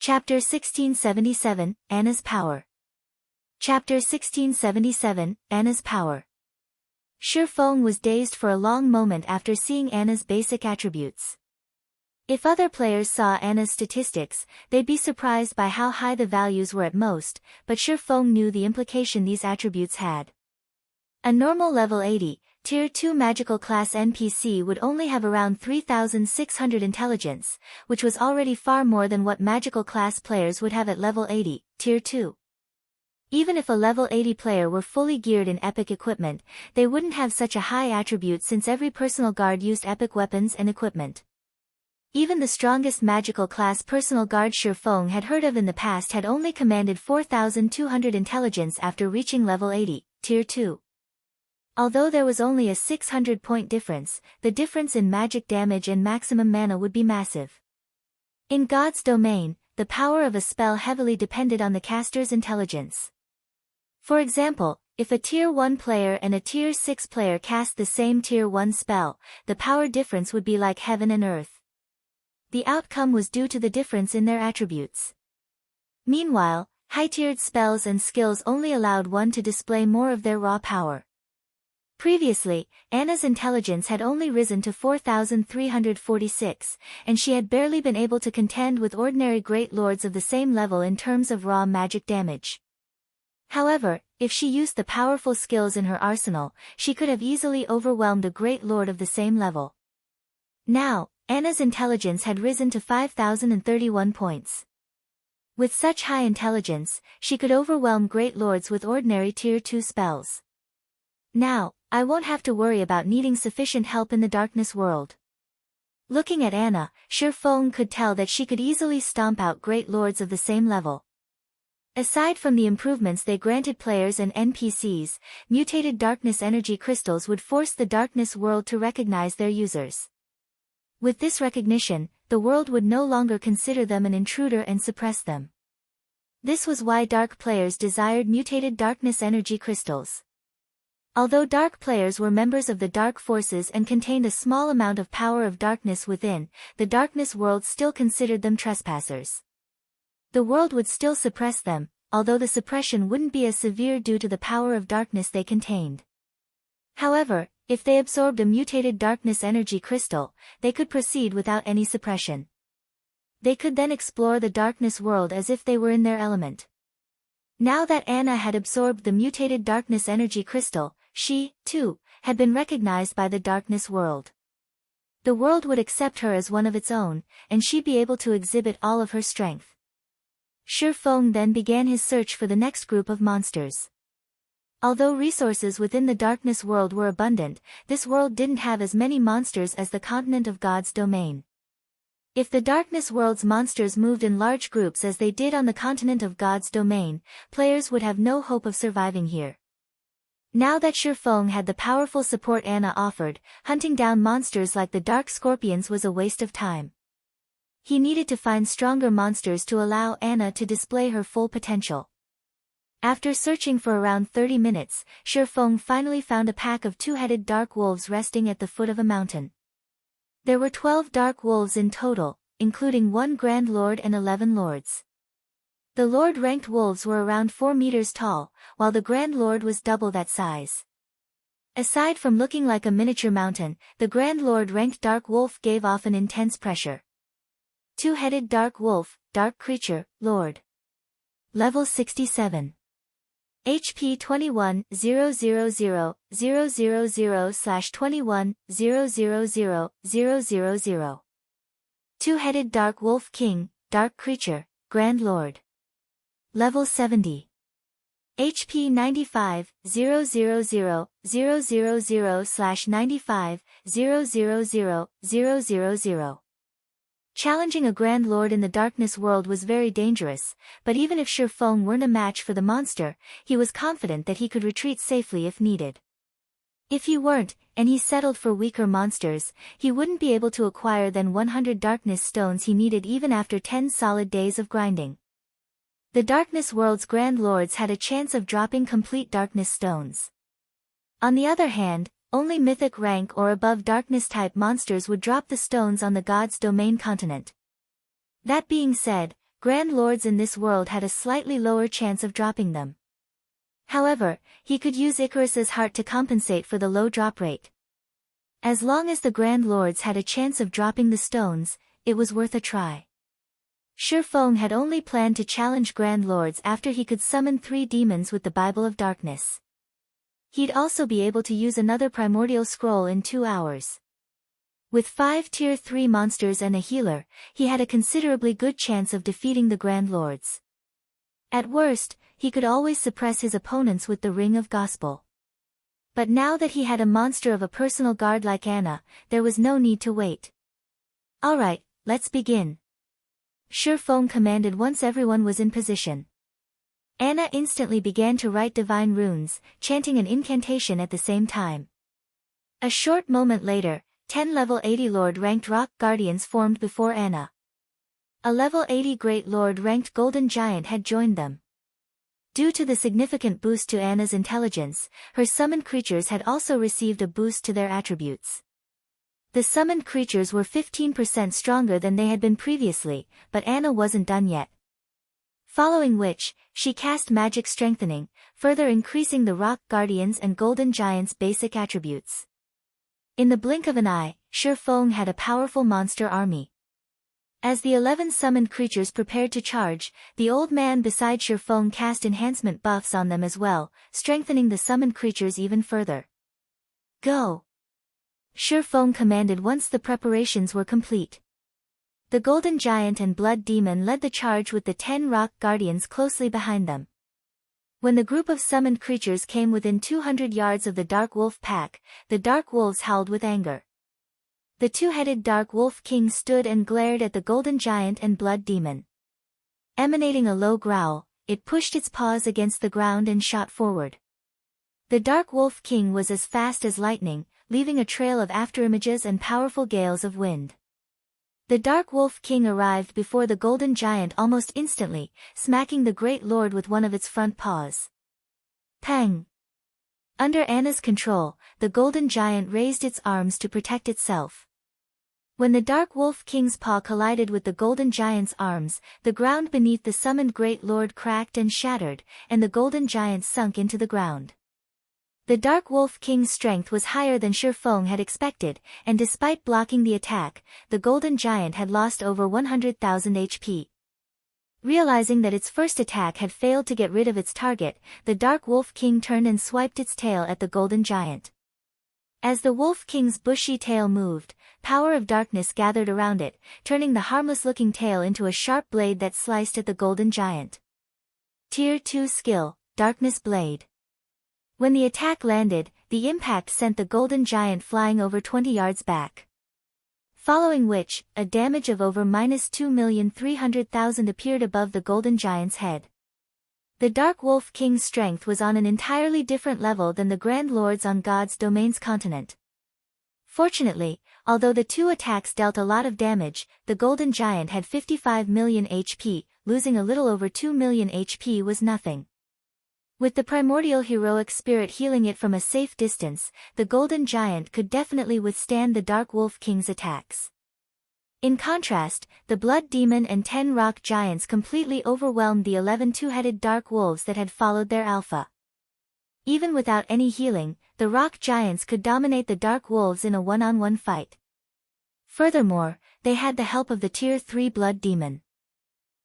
Chapter 1677, Anna's Power. Chapter 1677, Anna's Power. Shi Feng was dazed for a long moment after seeing Anna's basic attributes. If other players saw Anna's statistics, they'd be surprised by how high the values were at most, but Shi Feng knew the implication these attributes had. A normal level 80, Tier 2 magical class NPC would only have around 3,600 intelligence, which was already far more than what magical class players would have at level 80, Tier 2. Even if a level 80 player were fully geared in epic equipment, they wouldn't have such a high attribute since every personal guard used epic weapons and equipment. Even the strongest magical class personal guard Shi Feng had heard of in the past had only commanded 4,200 intelligence after reaching level 80, Tier 2. Although there was only a 600-point difference, the difference in magic damage and maximum mana would be massive. In God's domain, the power of a spell heavily depended on the caster's intelligence. For example, if a Tier 1 player and a Tier 6 player cast the same Tier 1 spell, the power difference would be like heaven and earth. The outcome was due to the difference in their attributes. Meanwhile, high-tiered spells and skills only allowed one to display more of their raw power. Previously, Anna's intelligence had only risen to 4,346, and she had barely been able to contend with ordinary great lords of the same level in terms of raw magic damage. However, if she used the powerful skills in her arsenal, she could have easily overwhelmed a great lord of the same level. Now, Anna's intelligence had risen to 5,031 points. With such high intelligence, she could overwhelm great lords with ordinary Tier 2 spells. Now, I won't have to worry about needing sufficient help in the darkness world. Looking at Anna, Shi Feng could tell that she could easily stomp out great lords of the same level. Aside from the improvements they granted players and NPCs, mutated darkness energy crystals would force the darkness world to recognize their users. With this recognition, the world would no longer consider them an intruder and suppress them. This was why dark players desired mutated darkness energy crystals. Although dark players were members of the dark forces and contained a small amount of power of darkness within, the darkness world still considered them trespassers. The world would still suppress them, although the suppression wouldn't be as severe due to the power of darkness they contained. However, if they absorbed a mutated darkness energy crystal, they could proceed without any suppression. They could then explore the darkness world as if they were in their element. Now that Anna had absorbed the mutated darkness energy crystal, she, too, had been recognized by the darkness world. The world would accept her as one of its own, and she'd be able to exhibit all of her strength. Shi Feng then began his search for the next group of monsters. Although resources within the darkness world were abundant, this world didn't have as many monsters as the continent of God's domain. If the darkness world's monsters moved in large groups as they did on the continent of God's domain, players would have no hope of surviving here. Now that Shi Feng had the powerful support Anna offered, hunting down monsters like the dark scorpions was a waste of time. He needed to find stronger monsters to allow Anna to display her full potential. After searching for around 30 minutes, Shi Feng finally found a pack of two-headed dark wolves resting at the foot of a mountain. There were 12 dark wolves in total, including 1 Grand Lord and 11 lords. The Lord-ranked wolves were around 4 meters tall, while the Grand Lord was double that size. Aside from looking like a miniature mountain, the Grand Lord-ranked dark wolf gave off an intense pressure. Two-headed dark wolf, dark creature, Lord. Level 67. HP 21-000-000/21-000-000. Two-headed dark wolf king, dark creature, Grand Lord. Level 70. HP 95-000-000/95-000-000. Challenging a Grand Lord in the darkness world was very dangerous, but even if Shi Feng weren't a match for the monster, he was confident that he could retreat safely if needed. If he weren't, and he settled for weaker monsters, he wouldn't be able to acquire then 100 darkness stones he needed even after 10 solid days of grinding. The darkness world's Grand Lords had a chance of dropping complete darkness stones. On the other hand, only mythic rank or above darkness-type monsters would drop the stones on the God's Domain continent. That being said, Grand Lords in this world had a slightly lower chance of dropping them. However, he could use Icarus's heart to compensate for the low drop rate. As long as the Grand Lords had a chance of dropping the stones, it was worth a try. Shi Feng had only planned to challenge Grand Lords after he could summon 3 demons with the Bible of Darkness. He'd also be able to use another primordial scroll in 2 hours. With 5 Tier 3 monsters and a healer, he had a considerably good chance of defeating the Grand Lords. At worst, he could always suppress his opponents with the Ring of Gospel. But now that he had a monster of a personal guard like Anna, there was no need to wait. Alright, let's begin. Shi Feng commanded once everyone was in position. Anna instantly began to write divine runes, chanting an incantation at the same time. A short moment later, 10 level 80 Lord-ranked Rock Guardians formed before Anna. A level 80 Great Lord-ranked Golden Giant had joined them. Due to the significant boost to Anna's intelligence, her summoned creatures had also received a boost to their attributes. The summoned creatures were 15% stronger than they had been previously, but Anna wasn't done yet. Following which, she cast Magic Strengthening, further increasing the Rock Guardians and Golden Giant's basic attributes. In the blink of an eye, Shi Feng had a powerful monster army. As the 11 summoned creatures prepared to charge, the old man beside Shi Feng cast enhancement buffs on them as well, strengthening the summoned creatures even further. Go! Shi Feng commanded once the preparations were complete. The Golden Giant and Blood Demon led the charge with the 10 Rock Guardians closely behind them. When the group of summoned creatures came within 200 yards of the Dark Wolf pack, the Dark Wolves howled with anger. The 2-headed Dark Wolf King stood and glared at the Golden Giant and Blood Demon. Emanating a low growl, it pushed its paws against the ground and shot forward. The Dark Wolf King was as fast as lightning, leaving a trail of afterimages and powerful gales of wind. The Dark Wolf King arrived before the Golden Giant almost instantly, smacking the Great Lord with one of its front paws. Pang! Under Anna's control, the Golden Giant raised its arms to protect itself. When the Dark Wolf King's paw collided with the Golden Giant's arms, the ground beneath the summoned Great Lord cracked and shattered, and the Golden Giant sunk into the ground. The Dark Wolf King's strength was higher than Shi Feng had expected, and despite blocking the attack, the Golden Giant had lost over 100,000 HP. Realizing that its first attack had failed to get rid of its target, the Dark Wolf King turned and swiped its tail at the Golden Giant. As the Wolf King's bushy tail moved, power of darkness gathered around it, turning the harmless-looking tail into a sharp blade that sliced at the Golden Giant. Tier 2 Skill, Darkness Blade. When the attack landed, the impact sent the Golden Giant flying over 20 yards back. Following which, a damage of over -2,300,000 appeared above the Golden Giant's head. The Dark Wolf King's strength was on an entirely different level than the Grand Lords on God's Domain's continent. Fortunately, although the 2 attacks dealt a lot of damage, the Golden Giant had 55 million HP, losing a little over 2 million HP was nothing. With the primordial heroic spirit healing it from a safe distance, the Golden Giant could definitely withstand the Dark Wolf King's attacks. In contrast, the Blood Demon and 10 Rock Giants completely overwhelmed the 11 two-headed Dark Wolves that had followed their alpha. Even without any healing, the Rock Giants could dominate the Dark Wolves in a one-on-one fight. Furthermore, they had the help of the Tier 3 Blood Demon.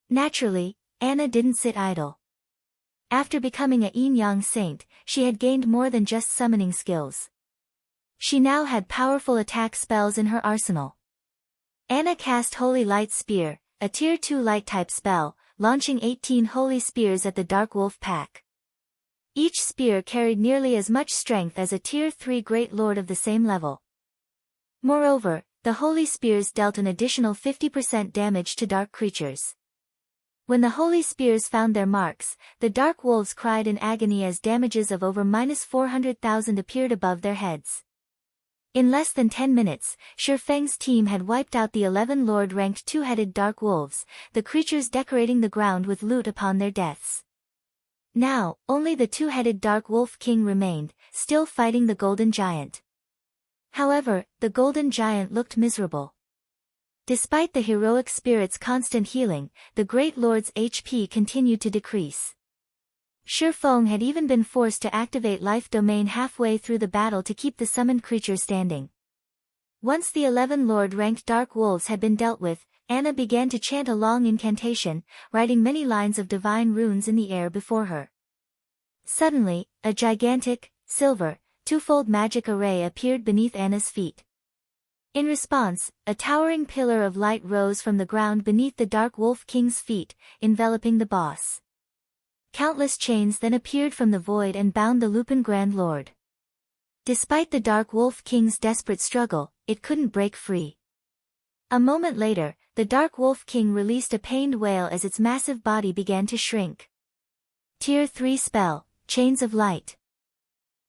Naturally, Anna didn't sit idle. After becoming a Yin-Yang Saint, she had gained more than just summoning skills. She now had powerful attack spells in her arsenal. Anna cast Holy Light Spear, a Tier 2 Light-type spell, launching 18 Holy Spears at the Dark Wolf pack. Each spear carried nearly as much strength as a Tier 3 Great Lord of the same level. Moreover, the Holy Spears dealt an additional 50% damage to dark creatures. When the Holy Spears found their marks, the Dark Wolves cried in agony as damages of over -400,000 appeared above their heads. In less than 10 minutes, Shi Feng's team had wiped out the 11 Lord-ranked two-headed Dark Wolves, the creatures decorating the ground with loot upon their deaths. Now, only the 2-headed Dark Wolf King remained, still fighting the Golden Giant. However, the Golden Giant looked miserable. Despite the heroic spirit's constant healing, the Great Lord's HP continued to decrease. Shi Feng had even been forced to activate Life Domain halfway through the battle to keep the summoned creature standing. Once the 11 Lord-ranked Dark Wolves had been dealt with, Anna began to chant a long incantation, writing many lines of divine runes in the air before her. Suddenly, a gigantic, silver, twofold magic array appeared beneath Anna's feet. In response, a towering pillar of light rose from the ground beneath the Dark Wolf King's feet, enveloping the boss. Countless chains then appeared from the void and bound the Lupin Grand Lord. Despite the Dark Wolf King's desperate struggle, it couldn't break free. A moment later, the Dark Wolf King released a pained wail as its massive body began to shrink. Tier 3 Spell, Chains of Light.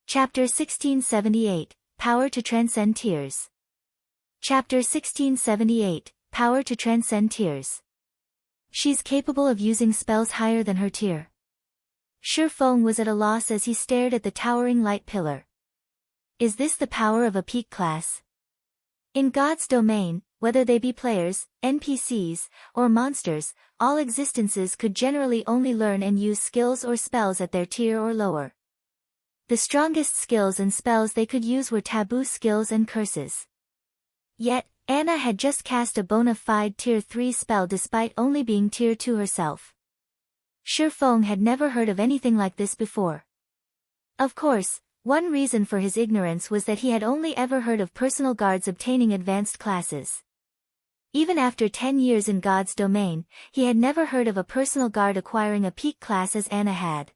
Chapter 1678, Power to Transcend Tears. Chapter 1678, Power to Transcend Tears. She's capable of using spells higher than her tier. Shi Feng was at a loss as he stared at the towering light pillar. Is this the power of a peak class? In God's domain, whether they be players, NPCs, or monsters, all existences could generally only learn and use skills or spells at their tier or lower. The strongest skills and spells they could use were taboo skills and curses. Yet, Anna had just cast a bona fide Tier 3 spell despite only being Tier 2 herself. Shi Feng had never heard of anything like this before. Of course, one reason for his ignorance was that he had only ever heard of personal guards obtaining advanced classes. Even after 10 years in God's domain, he had never heard of a personal guard acquiring a peak class as Anna had.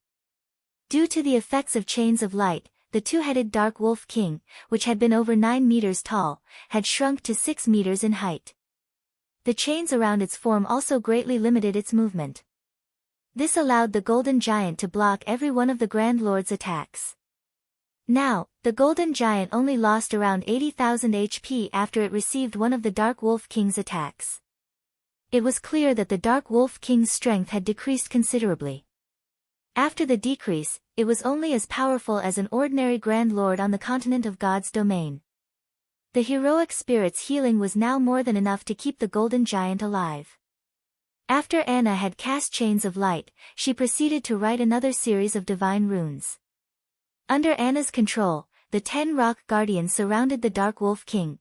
Due to the effects of Chains of Light, the two-headed Dark Wolf King, which had been over 9 meters tall, had shrunk to 6 meters in height. The chains around its form also greatly limited its movement. This allowed the Golden Giant to block every one of the Grand Lord's attacks. Now, the Golden Giant only lost around 80,000 HP after it received one of the Dark Wolf King's attacks. It was clear that the Dark Wolf King's strength had decreased considerably. After the decrease, it was only as powerful as an ordinary Grand Lord on the continent of God's domain. The heroic spirit's healing was now more than enough to keep the Golden Giant alive. After Anna had cast Chains of Light, she proceeded to write another series of divine runes. Under Anna's control, the 10 rock guardians surrounded the Dark Wolf King.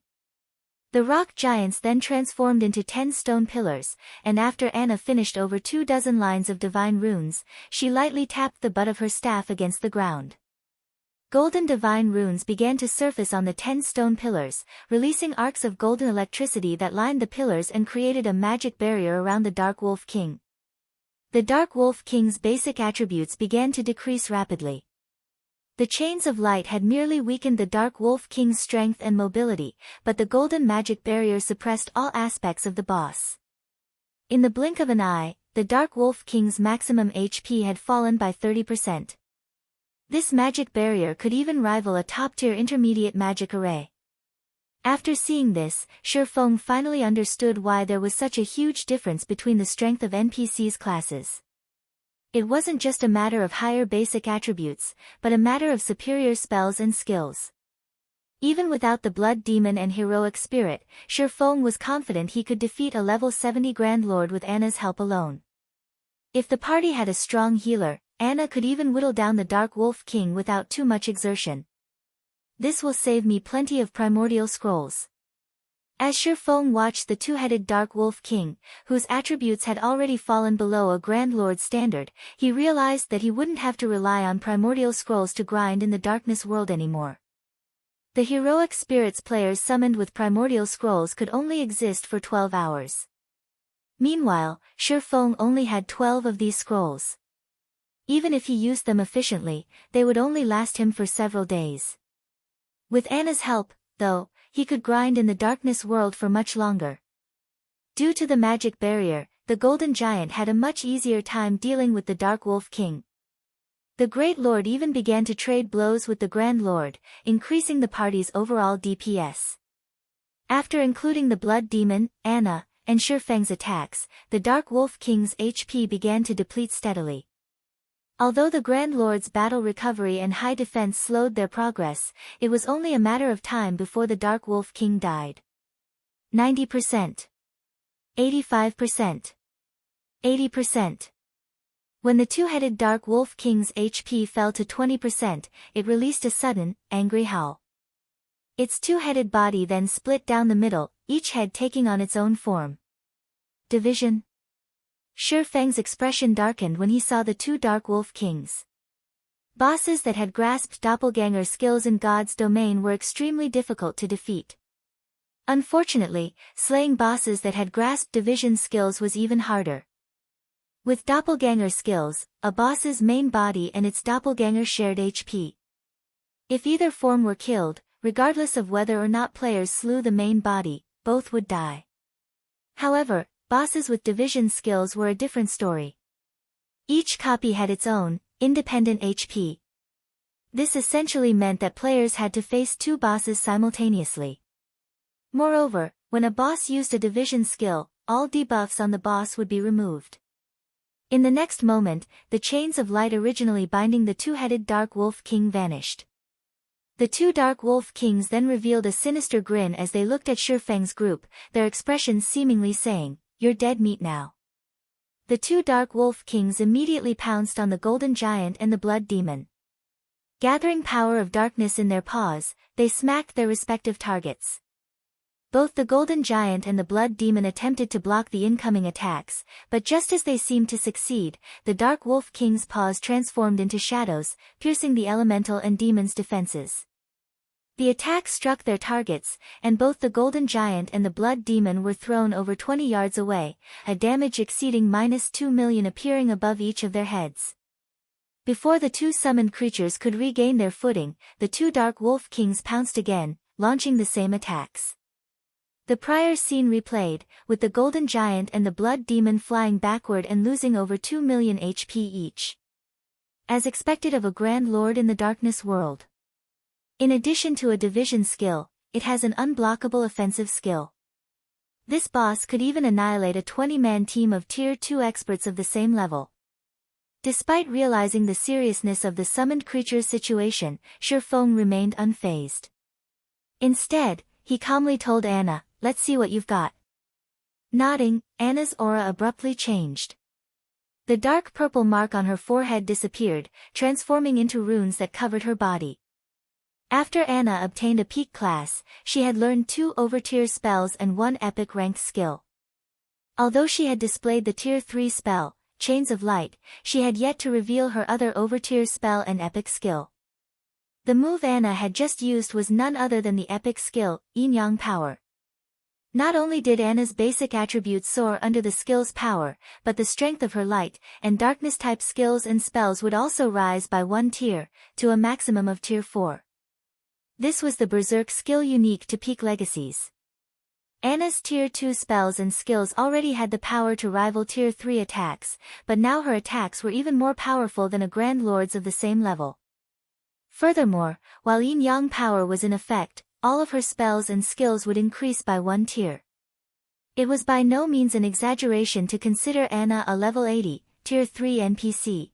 The rock giants then transformed into 10 stone pillars, and after Anna finished over 24 lines of divine runes, she lightly tapped the butt of her staff against the ground. Golden divine runes began to surface on the 10 stone pillars, releasing arcs of golden electricity that lined the pillars and created a magic barrier around the Dark Wolf King. The Dark Wolf King's basic attributes began to decrease rapidly. The Chains of Light had merely weakened the Dark Wolf King's strength and mobility, but the golden magic barrier suppressed all aspects of the boss. In the blink of an eye, the Dark Wolf King's maximum HP had fallen by 30%. This magic barrier could even rival a top-tier intermediate magic array. After seeing this, Shi Feng finally understood why there was such a huge difference between the strength of NPCs' classes. It wasn't just a matter of higher basic attributes, but a matter of superior spells and skills. Even without the Blood Demon and Heroic Spirit, Shi Feng was confident he could defeat a level 70 Grand Lord with Anna's help alone. If the party had a strong healer, Anna could even whittle down the Dark Wolf King without too much exertion. This will save me plenty of primordial scrolls. As Shi Feng watched the two-headed Dark Wolf King, whose attributes had already fallen below a Grand Lord's standard, he realized that he wouldn't have to rely on primordial scrolls to grind in the darkness world anymore. The heroic spirits players summoned with primordial scrolls could only exist for 12 hours. Meanwhile, Shi Feng only had 12 of these scrolls. Even if he used them efficiently, they would only last him for several days. With Anna's help, though, he could grind in the darkness world for much longer. Due to the magic barrier, the Golden Giant had a much easier time dealing with the Dark Wolf King. The Great Lord even began to trade blows with the Grand Lord, increasing the party's overall DPS. After including the Blood Demon, Anna, and Shi Feng's attacks, the Dark Wolf King's HP began to deplete steadily. Although the Grand Lord's battle recovery and high defense slowed their progress, it was only a matter of time before the Dark Wolf King died. 90%. 85%. 80%. When the two-headed Dark Wolf King's HP fell to 20%, it released a sudden, angry howl. Its two-headed body then split down the middle, each head taking on its own form. Division. Shi Feng's expression darkened when he saw the two Dark Wolf Kings. Bosses that had grasped doppelganger skills in God's domain were extremely difficult to defeat. Unfortunately, slaying bosses that had grasped division skills was even harder. With doppelganger skills, a boss's main body and its doppelganger shared HP. If either form were killed, regardless of whether or not players slew the main body, both would die. However, bosses with division skills were a different story. Each copy had its own, independent HP. This essentially meant that players had to face two bosses simultaneously. Moreover, when a boss used a division skill, all debuffs on the boss would be removed. In the next moment, the chains of light originally binding the two-headed Dark Wolf King vanished. The two Dark Wolf Kings then revealed a sinister grin as they looked at Shi Feng's group, their expressions seemingly saying, "You're dead meat now." The two Dark Wolf Kings immediately pounced on the Golden Giant and the Blood Demon. Gathering power of darkness in their paws, they smacked their respective targets. Both the Golden Giant and the Blood Demon attempted to block the incoming attacks, but just as they seemed to succeed, the Dark Wolf King's paws transformed into shadows, piercing the elemental and demon's defenses. The attack struck their targets, and both the Golden Giant and the Blood Demon were thrown over 20 yards away, a damage exceeding -2 million appearing above each of their heads. Before the two summoned creatures could regain their footing, the two Dark Wolf Kings pounced again, launching the same attacks. The prior scene replayed, with the Golden Giant and the Blood Demon flying backward and losing over 2 million HP each. As expected of a Grand Lord in the Darkness world. In addition to a division skill, it has an unblockable offensive skill. This boss could even annihilate a 20-man team of Tier 2 experts of the same level. Despite realizing the seriousness of the summoned creature's situation, Shi Feng remained unfazed. Instead, he calmly told Anna, "Let's see what you've got." Nodding, Anna's aura abruptly changed. The dark purple mark on her forehead disappeared, transforming into runes that covered her body. After Anna obtained a peak class, she had learned 2 overtier spells and 1 epic ranked skill. Although she had displayed the Tier 3 spell, Chains of Light, she had yet to reveal her other overtier spell and epic skill. The move Anna had just used was none other than the epic skill, Yin Yang Power. Not only did Anna's basic attributes soar under the skill's power, but the strength of her light and darkness-type skills and spells would also rise by 1 tier, to a maximum of Tier 4. This was the Berserk skill unique to peak legacies. Anna's Tier 2 spells and skills already had the power to rival Tier 3 attacks, but now her attacks were even more powerful than a Grand Lord's of the same level. Furthermore, while Yin Yang Power was in effect, all of her spells and skills would increase by 1 tier. It was by no means an exaggeration to consider Anna a level 80, Tier 3 NPC.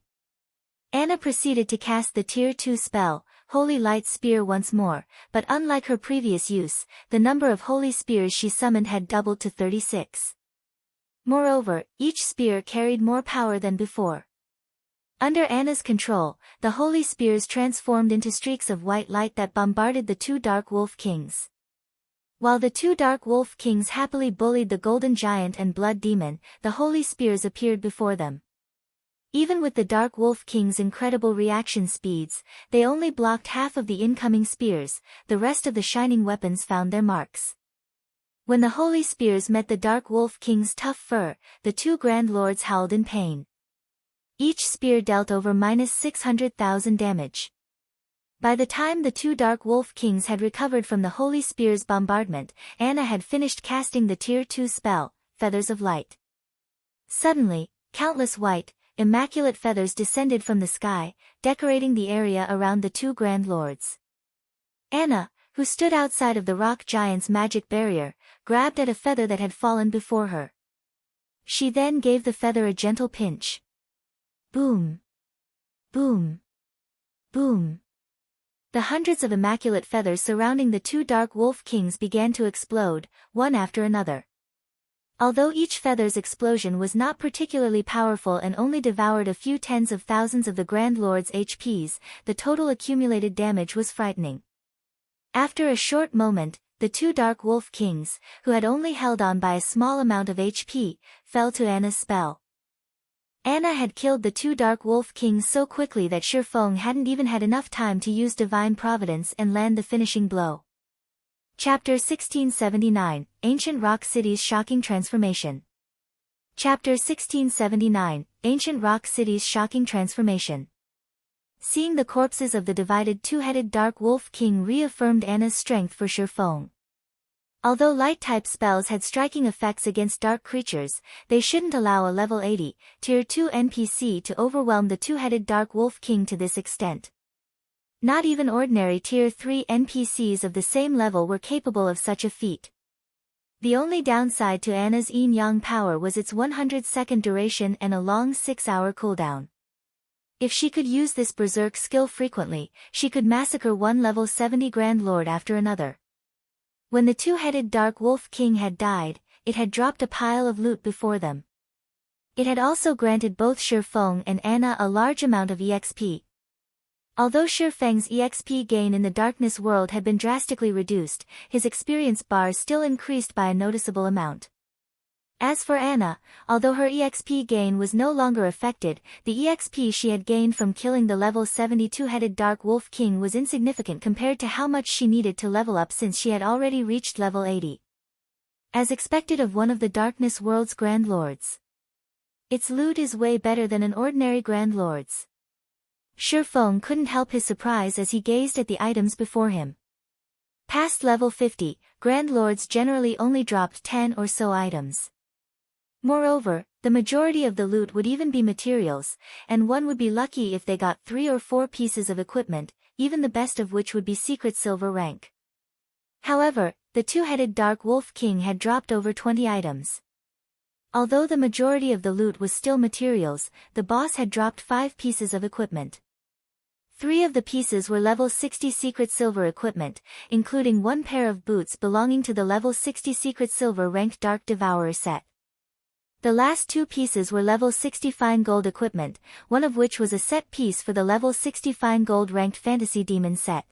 Anna proceeded to cast the Tier 2 spell, Holy Light Spear once more, but unlike her previous use, the number of holy spears she summoned had doubled to 36. Moreover, each spear carried more power than before. Under Anna's control, the holy spears transformed into streaks of white light that bombarded the two Dark Wolf Kings. While the two Dark Wolf Kings happily bullied the Golden Giant and Blood Demon, the holy spears appeared before them. Even with the Dark Wolf King's incredible reaction speeds, they only blocked half of the incoming spears, the rest of the shining weapons found their marks. When the holy spears met the Dark Wolf King's tough fur, the two Grand Lords howled in pain. Each spear dealt over -600,000 damage. By the time the two Dark Wolf Kings had recovered from the Holy Spear's bombardment, Anna had finished casting the Tier 2 spell, Feathers of Light. Suddenly, countless white, immaculate feathers descended from the sky, decorating the area around the two Grand Lords. Anna, who stood outside of the rock giant's magic barrier, grabbed at a feather that had fallen before her. She then gave the feather a gentle pinch. Boom! Boom! Boom! The hundreds of immaculate feathers surrounding the two Dark Wolf Kings began to explode, one after another. Although each feather's explosion was not particularly powerful and only devoured a few tens of thousands of the Grand Lord's HPs, the total accumulated damage was frightening. After a short moment, the two Dark Wolf Kings, who had only held on by a small amount of HP, fell to Anna's spell. Anna had killed the two Dark Wolf Kings so quickly that Shifeng hadn't even had enough time to use Divine Providence and land the finishing blow. Chapter 1679, Ancient Rock City's Shocking Transformation. Chapter 1679, Ancient Rock City's Shocking Transformation. Seeing the corpses of the divided two-headed Dark Wolf King reaffirmed Anna's strength for Shifeng. Although light-type spells had striking effects against dark creatures, they shouldn't allow a level 80, Tier 2 NPC to overwhelm the two-headed Dark Wolf King to this extent. Not even ordinary Tier 3 NPCs of the same level were capable of such a feat. The only downside to Anna's Yin-Yang power was its 100-second duration and a long 6-hour cooldown. If she could use this berserk skill frequently, she could massacre one level 70 Grand Lord after another. When the two-headed Dark Wolf King had died, it had dropped a pile of loot before them. It had also granted both Shifeng and Anna a large amount of EXP. Although Shifeng's EXP gain in the darkness world had been drastically reduced, his experience bar still increased by a noticeable amount. As for Anna, although her EXP gain was no longer affected, the EXP she had gained from killing the level 72-headed Dark Wolf King was insignificant compared to how much she needed to level up since she had already reached level 80. As expected of one of the darkness world's Grand Lords. Its loot is way better than an ordinary Grand Lord's. Shifeng couldn't help his surprise as he gazed at the items before him. Past level 50, Grand Lords generally only dropped 10 or so items. Moreover, the majority of the loot would even be materials, and one would be lucky if they got 3 or 4 pieces of equipment, even the best of which would be secret silver rank. However, the two-headed Dark Wolf King had dropped over 20 items. Although the majority of the loot was still materials, the boss had dropped 5 pieces of equipment. 3 of the pieces were level 60 secret silver equipment, including 1 pair of boots belonging to the level 60 secret silver ranked Dark Devourer set. The last 2 pieces were level 60 fine gold equipment, one of which was a set piece for the level 60 fine gold ranked Fantasy Demon set.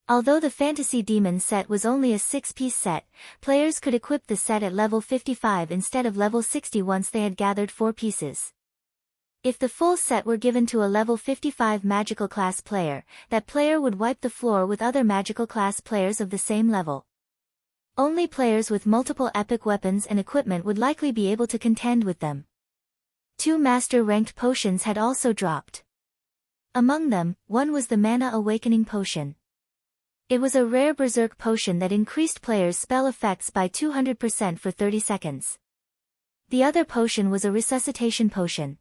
Although the Fantasy Demon set was only a 6-piece set, players could equip the set at level 55 instead of level 60 once they had gathered 4 pieces. If the full set were given to a level 55 magical class player, that player would wipe the floor with other magical class players of the same level. Only players with multiple epic weapons and equipment would likely be able to contend with them. 2 master-ranked potions had also dropped. Among them, one was the Mana Awakening Potion. It was a rare berserk potion that increased players' spell effects by 200% for 30 seconds. The other potion was a Resuscitation Potion.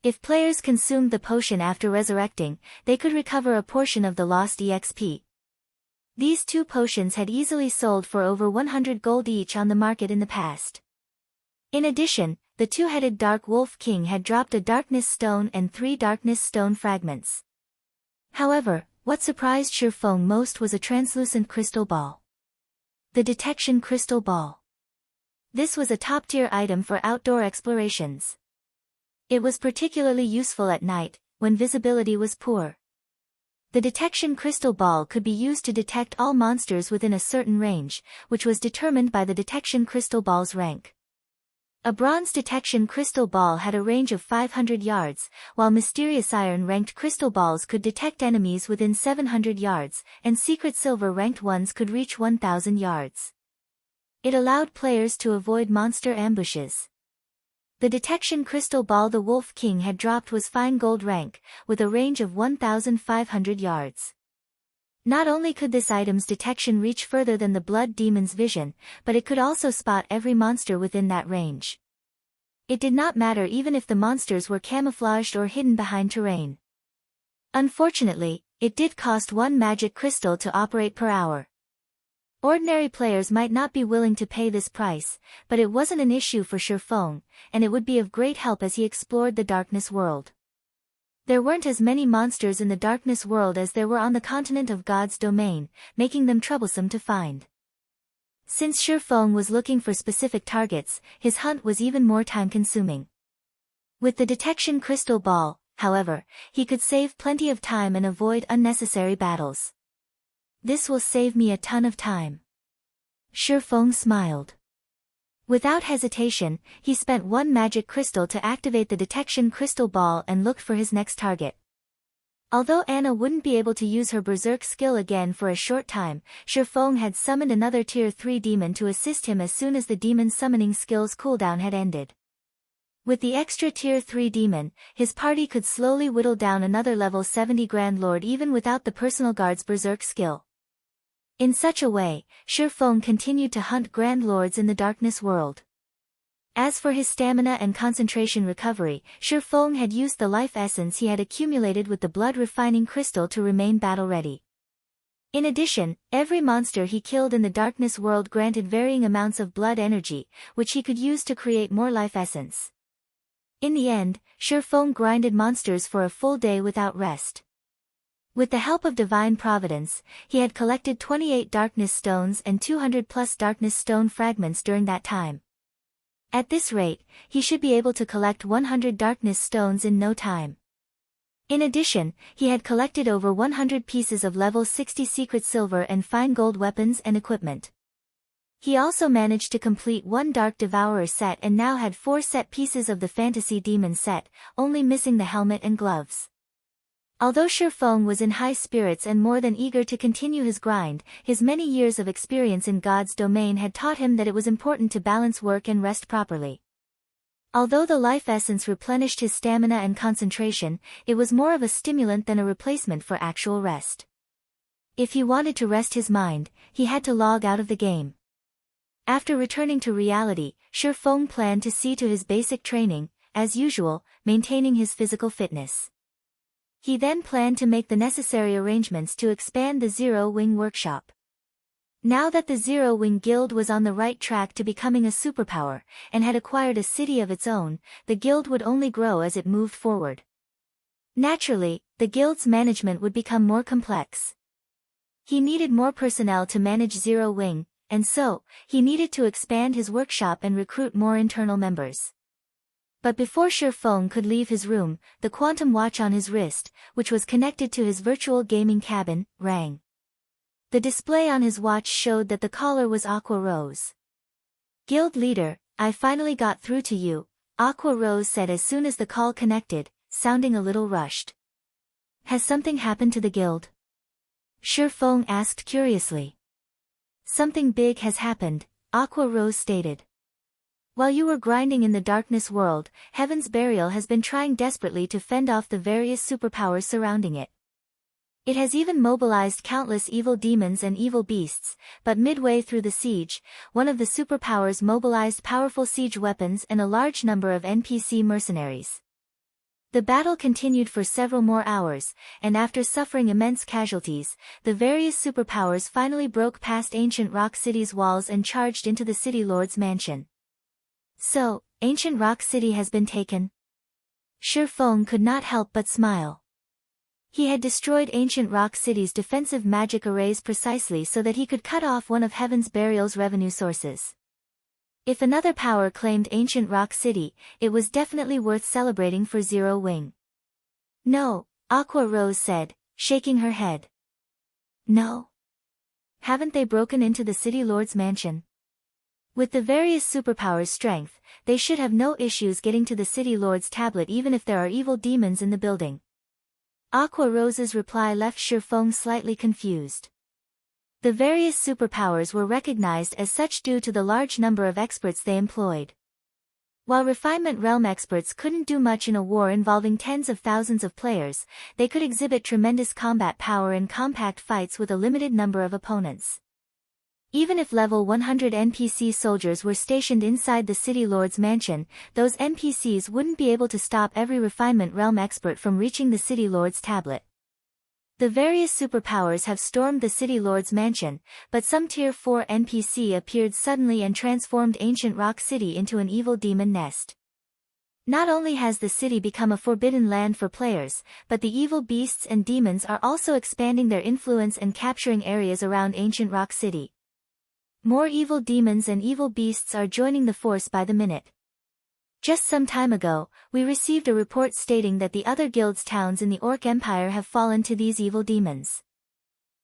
If players consumed the potion after resurrecting, they could recover a portion of the lost EXP. These 2 potions had easily sold for over 100 gold each on the market in the past. In addition, the two-headed Dark Wolf King had dropped a Darkness Stone and 3 Darkness Stone fragments. However, what surprised Shifeng most was a translucent crystal ball. The Detection Crystal Ball. This was a top-tier item for outdoor explorations. It was particularly useful at night, when visibility was poor. The Detection Crystal Ball could be used to detect all monsters within a certain range, which was determined by the Detection Crystal Ball's rank. A Bronze Detection Crystal Ball had a range of 500 yards, while Mysterious Iron-ranked crystal balls could detect enemies within 700 yards, and Secret Silver-ranked ones could reach 1,000 yards. It allowed players to avoid monster ambushes. The Detection Crystal Ball the Wolf King had dropped was fine gold rank, with a range of 1,500 yards. Not only could this item's detection reach further than the Blood Demon's vision, but it could also spot every monster within that range. It did not matter even if the monsters were camouflaged or hidden behind terrain. Unfortunately, it did cost 1 magic crystal to operate per hour. Ordinary players might not be willing to pay this price, but it wasn't an issue for Shifeng, and it would be of great help as he explored the darkness world. There weren't as many monsters in the darkness world as there were on the continent of God's domain, making them troublesome to find. Since Shifeng was looking for specific targets, his hunt was even more time-consuming. With the detection crystal ball, however, he could save plenty of time and avoid unnecessary battles. This will save me a ton of time. Shifeng smiled. Without hesitation, he spent one magic crystal to activate the detection crystal ball and looked for his next target. Although Anna wouldn't be able to use her berserk skill again for a short time, Shifeng had summoned another tier 3 demon to assist him as soon as the demon's summoning skill's cooldown had ended. With the extra tier 3 demon, his party could slowly whittle down another level 70 Grand Lord even without the personal guard's berserk skill. In such a way, Shifeng continued to hunt Grand Lords in the darkness world. As for his stamina and concentration recovery, Shifeng had used the life essence he had accumulated with the blood refining crystal to remain battle-ready. In addition, every monster he killed in the darkness world granted varying amounts of blood energy, which he could use to create more life essence. In the end, Shifeng grinded monsters for a full day without rest. With the help of divine providence, he had collected 28 darkness stones and 200 plus darkness stone fragments during that time. At this rate, he should be able to collect 100 darkness stones in no time. In addition, he had collected over 100 pieces of level 60 secret silver and fine gold weapons and equipment. He also managed to complete one Dark Devourer set and now had 4 set pieces of the Fantasy Demon set, only missing the helmet and gloves. Although Shifeng was in high spirits and more than eager to continue his grind, his many years of experience in God's domain had taught him that it was important to balance work and rest properly. Although the life essence replenished his stamina and concentration, it was more of a stimulant than a replacement for actual rest. If he wanted to rest his mind, he had to log out of the game. After returning to reality, Shifeng planned to see to his basic training, as usual, maintaining his physical fitness. He then planned to make the necessary arrangements to expand the Zero Wing workshop. Now that the Zero Wing Guild was on the right track to becoming a superpower, and had acquired a city of its own, the guild would only grow as it moved forward. Naturally, the guild's management would become more complex. He needed more personnel to manage Zero Wing, and so, he needed to expand his workshop and recruit more internal members. But before Shifeng could leave his room, the quantum watch on his wrist, which was connected to his virtual gaming cabin, rang. The display on his watch showed that the caller was Aqua Rose. "Guild leader, I finally got through to you," Aqua Rose said as soon as the call connected, sounding a little rushed. "Has something happened to the guild?" Shifeng asked curiously. "Something big has happened," Aqua Rose stated. "While you were grinding in the darkness world, Heaven's Burial has been trying desperately to fend off the various superpowers surrounding it. It has even mobilized countless evil demons and evil beasts, but midway through the siege, one of the superpowers mobilized powerful siege weapons and a large number of NPC mercenaries. The battle continued for several more hours, and after suffering immense casualties, the various superpowers finally broke past Ancient Rock City's walls and charged into the City Lord's mansion." "So, Ancient Rock City has been taken?" Shifeng could not help but smile. He had destroyed Ancient Rock City's defensive magic arrays precisely so that he could cut off one of Heaven's Burial's revenue sources. If another power claimed Ancient Rock City, it was definitely worth celebrating for Zero Wing. "No," Aqua Rose said, shaking her head. "No? Haven't they broken into the City Lord's mansion?" With the various superpowers' strength, they should have no issues getting to the City Lord's tablet even if there are evil demons in the building. Aqua Rose's reply left Shifeng slightly confused. The various superpowers were recognized as such due to the large number of experts they employed. While Refinement Realm experts couldn't do much in a war involving tens of thousands of players, they could exhibit tremendous combat power in compact fights with a limited number of opponents. Even if level 100 NPC soldiers were stationed inside the City Lord's mansion, those NPCs wouldn't be able to stop every Refinement Realm expert from reaching the City Lord's tablet. The various superpowers have stormed the City Lord's mansion, but some Tier 4 NPC appeared suddenly and transformed Ancient Rock City into an evil demon nest. Not only has the city become a forbidden land for players, but the evil beasts and demons are also expanding their influence and capturing areas around Ancient Rock City. More evil demons and evil beasts are joining the force by the minute. Just some time ago, we received a report stating that the other guild's towns in the Orc Empire have fallen to these evil demons.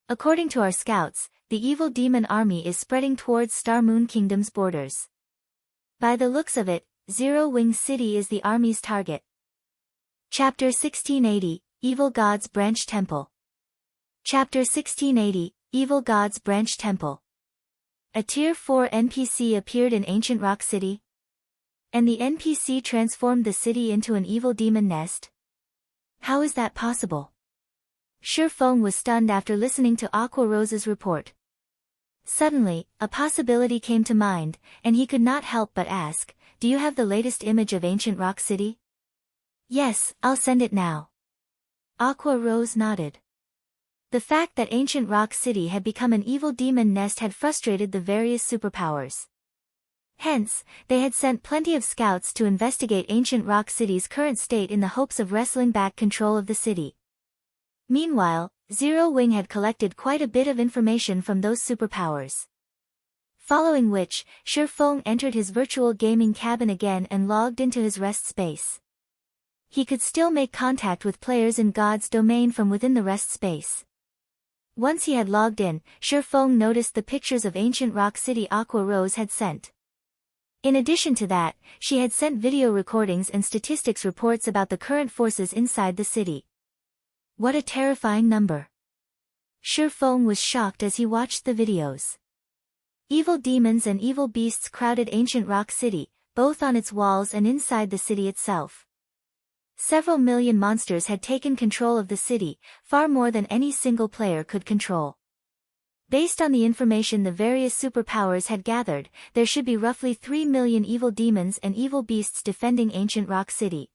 According to our scouts, the evil demon army is spreading towards Star Moon Kingdom's borders. By the looks of it, Zero Wing City is the army's target. Chapter 1680, Evil Gods Branch Temple. Chapter 1680, Evil Gods Branch Temple. A Tier 4 NPC appeared in Ancient Rock City. And the NPC transformed the city into an evil demon nest? How is that possible? Shifeng was stunned after listening to Aqua Rose's report. Suddenly, a possibility came to mind, and he could not help but ask, "Do you have the latest image of Ancient Rock City?" "Yes, I'll send it now." Aqua Rose nodded. The fact that Ancient Rock City had become an evil demon nest had frustrated the various superpowers. Hence, they had sent plenty of scouts to investigate Ancient Rock City's current state in the hopes of wresting back control of the city. Meanwhile, Zero Wing had collected quite a bit of information from those superpowers. Following which, Shifeng entered his virtual gaming cabin again and logged into his rest space. He could still make contact with players in God's domain from within the rest space. Once he had logged in, Shifeng noticed the pictures of Ancient Rock City Aqua Rose had sent. In addition to that, she had sent video recordings and statistics reports about the current forces inside the city. What a terrifying number. Shifeng was shocked as he watched the videos. Evil demons and evil beasts crowded Ancient Rock City, both on its walls and inside the city itself. Several million monsters had taken control of the city, far more than any single player could control. Based on the information the various superpowers had gathered, there should be roughly 3 million evil demons and evil beasts defending Ancient Rock City.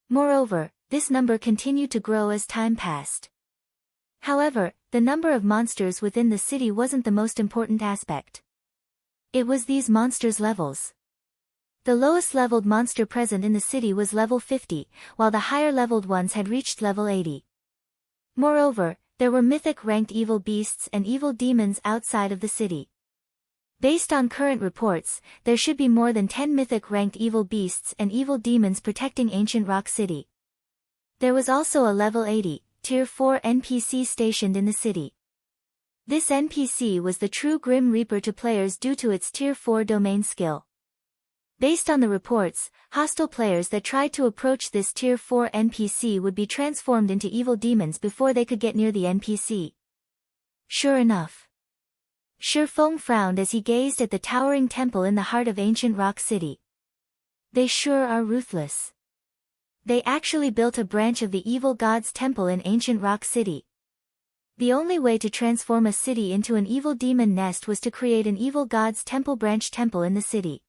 Moreover, this number continued to grow as time passed. However, the number of monsters within the city wasn't the most important aspect. It was these monsters' levels. The lowest leveled monster present in the city was level 50, while the higher leveled ones had reached level 80. Moreover, there were mythic ranked evil beasts and evil demons outside of the city. Based on current reports, there should be more than 10 mythic ranked evil beasts and evil demons protecting Ancient Rock City. There was also a level 80, Tier 4 NPC stationed in the city. This NPC was the true Grim Reaper to players due to its Tier 4 domain skill. Based on the reports, hostile players that tried to approach this Tier 4 NPC would be transformed into evil demons before they could get near the NPC. Sure enough. Shifeng frowned as he gazed at the towering temple in the heart of Ancient Rock City. They sure are ruthless. They actually built a branch of the evil god's temple in Ancient Rock City. The only way to transform a city into an evil demon nest was to create an evil god's temple branch temple in the city.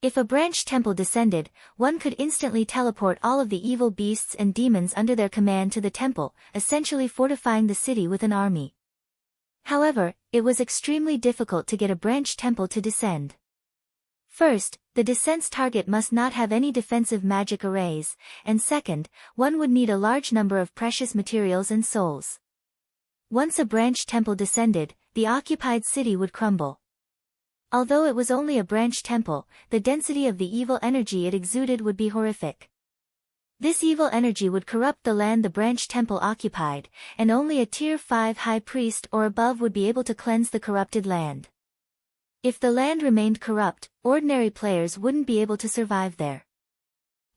If a branch temple descended, one could instantly teleport all of the evil beasts and demons under their command to the temple, essentially fortifying the city with an army. However, it was extremely difficult to get a branch temple to descend. First, the descent's target must not have any defensive magic arrays, and second, one would need a large number of precious materials and souls. Once a branch temple descended, the occupied city would crumble. Although it was only a branch temple, the density of the evil energy it exuded would be horrific. This evil energy would corrupt the land the branch temple occupied, and only a Tier 5 high priest or above would be able to cleanse the corrupted land. If the land remained corrupt, ordinary players wouldn't be able to survive there.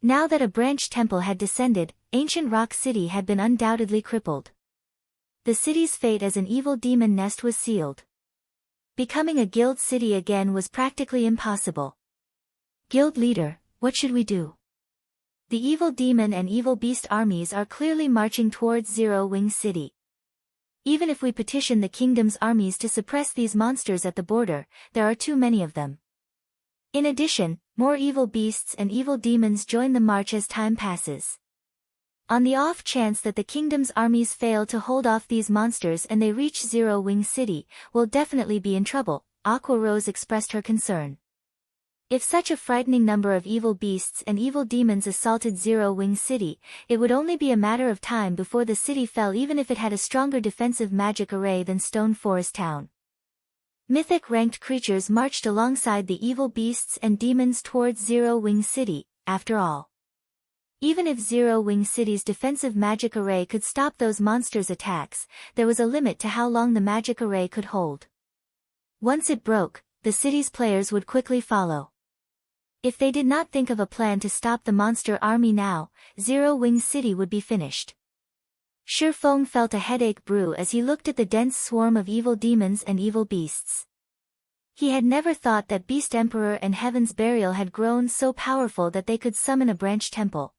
Now that a branch temple had descended, Ancient Rock City had been undoubtedly crippled. The city's fate as an evil demon nest was sealed. Becoming a guild city again was practically impossible. Guild leader, what should we do? The evil demon and evil beast armies are clearly marching towards Zero Wing City. Even if we petition the kingdom's armies to suppress these monsters at the border, there are too many of them. In addition, more evil beasts and evil demons join the march as time passes. On the off chance that the kingdom's armies fail to hold off these monsters and they reach Zero Wing City, we'll definitely be in trouble, Aqua Rose expressed her concern. If such a frightening number of evil beasts and evil demons assaulted Zero Wing City, it would only be a matter of time before the city fell even if it had a stronger defensive magic array than Stone Forest Town. Mythic ranked creatures marched alongside the evil beasts and demons towards Zero Wing City, after all. Even if Zero Wing City's defensive magic array could stop those monsters' attacks, there was a limit to how long the magic array could hold. Once it broke, the city's players would quickly follow. If they did not think of a plan to stop the monster army now, Zero Wing City would be finished. Shi Feng felt a headache brew as he looked at the dense swarm of evil demons and evil beasts. He had never thought that Beast Emperor and Heaven's Burial had grown so powerful that they could summon a branch temple.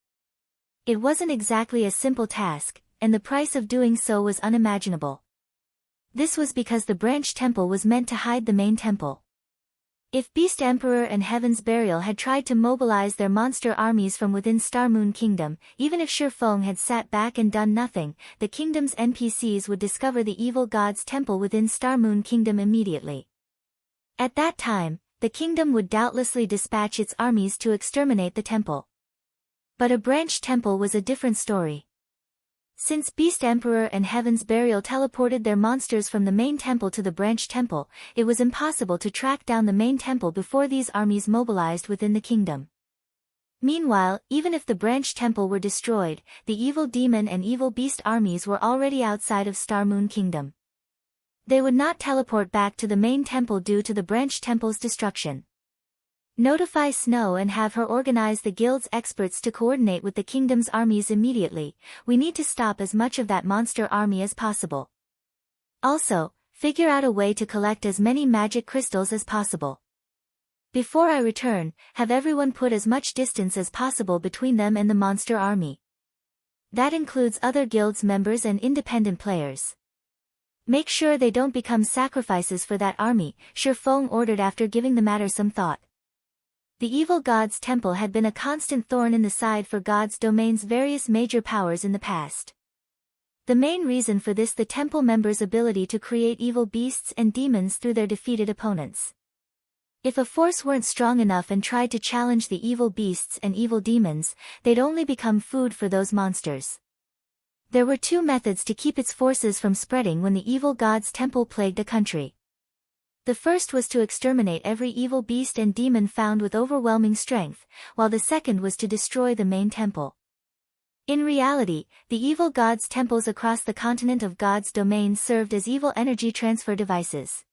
It wasn't exactly a simple task, and the price of doing so was unimaginable. This was because the branch temple was meant to hide the main temple. If Beast Emperor and Heaven's Burial had tried to mobilize their monster armies from within Star Moon Kingdom, even if Shi Feng had sat back and done nothing, the kingdom's NPCs would discover the evil god's temple within Star Moon Kingdom immediately. At that time, the kingdom would doubtlessly dispatch its armies to exterminate the temple. But a branch temple was a different story. Since Beast Emperor and Heaven's Burial teleported their monsters from the main temple to the branch temple, it was impossible to track down the main temple before these armies mobilized within the kingdom. Meanwhile, even if the branch temple were destroyed, the evil demon and evil beast armies were already outside of Star Moon Kingdom. They would not teleport back to the main temple due to the branch temple's destruction. Notify Snow and have her organize the guild's experts to coordinate with the kingdom's armies immediately. We need to stop as much of that monster army as possible. Also, figure out a way to collect as many magic crystals as possible. Before I return, have everyone put as much distance as possible between them and the monster army. That includes other guild's members and independent players. Make sure they don't become sacrifices for that army, Shi Feng ordered after giving the matter some thought. The evil god's temple had been a constant thorn in the side for God's domain's various major powers in the past. The main reason for this the temple members' ability to create evil beasts and demons through their defeated opponents. If a force weren't strong enough and tried to challenge the evil beasts and evil demons, they'd only become food for those monsters. There were two methods to keep its forces from spreading when the evil god's temple plagued a country. The first was to exterminate every evil beast and demon found with overwhelming strength, while the second was to destroy the main temple. In reality, the evil god's temples across the continent of God's domain served as evil energy transfer devices.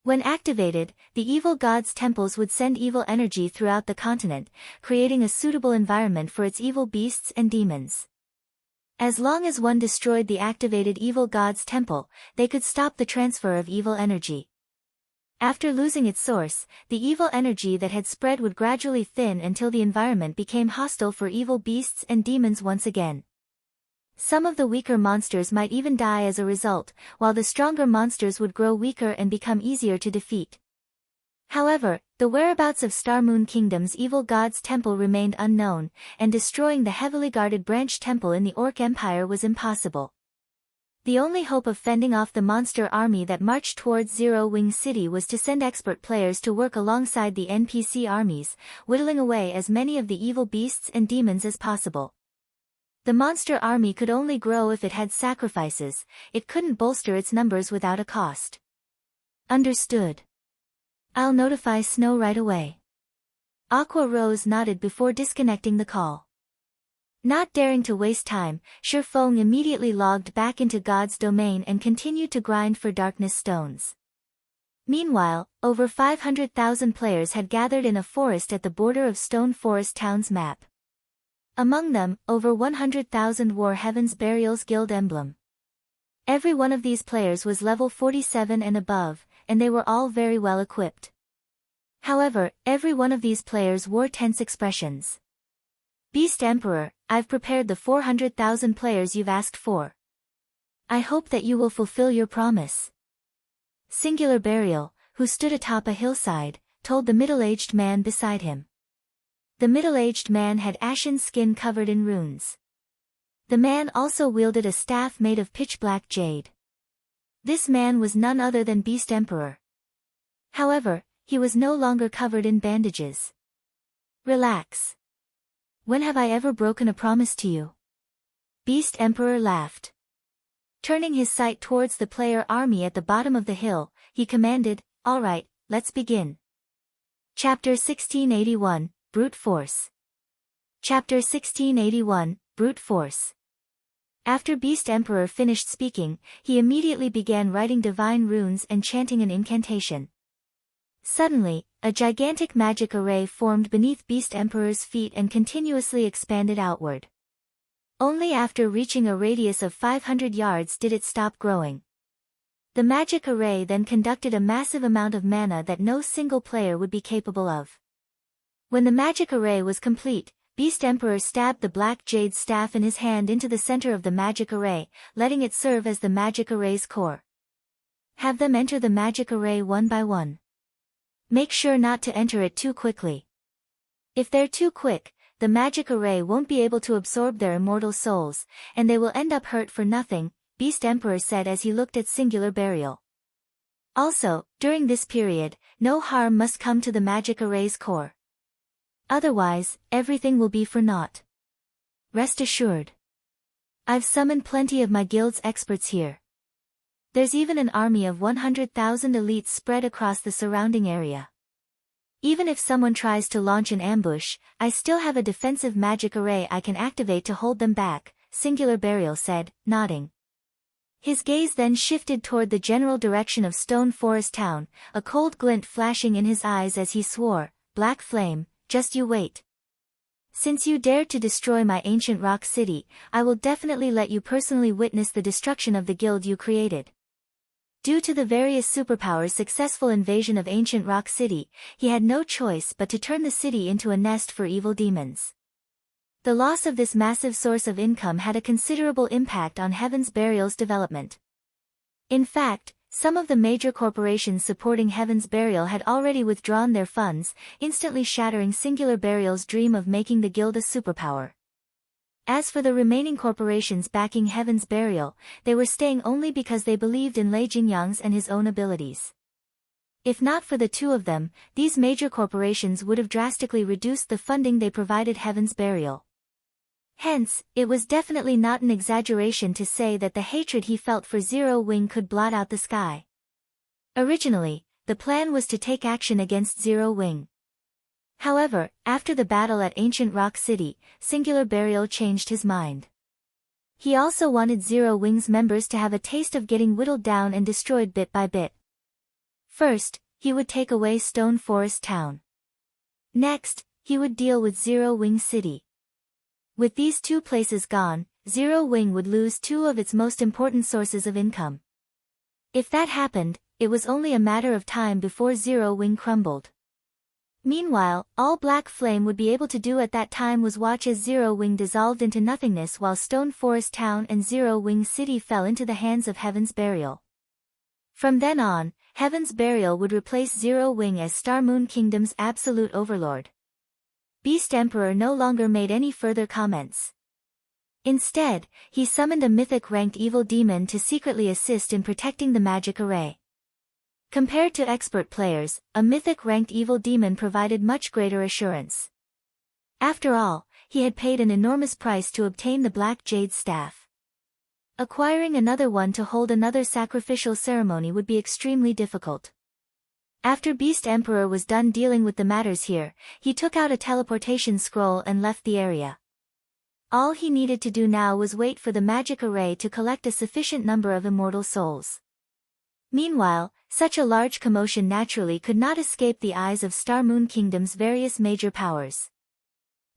When activated, the evil god's temples would send evil energy throughout the continent, creating a suitable environment for its evil beasts and demons. As long as one destroyed the activated evil god's temple, they could stop the transfer of evil energy. After losing its source, the evil energy that had spread would gradually thin until the environment became hostile for evil beasts and demons once again. Some of the weaker monsters might even die as a result, while the stronger monsters would grow weaker and become easier to defeat. However, the whereabouts of Star Moon Kingdom's evil god's temple remained unknown, and destroying the heavily guarded branch temple in the Orc Empire was impossible. The only hope of fending off the monster army that marched towards Zero Wing City was to send expert players to work alongside the NPC armies, whittling away as many of the evil beasts and demons as possible. The monster army could only grow if it had sacrifices, it couldn't bolster its numbers without a cost. Understood. I'll notify Snow right away. Aqua Rose nodded before disconnecting the call. Not daring to waste time, Shi Feng immediately logged back into God's domain and continued to grind for darkness stones. Meanwhile, over 500,000 players had gathered in a forest at the border of Stone Forest Town's map. Among them, over 100,000 wore Heaven's Burial's guild emblem. Every one of these players was level 47 and above, and they were all very well equipped. However, every one of these players wore tense expressions. Beast Emperor, I've prepared the 400,000 players you've asked for. I hope that you will fulfill your promise. Singular Burial, who stood atop a hillside, told the middle-aged man beside him. The middle-aged man had ashen skin covered in runes. The man also wielded a staff made of pitch-black jade. This man was none other than Beast Emperor. However, he was no longer covered in bandages. Relax. When have I ever broken a promise to you? Beast Emperor laughed. Turning his sight towards the player army at the bottom of the hill, he commanded, Alright, let's begin. Chapter 1681, Brute Force. Chapter 1681, Brute Force. After Beast Emperor finished speaking, he immediately began writing divine runes and chanting an incantation. Suddenly, a gigantic magic array formed beneath Beast Emperor's feet and continuously expanded outward. Only after reaching a radius of 500 yards did it stop growing. The magic array then conducted a massive amount of mana that no single player would be capable of. When the magic array was complete, Beast Emperor stabbed the black jade staff in his hand into the center of the magic array, letting it serve as the magic array's core. Have them enter the magic array one by one. Make sure not to enter it too quickly. If they're too quick, the magic array won't be able to absorb their immortal souls, and they will end up hurt for nothing, Beast Emperor said as he looked at Singular Burial. Also, during this period, no harm must come to the magic array's core. Otherwise, everything will be for naught. Rest assured. I've summoned plenty of my guild's experts here. There's even an army of 100,000 elites spread across the surrounding area. Even if someone tries to launch an ambush, I still have a defensive magic array I can activate to hold them back, Singular Burial said, nodding. His gaze then shifted toward the general direction of Stone Forest Town, a cold glint flashing in his eyes as he swore, Black Flame, just you wait. Since you dared to destroy my ancient rock city, I will definitely let you personally witness the destruction of the guild you created. Due to the various superpowers' successful invasion of ancient rock city, he had no choice but to turn the city into a nest for evil demons. The loss of this massive source of income had a considerable impact on Heaven's Burial's development. In fact, some of the major corporations supporting Heaven's Burial had already withdrawn their funds, instantly shattering Singular Burial's dream of making the guild a superpower. As for the remaining corporations backing Heaven's Burial, they were staying only because they believed in Lei Jingyang's and his own abilities. If not for the two of them, these major corporations would have drastically reduced the funding they provided Heaven's Burial. Hence, it was definitely not an exaggeration to say that the hatred he felt for Zero Wing could blot out the sky. Originally, the plan was to take action against Zero Wing. However, after the battle at Ancient Rock City, Singular Burial changed his mind. He also wanted Zero Wing's members to have a taste of getting whittled down and destroyed bit by bit. First, he would take away Stone Forest Town. Next, he would deal with Zero Wing City. With these two places gone, Zero Wing would lose two of its most important sources of income. If that happened, it was only a matter of time before Zero Wing crumbled. Meanwhile, all Black Flame would be able to do at that time was watch as Zero Wing dissolved into nothingness while Stone Forest Town and Zero Wing City fell into the hands of Heaven's Burial. From then on, Heaven's Burial would replace Zero Wing as Star Moon Kingdom's absolute overlord. Beast Emperor no longer made any further comments. Instead, he summoned a mythic-ranked evil demon to secretly assist in protecting the magic array. Compared to expert players, a mythic-ranked evil demon provided much greater assurance. After all, he had paid an enormous price to obtain the Black Jade Staff. Acquiring another one to hold another sacrificial ceremony would be extremely difficult. After Beast Emperor was done dealing with the matters here, he took out a teleportation scroll and left the area. All he needed to do now was wait for the magic array to collect a sufficient number of immortal souls. Meanwhile, such a large commotion naturally could not escape the eyes of Star Moon Kingdom's various major powers.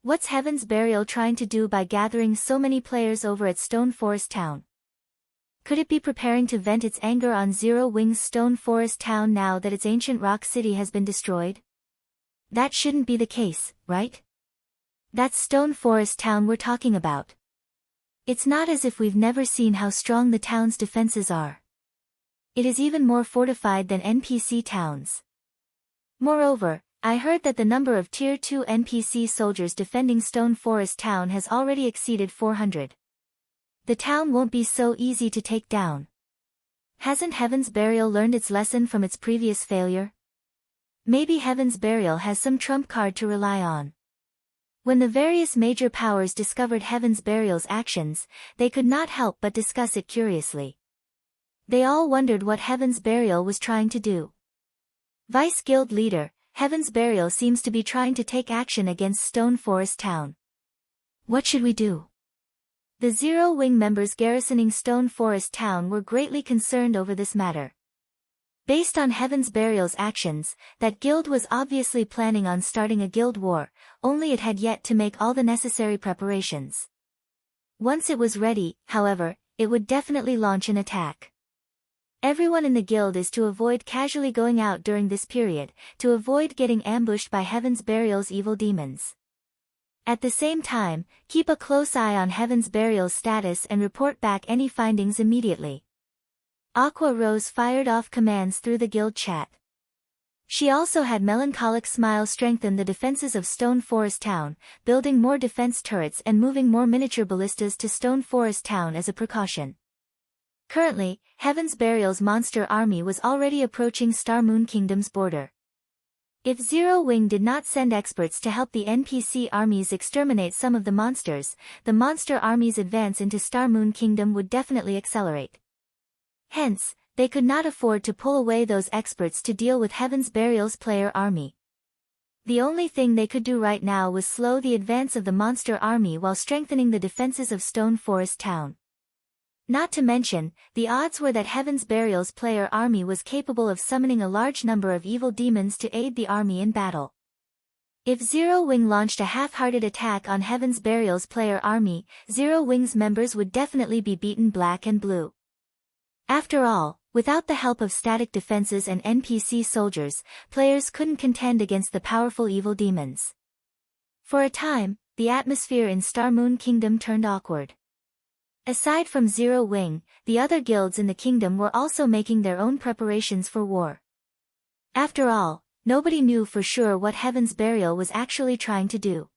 What's Heaven's Burial trying to do by gathering so many players over at Stone Forest Town? Could it be preparing to vent its anger on Zero Wing's Stone Forest Town now that its ancient rock city has been destroyed? That shouldn't be the case, right? That's Stone Forest Town we're talking about. It's not as if we've never seen how strong the town's defenses are. It is even more fortified than NPC towns. Moreover, I heard that the number of Tier 2 NPC soldiers defending Stone Forest Town has already exceeded 400. The town won't be so easy to take down. Hasn't Heaven's Burial learned its lesson from its previous failure? Maybe Heaven's Burial has some trump card to rely on. When the various major powers discovered Heaven's Burial's actions, they could not help but discuss it curiously. They all wondered what Heaven's Burial was trying to do. Vice Guild leader, Heaven's Burial seems to be trying to take action against Stone Forest Town. What should we do? The Zero Wing members garrisoning Stone Forest Town were greatly concerned over this matter. Based on Heaven's Burial's actions, that guild was obviously planning on starting a guild war, only it had yet to make all the necessary preparations. Once it was ready, however, it would definitely launch an attack. Everyone in the guild is to avoid casually going out during this period, to avoid getting ambushed by Heaven's Burial's evil demons. At the same time, keep a close eye on Heaven's Burial's status and report back any findings immediately. Aqua Rose fired off commands through the guild chat. She also had Melancholic Smile strengthen the defenses of Stone Forest Town, building more defense turrets and moving more miniature ballistas to Stone Forest Town as a precaution. Currently, Heaven's Burial's monster army was already approaching Star Moon Kingdom's border. If Zero Wing did not send experts to help the NPC armies exterminate some of the monsters, the monster army's advance into Star Moon Kingdom would definitely accelerate. Hence, they could not afford to pull away those experts to deal with Heaven's Burial's player army. The only thing they could do right now was slow the advance of the monster army while strengthening the defenses of Stone Forest Town. Not to mention, the odds were that Heaven's Burial's player army was capable of summoning a large number of evil demons to aid the army in battle. If Zero Wing launched a half-hearted attack on Heaven's Burial's player army, Zero Wing's members would definitely be beaten black and blue. After all, without the help of static defenses and NPC soldiers, players couldn't contend against the powerful evil demons. For a time, the atmosphere in Star Moon Kingdom turned awkward. Aside from Zero Wing, the other guilds in the kingdom were also making their own preparations for war. After all, nobody knew for sure what Heaven's Burial was actually trying to do.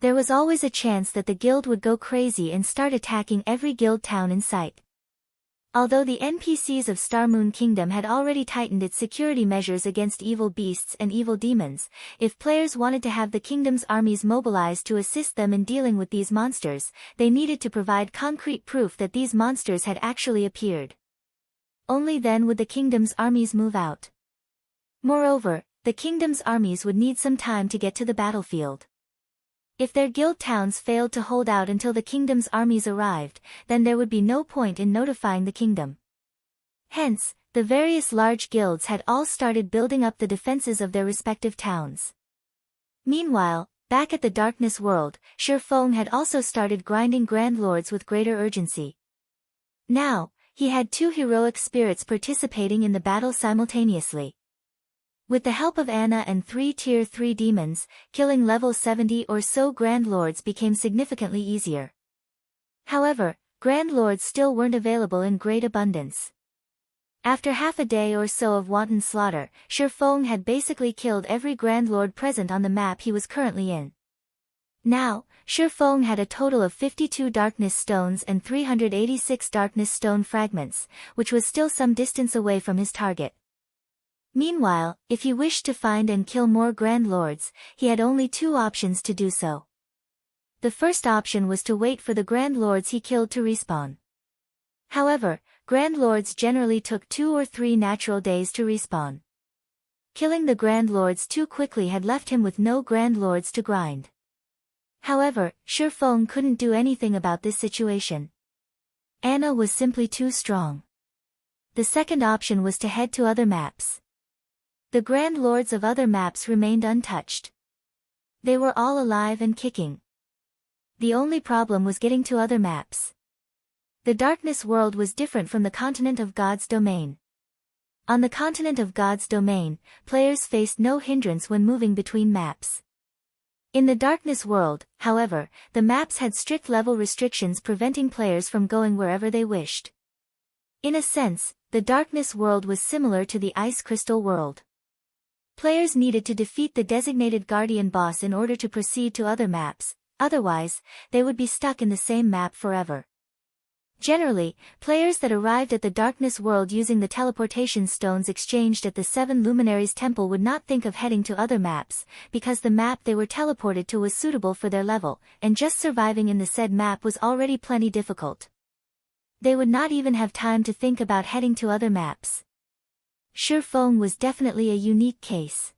There was always a chance that the guild would go crazy and start attacking every guild town in sight. Although the NPCs of Star Moon Kingdom had already tightened its security measures against evil beasts and evil demons, if players wanted to have the kingdom's armies mobilized to assist them in dealing with these monsters, they needed to provide concrete proof that these monsters had actually appeared. Only then would the kingdom's armies move out. Moreover, the kingdom's armies would need some time to get to the battlefield. If their guild towns failed to hold out until the kingdom's armies arrived, then there would be no point in notifying the kingdom. Hence, the various large guilds had all started building up the defenses of their respective towns. Meanwhile, back at the Darkness World, Shifeng had also started grinding Grand Lords with greater urgency. Now, he had two heroic spirits participating in the battle simultaneously. With the help of Anna and 3 Tier 3 demons, killing level 70 or so Grand Lords became significantly easier. However, Grand Lords still weren't available in great abundance. After half a day or so of wanton slaughter, Shifeng had basically killed every Grand Lord present on the map he was currently in. Now, Shifeng had a total of 52 Darkness Stones and 386 Darkness Stone fragments, which was still some distance away from his target. Meanwhile, if he wished to find and kill more Grand Lords, he had only two options to do so. The first option was to wait for the Grand Lords he killed to respawn. However, Grand Lords generally took 2 or 3 natural days to respawn. Killing the Grand Lords too quickly had left him with no Grand Lords to grind. However, Shifeng couldn't do anything about this situation. Anna was simply too strong. The second option was to head to other maps. The Grand Lords of other maps remained untouched. They were all alive and kicking. The only problem was getting to other maps. The Darkness World was different from the Continent of God's Domain. On the Continent of God's Domain, players faced no hindrance when moving between maps. In the Darkness World, however, the maps had strict level restrictions preventing players from going wherever they wished. In a sense, the Darkness World was similar to the Ice Crystal World. Players needed to defeat the designated Guardian boss in order to proceed to other maps, otherwise, they would be stuck in the same map forever. Generally, players that arrived at the Darkness World using the teleportation stones exchanged at the 7 Luminaries Temple would not think of heading to other maps, because the map they were teleported to was suitable for their level, and just surviving in the said map was already plenty difficult. They would not even have time to think about heading to other maps. Shifeng was definitely a unique case.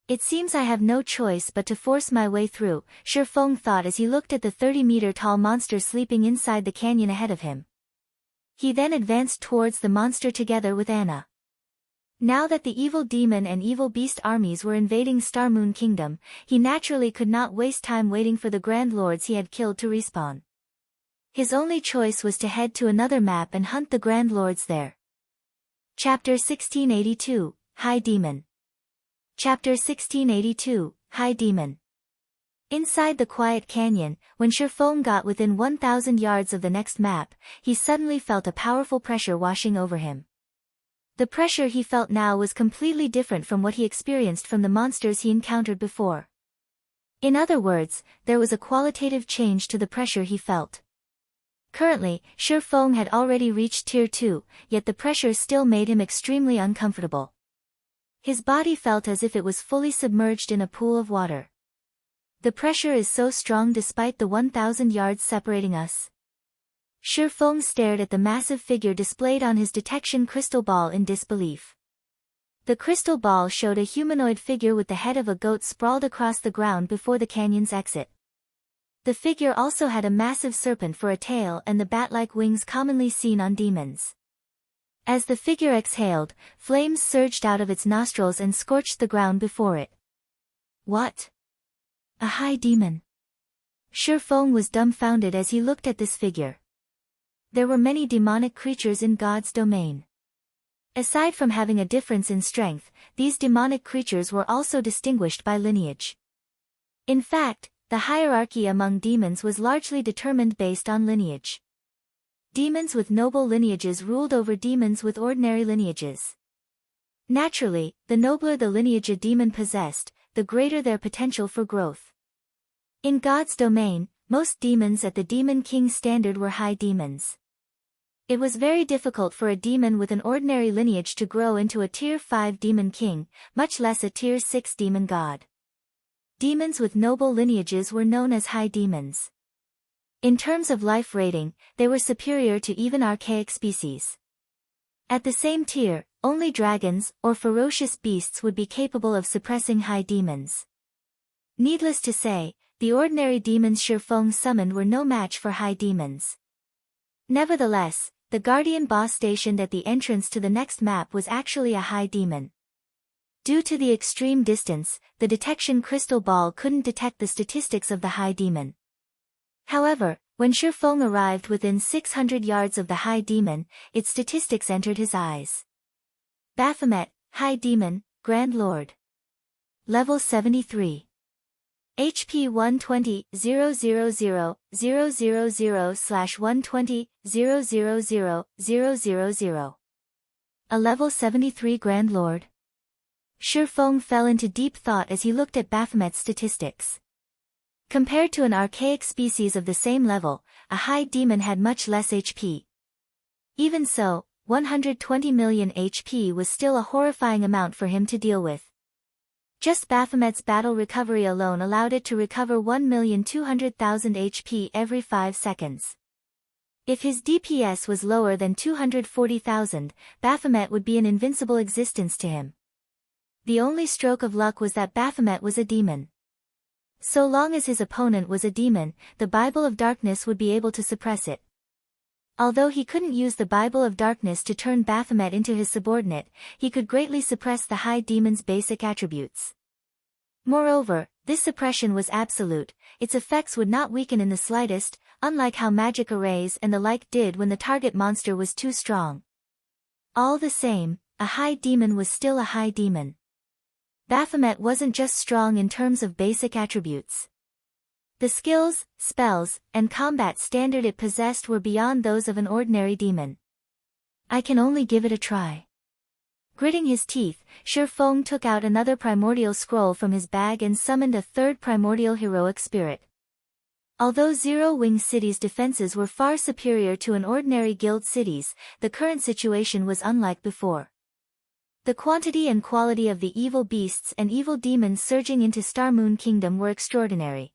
It seems I have no choice but to force my way through, Shifeng thought as he looked at the 30-meter-tall monster sleeping inside the canyon ahead of him. He then advanced towards the monster together with Anna. Now that the evil demon and evil beast armies were invading Star Moon Kingdom, he naturally could not waste time waiting for the Grand Lords he had killed to respawn. His only choice was to head to another map and hunt the Grand Lords there. Chapter 1682, High Demon. Chapter 1682, High Demon. Inside the quiet canyon, when Shifeng got within 1,000 yards of the next map, he suddenly felt a powerful pressure washing over him. The pressure he felt now was completely different from what he experienced from the monsters he encountered before. In other words, there was a qualitative change to the pressure he felt. Currently, Shifeng had already reached Tier 2, yet the pressure still made him extremely uncomfortable. His body felt as if it was fully submerged in a pool of water. The pressure is so strong despite the 1,000 yards separating us. Shifeng stared at the massive figure displayed on his detection crystal ball in disbelief. The crystal ball showed a humanoid figure with the head of a goat sprawled across the ground before the canyon's exit. The figure also had a massive serpent for a tail and the bat-like wings commonly seen on demons. As the figure exhaled, flames surged out of its nostrils and scorched the ground before it. What? A high demon. Shifeng was dumbfounded as he looked at this figure. There were many demonic creatures in God's domain. Aside from having a difference in strength, these demonic creatures were also distinguished by lineage. In fact, the hierarchy among demons was largely determined based on lineage. Demons with noble lineages ruled over demons with ordinary lineages. Naturally, the nobler the lineage a demon possessed, the greater their potential for growth. In God's domain, most demons at the Demon King standard were high demons. It was very difficult for a demon with an ordinary lineage to grow into a Tier 5 Demon King, much less a Tier 6 Demon God. Demons with noble lineages were known as high demons. In terms of life rating, they were superior to even archaic species. At the same tier, only dragons or ferocious beasts would be capable of suppressing high demons. Needless to say, the ordinary demons Shifeng summoned were no match for high demons. Nevertheless, the guardian boss stationed at the entrance to the next map was actually a high demon. Due to the extreme distance, the detection crystal ball couldn't detect the statistics of the high demon. However, when Shifeng arrived within 600 yards of the high demon, its statistics entered his eyes. Baphomet, High Demon, Grand Lord. Level 73. HP 120,000/120,000,000. A level 73 Grand Lord. Shifeng fell into deep thought as he looked at Baphomet's statistics. Compared to an archaic species of the same level, a high demon had much less HP. Even so, 120 million HP was still a horrifying amount for him to deal with. Just Baphomet's battle recovery alone allowed it to recover 1,200,000 HP every 5 seconds. If his DPS was lower than 240,000, Baphomet would be an invincible existence to him. The only stroke of luck was that Baphomet was a demon. So long as his opponent was a demon, the Bible of Darkness would be able to suppress it. Although he couldn't use the Bible of Darkness to turn Baphomet into his subordinate, he could greatly suppress the high demon's basic attributes. Moreover, this suppression was absolute, its effects would not weaken in the slightest, unlike how magic arrays and the like did when the target monster was too strong. All the same, a high demon was still a high demon. Baphomet wasn't just strong in terms of basic attributes. The skills, spells, and combat standard it possessed were beyond those of an ordinary demon. I can only give it a try. Gritting his teeth, Shifeng took out another primordial scroll from his bag and summoned a third primordial heroic spirit. Although Zero Wing City's defenses were far superior to an ordinary guild city's, the current situation was unlike before. The quantity and quality of the evil beasts and evil demons surging into Star Moon Kingdom were extraordinary.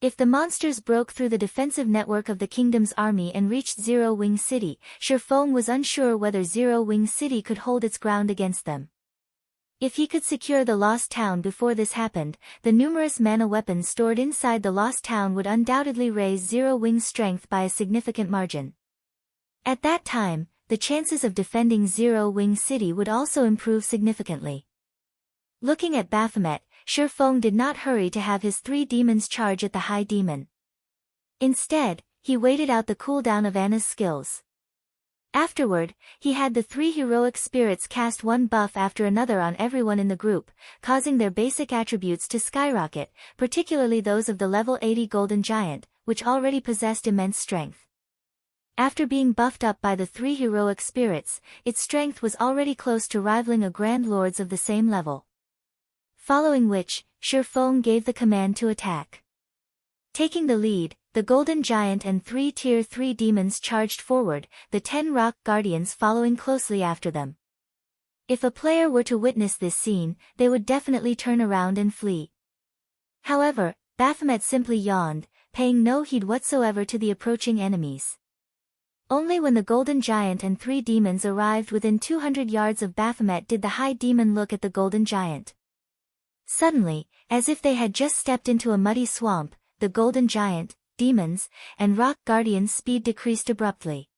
If the monsters broke through the defensive network of the kingdom's army and reached Zero Wing City, Shi Feng was unsure whether Zero Wing City could hold its ground against them. If he could secure the Lost Town before this happened, the numerous mana weapons stored inside the Lost Town would undoubtedly raise Zero Wing's strength by a significant margin. At that time, the chances of defending Zero Wing City would also improve significantly. Looking at Baphomet, Shi Feng did not hurry to have his 3 demons charge at the High Demon. Instead, he waited out the cooldown of Anna's skills. Afterward, he had the 3 heroic spirits cast one buff after another on everyone in the group, causing their basic attributes to skyrocket, particularly those of the level 80 Golden Giant, which already possessed immense strength. After being buffed up by the 3 heroic spirits, its strength was already close to rivaling a Grand Lord's of the same level. Following which, Shi Feng gave the command to attack. Taking the lead, the Golden Giant and 3 Tier 3 demons charged forward, the 10 Rock Guardians following closely after them. If a player were to witness this scene, they would definitely turn around and flee. However, Baphomet simply yawned, paying no heed whatsoever to the approaching enemies. Only when the Golden Giant and 3 demons arrived within 200 yards of Baphomet did the High Demon look at the Golden Giant. Suddenly, as if they had just stepped into a muddy swamp, the Golden Giant, demons, and Rock Guardians' speed decreased abruptly.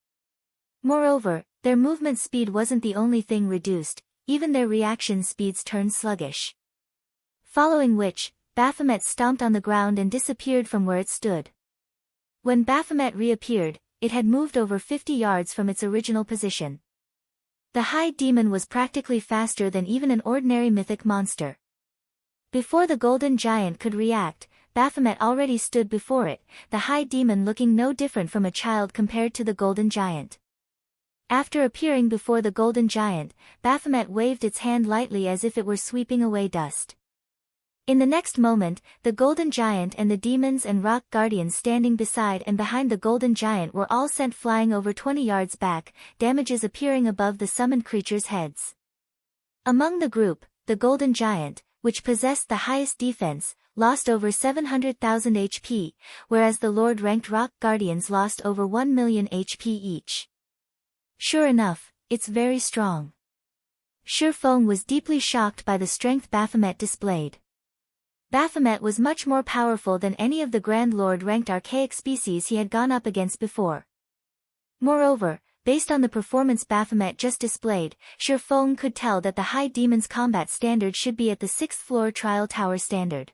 Moreover, their movement speed wasn't the only thing reduced, even their reaction speeds turned sluggish. Following which, Baphomet stomped on the ground and disappeared from where it stood. When Baphomet reappeared, it had moved over 50 yards from its original position. The High Demon was practically faster than even an ordinary mythic monster. Before the Golden Giant could react, Baphomet already stood before it, the High Demon looking no different from a child compared to the Golden Giant. After appearing before the Golden Giant, Baphomet waved its hand lightly as if it were sweeping away dust. In the next moment, the Golden Giant and the demons and Rock Guardians standing beside and behind the Golden Giant were all sent flying over 20 yards back, damages appearing above the summoned creatures' heads. Among the group, the Golden Giant, which possessed the highest defense, lost over 700,000 HP, whereas the Lord-ranked Rock Guardians lost over 1 million HP each. Sure enough, it's very strong. Shi Feng was deeply shocked by the strength Baphomet displayed. Baphomet was much more powerful than any of the Grand Lord-ranked archaic species he had gone up against before. Moreover, based on the performance Baphomet just displayed, Shi Feng could tell that the High Demon's combat standard should be at the 6th floor Trial Tower standard.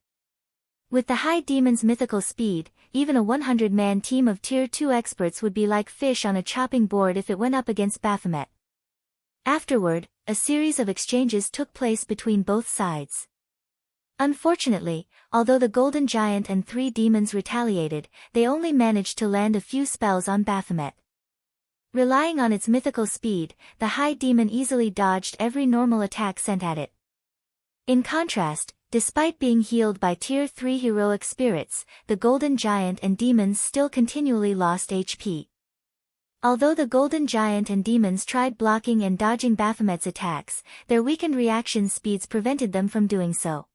With the High Demon's mythical speed, even a 100-man team of Tier 2 experts would be like fish on a chopping board if it went up against Baphomet. Afterward, a series of exchanges took place between both sides. Unfortunately, although the Golden Giant and 3 demons retaliated, they only managed to land a few spells on Baphomet. Relying on its mythical speed, the High Demon easily dodged every normal attack sent at it. In contrast, despite being healed by Tier 3 heroic spirits, the Golden Giant and demons still continually lost HP. Although the Golden Giant and demons tried blocking and dodging Baphomet's attacks, their weakened reaction speeds prevented them from doing so.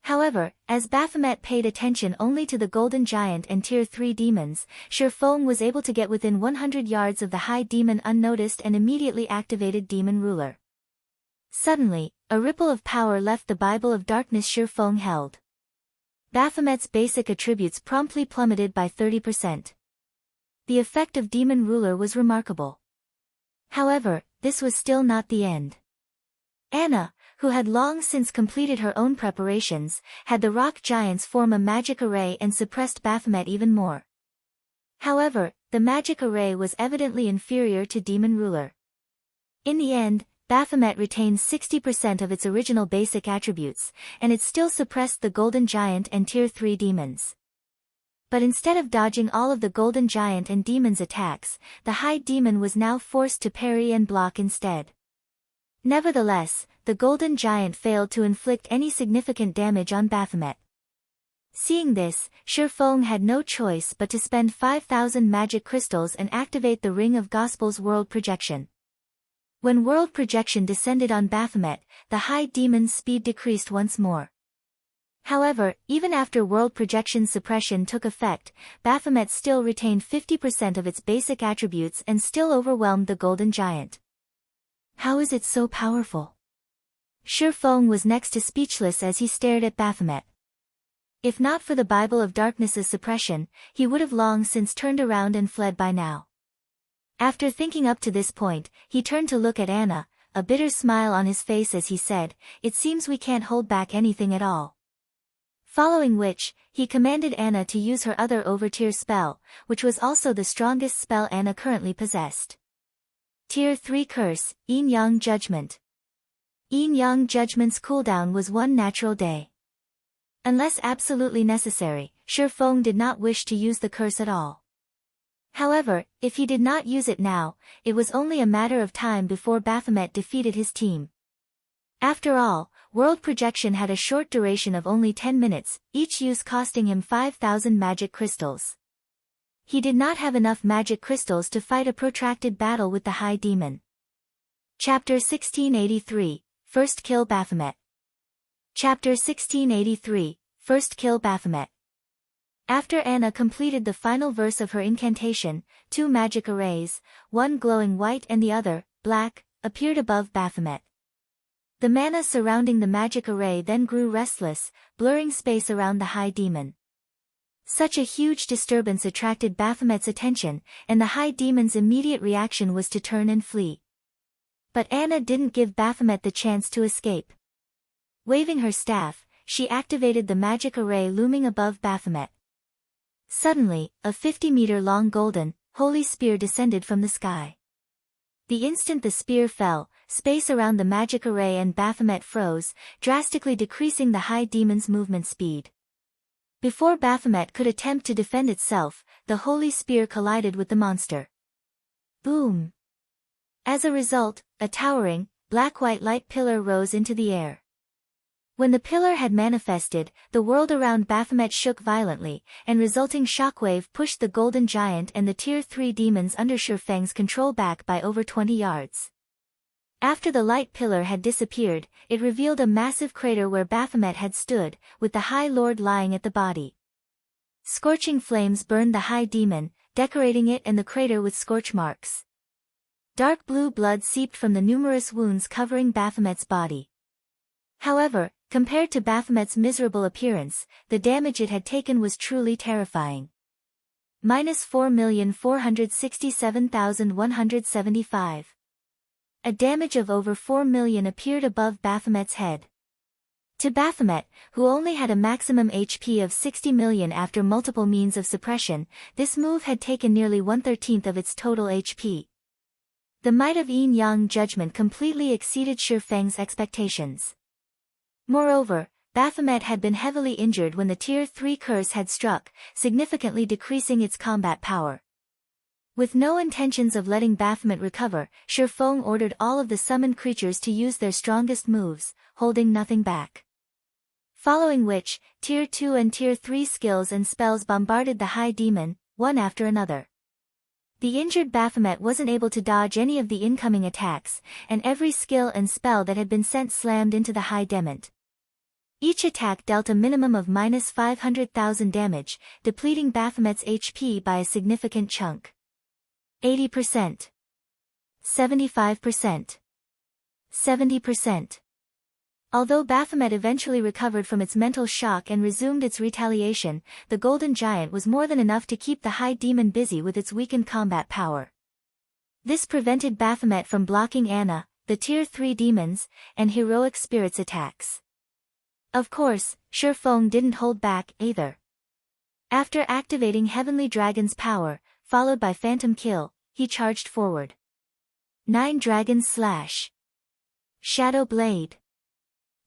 However, as Baphomet paid attention only to the Golden Giant and Tier 3 demons, Shi Feng was able to get within 100 yards of the High Demon unnoticed and immediately activated Demon Ruler. Suddenly, a ripple of power left the Bible of Darkness Shi Feng held. Baphomet's basic attributes promptly plummeted by 30%. The effect of Demon Ruler was remarkable. However, this was still not the end. Anna, who had long since completed her own preparations, had the Rock Giants form a magic array and suppressed Baphomet even more. However, the magic array was evidently inferior to Demon Ruler. In the end, Baphomet retained 60% of its original basic attributes, and it still suppressed the Golden Giant and Tier 3 demons. But instead of dodging all of the Golden Giant and demons' attacks, the High Demon was now forced to parry and block instead. Nevertheless, the Golden Giant failed to inflict any significant damage on Baphomet. Seeing this, Shi Feng had no choice but to spend 5,000 magic crystals and activate the Ring of Gospel's World Projection. When World Projection descended on Baphomet, the High Demon's speed decreased once more. However, even after world projection suppression took effect, Baphomet still retained 50% of its basic attributes and still overwhelmed the Golden Giant. How is it so powerful? Shi Feng was next to speechless as he stared at Baphomet. If not for the Bible of Darkness's suppression, he would have long since turned around and fled by now. After thinking up to this point, he turned to look at Anna, a bitter smile on his face as he said, "It seems we can't hold back anything at all." Following which, he commanded Anna to use her other overtier spell, which was also the strongest spell Anna currently possessed. Tier 3 Curse, Yin Yang Judgment. Yin Yang Judgment's cooldown was 1 natural day. Unless absolutely necessary, Shi Feng did not wish to use the curse at all. However, if he did not use it now, it was only a matter of time before Baphomet defeated his team. After all, world projection had a short duration of only 10 minutes, each use costing him 5,000 magic crystals. He did not have enough magic crystals to fight a protracted battle with the High Demon. Chapter 1683, First Kill Baphomet. Chapter 1683, First Kill Baphomet. After Anna completed the final verse of her incantation, 2 magic arrays, one glowing white and the other, black, appeared above Baphomet. The mana surrounding the magic array then grew restless, blurring space around the High Demon. Such a huge disturbance attracted Baphomet's attention, and the High Demon's immediate reaction was to turn and flee. But Anna didn't give Baphomet the chance to escape. Waving her staff, she activated the magic array looming above Baphomet. Suddenly, a 50-meter-long golden, holy spear descended from the sky. The instant the spear fell, space around the magic array and Baphomet froze, drastically decreasing the High Demon's movement speed. Before Baphomet could attempt to defend itself, the holy spear collided with the monster. Boom! As a result, a towering, black-white light pillar rose into the air. When the pillar had manifested, the world around Baphomet shook violently, and resulting shockwave pushed the Golden Giant and the Tier 3 demons under Shi Feng's control back by over 20 yards. After the light pillar had disappeared, it revealed a massive crater where Baphomet had stood, with the High Lord lying at the body. Scorching flames burned the High Demon, decorating it and the crater with scorch marks. Dark blue blood seeped from the numerous wounds covering Baphomet's body. However, compared to Baphomet's miserable appearance, the damage it had taken was truly terrifying. -4,467,175. A damage of over 4 million appeared above Baphomet's head. To Baphomet, who only had a maximum HP of 60 million after multiple means of suppression, this move had taken nearly 1/13 of its total HP. The might of Yin Yang Judgment completely exceeded Shi Feng's expectations. Moreover, Baphomet had been heavily injured when the Tier 3 curse had struck, significantly decreasing its combat power. With no intentions of letting Baphomet recover, Shi Feng ordered all of the summoned creatures to use their strongest moves, holding nothing back. Following which, Tier 2 and Tier 3 skills and spells bombarded the High Demon, one after another. The injured Baphomet wasn't able to dodge any of the incoming attacks, and every skill and spell that had been sent slammed into the High Demon. Each attack dealt a minimum of -500,000 damage, depleting Baphomet's HP by a significant chunk. 80%. 75%. 70%. Although Baphomet eventually recovered from its mental shock and resumed its retaliation, the Golden Giant was more than enough to keep the High Demon busy with its weakened combat power. This prevented Baphomet from blocking Anna, the Tier 3 demons, and heroic spirits attacks. Of course, Shi Feng didn't hold back, either. After activating Heavenly Dragon's power, followed by Phantom Kill, he charged forward. 9 Dragon Slash. Shadow Blade.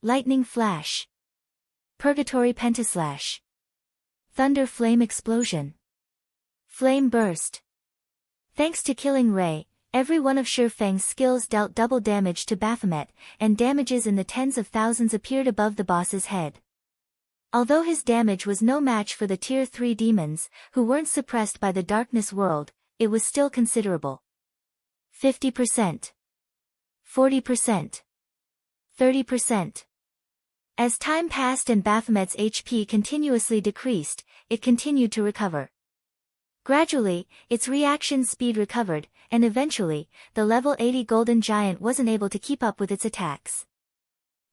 Lightning Flash. Purgatory Pentaslash. Thunder Flame Explosion. Flame Burst. Thanks to Killing Ray, every one of Shi Feng's skills dealt double damage to Baphomet, and damages in the tens of thousands appeared above the boss's head. Although his damage was no match for the Tier 3 demons, who weren't suppressed by the Darkness World, it was still considerable. 50%. 40%. 30%. As time passed and Baphomet's HP continuously decreased, it continued to recover. Gradually, its reaction speed recovered, and eventually, the level 80 Golden Giant wasn't able to keep up with its attacks.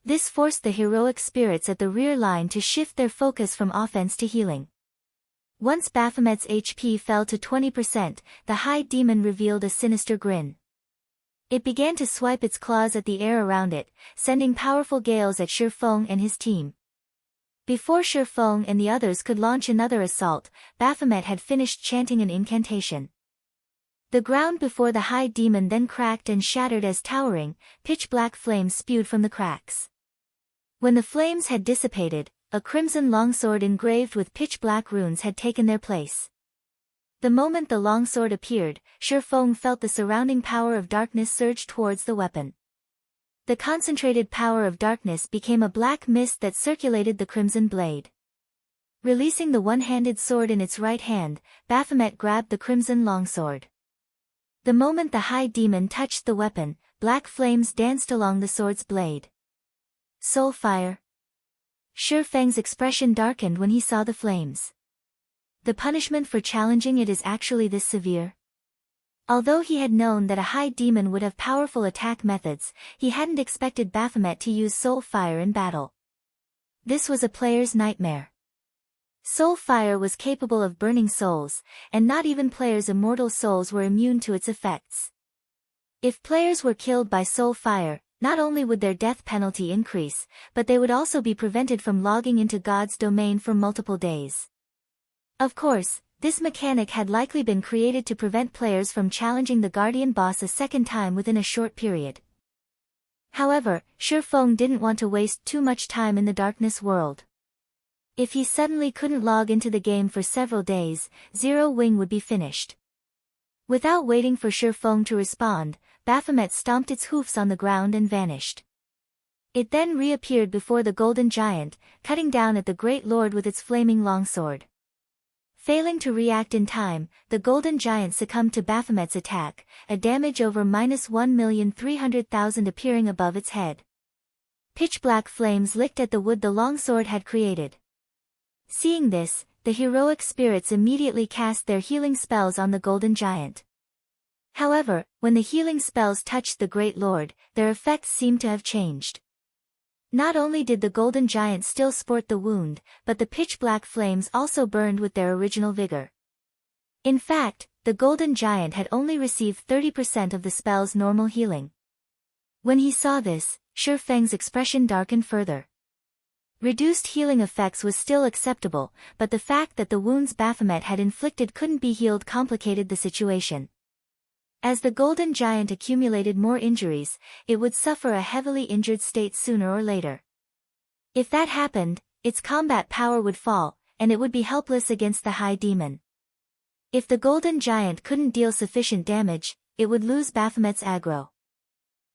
This forced the heroic spirits at the rear line to shift their focus from offense to healing. Once Baphomet's HP fell to 20%, the High Demon revealed a sinister grin. It began to swipe its claws at the air around it, sending powerful gales at Shi Feng and his team. Before Shi Feng and the others could launch another assault, Baphomet had finished chanting an incantation. The ground before the High Demon then cracked and shattered as towering, pitch-black flames spewed from the cracks. When the flames had dissipated, a crimson longsword engraved with pitch-black runes had taken their place. The moment the longsword appeared, Shi Feng felt the surrounding power of darkness surge towards the weapon. The concentrated power of darkness became a black mist that circulated the crimson blade. Releasing the one-handed sword in its right hand, Baphomet grabbed the crimson longsword. The moment the High Demon touched the weapon, black flames danced along the sword's blade. Soul fire. Shi Feng's expression darkened when he saw the flames. The punishment for challenging it is actually this severe? Although he had known that a High Demon would have powerful attack methods, he hadn't expected Baphomet to use soul fire in battle. This was a player's nightmare. Soul fire was capable of burning souls, and not even players' immortal souls were immune to its effects. If players were killed by soul fire, not only would their death penalty increase, but they would also be prevented from logging into God's domain for multiple days. Of course, this mechanic had likely been created to prevent players from challenging the Guardian boss a second time within a short period. However, Shi Feng didn't want to waste too much time in the darkness world. If he suddenly couldn't log into the game for several days, Zero Wing would be finished. Without waiting for Shi Feng to respond, Baphomet stomped its hoofs on the ground and vanished. It then reappeared before the Golden Giant, cutting down at the Great Lord with its flaming longsword. Failing to react in time, the Golden Giant succumbed to Baphomet's attack, a damage over -1,300,000 appearing above its head. Pitch-black flames licked at the wood the longsword had created. Seeing this, the heroic spirits immediately cast their healing spells on the Golden Giant. However, when the healing spells touched the Great Lord, their effects seemed to have changed. Not only did the Golden Giant still sport the wound, but the pitch-black flames also burned with their original vigor. In fact, the Golden Giant had only received 30% of the spell's normal healing. When he saw this, Shi Feng's expression darkened further. Reduced healing effects was still acceptable, but the fact that the wounds Baphomet had inflicted couldn't be healed complicated the situation. As the Golden Giant accumulated more injuries, it would suffer a heavily injured state sooner or later. If that happened, its combat power would fall, and it would be helpless against the High Demon. If the Golden Giant couldn't deal sufficient damage, it would lose Baphomet's aggro.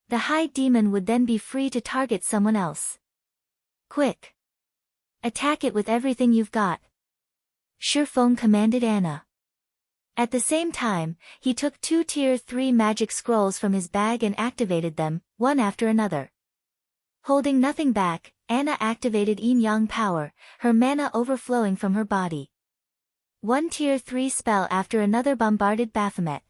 The High Demon would then be free to target someone else. Quick! Attack it with everything you've got. Shi Feng commanded Anna. At the same time, he took 2 Tier 3 magic scrolls from his bag and activated them, one after another. Holding nothing back, Anna activated Yin Yang power, her mana overflowing from her body. 1 Tier 3 spell after another bombarded Baphomet.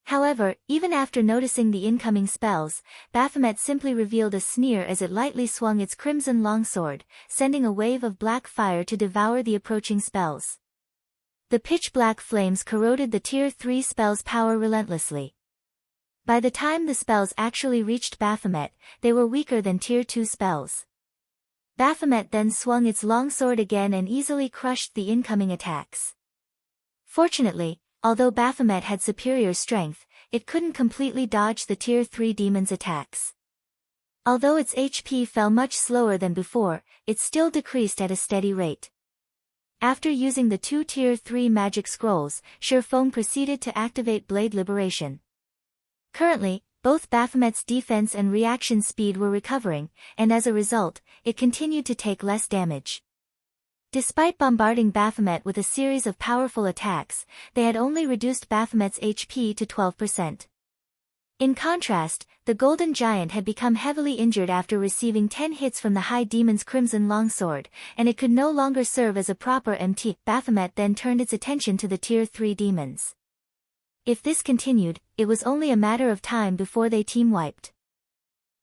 However, even after noticing the incoming spells, Baphomet simply revealed a sneer as it lightly swung its crimson longsword, sending a wave of black fire to devour the approaching spells. The pitch-black flames corroded the Tier 3 spell's power relentlessly. By the time the spells actually reached Baphomet, they were weaker than Tier 2 spells. Baphomet then swung its longsword again and easily crushed the incoming attacks. Fortunately, although Baphomet had superior strength, it couldn't completely dodge the Tier 3 demon's attacks. Although its HP fell much slower than before, it still decreased at a steady rate. After using the 2 Tier 3 magic scrolls, Shi Feng proceeded to activate Blade Liberation. Currently, both Baphomet's defense and reaction speed were recovering, and as a result, it continued to take less damage. Despite bombarding Baphomet with a series of powerful attacks, they had only reduced Baphomet's HP to 12%. In contrast, the Golden Giant had become heavily injured after receiving 10 hits from the High Demon's Crimson Longsword, and it could no longer serve as a proper MT. Baphomet then turned its attention to the Tier 3 demons. If this continued, it was only a matter of time before they team-wiped.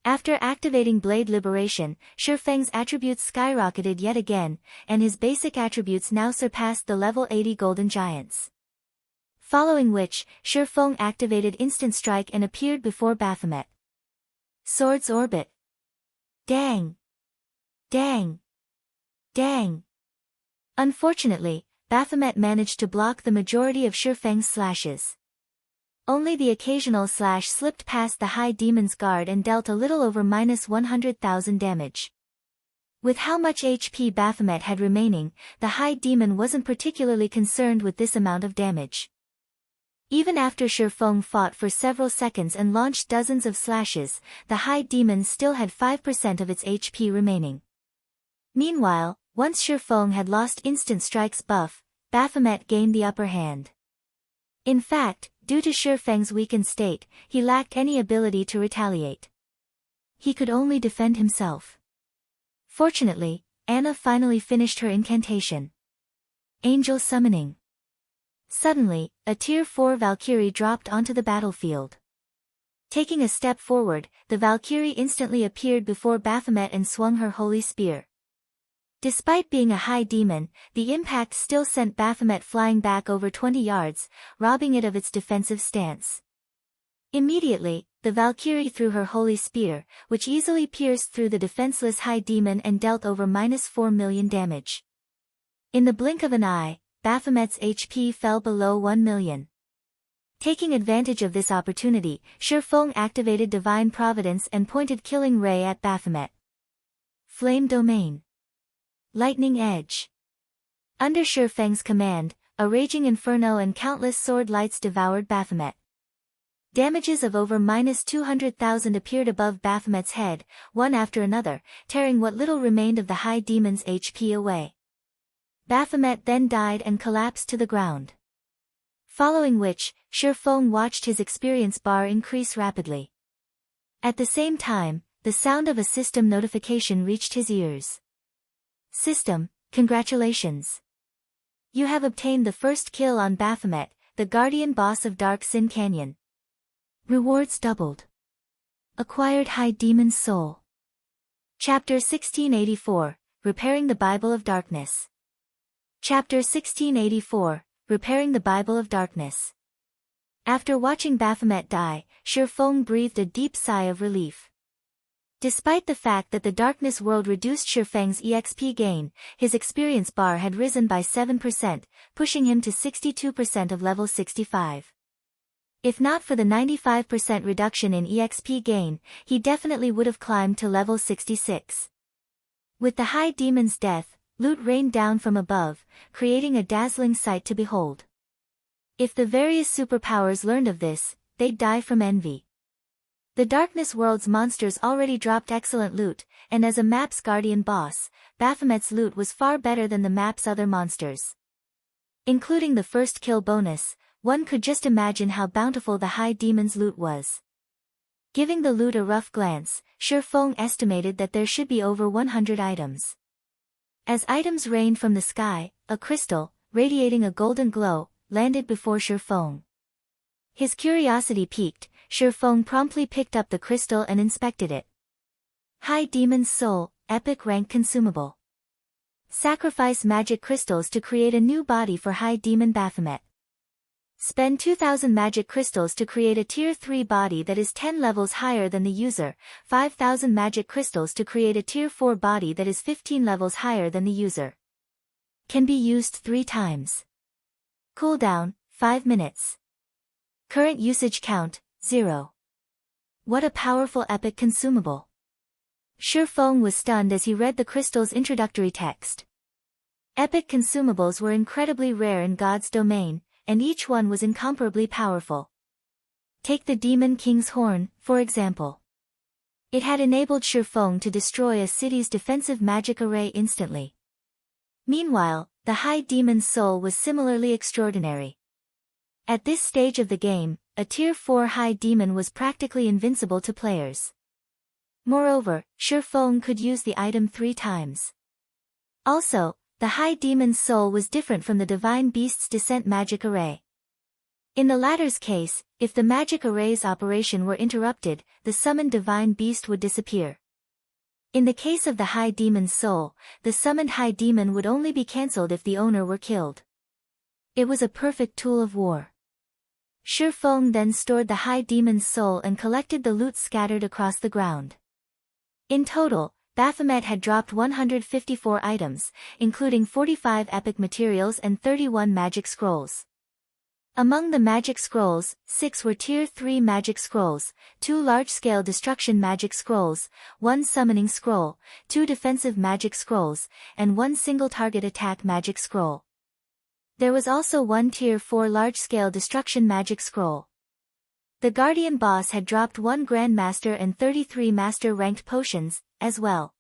After activating Blade Liberation, Shifeng's attributes skyrocketed yet again, and his basic attributes now surpassed the level 80 Golden Giants. Following which, Shifeng activated Instant Strike and appeared before Baphomet. Swords Orbit. Dang! Dang! Dang! Unfortunately, Baphomet managed to block the majority of Shifeng's slashes. Only the occasional slash slipped past the High Demon's guard and dealt a little over -100,000 damage. With how much HP Baphomet had remaining, the High Demon wasn't particularly concerned with this amount of damage. Even after Shifeng fought for several seconds and launched dozens of slashes, the High Demon still had 5% of its HP remaining. Meanwhile, once Shifeng had lost Instant Strike's buff, Baphomet gained the upper hand. In fact, due to Shifeng's weakened state, he lacked any ability to retaliate. He could only defend himself. Fortunately, Anna finally finished her incantation. Angel Summoning. Suddenly, a Tier 4 Valkyrie dropped onto the battlefield. Taking a step forward, the Valkyrie instantly appeared before Baphomet and swung her holy spear. Despite being a high demon, the impact still sent Baphomet flying back over 20 yards, robbing it of its defensive stance. Immediately, the Valkyrie threw her holy spear, which easily pierced through the defenseless high demon and dealt over -4 million damage. In the blink of an eye, Baphomet's HP fell below 1 million. Taking advantage of this opportunity, Shifeng activated Divine Providence and pointed Killing Ray at Baphomet. Flame Domain. Lightning Edge. Under Shifeng's command, a raging inferno and countless sword lights devoured Baphomet. Damages of over -200,000 appeared above Baphomet's head, one after another, tearing what little remained of the high demon's HP away. Baphomet then died and collapsed to the ground. Following which, Shifeng watched his experience bar increase rapidly. At the same time, the sound of a system notification reached his ears. System, congratulations! You have obtained the first kill on Baphomet, the guardian boss of Dark Sin Canyon. Rewards doubled. Acquired High Demon's Soul. Chapter 1684, Repairing the Bible of Darkness. Chapter 1684, Repairing the Bible of Darkness. After watching Baphomet die, Shifeng breathed a deep sigh of relief. Despite the fact that the Darkness World reduced Shifeng's EXP gain, his experience bar had risen by 7%, pushing him to 62% of level 65. If not for the 95% reduction in EXP gain, he definitely would have climbed to level 66. With the High Demon's death, loot rained down from above, creating a dazzling sight to behold. If the various superpowers learned of this, they'd die from envy. The Darkness World's monsters already dropped excellent loot, and as a map's guardian boss, Baphomet's loot was far better than the map's other monsters. Including the first kill bonus, one could just imagine how bountiful the High Demon's loot was. Giving the loot a rough glance, Shifeng estimated that there should be over 100 items. As items rained from the sky, a crystal, radiating a golden glow, landed before Shifeng. His curiosity piqued, Shifeng promptly picked up the crystal and inspected it. High Demon's Soul, Epic Rank Consumable. Sacrifice magic crystals to create a new body for High Demon Baphomet. Spend 2,000 magic crystals to create a Tier 3 body that is 10 levels higher than the user, 5,000 magic crystals to create a Tier 4 body that is 15 levels higher than the user. Can be used 3 times. Cooldown, 5 minutes. Current usage count, 0. What a powerful epic consumable. Shifeng was stunned as he read the crystal's introductory text. Epic consumables were incredibly rare in God's domain, and each one was incomparably powerful. Take the Demon King's Horn, for example. It had enabled Shifeng to destroy a city's defensive magic array instantly. Meanwhile, the High Demon's Soul was similarly extraordinary. At this stage of the game, a Tier 4 high demon was practically invincible to players. Moreover, Shi Feng could use the item 3 times. Also, the high demon's soul was different from the divine beast's descent magic array. In the latter's case, if the magic array's operation were interrupted, the summoned divine beast would disappear. In the case of the high demon's soul, the summoned high demon would only be cancelled if the owner were killed. It was a perfect tool of war. Shi Feng then stored the high demon's soul and collected the loot scattered across the ground. In total, Baphomet had dropped 154 items, including 45 epic materials and 31 magic scrolls. Among the magic scrolls, 6 were Tier 3 magic scrolls, 2 large-scale destruction magic scrolls, 1 summoning scroll, 2 defensive magic scrolls, and 1 single-target attack magic scroll. There was also 1 Tier 4 large-scale destruction magic scroll. The Guardian boss had dropped 1 Grandmaster and 33 Master-ranked potions, as well.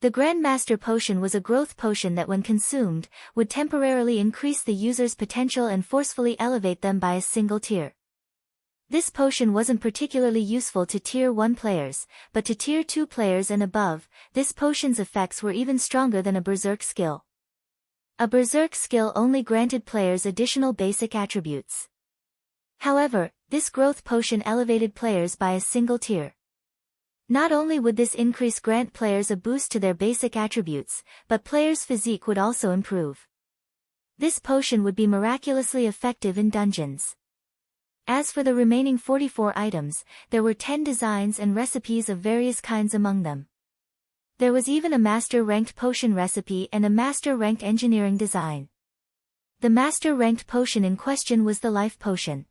The Grandmaster potion was a growth potion that when consumed, would temporarily increase the user's potential and forcefully elevate them by a single tier. This potion wasn't particularly useful to Tier 1 players, but to Tier 2 players and above, this potion's effects were even stronger than a Berserk skill. A Berserk skill only granted players additional basic attributes. However, this growth potion elevated players by a single tier. Not only would this increase grant players a boost to their basic attributes, but players' physique would also improve. This potion would be miraculously effective in dungeons. As for the remaining 44 items, there were 10 designs and recipes of various kinds among them. There was even a Master-ranked potion recipe and a Master-ranked engineering design. The Master-ranked potion in question was the Life Potion.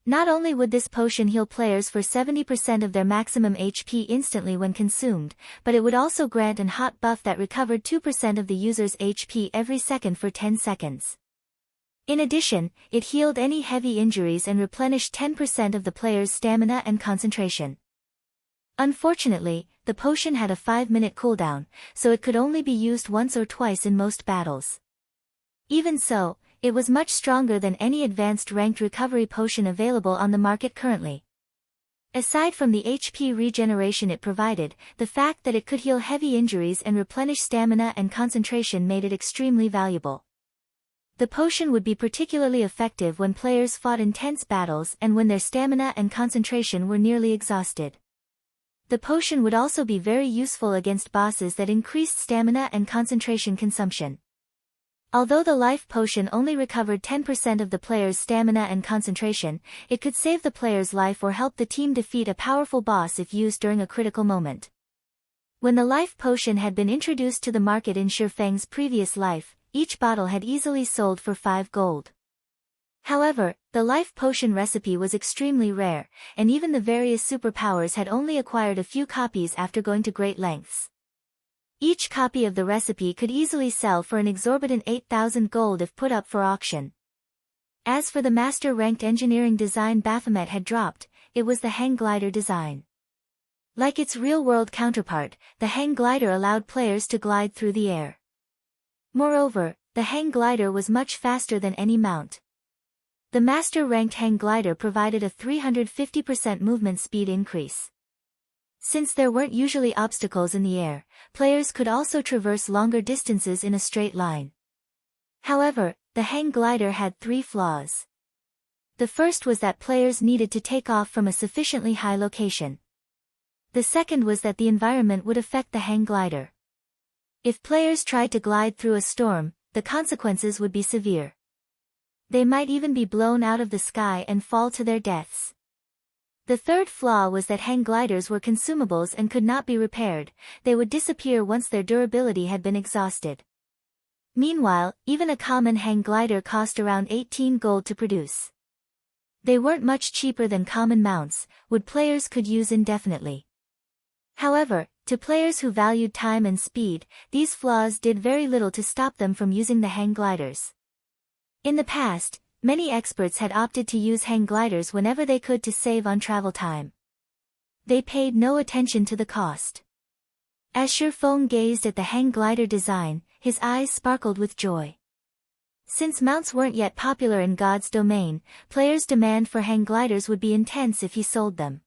Not only would this potion heal players for 70% of their maximum HP instantly when consumed, but it would also grant an hot buff that recovered 2% of the user's HP every second for 10 seconds. In addition, it healed any heavy injuries and replenished 10% of the player's stamina and concentration. Unfortunately, the potion had a 5-minute cooldown, so it could only be used once or twice in most battles. Even so, it was much stronger than any advanced ranked recovery potion available on the market currently. Aside from the HP regeneration it provided, the fact that it could heal heavy injuries and replenish stamina and concentration made it extremely valuable. The potion would be particularly effective when players fought intense battles and when their stamina and concentration were nearly exhausted. The potion would also be very useful against bosses that increased stamina and concentration consumption. Although the life potion only recovered 10% of the player's stamina and concentration, it could save the player's life or help the team defeat a powerful boss if used during a critical moment. When the life potion had been introduced to the market in Shi Feng's previous life, each bottle had easily sold for 5 gold. However, the life potion recipe was extremely rare, and even the various superpowers had only acquired a few copies after going to great lengths. Each copy of the recipe could easily sell for an exorbitant 8,000 gold if put up for auction. As for the Master-ranked engineering design Baphomet had dropped, it was the Hang Glider design. Like its real-world counterpart, the Hang Glider allowed players to glide through the air. Moreover, the Hang Glider was much faster than any mount. The Master-ranked Hang Glider provided a 350% movement speed increase. Since there weren't usually obstacles in the air, players could also traverse longer distances in a straight line. However, the Hang Glider had 3 flaws. The first was that players needed to take off from a sufficiently high location. The second was that the environment would affect the Hang Glider. If players tried to glide through a storm, the consequences would be severe. They might even be blown out of the sky and fall to their deaths. The third flaw was that hang gliders were consumables and could not be repaired, they would disappear once their durability had been exhausted. Meanwhile, even a common hang glider cost around 18 gold to produce. They weren't much cheaper than common mounts, which players could use indefinitely. However, to players who valued time and speed, these flaws did very little to stop them from using the hang gliders. In the past, many experts had opted to use hang gliders whenever they could to save on travel time. They paid no attention to the cost. As Shi Feng gazed at the hang glider design, his eyes sparkled with joy. Since mounts weren't yet popular in God's domain, players' demand for hang gliders would be intense if he sold them.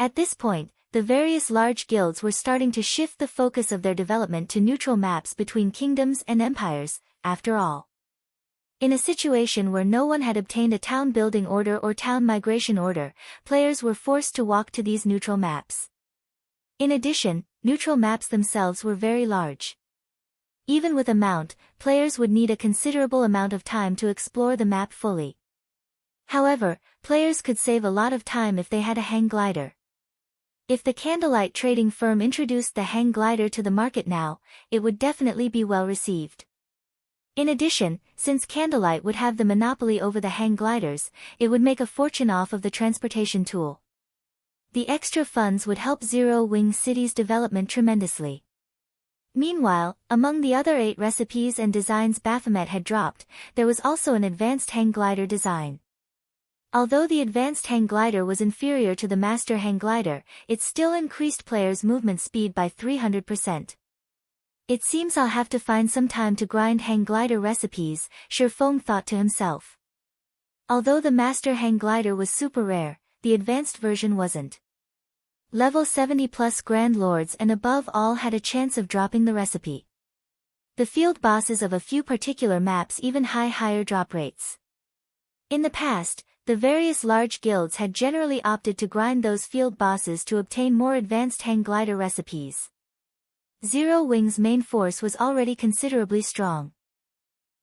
At this point, the various large guilds were starting to shift the focus of their development to neutral maps between kingdoms and empires, after all. In a situation where no one had obtained a town building order or town migration order, players were forced to walk to these neutral maps. In addition, neutral maps themselves were very large. Even with a mount, players would need a considerable amount of time to explore the map fully. However, players could save a lot of time if they had a hang glider. If the Candlelight trading firm introduced the hang glider to the market now, it would definitely be well received. In addition, since Candlelight would have the monopoly over the hang gliders, it would make a fortune off of the transportation tool. The extra funds would help Zero Wing City's development tremendously. Meanwhile, among the other 8 recipes and designs Baphomet had dropped, there was also an advanced hang glider design. Although the advanced hang glider was inferior to the master hang glider, it still increased players' movement speed by 300%. It seems I'll have to find some time to grind hang glider recipes, Shifeng thought to himself. Although the master hang glider was super rare, the advanced version wasn't. Level 70 plus Grand Lords and above all had a chance of dropping the recipe. The field bosses of a few particular maps even higher drop rates. In the past, the various large guilds had generally opted to grind those field bosses to obtain more advanced hang glider recipes. Zero Wing's main force was already considerably strong.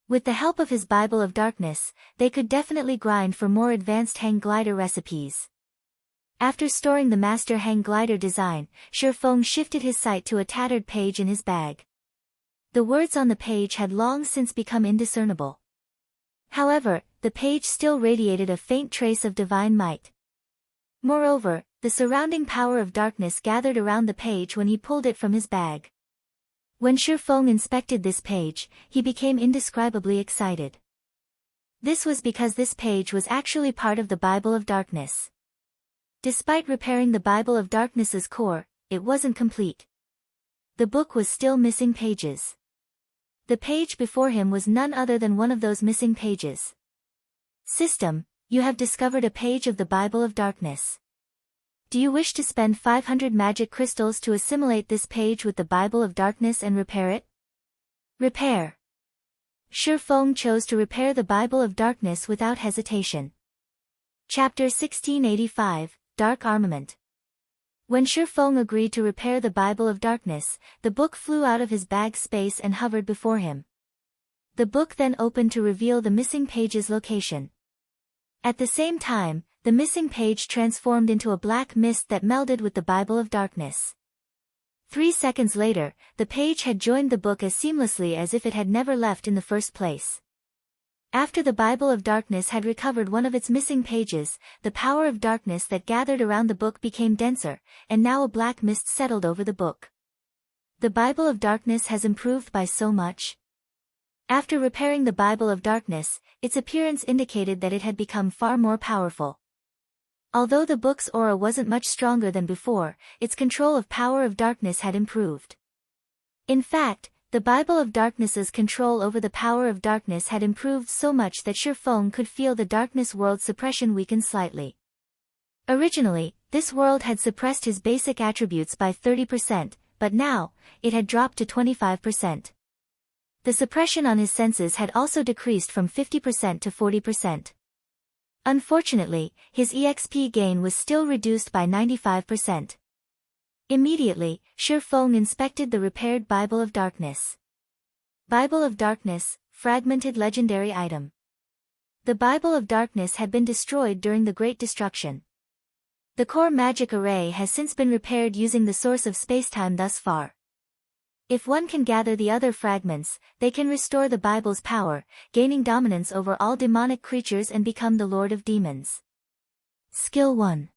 With the help of his Bible of Darkness, they could definitely grind for more advanced hang glider recipes. After storing the master hang glider design, Shifeng shifted his sight to a tattered page in his bag. The words on the page had long since become indiscernible. However, the page still radiated a faint trace of divine might. Moreover, the surrounding power of darkness gathered around the page when he pulled it from his bag. When Shifeng inspected this page, he became indescribably excited. This was because this page was actually part of the Bible of Darkness. Despite repairing the Bible of Darkness's core, it wasn't complete. The book was still missing pages. The page before him was none other than one of those missing pages. System, you have discovered a page of the Bible of Darkness. Do you wish to spend 500 magic crystals to assimilate this page with the Bible of Darkness and repair it? Repair. Shifeng chose to repair the Bible of Darkness without hesitation. Chapter 1685, Dark Armament. When Shifeng agreed to repair the Bible of Darkness, the book flew out of his bag space and hovered before him. The book then opened to reveal the missing page's location. At the same time, the missing page transformed into a black mist that melded with the Bible of Darkness. 3 seconds later, the page had joined the book as seamlessly as if it had never left in the first place. After the Bible of Darkness had recovered one of its missing pages, the power of darkness that gathered around the book became denser, and now a black mist settled over the book. The Bible of Darkness has improved by so much. After repairing the Bible of Darkness, its appearance indicated that it had become far more powerful. Although the book's aura wasn't much stronger than before, its control of power of darkness had improved. In fact, the Bible of Darkness's control over the power of darkness had improved so much that Shifeng could feel the darkness world suppression weaken slightly. Originally, this world had suppressed his basic attributes by 30%, but now, it had dropped to 25%. The suppression on his senses had also decreased from 50% to 40%. Unfortunately, his EXP gain was still reduced by 95%. Immediately, Shifeng inspected the repaired Bible of Darkness. Bible of Darkness, fragmented legendary item. The Bible of Darkness had been destroyed during the Great Destruction. The core magic array has since been repaired using the source of spacetime thus far. If one can gather the other fragments, they can restore the Bible's power, gaining dominance over all demonic creatures and become the Lord of Demons. Skill 1.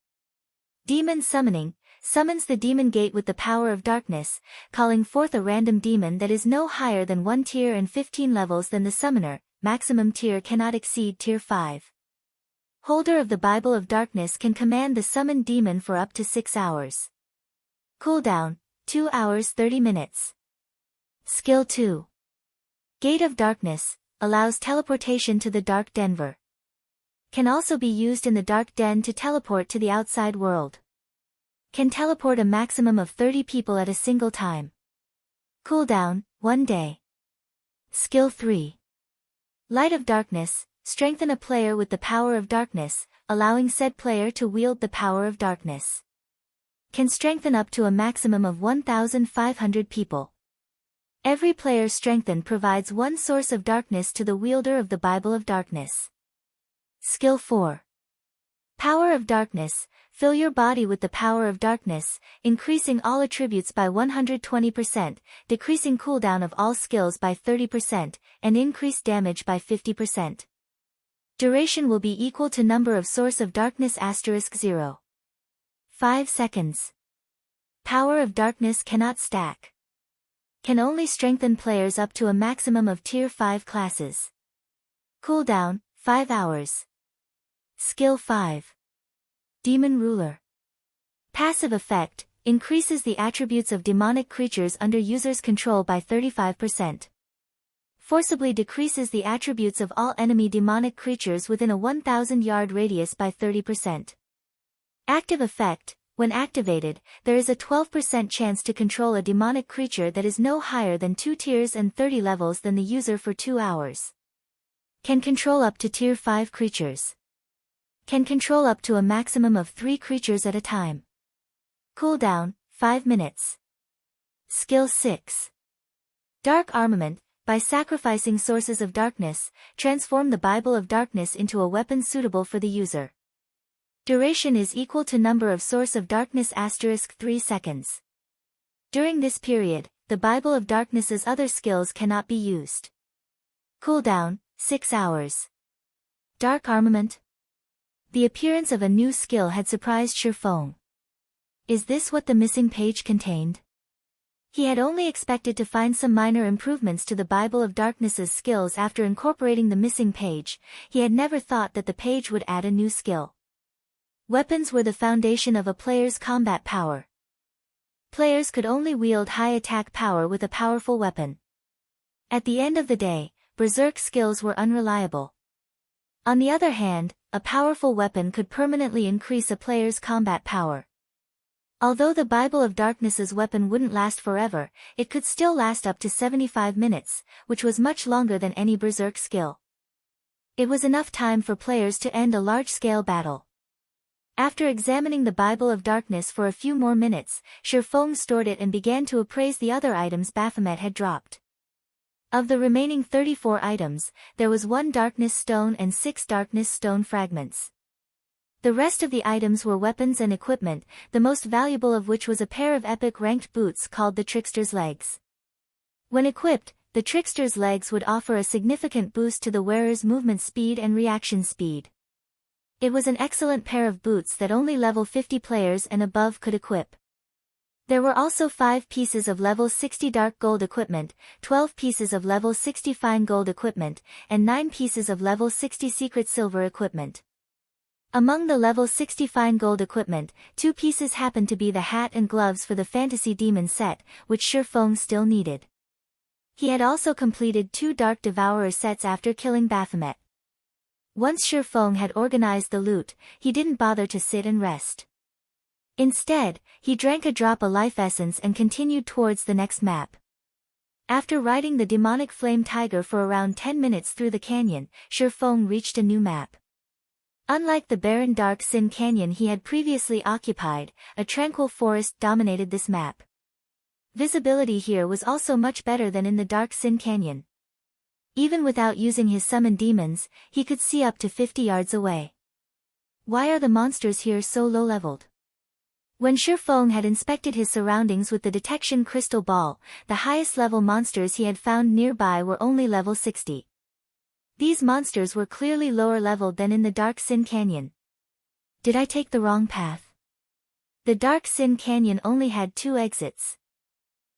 Demon Summoning. Summons the demon gate with the power of darkness, calling forth a random demon that is no higher than 1 tier and 15 levels than the summoner, maximum tier cannot exceed tier 5. Holder of the Bible of Darkness can command the summoned demon for up to 6 hours. Cooldown, 2 hours 30 minutes. Skill 2. Gate of Darkness. allows teleportation to the Dark Denver. Can also be used in the Dark Den to teleport to the outside world. Can teleport a maximum of 30 people at a single time. Cooldown, 1 day. Skill 3. Light of Darkness, strengthen a player with the power of darkness, allowing said player to wield the power of darkness. Can strengthen up to a maximum of 1,500 people. Every player strengthened provides one source of darkness to the wielder of the Bible of Darkness. Skill 4. Power of Darkness, fill your body with the power of darkness, increasing all attributes by 120%, decreasing cooldown of all skills by 30%, and increase damage by 50%. Duration will be equal to number of source of darkness *0. 5 seconds. Power of Darkness cannot stack. Can only strengthen players up to a maximum of Tier 5 classes. Cooldown, 5 hours. Skill 5. Demon Ruler. Passive effect, increases the attributes of demonic creatures under user's control by 35%. Forcibly decreases the attributes of all enemy demonic creatures within a 1,000-yard radius by 30%. Active effect, when activated, there is a 12% chance to control a demonic creature that is no higher than 2 tiers and 30 levels than the user for 2 hours. Can control up to Tier 5 creatures. Can control up to a maximum of 3 creatures at a time. Cooldown, 5 minutes. Skill 6. Dark Armament, by sacrificing sources of darkness, transform the Bible of Darkness into a weapon suitable for the user. Duration is equal to number of source of darkness *3 seconds. During this period, the Bible of Darkness's other skills cannot be used. Cooldown, 6 hours. Dark Armament. The appearance of a new skill had surprised Shifeng. Is this what the missing page contained? He had only expected to find some minor improvements to the Bible of Darkness's skills after incorporating the missing page. He had never thought that the page would add a new skill. Weapons were the foundation of a player's combat power. Players could only wield high attack power with a powerful weapon. At the end of the day, berserk skills were unreliable. On the other hand, a powerful weapon could permanently increase a player's combat power. Although the Bible of Darkness's weapon wouldn't last forever, it could still last up to 75 minutes, which was much longer than any berserk skill. It was enough time for players to end a large-scale battle. After examining the Bible of Darkness for a few more minutes, Shifeng stored it and began to appraise the other items Baphomet had dropped. Of the remaining 34 items, there was 1 darkness stone and 6 darkness stone fragments. The rest of the items were weapons and equipment, the most valuable of which was a pair of epic ranked boots called the Trickster's Legs. When equipped, the Trickster's Legs would offer a significant boost to the wearer's movement speed and reaction speed. It was an excellent pair of boots that only level 50 players and above could equip. There were also 5 pieces of level 60 dark gold equipment, 12 pieces of level 60 fine gold equipment, and 9 pieces of level 60 secret silver equipment. Among the level 60 fine gold equipment, 2 pieces happened to be the hat and gloves for the Fantasy Demon set, which Shifeng still needed. He had also completed 2 Dark Devourer sets after killing Baphomet. Once Shifeng had organized the loot, he didn't bother to sit and rest. Instead, he drank a drop of life essence and continued towards the next map. After riding the demonic flame tiger for around 10 minutes through the canyon, Shifeng reached a new map. Unlike the barren Dark Sin Canyon he had previously occupied, a tranquil forest dominated this map. Visibility here was also much better than in the Dark Sin Canyon. Even without using his summon demons, he could see up to 50 yards away. Why are the monsters here so low-leveled? When Shifeng had inspected his surroundings with the detection crystal ball, the highest level monsters he had found nearby were only level 60. These monsters were clearly lower leveled than in the Dark Sin Canyon. Did I take the wrong path? The Dark Sin Canyon only had 2 exits.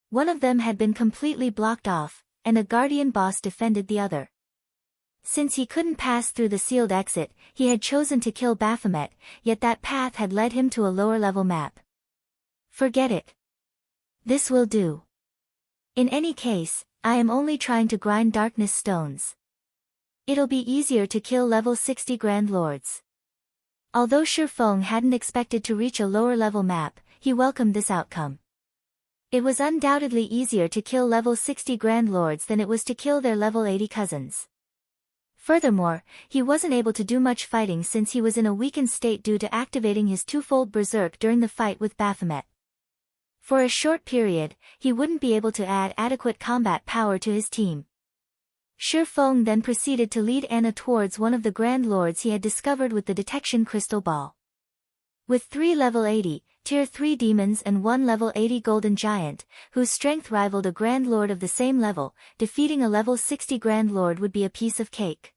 One of them had been completely blocked off, and a guardian boss defended the other. Since he couldn't pass through the sealed exit, he had chosen to kill Baphomet, yet that path had led him to a lower-level map. Forget it. This will do. In any case, I am only trying to grind darkness stones. It'll be easier to kill level 60 Grand Lords. Although Shifeng hadn't expected to reach a lower level map, he welcomed this outcome. It was undoubtedly easier to kill level 60 Grand Lords than it was to kill their level 80 cousins. Furthermore, he wasn't able to do much fighting since he was in a weakened state due to activating his twofold berserk during the fight with Baphomet. For a short period, he wouldn't be able to add adequate combat power to his team. Shifeng then proceeded to lead Anna towards one of the Grand Lords he had discovered with the detection crystal ball. With 3 level 80, tier 3 demons and 1 level 80 golden giant, whose strength rivaled a Grand Lord of the same level, defeating a level 60 Grand Lord would be a piece of cake.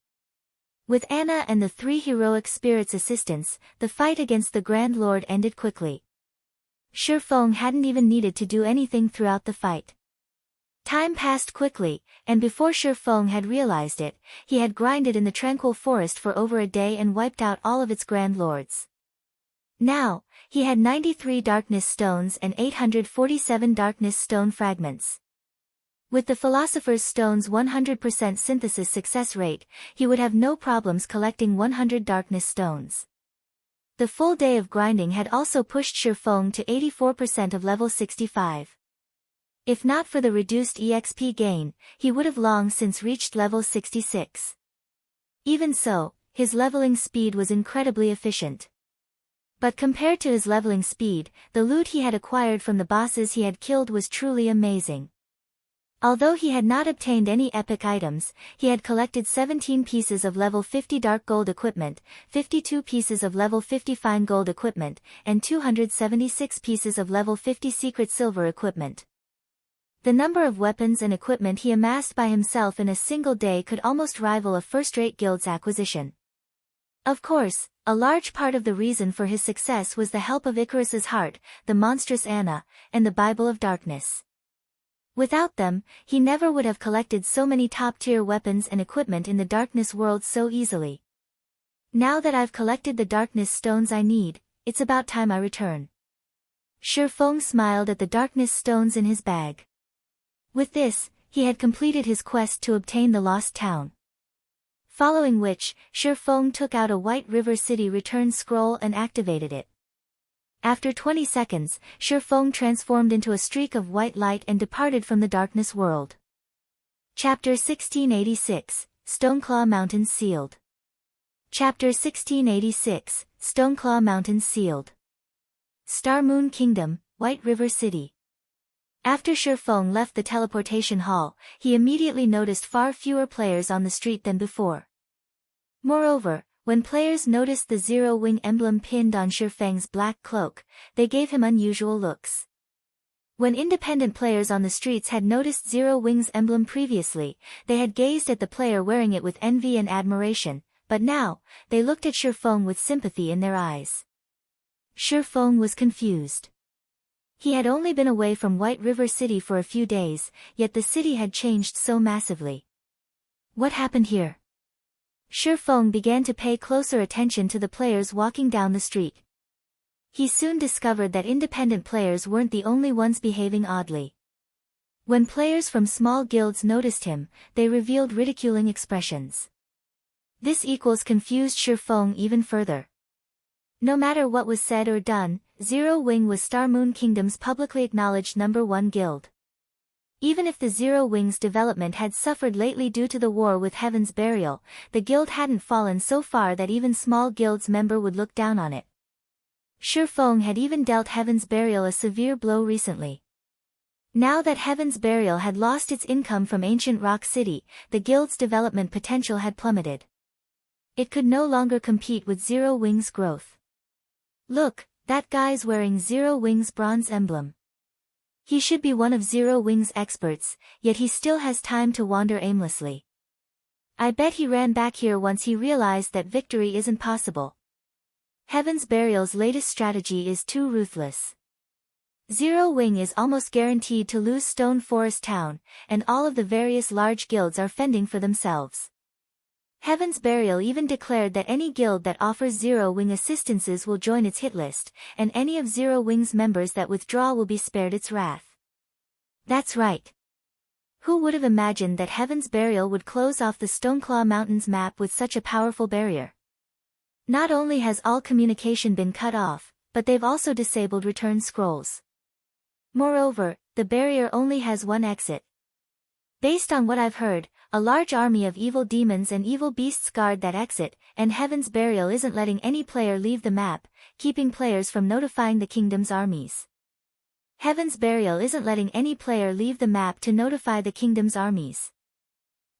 With Anna and the 3 heroic spirits' assistance, the fight against the Grand Lord ended quickly. Shifeng hadn't even needed to do anything throughout the fight. Time passed quickly, and before Shifeng had realized it, he had grinded in the tranquil forest for over a day and wiped out all of its Grand Lords. Now, he had 93 Darkness Stones and 847 Darkness Stone fragments. With the Philosopher's Stone's 100% synthesis success rate, he would have no problems collecting 100 Darkness Stones. The full day of grinding had also pushed Shifeng to 84% of level 65. If not for the reduced EXP gain, he would have long since reached level 66. Even so, his leveling speed was incredibly efficient. But compared to his leveling speed, the loot he had acquired from the bosses he had killed was truly amazing. Although he had not obtained any epic items, he had collected 17 pieces of level 50 dark gold equipment, 52 pieces of level 50 fine gold equipment, and 276 pieces of level 50 secret silver equipment. The number of weapons and equipment he amassed by himself in a single day could almost rival a first-rate guild's acquisition. Of course, a large part of the reason for his success was the help of Icarus's heart, the monstrous Anna, and the Bible of Darkness. Without them, he never would have collected so many top-tier weapons and equipment in the Darkness world so easily. Now that I've collected the Darkness Stones I need, it's about time I return. Shifeng smiled at the Darkness Stones in his bag. With this, he had completed his quest to obtain the Lost Town. Following which, Shifeng took out a White River City return scroll and activated it. After 20 seconds, Shifeng transformed into a streak of white light and departed from the Darkness world. Chapter 1686, Stoneclaw Mountains Sealed. Chapter 1686, Stoneclaw Mountains Sealed. Star Moon Kingdom, White River City. After Shifeng left the teleportation hall, he immediately noticed far fewer players on the street than before. Moreover, when players noticed the Zero Wing emblem pinned on Shifeng's black cloak, they gave him unusual looks. When independent players on the streets had noticed Zero Wing's emblem previously, they had gazed at the player wearing it with envy and admiration, but now, they looked at Shifeng with sympathy in their eyes. Shifeng was confused. He had only been away from White River City for a few days, yet the city had changed so massively. What happened here? Shifeng began to pay closer attention to the players walking down the street. He soon discovered that independent players weren't the only ones behaving oddly. When players from small guilds noticed him, they revealed ridiculing expressions. This confused Shifeng even further. No matter what was said or done, Zero Wing was Star Moon Kingdom's publicly acknowledged #1 guild. Even if the Zero Wing's development had suffered lately due to the war with Heaven's Burial, the guild hadn't fallen so far that even small guild's member would look down on it. Shifeng had even dealt Heaven's Burial a severe blow recently. Now that Heaven's Burial had lost its income from ancient Rock City, the guild's development potential had plummeted. It could no longer compete with Zero Wing's growth. Look, that guy's wearing Zero Wing's bronze emblem. He should be one of Zero Wing's experts, yet he still has time to wander aimlessly. I bet he ran back here once he realized that victory isn't possible. Heaven's Burial's latest strategy is too ruthless. Zero Wing is almost guaranteed to lose Stone Forest Town, and all of the various large guilds are fending for themselves. Heaven's Burial even declared that any guild that offers Zero Wing assistances will join its hit list, and any of Zero Wing's members that withdraw will be spared its wrath. That's right. Who would have imagined that Heaven's Burial would close off the Stoneclaw Mountains map with such a powerful barrier? Not only has all communication been cut off, but they've also disabled return scrolls. Moreover, the barrier only has one exit. Based on what I've heard, a large army of evil demons and evil beasts guard that exit, and Heaven's Burial isn't letting any player leave the map, keeping players from notifying the kingdom's armies. Heaven's Burial isn't letting any player leave the map to notify the kingdom's armies.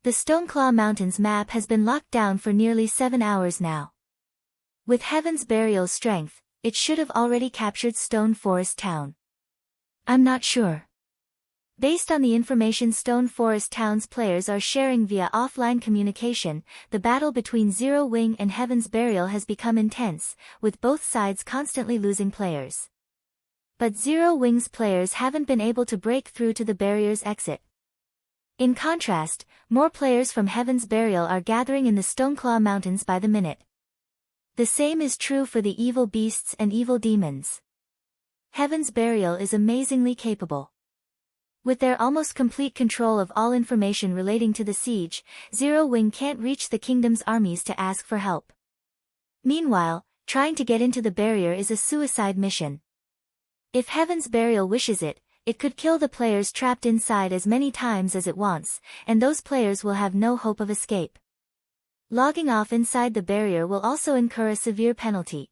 The Stoneclaw Mountains map has been locked down for nearly 7 hours now. With Heaven's Burial's strength, it should have already captured Stone Forest Town. I'm not sure. Based on the information Stone Forest Town's players are sharing via offline communication, the battle between Zero Wing and Heaven's Burial has become intense, with both sides constantly losing players. But Zero Wing's players haven't been able to break through to the barrier's exit. In contrast, more players from Heaven's Burial are gathering in the Stoneclaw Mountains by the minute. The same is true for the evil beasts and evil demons. Heaven's Burial is amazingly capable. With their almost complete control of all information relating to the siege, Zero Wing can't reach the kingdom's armies to ask for help. Meanwhile, trying to get into the barrier is a suicide mission. If Heaven's Burial wishes it, it could kill the players trapped inside as many times as it wants, and those players will have no hope of escape. Logging off inside the barrier will also incur a severe penalty.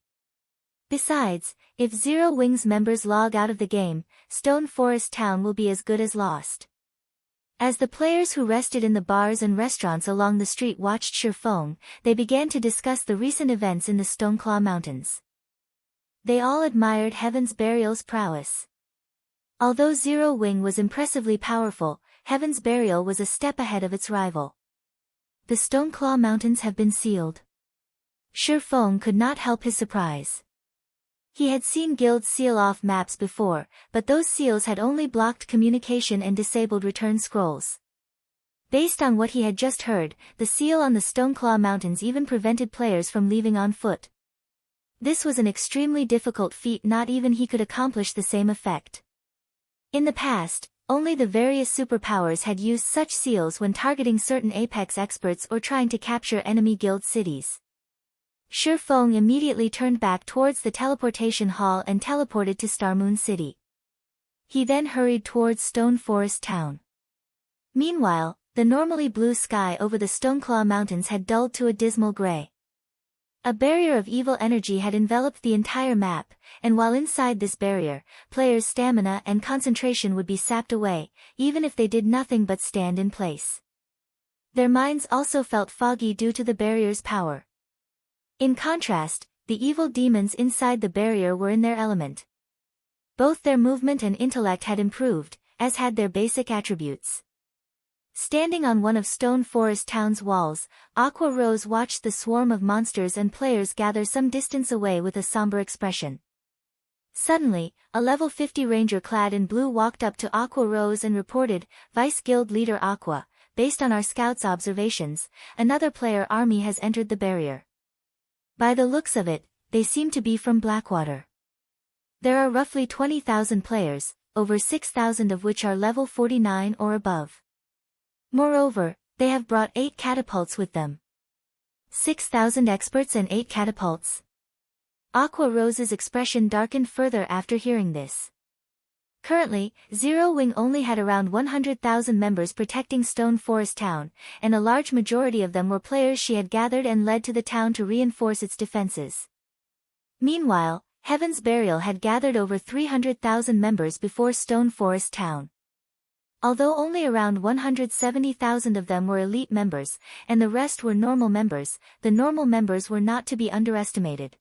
Besides, if Zero Wing's members log out of the game, Stone Forest Town will be as good as lost. As the players who rested in the bars and restaurants along the street watched Shifeng, they began to discuss the recent events in the Stoneclaw Mountains. They all admired Heaven's Burial's prowess. Although Zero Wing was impressively powerful, Heaven's Burial was a step ahead of its rival. The Stoneclaw Mountains have been sealed. Shifeng could not help his surprise. He had seen guilds seal off maps before, but those seals had only blocked communication and disabled return scrolls. Based on what he had just heard, the seal on the Stoneclaw Mountains even prevented players from leaving on foot. This was an extremely difficult feat, not even he could accomplish the same effect. In the past, only the various superpowers had used such seals when targeting certain Apex experts or trying to capture enemy guild cities. Shifeng immediately turned back towards the teleportation hall and teleported to Starmoon City. He then hurried towards Stone Forest Town. Meanwhile, the normally blue sky over the Stoneclaw Mountains had dulled to a dismal gray. A barrier of evil energy had enveloped the entire map, and while inside this barrier, players' stamina and concentration would be sapped away, even if they did nothing but stand in place. Their minds also felt foggy due to the barrier's power. In contrast, the evil demons inside the barrier were in their element. Both their movement and intellect had improved, as had their basic attributes. Standing on one of Stone Forest Town's walls, Aqua Rose watched the swarm of monsters and players gather some distance away with a somber expression. Suddenly, a level 50 ranger clad in blue walked up to Aqua Rose and reported, "Vice Guild Leader Aqua, based on our scouts' observations, another player army has entered the barrier. By the looks of it, they seem to be from Blackwater. There are roughly 20,000 players, over 6,000 of which are level 49 or above. Moreover, they have brought 8 catapults with them. 6,000 experts and 8 catapults." Aqua Rose's expression darkened further after hearing this. Currently, Zero Wing only had around 100,000 members protecting Stone Forest Town, and a large majority of them were players she had gathered and led to the town to reinforce its defenses. Meanwhile, Heaven's Burial had gathered over 300,000 members before Stone Forest Town. Although only around 170,000 of them were elite members, and the rest were normal members, the normal members were not to be underestimated.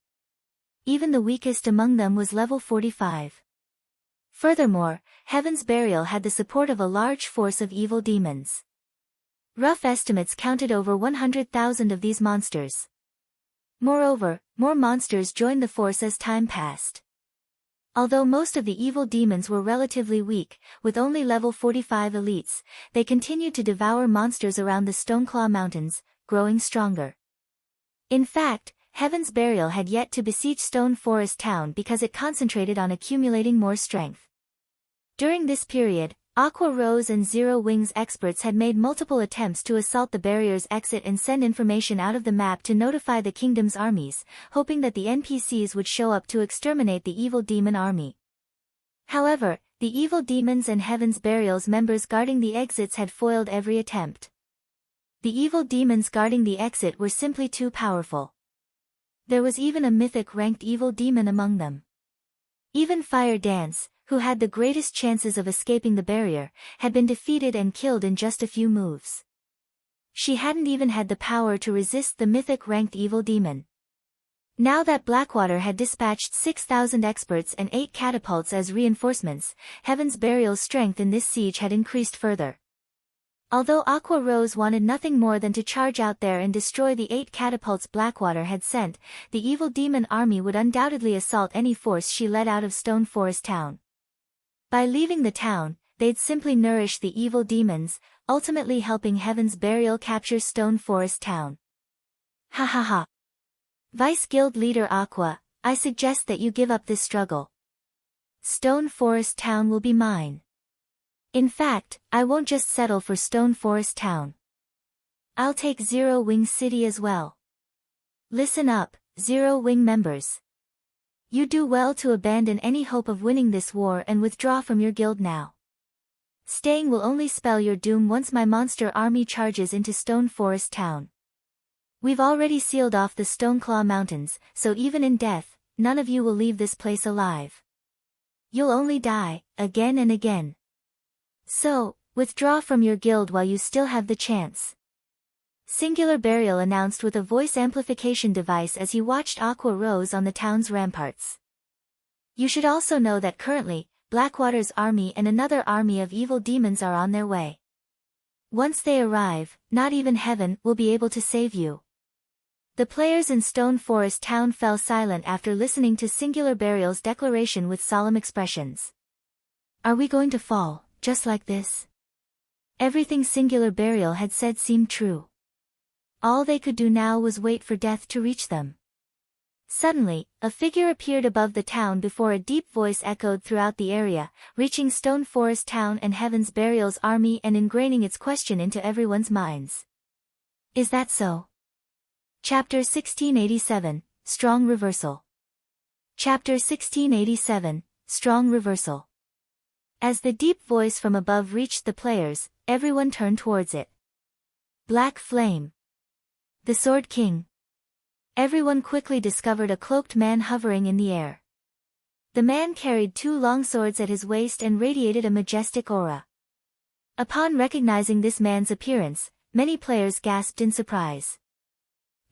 Even the weakest among them was level 45. Furthermore, Heaven's Burial had the support of a large force of evil demons. Rough estimates counted over 100,000 of these monsters. Moreover, more monsters joined the force as time passed. Although most of the evil demons were relatively weak, with only level 45 elites, they continued to devour monsters around the Stoneclaw Mountains, growing stronger. In fact, Heaven's Burial had yet to besiege Stone Forest Town because it concentrated on accumulating more strength. During this period, Aqua Rose and Zero Wings experts had made multiple attempts to assault the barrier's exit and send information out of the map to notify the kingdom's armies, hoping that the NPCs would show up to exterminate the evil demon army. However, the evil demons and Heaven's Burial's members guarding the exits had foiled every attempt. The evil demons guarding the exit were simply too powerful. There was even a mythic-ranked evil demon among them. Even Fire Dance, who had the greatest chances of escaping the barrier, had been defeated and killed in just a few moves. She hadn't even had the power to resist the mythic-ranked evil demon. Now that Blackwater had dispatched 6,000 experts and 8 catapults as reinforcements, Heaven's Burial's strength in this siege had increased further. Although Aqua Rose wanted nothing more than to charge out there and destroy the 8 catapults Blackwater had sent, the evil demon army would undoubtedly assault any force she led out of Stone Forest Town. By leaving the town, they'd simply nourish the evil demons, ultimately helping Heaven's Burial capture Stone Forest Town. Ha ha ha. Vice Guild Leader Aqua, I suggest that you give up this struggle. Stone Forest Town will be mine. In fact, I won't just settle for Stone Forest Town. I'll take Zero Wing City as well. Listen up, Zero Wing members. You do well to abandon any hope of winning this war and withdraw from your guild now. Staying will only spell your doom once my monster army charges into Stone Forest Town. We've already sealed off the Stoneclaw Mountains, so even in death, none of you will leave this place alive. You'll only die, again and again. So, withdraw from your guild while you still have the chance. Singular Burial announced with a voice amplification device as he watched Aqua Rose on the town's ramparts. You should also know that currently, Blackwater's army and another army of evil demons are on their way. Once they arrive, not even Heaven will be able to save you. The players in Stone Forest Town fell silent after listening to Singular Burial's declaration with solemn expressions. Are we going to fall? Just like this? Everything Singular Burial had said seemed true. All they could do now was wait for death to reach them. Suddenly, a figure appeared above the town before a deep voice echoed throughout the area, reaching Stone Forest Town and Heaven's Burial's army and ingraining its question into everyone's minds. Is that so? Chapter 1687, Strong Reversal. Chapter 1687, Strong Reversal. As the deep voice from above reached the players, everyone turned towards it. Black Flame. The Sword King. Everyone quickly discovered a cloaked man hovering in the air. The man carried 2 long swords at his waist and radiated a majestic aura. Upon recognizing this man's appearance, many players gasped in surprise.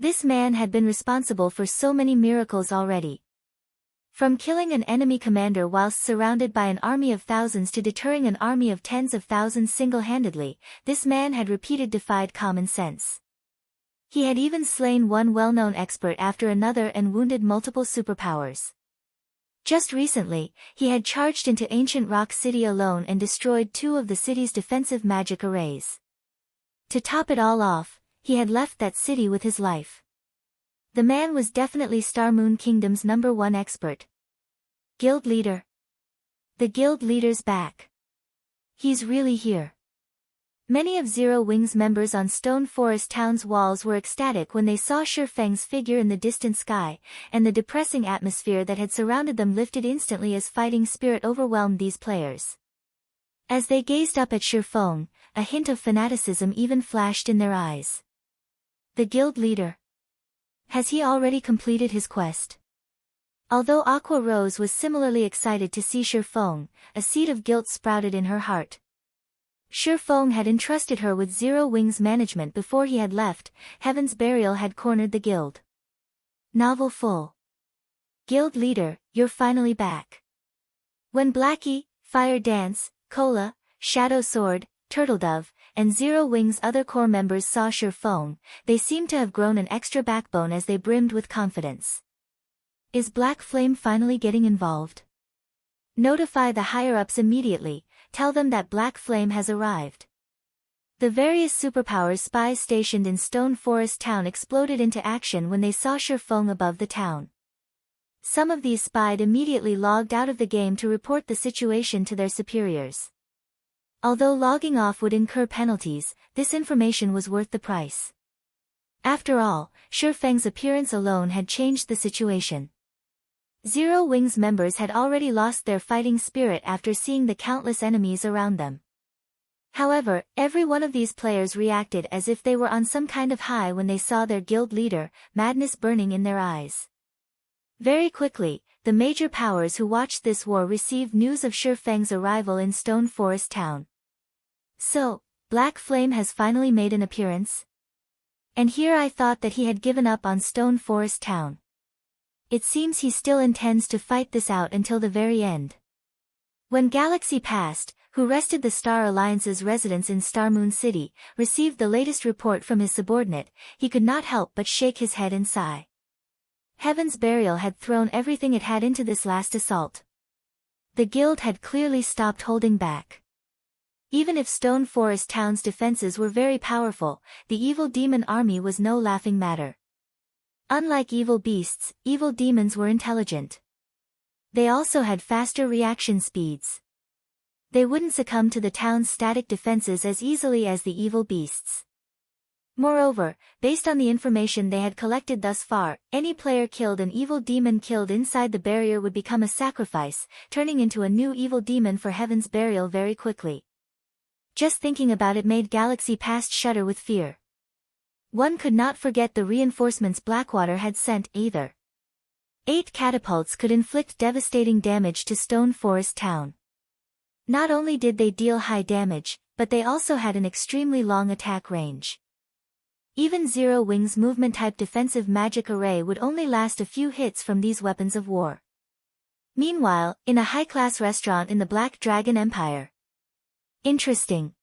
This man had been responsible for so many miracles already. From killing an enemy commander whilst surrounded by an army of thousands to deterring an army of tens of thousands single-handedly, this man had defied common sense. He had even slain one well-known expert after another and wounded multiple superpowers. Just recently, he had charged into Ancient Rock City alone and destroyed 2 of the city's defensive magic arrays. To top it all off, he had left that city with his life. The man was definitely Star Moon Kingdom's #1 expert. Guild Leader. The Guild Leader's back. He's really here. Many of Zero Wing's members on Stone Forest Town's walls were ecstatic when they saw Shifeng's figure in the distant sky, and the depressing atmosphere that had surrounded them lifted instantly as fighting spirit overwhelmed these players. As they gazed up at Shifeng, a hint of fanaticism even flashed in their eyes. The Guild Leader. Has he already completed his quest? Although Aqua Rose was similarly excited to see Shifeng, a seed of guilt sprouted in her heart. Shifeng had entrusted her with Zero Wing's management before he had left. Heaven's Burial had cornered the guild. Novel full. Guild Leader, you're finally back. When Blackie, Fire Dance, Cola, Shadow Sword, Turtledove, and Zero Wing's other core members saw Shifeng, they seemed to have grown an extra backbone as they brimmed with confidence. Is Black Flame finally getting involved? Notify the higher-ups immediately, tell them that Black Flame has arrived. The various superpowers spies stationed in Stone Forest Town exploded into action when they saw Shifeng above the town. Some of these spies immediately logged out of the game to report the situation to their superiors. Although logging off would incur penalties, this information was worth the price. After all, Shi Feng's appearance alone had changed the situation. Zero Wing's members had already lost their fighting spirit after seeing the countless enemies around them. However, every one of these players reacted as if they were on some kind of high when they saw their guild leader, madness burning in their eyes. Very quickly, the major powers who watched this war received news of Shi Feng's arrival in Stone Forest Town. So, Black Flame has finally made an appearance? And here I thought that he had given up on Stone Forest Town. It seems he still intends to fight this out until the very end. When Galaxy Past, who rested the Star Alliance's residence in Starmoon City, received the latest report from his subordinate, he could not help but shake his head and sigh. Heaven's Burial had thrown everything it had into this last assault. The guild had clearly stopped holding back. Even if Stone Forest Town's defenses were very powerful, the evil demon army was no laughing matter. Unlike evil beasts, evil demons were intelligent. They also had faster reaction speeds. They wouldn't succumb to the town's static defenses as easily as the evil beasts. Moreover, based on the information they had collected thus far, any player killed an evil demon killed inside the barrier would become a sacrifice, turning into a new evil demon for Heaven's Burial very quickly. Just thinking about it made Galaxy Past shudder with fear. One could not forget the reinforcements Blackwater had sent, either. 8 catapults could inflict devastating damage to Stone Forest Town. Not only did they deal high damage, but they also had an extremely long attack range. Even Zero Wing's movement-type defensive magic array would only last a few hits from these weapons of war. Meanwhile, in a high-class restaurant in the Black Dragon Empire. Interesting.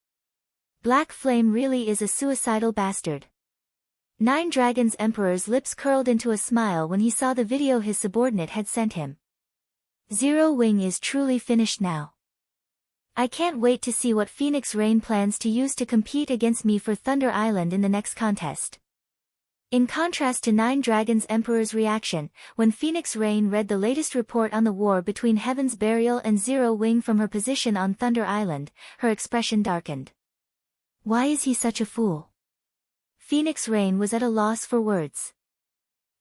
Black Flame really is a suicidal bastard. Nine Dragons Emperor's lips curled into a smile when he saw the video his subordinate had sent him. Zero Wing is truly finished now. I can't wait to see what Phoenix Rain plans to use to compete against me for Thunder Island in the next contest. In contrast to Nine Dragons Emperor's reaction, when Phoenix Rain read the latest report on the war between Heaven's Burial and Zero Wing from her position on Thunder Island, her expression darkened. Why is he such a fool? Phoenix Rain was at a loss for words.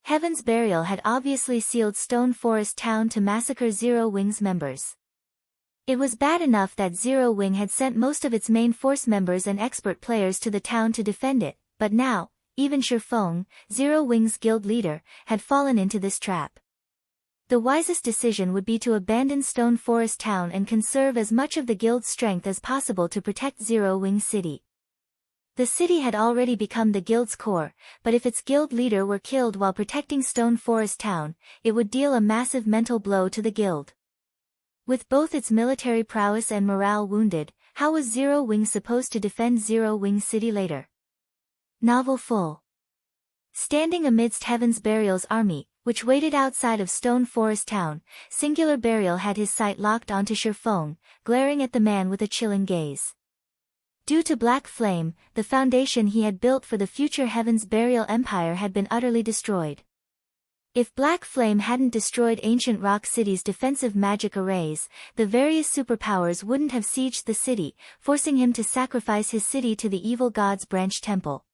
Heaven's Burial had obviously sealed Stone Forest Town to massacre Zero Wing's members. It was bad enough that Zero Wing had sent most of its main force members and expert players to the town to defend it, but now, even Shi Feng, Zero Wing's guild leader, had fallen into this trap. The wisest decision would be to abandon Stone Forest Town and conserve as much of the guild's strength as possible to protect Zero Wing City. The city had already become the guild's core, but if its guild leader were killed while protecting Stone Forest Town, it would deal a massive mental blow to the guild. With both its military prowess and morale wounded, how was Zero Wing supposed to defend Zero Wing City later? Novel full. Standing amidst Heaven's Burial's army, which waited outside of Stone Forest Town, Singular Burial had his sight locked onto Shi Feng, glaring at the man with a chilling gaze. Due to Black Flame, the foundation he had built for the future Heaven's Burial Empire had been utterly destroyed. If Black Flame hadn't destroyed Ancient Rock City's defensive magic arrays, the various superpowers wouldn't have sieged the city, forcing him to sacrifice his city to the evil god's branch temple.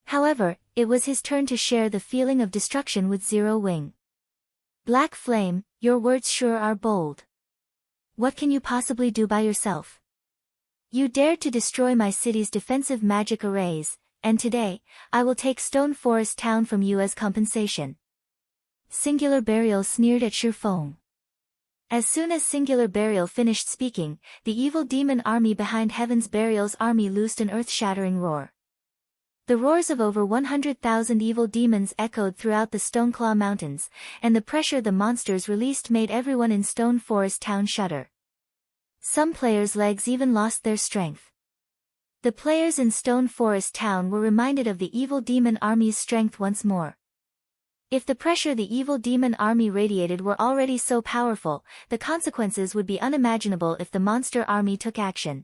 However, it was his turn to share the feeling of destruction with Zero Wing. Black Flame, your words sure are bold. What can you possibly do by yourself? You dared to destroy my city's defensive magic arrays, and today, I will take Stone Forest Town from you as compensation. Singular Burial sneered at Shi Feng. As soon as Singular Burial finished speaking, the evil demon army behind Heaven's Burial's army loosed an earth-shattering roar. The roars of over 100,000 evil demons echoed throughout the Stoneclaw Mountains, and the pressure the monsters released made everyone in Stone Forest Town shudder. Some players' legs even lost their strength. The players in Stone Forest Town were reminded of the evil demon army's strength once more. If the pressure the evil demon army radiated were already so powerful, the consequences would be unimaginable if the monster army took action.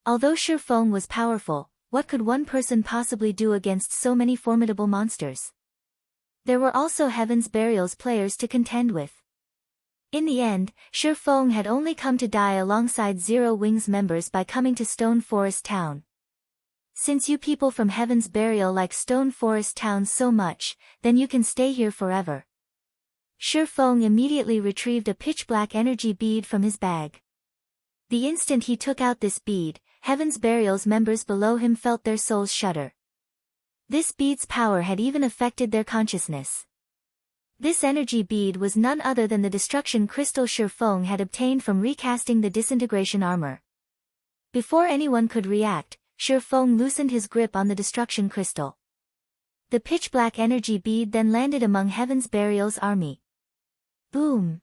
Although Shi Feng was powerful, what could one person possibly do against so many formidable monsters? There were also Heaven's Burial's players to contend with. In the end, Shi Feng had only come to die alongside Zero Wing's members by coming to Stone Forest Town. Since you people from Heaven's Burial like Stone Forest Town so much, then you can stay here forever. Shi Feng immediately retrieved a pitch-black energy bead from his bag. The instant he took out this bead, Heaven's Burial's members below him felt their souls shudder. This bead's power had even affected their consciousness. This energy bead was none other than the destruction crystal Shi Feng had obtained from recasting the disintegration armor. Before anyone could react, Shi Feng loosened his grip on the destruction crystal. The pitch-black energy bead then landed among Heaven's Burial's army. Boom!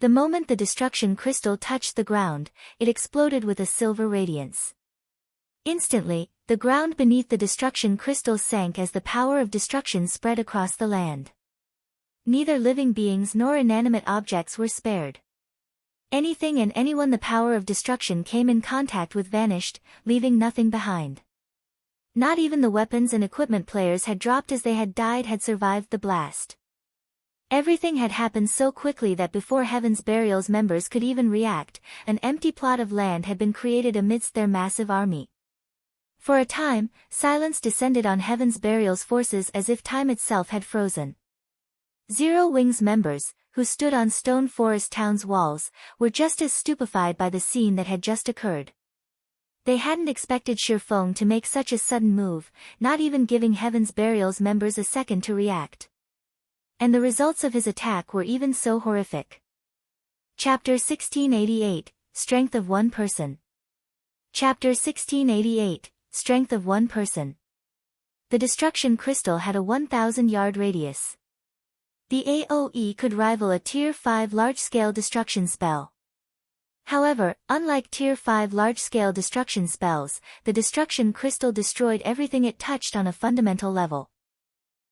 The moment the destruction crystal touched the ground, it exploded with a silver radiance. Instantly, the ground beneath the destruction crystal sank as the power of destruction spread across the land. Neither living beings nor inanimate objects were spared. Anything and anyone the power of destruction came in contact with vanished, leaving nothing behind. Not even the weapons and equipment players had dropped as they had died had survived the blast. Everything had happened so quickly that before Heaven's Burial's members could even react, an empty plot of land had been created amidst their massive army. For a time, silence descended on Heaven's Burial's forces as if time itself had frozen. Zero Wing's members, who stood on Stone Forest Town's walls, were just as stupefied by the scene that had just occurred. They hadn't expected Shi Feng to make such a sudden move, not even giving Heaven's Burial's members a second to react. And the results of his attack were even so horrific. Chapter 1688, Strength of One Person. Chapter 1688, Strength of One Person. The destruction crystal had a 1,000-yard radius. The AoE could rival a Tier 5 large-scale destruction spell. However, unlike Tier 5 large-scale destruction spells, the destruction crystal destroyed everything it touched on a fundamental level.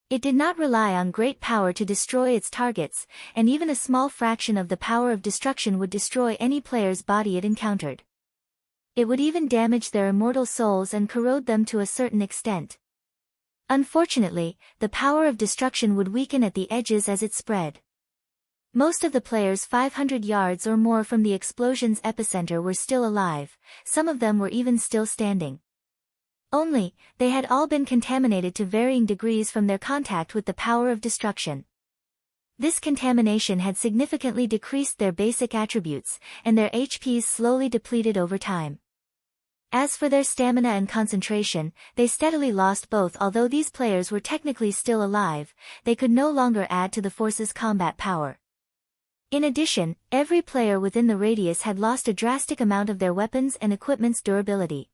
It did not rely on great power to destroy its targets, and even a small fraction of the power of destruction would destroy any player's body it encountered. It would even damage their immortal souls and corrode them to a certain extent. Unfortunately, the power of destruction would weaken at the edges as it spread. Most of the players 500 yards or more from the explosion's epicenter were still alive, some of them were even still standing. Only, they had all been contaminated to varying degrees from their contact with the power of destruction. This contamination had significantly decreased their basic attributes, and their HPs slowly depleted over time. As for their stamina and concentration, they steadily lost both. Although these players were technically still alive, they could no longer add to the force's combat power. In addition, every player within the radius had lost a drastic amount of their weapons and equipment's durability.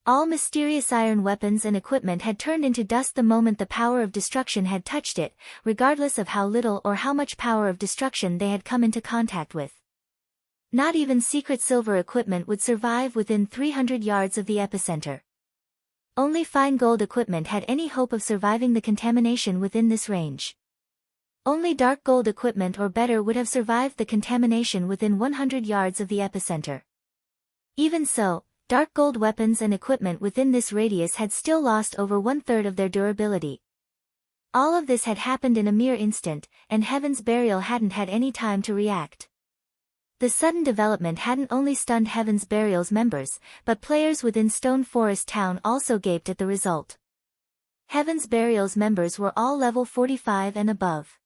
All mysterious iron weapons and equipment had turned into dust the moment the power of destruction had touched it, regardless of how little or how much power of destruction they had come into contact with. Not even secret silver equipment would survive within 300 yards of the epicenter. Only fine gold equipment had any hope of surviving the contamination within this range. Only dark gold equipment or better would have survived the contamination within 100 yards of the epicenter. Even so, dark gold weapons and equipment within this radius had still lost over 1/3 of their durability. All of this had happened in a mere instant, and Heaven's Burial hadn't had any time to react. The sudden development hadn't only stunned Heaven's Burial's members, but players within Stone Forest Town also gaped at the result. Heaven's Burial's members were all level 45 and above.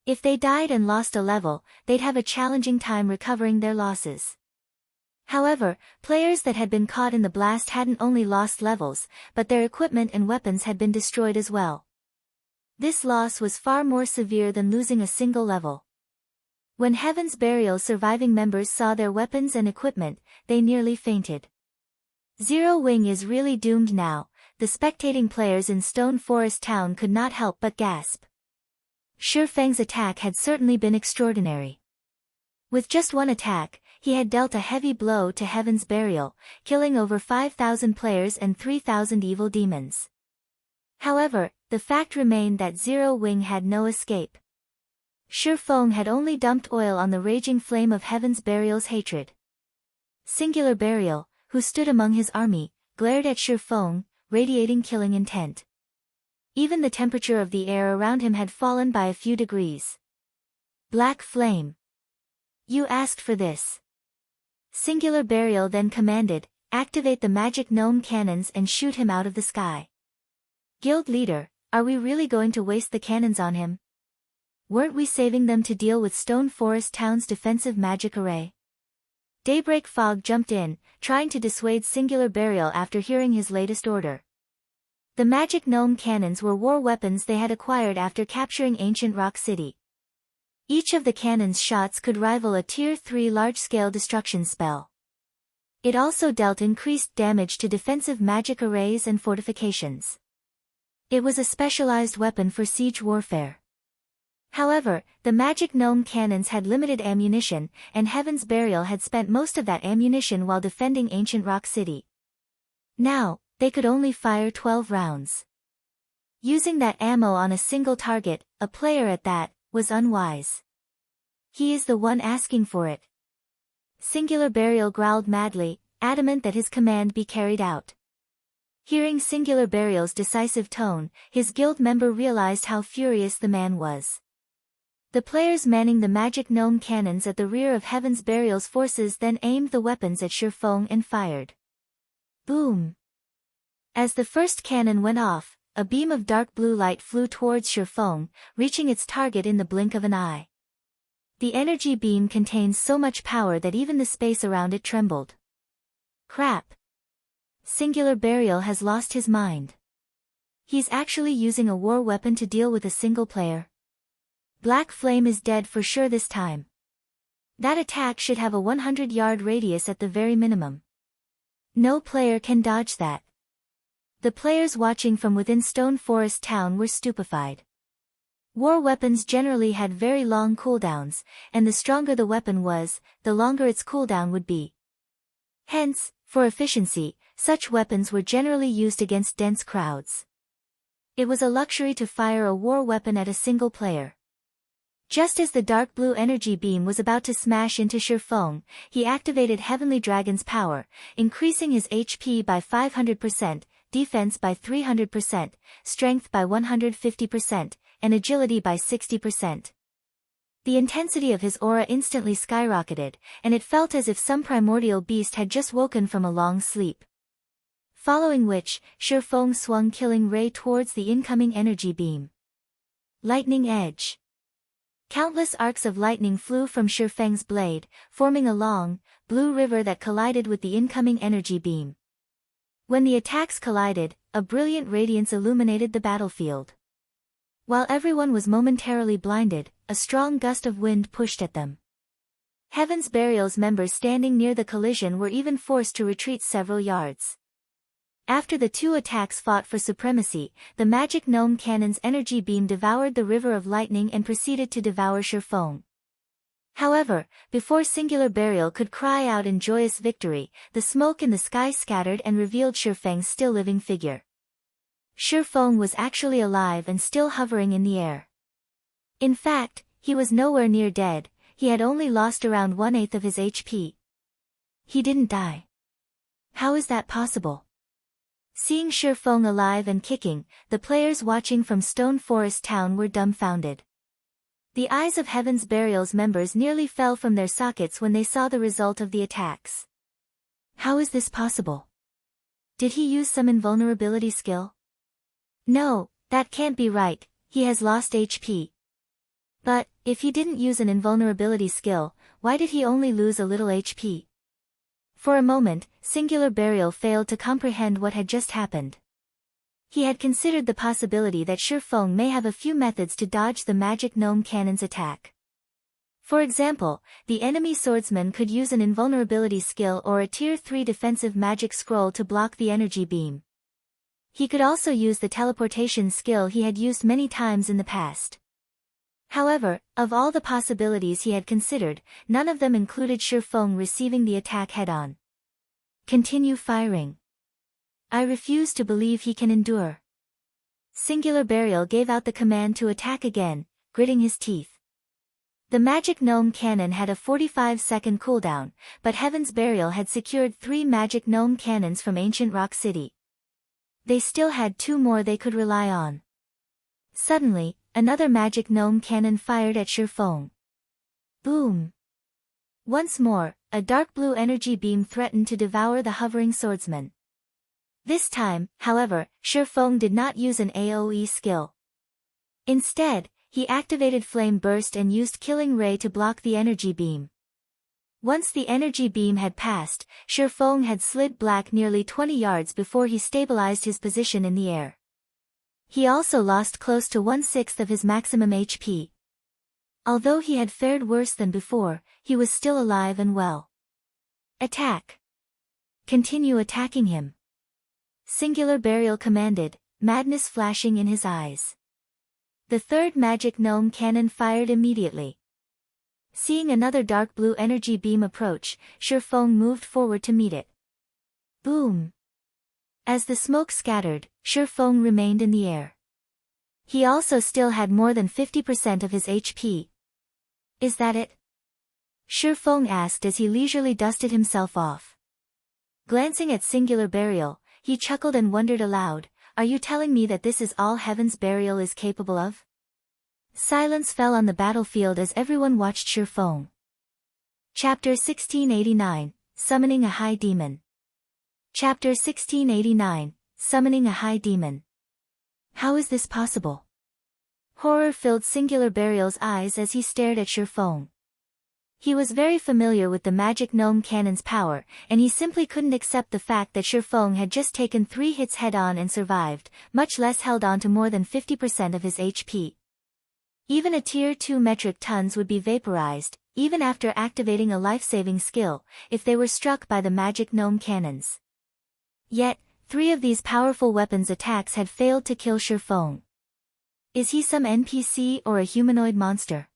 If they died and lost a level, they'd have a challenging time recovering their losses. However, players that had been caught in the blast hadn't only lost levels, but their equipment and weapons had been destroyed as well. This loss was far more severe than losing a single level. When Heaven's Burial's surviving members saw their weapons and equipment, they nearly fainted. Zero Wing is really doomed now. The spectating players in Stone Forest Town could not help but gasp. Shi Feng's attack had certainly been extraordinary. With just one attack, he had dealt a heavy blow to Heaven's Burial, killing over 5,000 players and 3,000 evil demons. However, the fact remained that Zero Wing had no escape. Shi Feng had only dumped oil on the raging flame of Heaven's Burial's hatred. Singular Burial, who stood among his army, glared at Shi Feng, radiating killing intent. Even the temperature of the air around him had fallen by a few degrees. Black Flame. You asked for this. Singular Burial then commanded, activate the magic gnome cannons and shoot him out of the sky. Guild leader, are we really going to waste the cannons on him? Weren't we saving them to deal with Stone Forest Town's defensive magic array? Daybreak Fog jumped in, trying to dissuade Singular Burial after hearing his latest order. The magic gnome cannons were war weapons they had acquired after capturing Ancient Rock City. Each of the cannon's shots could rival a Tier 3 large-scale destruction spell. It also dealt increased damage to defensive magic arrays and fortifications. It was a specialized weapon for siege warfare. However, the magic gnome cannons had limited ammunition, and Heaven's Burial had spent most of that ammunition while defending Ancient Rock City. Now, they could only fire 12 rounds. Using that ammo on a single target, a player at that, was unwise. He is the one asking for it. Singular Burial growled madly, adamant that his command be carried out. Hearing Singular Burial's decisive tone, his guild member realized how furious the man was. The players manning the magic gnome cannons at the rear of Heaven's Burial's forces then aimed the weapons at Shifeng and fired. Boom! As the first cannon went off, a beam of dark blue light flew towards Shifeng, reaching its target in the blink of an eye. The energy beam contains so much power that even the space around it trembled. Crap! Singular Burial has lost his mind. He's actually using a war weapon to deal with a single player. Black Flame is dead for sure this time. That attack should have a 100-yard radius at the very minimum. No player can dodge that. The players watching from within Stone Forest Town were stupefied. War weapons generally had very long cooldowns, and the stronger the weapon was, the longer its cooldown would be. Hence, for efficiency, such weapons were generally used against dense crowds. It was a luxury to fire a war weapon at a single player. Just as the dark blue energy beam was about to smash into Shifeng, he activated Heavenly Dragon's power, increasing his HP by 500%, defense by 300%, strength by 150%, and agility by 60%. The intensity of his aura instantly skyrocketed, and it felt as if some primordial beast had just woken from a long sleep. Following which, Shifeng swung Killing Ray towards the incoming energy beam. Lightning Edge. Countless arcs of lightning flew from Shifeng's blade, forming a long, blue river that collided with the incoming energy beam. When the attacks collided, a brilliant radiance illuminated the battlefield. While everyone was momentarily blinded, a strong gust of wind pushed at them. Heaven's Burial's members standing near the collision were even forced to retreat several yards. After the two attacks fought for supremacy, the magic gnome cannon's energy beam devoured the river of lightning and proceeded to devour Shifeng. However, before Singular Burial could cry out in joyous victory, the smoke in the sky scattered and revealed Shifeng's still living figure. Shifeng was actually alive and still hovering in the air. In fact, he was nowhere near dead, he had only lost around 1/8 of his HP. He didn't die. How is that possible? Seeing Shifeng alive and kicking, the players watching from Stone Forest Town were dumbfounded. The eyes of Heaven's Burial's members nearly fell from their sockets when they saw the result of the attacks. How is this possible? Did he use some invulnerability skill? No, that can't be right, he has lost HP. But, if he didn't use an invulnerability skill, why did he only lose a little HP? For a moment, Singular Burial failed to comprehend what had just happened. He had considered the possibility that Shifeng may have a few methods to dodge the magic gnome cannon's attack. For example, the enemy swordsman could use an invulnerability skill or a Tier 3 defensive magic scroll to block the energy beam. He could also use the teleportation skill he had used many times in the past. However, of all the possibilities he had considered, none of them included Shifeng receiving the attack head-on. Continue firing. I refuse to believe he can endure. Singular Burial gave out the command to attack again, gritting his teeth. The magic gnome cannon had a 45-second cooldown, but Heaven's Burial had secured 3 magic gnome cannons from Ancient Rock City. They still had 2 more they could rely on. Suddenly, another magic gnome cannon fired at Shifeng. Boom! Once more, a dark blue energy beam threatened to devour the hovering swordsman. This time, however, Shi Feng did not use an AoE skill. Instead, he activated Flame Burst and used Killing Ray to block the energy beam. Once the energy beam had passed, Shi Feng had slid back nearly 20 yards before he stabilized his position in the air. He also lost close to 1/6 of his maximum HP. Although he had fared worse than before, he was still alive and well. Attack! Continue attacking him. Singular Burial commanded, madness flashing in his eyes. The third magic gnome cannon fired immediately. Seeing another dark blue energy beam approach, Shi Feng moved forward to meet it. Boom! As the smoke scattered, Shi Feng remained in the air. He also still had more than 50% of his HP. Is that it? Shi Feng asked as he leisurely dusted himself off. Glancing at Singular Burial, he chuckled and wondered aloud, "Are you telling me that this is all Heaven's Burial is capable of?" Silence fell on the battlefield as everyone watched Shi Feng. Chapter 1689, Summoning a High Demon. Chapter 1689, Summoning a High Demon. How is this possible? Horror filled Singular Burial's eyes as he stared at Shi Feng. He was very familiar with the magic gnome cannon's power, and he simply couldn't accept the fact that Shi Feng had just taken 3 hits head-on and survived, much less held on to more than 50% of his HP. Even a Tier 2 metric tons would be vaporized, even after activating a life-saving skill, if they were struck by the magic gnome cannons. Yet, 3 of these powerful weapons' attacks had failed to kill Shi Feng. Is he some NPC or a humanoid monster?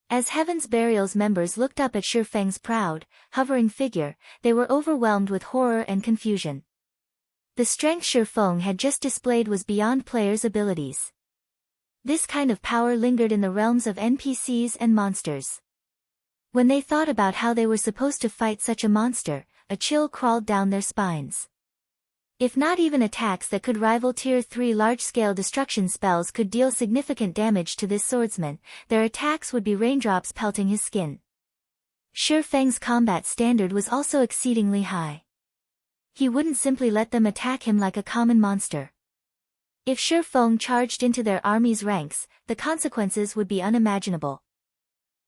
As Heaven's Burial's members looked up at Shi Feng's proud, hovering figure, they were overwhelmed with horror and confusion. The strength Shi Feng had just displayed was beyond players' abilities. This kind of power lingered in the realms of NPCs and monsters. When they thought about how they were supposed to fight such a monster, a chill crawled down their spines. If not even attacks that could rival Tier 3 large-scale destruction spells could deal significant damage to this swordsman, their attacks would be raindrops pelting his skin. Shi Feng's combat standard was also exceedingly high. He wouldn't simply let them attack him like a common monster. If Shi Feng charged into their army's ranks, the consequences would be unimaginable.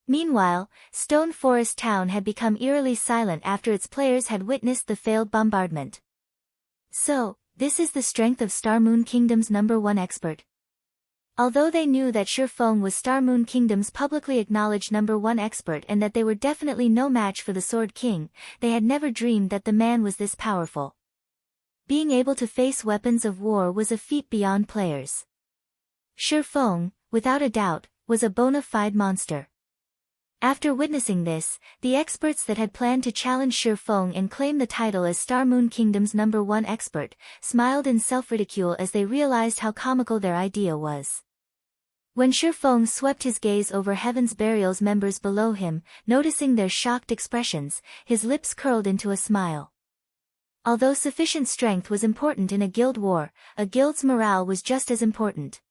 Meanwhile, Stone Forest Town had become eerily silent after its players had witnessed the failed bombardment. So, this is the strength of Star Moon Kingdom's #1 expert. Although they knew that Shi Feng was Star Moon Kingdom's publicly acknowledged #1 expert and that they were definitely no match for the Sword King, they had never dreamed that the man was this powerful. Being able to face weapons of war was a feat beyond players. Shi Feng, without a doubt, was a bona fide monster. After witnessing this, the experts that had planned to challenge Shi Feng and claim the title as Star Moon Kingdom's #1 expert, smiled in self-ridicule as they realized how comical their idea was. When Shi Feng swept his gaze over Heaven's Burial's members below him, noticing their shocked expressions, his lips curled into a smile. Although sufficient strength was important in a guild war, a guild's morale was just as important.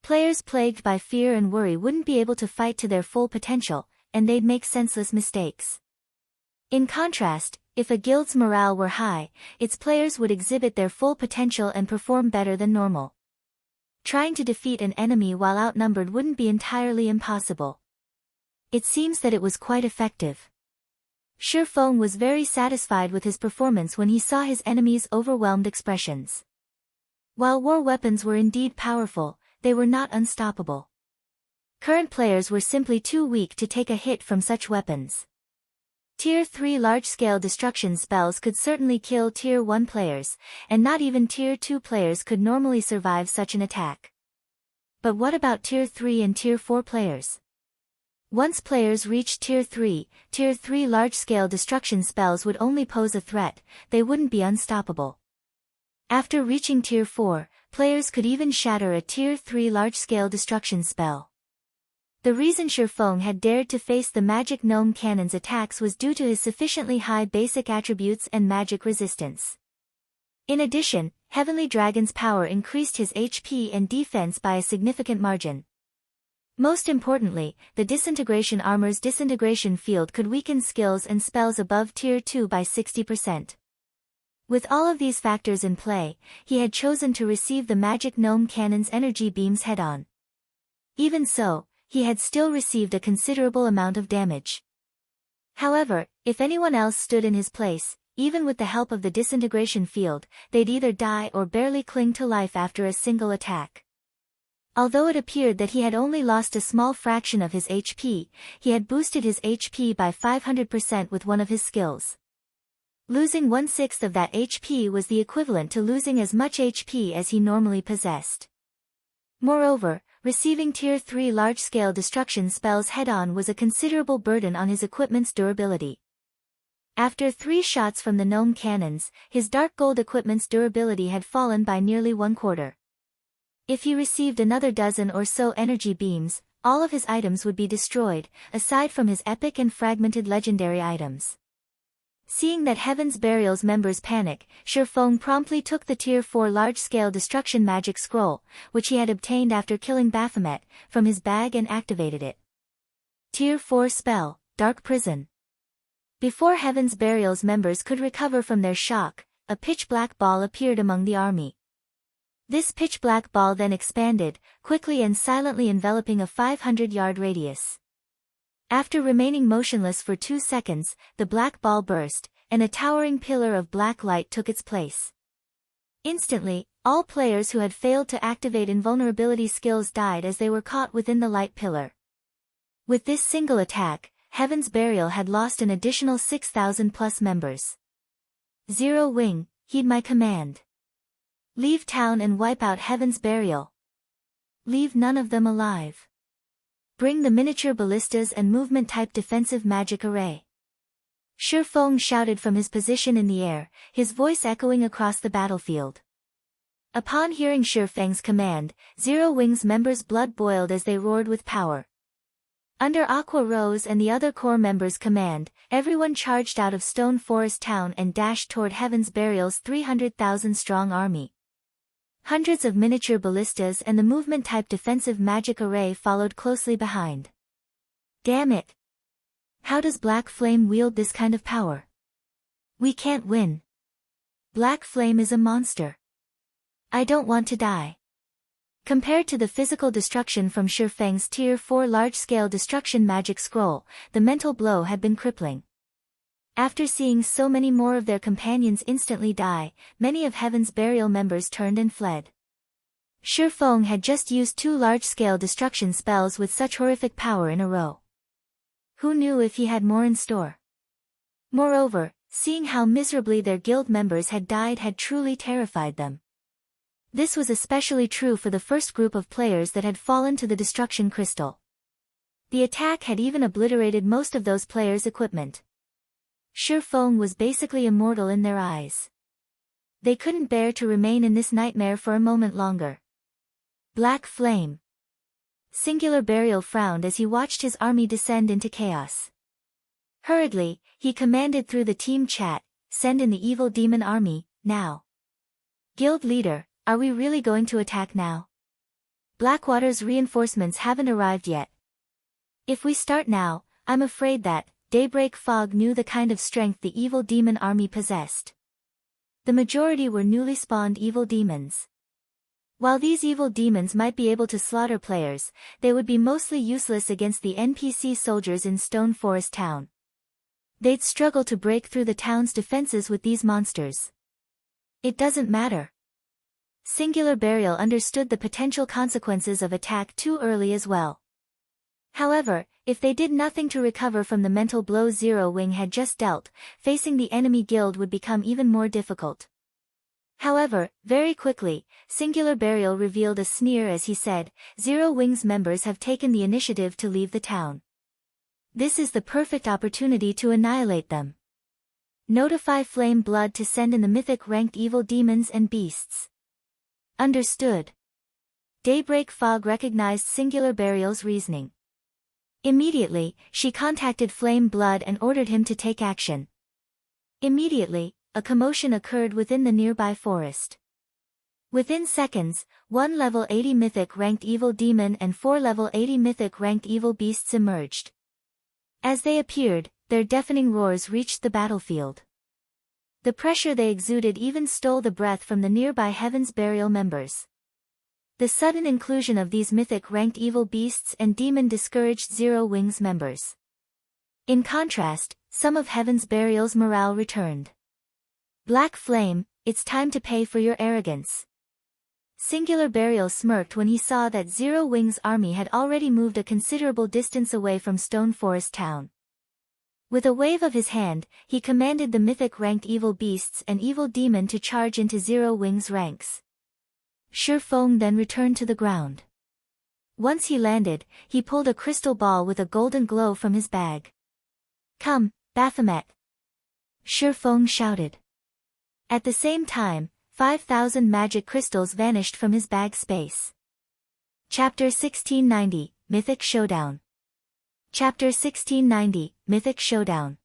Players plagued by fear and worry wouldn't be able to fight to their full potential, and they'd make senseless mistakes. In contrast, if a guild's morale were high, its players would exhibit their full potential and perform better than normal. Trying to defeat an enemy while outnumbered wouldn't be entirely impossible. It seems that it was quite effective. Shi Feng was very satisfied with his performance when he saw his enemies' overwhelmed expressions. While war weapons were indeed powerful, they were not unstoppable. Current players were simply too weak to take a hit from such weapons. Tier 3 large-scale destruction spells could certainly kill Tier 1 players, and not even Tier 2 players could normally survive such an attack. But what about Tier 3 and Tier 4 players? Once players reached Tier 3 large-scale destruction spells would only pose a threat, they wouldn't be unstoppable. After reaching Tier 4, players could even shatter a Tier 3 large-scale destruction spell. The reason Shi Feng had dared to face the magic gnome cannon's attacks was due to his sufficiently high basic attributes and magic resistance. In addition, Heavenly Dragon's power increased his HP and defense by a significant margin. Most importantly, the disintegration armor's disintegration field could weaken skills and spells above Tier 2 by 60%. With all of these factors in play, he had chosen to receive the magic gnome cannon's energy beams head-on. Even so, he had still received a considerable amount of damage. However, if anyone else stood in his place, even with the help of the disintegration field, they'd either die or barely cling to life after a single attack. Although it appeared that he had only lost a small fraction of his HP, he had boosted his HP by 500% with one of his skills. Losing 1/6 of that HP was the equivalent to losing as much HP as he normally possessed. Moreover, receiving Tier 3 large-scale destruction spells head-on was a considerable burden on his equipment's durability. After 3 shots from the gnome cannons, his dark gold equipment's durability had fallen by nearly 1/4. If he received another dozen or so energy beams, all of his items would be destroyed, aside from his epic and fragmented legendary items. Seeing that Heaven's Burial's members panic, Shifeng promptly took the Tier 4 large-scale destruction magic scroll, which he had obtained after killing Baphomet, from his bag and activated it. Tier 4 spell, Dark Prison. Before Heaven's Burial's members could recover from their shock, a pitch-black ball appeared among the army. This pitch-black ball then expanded, quickly and silently enveloping a 500-yard radius. After remaining motionless for 2 seconds, the black ball burst, and a towering pillar of black light took its place. Instantly, all players who had failed to activate invulnerability skills died as they were caught within the light pillar. With this single attack, Heaven's Burial had lost an additional 6,000+ members. Zero Wing, heed my command. Leave town and wipe out Heaven's Burial. Leave none of them alive. Bring the miniature ballistas and movement-type defensive magic array. Shifeng shouted from his position in the air, his voice echoing across the battlefield. Upon hearing Shifeng's command, Zero Wing's members' blood boiled as they roared with power. Under Aqua Rose and the other core members' command, everyone charged out of Stone Forest Town and dashed toward Heaven's Burial's 300,000-strong army. Hundreds of miniature ballistas and the movement-type defensive magic array followed closely behind. Damn it! How does Black Flame wield this kind of power? We can't win. Black Flame is a monster. I don't want to die. Compared to the physical destruction from Shifeng's Tier 4 large-scale destruction magic scroll, the mental blow had been crippling. After seeing so many more of their companions instantly die, many of Heaven's Burial members turned and fled. Shifeng had just used 2 large-scale destruction spells with such horrific power in a row. Who knew if he had more in store? Moreover, seeing how miserably their guild members had died had truly terrified them. This was especially true for the first group of players that had fallen to the destruction crystal. The attack had even obliterated most of those players' equipment. Shifeng was basically immortal in their eyes. They couldn't bear to remain in this nightmare for a moment longer. Black Flame. Singular Burial frowned as he watched his army descend into chaos. Hurriedly, he commanded through the team chat, "Send in the evil demon army, now." Guild leader, are we really going to attack now? Blackwater's reinforcements haven't arrived yet. If we start now, I'm afraid that Daybreak Fog knew the kind of strength the evil demon army possessed. The majority were newly spawned evil demons. While these evil demons might be able to slaughter players, they would be mostly useless against the NPC soldiers in Stone Forest Town. They'd struggle to break through the town's defenses with these monsters. It doesn't matter. Singular Burial understood the potential consequences of attack too early as well. However, if they did nothing to recover from the mental blow Zero Wing had just dealt, facing the enemy guild would become even more difficult. However, very quickly, Singular Burial revealed a sneer as he said, "Zero Wing's members have taken the initiative to leave the town. This is the perfect opportunity to annihilate them. Notify Flame Blood to send in the mythic ranked evil demons and beasts." Understood. Daybreak Fog recognized Singular Burial's reasoning. Immediately, she contacted Flame Blood and ordered him to take action. Immediately, a commotion occurred within the nearby forest. Within seconds, 1 level 80 mythic ranked evil demon and 4 level 80 mythic ranked evil beasts emerged. As they appeared, their deafening roars reached the battlefield. The pressure they exuded even stole the breath from the nearby Heaven's Burial members. The sudden inclusion of these mythic ranked evil beasts and demon discouraged Zero Wings members. In contrast, some of Heaven's Burial's morale returned. Black Flame, it's time to pay for your arrogance. Singular Burial smirked when he saw that Zero Wings' army had already moved a considerable distance away from Stone Forest Town. With a wave of his hand, he commanded the mythic ranked evil beasts and evil demon to charge into Zero Wings' ranks. Shifeng then returned to the ground. Once he landed, he pulled a crystal ball with a golden glow from his bag. "Come, Baphomet!" Shifeng shouted. At the same time, 5,000 magic crystals vanished from his bag space. Chapter 1690, Mythic Showdown. Chapter 1690, Mythic Showdown.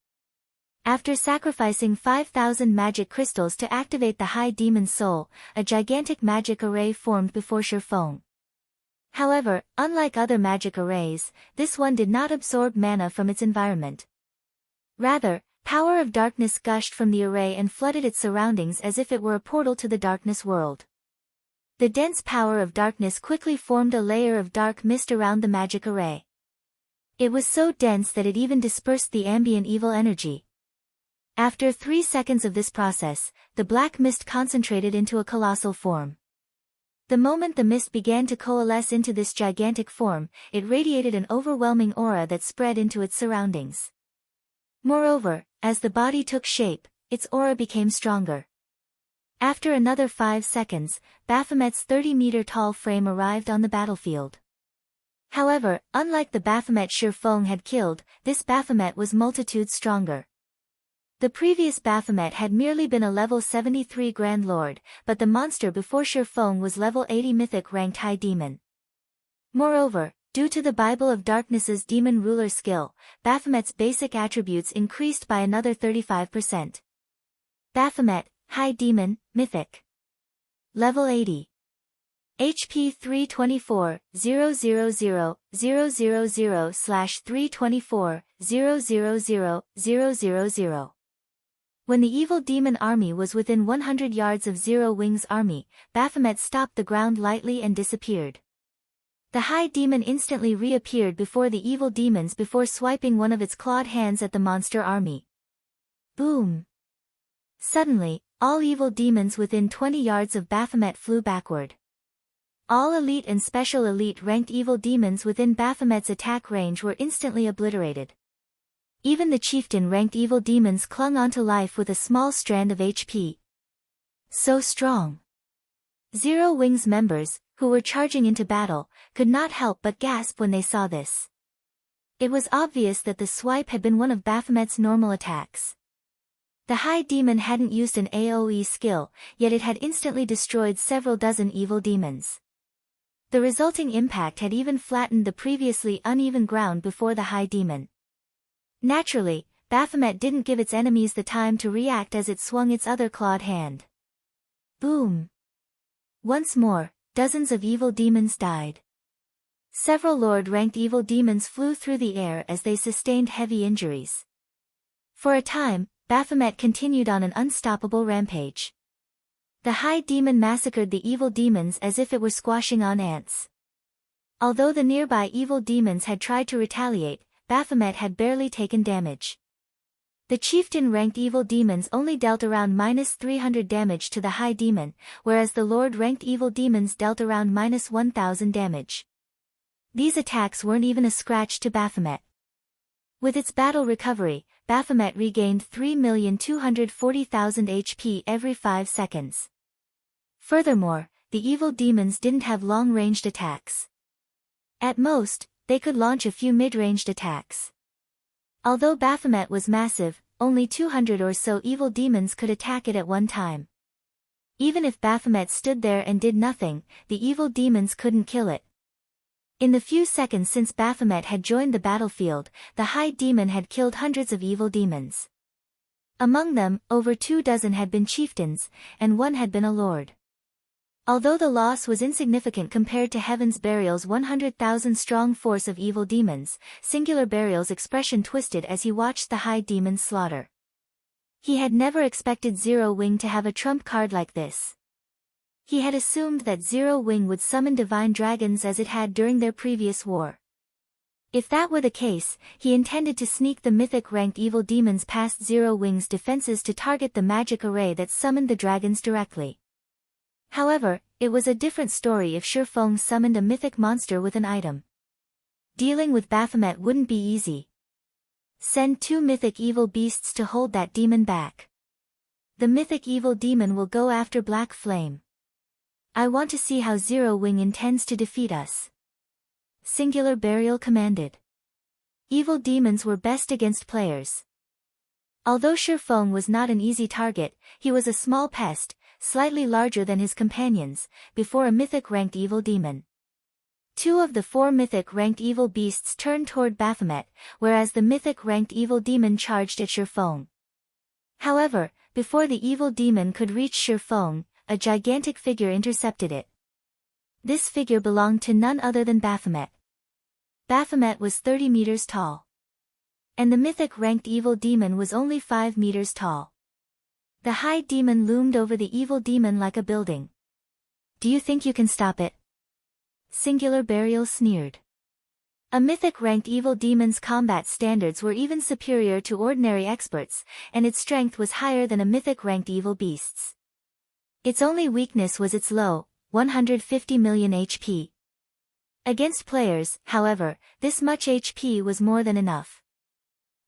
After sacrificing 5,000 magic crystals to activate the High Demon's soul, a gigantic magic array formed before Shifeng. However, unlike other magic arrays, this one did not absorb mana from its environment. Rather, power of darkness gushed from the array and flooded its surroundings as if it were a portal to the darkness world. The dense power of darkness quickly formed a layer of dark mist around the magic array. It was so dense that it even dispersed the ambient evil energy. After 3 seconds of this process, the black mist concentrated into a colossal form. The moment the mist began to coalesce into this gigantic form, it radiated an overwhelming aura that spread into its surroundings. Moreover, as the body took shape, its aura became stronger. After another 5 seconds, Baphomet's 30-meter-tall frame arrived on the battlefield. However, unlike the Baphomet Shifeng had killed, this Baphomet was multitudes stronger. The previous Baphomet had merely been a level 73 Grand Lord, but the monster before Shifeng was level 80 mythic ranked High Demon. Moreover, due to the Bible of Darkness's demon ruler skill, Baphomet's basic attributes increased by another 35%. Baphomet, High Demon, Mythic. Level 80. HP 324, 000/324, 000. When the evil demon army was within 100 yards of Zero Wings' army, Baphomet stopped the ground lightly and disappeared. The High Demon instantly reappeared before the evil demons before swiping one of its clawed hands at the monster army. Boom! Suddenly, all evil demons within 20 yards of Baphomet flew backward. All elite and special elite ranked evil demons within Baphomet's attack range were instantly obliterated. Even the chieftain-ranked evil demons clung onto life with a small strand of HP. So strong! Zero Wings members, who were charging into battle, could not help but gasp when they saw this. It was obvious that the swipe had been one of Baphomet's normal attacks. The High Demon hadn't used an AoE skill, yet it had instantly destroyed several dozen evil demons. The resulting impact had even flattened the previously uneven ground before the High Demon. Naturally, Baphomet didn't give its enemies the time to react as it swung its other clawed hand. Boom! Once more, dozens of evil demons died. Several Lord-ranked evil demons flew through the air as they sustained heavy injuries. For a time, Baphomet continued on an unstoppable rampage. The High Demon massacred the evil demons as if it were squashing on ants. Although the nearby evil demons had tried to retaliate, Baphomet had barely taken damage. The chieftain-ranked evil demons only dealt around -300 damage to the High Demon, whereas the Lord-ranked evil demons dealt around -1000 damage. These attacks weren't even a scratch to Baphomet. With its battle recovery, Baphomet regained 3,240,000 HP every 5 seconds. Furthermore, the evil demons didn't have long-ranged attacks. At most, they could launch a few mid-ranged attacks. Although Baphomet was massive, only 200 or so evil demons could attack it at one time. Even if Baphomet stood there and did nothing, the evil demons couldn't kill it. In the few seconds since Baphomet had joined the battlefield, the High Demon had killed hundreds of evil demons. Among them, over 24 had been chieftains, and 1 had been a lord. Although the loss was insignificant compared to Heaven's Burial's 100,000-strong force of evil demons, Singular Burial's expression twisted as he watched the High Demons slaughter. He had never expected Zero Wing to have a trump card like this. He had assumed that Zero Wing would summon divine dragons as it had during their previous war. If that were the case, he intended to sneak the mythic-ranked evil demons past Zero Wing's defenses to target the magic array that summoned the dragons directly. However, it was a different story if Shifeng summoned a mythic monster with an item. Dealing with Baphomet wouldn't be easy. Send 2 mythic evil beasts to hold that demon back. The mythic evil demon will go after Black Flame. I want to see how Zero Wing intends to defeat us. Singular Burial commanded. Evil demons were best against players. Although Shifeng was not an easy target, he was a small pest, slightly larger than his companions, before a mythic-ranked evil demon. 2 of the 4 mythic-ranked evil beasts turned toward Baphomet, whereas the mythic-ranked evil demon charged at Shifeng. However, before the evil demon could reach Shifeng, a gigantic figure intercepted it. This figure belonged to none other than Baphomet. Baphomet was 30 meters tall. And the mythic-ranked evil demon was only 5 meters tall. The High Demon loomed over the evil demon like a building. Do you think you can stop it? Singular Burial sneered. A mythic-ranked evil demon's combat standards were even superior to ordinary experts, and its strength was higher than a mythic-ranked evil beast's. Its only weakness was its low, 150 million HP. Against players, however, this much HP was more than enough.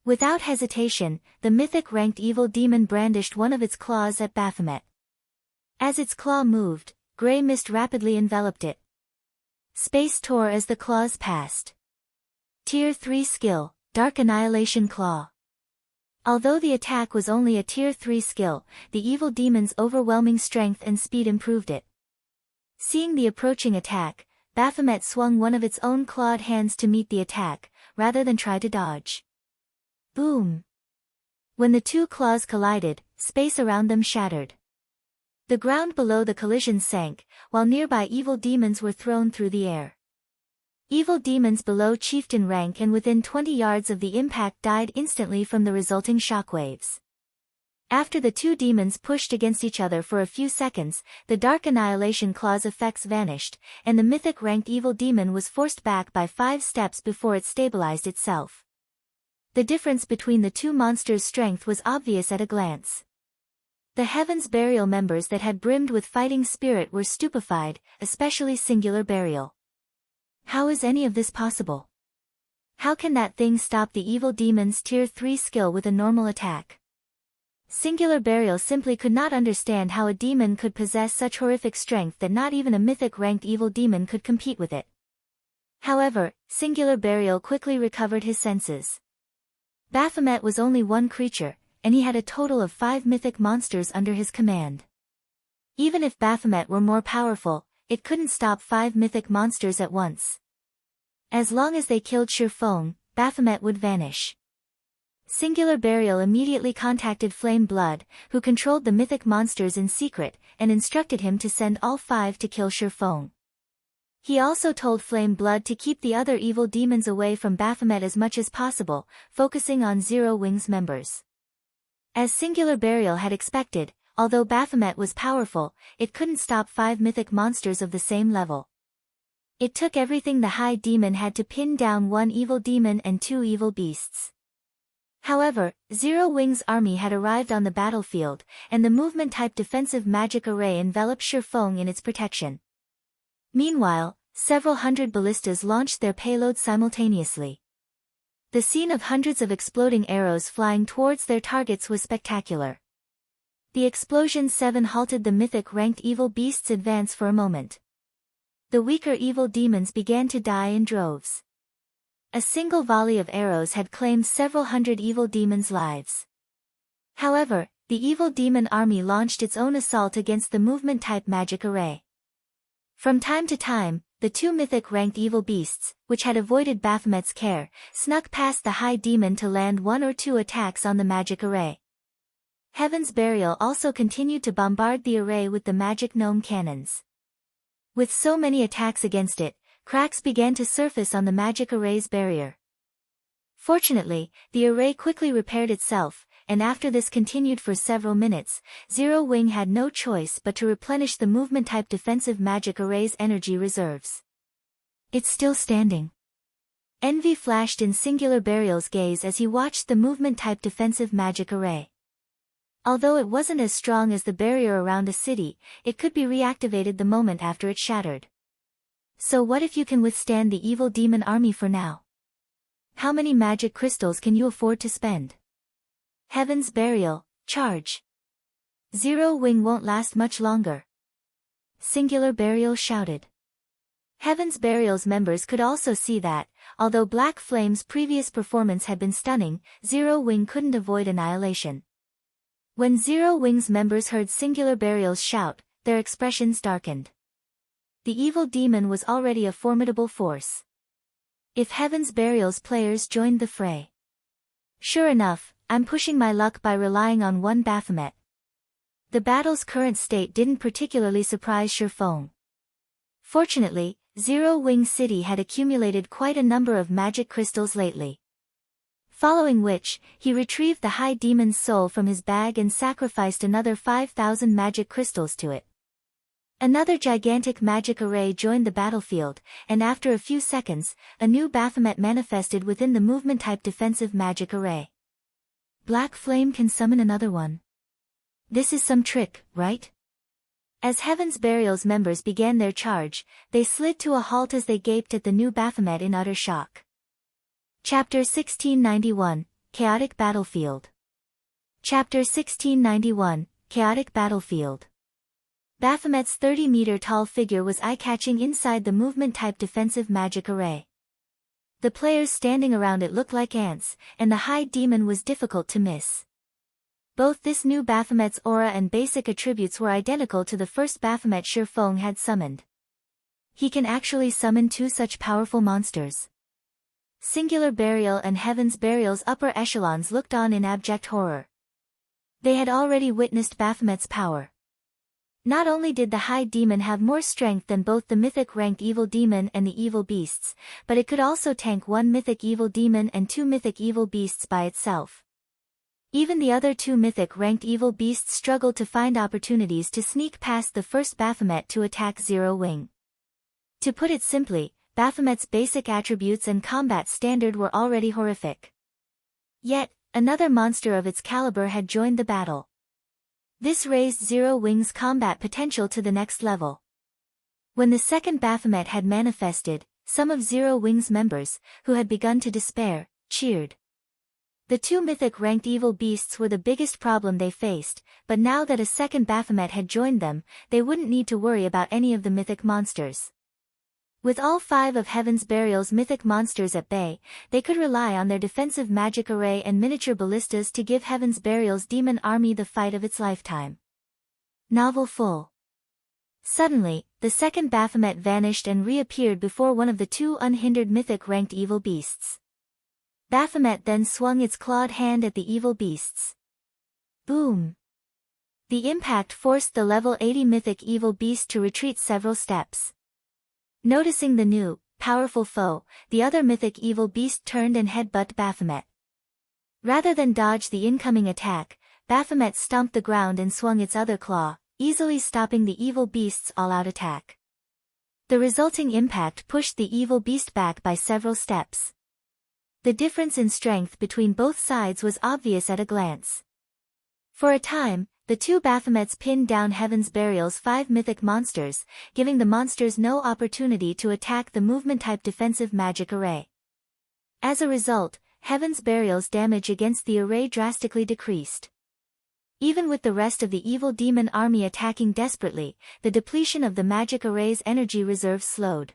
Without hesitation, the mythic-ranked evil demon brandished one of its claws at Baphomet. As its claw moved, gray mist rapidly enveloped it. Space tore as the claws passed. Tier 3 skill, Dark Annihilation Claw. Although the attack was only a Tier 3 skill, the evil demon's overwhelming strength and speed improved it. Seeing the approaching attack, Baphomet swung one of its own clawed hands to meet the attack, rather than try to dodge. Boom! When the 2 claws collided, space around them shattered. The ground below the collision sank, while nearby evil demons were thrown through the air. Evil demons below chieftain rank and within 20 yards of the impact died instantly from the resulting shockwaves. After the 2 demons pushed against each other for a few seconds, the Dark Annihilation Claw's effects vanished, and the mythic-ranked evil demon was forced back by 5 steps before it stabilized itself. The difference between the 2 monsters' strength was obvious at a glance. The Heaven's Burial members that had brimmed with fighting spirit were stupefied, especially Singular Burial. How is any of this possible? How can that thing stop the evil demon's Tier 3 skill with a normal attack? Singular Burial simply could not understand how a demon could possess such horrific strength that not even a mythic-ranked evil demon could compete with it. However, Singular Burial quickly recovered his senses. Baphomet was only one creature, and he had a total of 5 mythic monsters under his command. Even if Baphomet were more powerful, it couldn't stop 5 mythic monsters at once. As long as they killed Shifeng, Baphomet would vanish. Singular Burial immediately contacted Flame Blood, who controlled the mythic monsters in secret, and instructed him to send all 5 to kill Shifeng. He also told Flame Blood to keep the other evil demons away from Baphomet as much as possible, focusing on Zero Wing's members. As Singular Burial had expected, although Baphomet was powerful, it couldn't stop 5 mythic monsters of the same level. It took everything the High Demon had to pin down 1 evil demon and 2 evil beasts. However, Zero Wing's army had arrived on the battlefield, and the movement-type defensive magic array enveloped Shifeng in its protection. Meanwhile, several hundred ballistas launched their payload simultaneously. The scene of hundreds of exploding arrows flying towards their targets was spectacular. The explosion 7 halted the mythic-ranked evil beasts' advance for a moment. The weaker evil demons began to die in droves. A single volley of arrows had claimed several hundred evil demons' lives. However, the evil demon army launched its own assault against the movement-type magic array. From time to time, the 2 mythic-ranked evil beasts, which had avoided Baphomet's care, snuck past the High Demon to land 1 or 2 attacks on the magic array. Heaven's Burial also continued to bombard the array with the magic gnome cannons. With so many attacks against it, cracks began to surface on the magic array's barrier. Fortunately, the array quickly repaired itself, and after this continued for several minutes, Zero Wing had no choice but to replenish the movement-type defensive magic array's energy reserves. It's still standing. Envy flashed in Singular Burial's gaze as he watched the movement-type defensive magic array. Although it wasn't as strong as the barrier around a city, it could be reactivated the moment after it shattered. So what if you can withstand the evil demon army for now? How many magic crystals can you afford to spend? Heaven's Burial, charge! Zero Wing won't last much longer. Singular Burial shouted. Heaven's Burial's members could also see that, although Black Flame's previous performance had been stunning, Zero Wing couldn't avoid annihilation. When Zero Wing's members heard Singular Burial's shout, their expressions darkened. The evil demon was already a formidable force. If Heaven's Burial's players joined the fray. Sure enough, I'm pushing my luck by relying on one Baphomet. The battle's current state didn't particularly surprise Shifeng. Fortunately, Zero Wing City had accumulated quite a number of magic crystals lately. Following which, he retrieved the High Demon's soul from his bag and sacrificed another 5,000 magic crystals to it. Another gigantic magic array joined the battlefield, and after a few seconds, a new Baphomet manifested within the movement-type defensive magic array. Black Flame can summon another one. This is some trick, right? As Heaven's Burial's members began their charge, they slid to a halt as they gaped at the new Baphomet in utter shock. Chapter 1691, Chaotic Battlefield. Chapter 1691, Chaotic Battlefield. Baphomet's 30-meter-tall figure was eye-catching inside the movement-type defensive magic array. The players standing around it looked like ants, and the High Demon was difficult to miss. Both this new Baphomet's aura and basic attributes were identical to the first Baphomet Shifeng had summoned. He can actually summon two such powerful monsters. Singular Burial and Heaven's Burial's upper echelons looked on in abject horror. They had already witnessed Baphomet's power. Not only did the High Demon have more strength than both the mythic-ranked Evil Demon and the Evil Beasts, but it could also tank one mythic Evil Demon and two mythic Evil Beasts by itself. Even the other two mythic-ranked Evil Beasts struggled to find opportunities to sneak past the first Baphomet to attack Zero Wing. To put it simply, Baphomet's basic attributes and combat standard were already horrific. Yet, another monster of its caliber had joined the battle. This raised Zero Wing's combat potential to the next level. When the second Baphomet had manifested, some of Zero Wing's members, who had begun to despair, cheered. The two mythic-ranked evil beasts were the biggest problem they faced, but now that a second Baphomet had joined them, they wouldn't need to worry about any of the mythic monsters. With all 5 of Heaven's Burial's mythic monsters at bay, they could rely on their defensive magic array and miniature ballistas to give Heaven's Burial's demon army the fight of its lifetime. Novel full. Suddenly, the second Baphomet vanished and reappeared before one of the two unhindered mythic-ranked evil beasts. Baphomet then swung its clawed hand at the evil beasts. Boom! The impact forced the level 80 mythic evil beast to retreat several steps. Noticing the new, powerful foe, the other mythic evil beast turned and headbutted Baphomet. Rather than dodge the incoming attack, Baphomet stomped the ground and swung its other claw, easily stopping the evil beast's all-out attack. The resulting impact pushed the evil beast back by several steps. The difference in strength between both sides was obvious at a glance. For a time, the two Baphomets pinned down Heaven's Burial's 5 mythic monsters, giving the monsters no opportunity to attack the movement-type defensive magic array. As a result, Heaven's Burial's damage against the array drastically decreased. Even with the rest of the evil demon army attacking desperately, the depletion of the magic array's energy reserve slowed.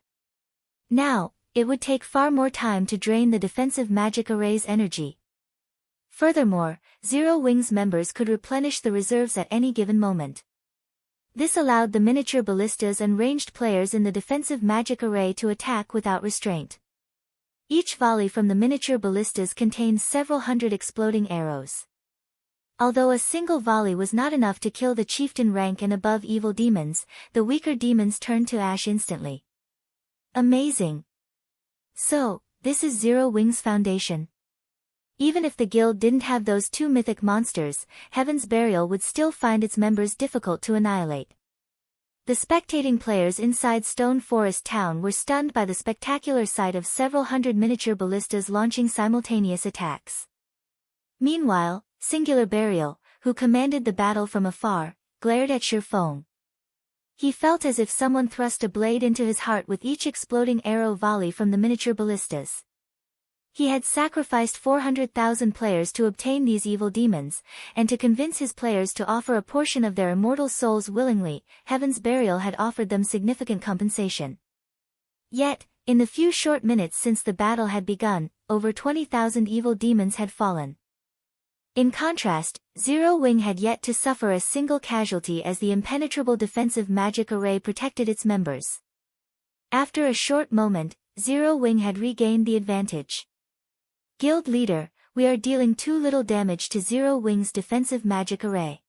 Now, it would take far more time to drain the defensive magic array's energy. Furthermore, Zero Wing's members could replenish the reserves at any given moment. This allowed the miniature ballistas and ranged players in the defensive magic array to attack without restraint. Each volley from the miniature ballistas contained several hundred exploding arrows. Although a single volley was not enough to kill the chieftain rank and above evil demons, the weaker demons turned to ash instantly. Amazing! So, this is Zero Wing's foundation. Even if the guild didn't have those two mythic monsters, Heaven's Burial would still find its members difficult to annihilate. The spectating players inside Stone Forest Town were stunned by the spectacular sight of several hundred miniature ballistas launching simultaneous attacks. Meanwhile, Singular Burial, who commanded the battle from afar, glared at Shi Feng. He felt as if someone thrust a blade into his heart with each exploding arrow volley from the miniature ballistas. He had sacrificed 400,000 players to obtain these evil demons, and to convince his players to offer a portion of their immortal souls willingly, Heaven's Burial had offered them significant compensation. Yet, in the few short minutes since the battle had begun, over 20,000 evil demons had fallen. In contrast, Zero Wing had yet to suffer a single casualty as the impenetrable defensive magic array protected its members. After a short moment, Zero Wing had regained the advantage. Guild leader, we are dealing too little damage to Zero Wing's defensive magic array.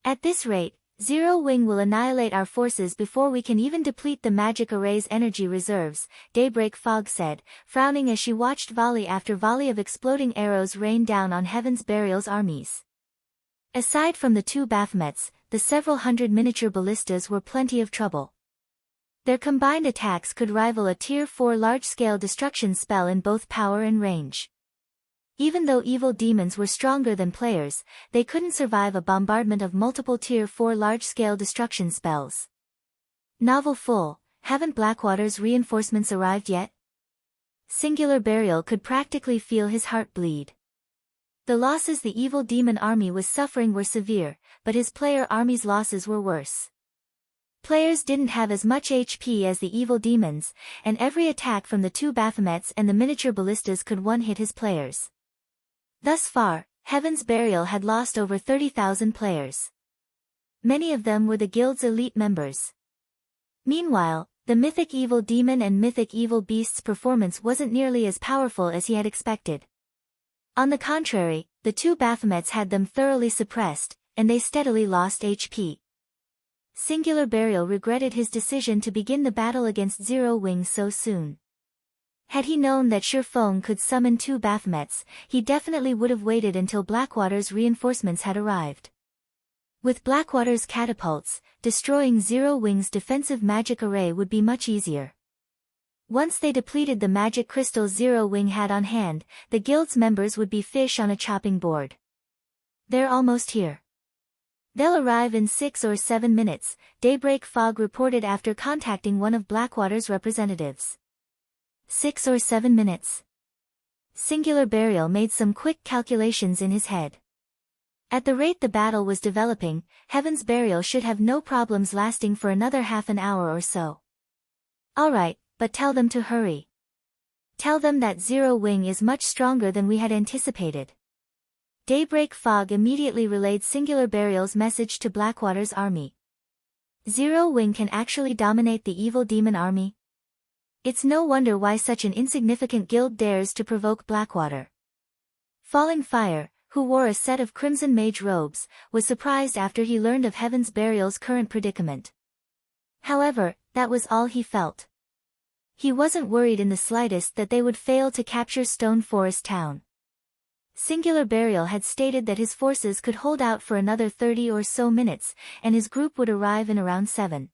At this rate, Zero Wing will annihilate our forces before we can even deplete the magic array's energy reserves, Daybreak Fog said, frowning as she watched volley after volley of exploding arrows rain down on Heaven's Burial's armies. Aside from the two Baphomets, the several hundred miniature ballistas were plenty of trouble. Their combined attacks could rival a Tier 4 large-scale destruction spell in both power and range. Even though evil demons were stronger than players, they couldn't survive a bombardment of multiple Tier 4 large-scale destruction spells. Novel full, haven't Blackwater's reinforcements arrived yet? Singular Burial could practically feel his heart bleed. The losses the evil demon army was suffering were severe, but his player army's losses were worse. Players didn't have as much HP as the evil demons, and every attack from the two Baphomets and the miniature ballistas could one-hit his players. Thus far, Heaven's Burial had lost over 30,000 players. Many of them were the guild's elite members. Meanwhile, the Mythic Evil Demon and Mythic Evil Beast's performance wasn't nearly as powerful as he had expected. On the contrary, the two Baphomets had them thoroughly suppressed, and they steadily lost HP. Singular Burial regretted his decision to begin the battle against Zero Wing so soon. Had he known that Shi Feng could summon two Baphomets, he definitely would have waited until Blackwater's reinforcements had arrived. With Blackwater's catapults, destroying Zero Wing's defensive magic array would be much easier. Once they depleted the magic crystals Zero Wing had on hand, the guild's members would be fish on a chopping board. They're almost here. They'll arrive in 6 or 7 minutes, Daybreak Fog reported after contacting one of Blackwater's representatives. 6 or 7 minutes. Singular Burial made some quick calculations in his head. At the rate the battle was developing, Heaven's Burial should have no problems lasting for another half an hour or so. Alright, but tell them to hurry. Tell them that Zero Wing is much stronger than we had anticipated. Daybreak Fog immediately relayed Singular Burial's message to Blackwater's army. Zero Wing can actually dominate the evil demon army? It's no wonder why such an insignificant guild dares to provoke Blackwater. Falling Fire, who wore a set of crimson mage robes, was surprised after he learned of Heaven's Burial's current predicament. However, that was all he felt. He wasn't worried in the slightest that they would fail to capture Stone Forest Town. Singular Burial had stated that his forces could hold out for another 30 or so minutes, and his group would arrive in around 7.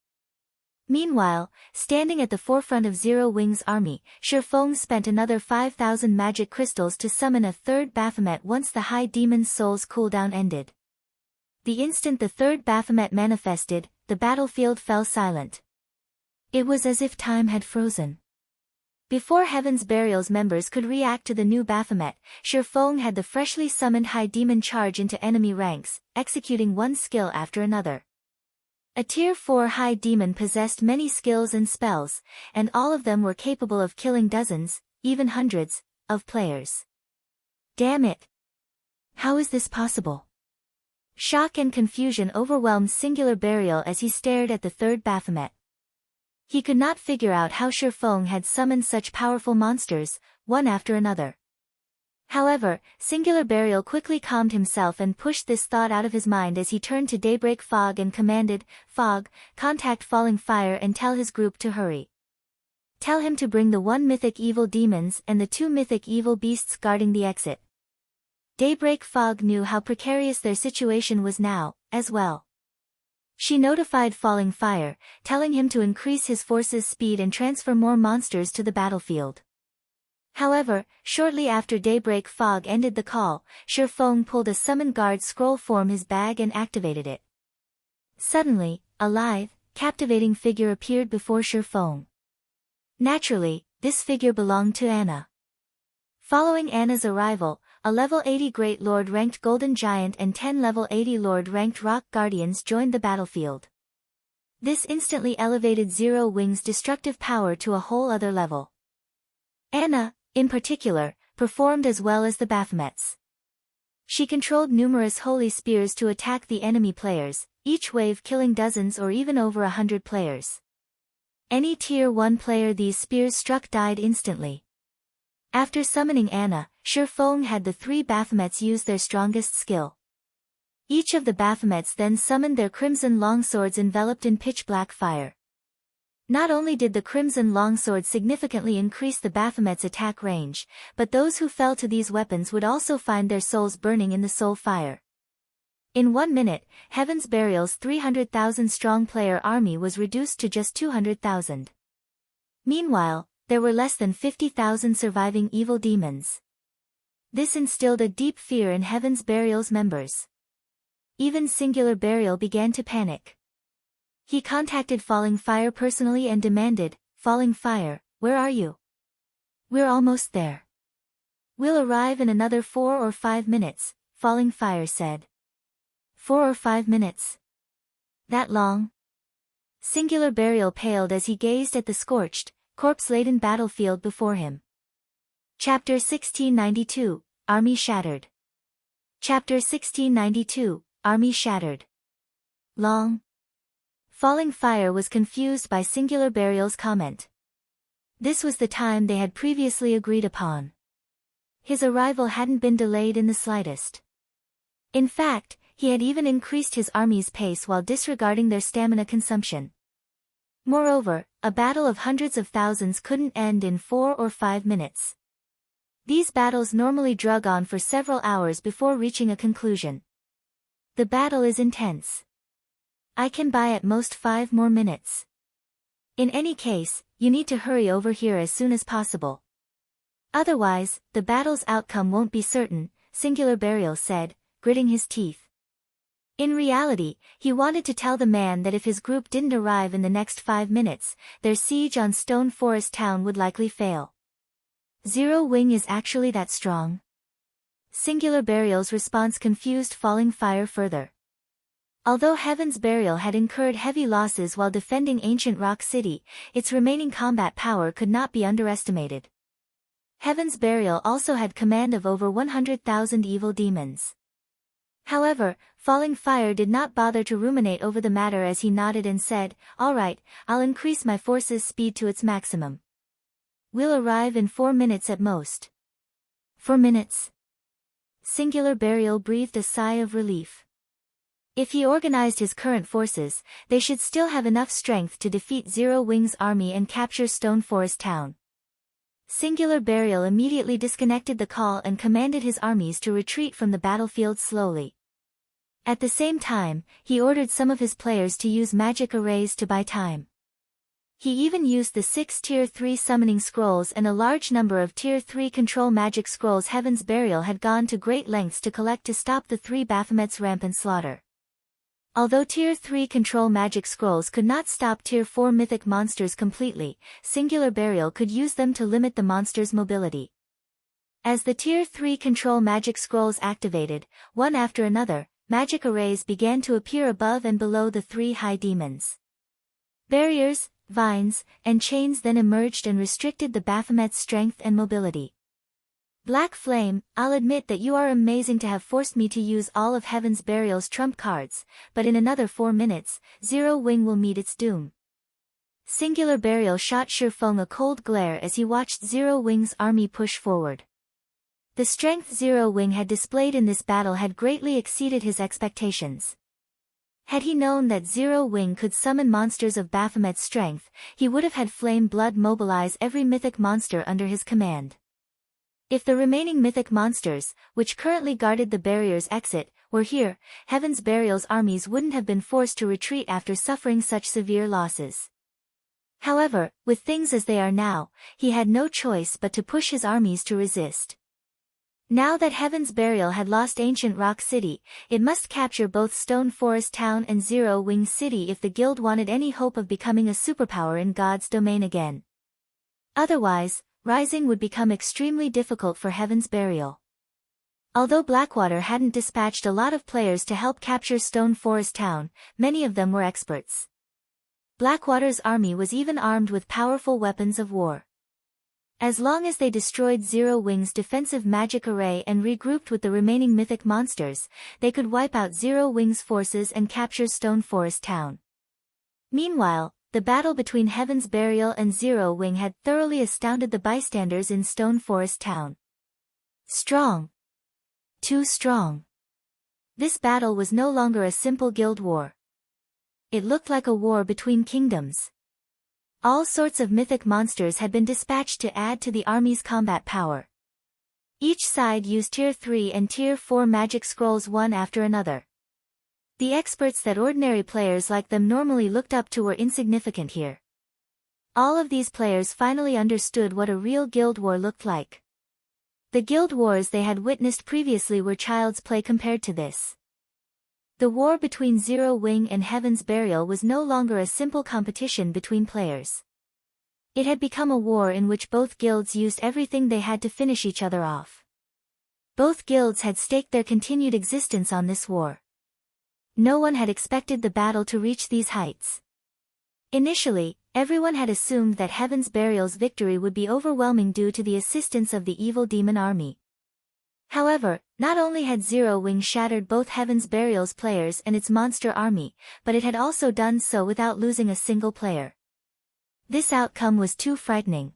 Meanwhile, standing at the forefront of Zero Wing's army, Shi Feng spent another 5,000 magic crystals to summon a third Baphomet once the High Demon's soul's cooldown ended. The instant the third Baphomet manifested, the battlefield fell silent. It was as if time had frozen. Before Heaven's Burial's members could react to the new Baphomet, Shi Feng had the freshly summoned High Demon charge into enemy ranks, executing one skill after another. A Tier 4 High Demon possessed many skills and spells, and all of them were capable of killing dozens, even hundreds, of players. Damn it! How is this possible? Shock and confusion overwhelmed Singular Burial as he stared at the third Baphomet. He could not figure out how Shi Feng had summoned such powerful monsters, one after another. However, Singular Burial quickly calmed himself and pushed this thought out of his mind as he turned to Daybreak Fog and commanded, "Fog, contact Falling Fire and tell his group to hurry. Tell him to bring the 1 mythic evil demons and the 2 mythic evil beasts guarding the exit." Daybreak Fog knew how precarious their situation was now, as well. She notified Falling Fire, telling him to increase his force's speed and transfer more monsters to the battlefield. However, shortly after Daybreak Fog ended the call, Shifeng pulled a Summon Guard scroll from his bag and activated it. Suddenly, a lithe, captivating figure appeared before Shifeng. Naturally, this figure belonged to Anna. Following Anna's arrival, a level 80 Great Lord ranked Golden Giant and 10 level 80 Lord ranked Rock Guardians joined the battlefield. This instantly elevated Zero Wing's destructive power to a whole other level. Anna, in particular, performed as well as the Baphomets. She controlled numerous holy spears to attack the enemy players, each wave killing dozens or even over 100 players. Any Tier 1 player these spears struck died instantly. After summoning Anna, Shifeng had the 3 Baphomets use their strongest skill. Each of the Baphomets then summoned their crimson longswords enveloped in pitch-black fire. Not only did the crimson longsword significantly increase the Baphomet's attack range, but those who fell to these weapons would also find their souls burning in the soul fire. In 1 minute, Heaven's Burial's 300,000-strong player army was reduced to just 200,000. Meanwhile, there were less than 50,000 surviving evil demons. This instilled a deep fear in Heaven's Burial's members. Even Singular Burial began to panic. He contacted Falling Fire personally and demanded, "Falling Fire, where are you? We're almost there." "We'll arrive in another 4 or 5 minutes, Falling Fire said. 4 or 5 minutes? That long? Singular Burial paled as he gazed at the scorched, corpse-laden battlefield before him. Chapter 1692, Army Shattered. Chapter 1692, Army Shattered. Long? Falling Fire was confused by Singular Burial's comment. This was the time they had previously agreed upon. His arrival hadn't been delayed in the slightest. In fact, he had even increased his army's pace while disregarding their stamina consumption. Moreover, a battle of hundreds of thousands couldn't end in 4 or 5 minutes. These battles normally drug on for several hours before reaching a conclusion. The battle is intense. I can buy at most 5 more minutes. In any case, you need to hurry over here as soon as possible. Otherwise, the battle's outcome won't be certain, Singular Burial said, gritting his teeth. In reality, he wanted to tell the man that if his group didn't arrive in the next 5 minutes, their siege on Stone Forest Town would likely fail. Zero Wing is actually that strong? Singular Burial's response confused Falling Fire further. Although Heaven's Burial had incurred heavy losses while defending ancient Rock City, its remaining combat power could not be underestimated. Heaven's Burial also had command of over 100,000 evil demons. However, Falling Fire did not bother to ruminate over the matter as he nodded and said, "All right, I'll increase my force's speed to its maximum. We'll arrive in 4 minutes at most." 4 minutes? Singular Burial breathed a sigh of relief. If he organized his current forces, they should still have enough strength to defeat Zero Wing's army and capture Stone Forest Town. Singular Burial immediately disconnected the call and commanded his armies to retreat from the battlefield slowly. At the same time, he ordered some of his players to use magic arrays to buy time. He even used the 6 Tier 3 summoning scrolls and a large number of Tier 3 control magic scrolls Heaven's Burial had gone to great lengths to collect to stop the 3 Baphomets' rampant slaughter. Although Tier 3 control magic scrolls could not stop Tier 4 mythic monsters completely, Singular Burial could use them to limit the monsters' mobility. As the Tier 3 control magic scrolls activated, one after another, magic arrays began to appear above and below the 3 high demons. Barriers, vines, and chains then emerged and restricted the Baphomet's strength and mobility. Black Flame, I'll admit that you are amazing to have forced me to use all of Heaven's Burial's trump cards, but in another 4 minutes, Zero Wing will meet its doom. Singular Burial shot Shifeng a cold glare as he watched Zero Wing's army push forward. The strength Zero Wing had displayed in this battle had greatly exceeded his expectations. Had he known that Zero Wing could summon monsters of Baphomet's strength, he would have had Flame Blood mobilize every mythic monster under his command. If the remaining mythic monsters, which currently guarded the barrier's exit, were here, Heaven's Burial's armies wouldn't have been forced to retreat after suffering such severe losses. However, with things as they are now, he had no choice but to push his armies to resist. Now that Heaven's Burial had lost Ancient Rock City, it must capture both Stone Forest Town and Zero Wing City if the guild wanted any hope of becoming a superpower in God's domain again. Otherwise, rising would become extremely difficult for Heaven's Burial. Although Blackwater hadn't dispatched a lot of players to help capture Stone Forest Town, many of them were experts. Blackwater's army was even armed with powerful weapons of war. As long as they destroyed Zero Wing's defensive magic array and regrouped with the remaining mythic monsters, they could wipe out Zero Wing's forces and capture Stone Forest Town. Meanwhile, the battle between Heaven's Burial and Zero Wing had thoroughly astounded the bystanders in Stone Forest Town. Strong. Too strong. This battle was no longer a simple guild war. It looked like a war between kingdoms. All sorts of mythic monsters had been dispatched to add to the army's combat power. Each side used Tier 3 and Tier 4 magic scrolls one after another. The experts that ordinary players like them normally looked up to were insignificant here. All of these players finally understood what a real guild war looked like. The guild wars they had witnessed previously were child's play compared to this. The war between Zero Wing and Heaven's Burial was no longer a simple competition between players. It had become a war in which both guilds used everything they had to finish each other off. Both guilds had staked their continued existence on this war. No one had expected the battle to reach these heights. Initially, everyone had assumed that Heaven's Burial's victory would be overwhelming due to the assistance of the evil demon army. However, not only had Zero Wing shattered both Heaven's Burial's players and its monster army, but it had also done so without losing a single player. This outcome was too frightening.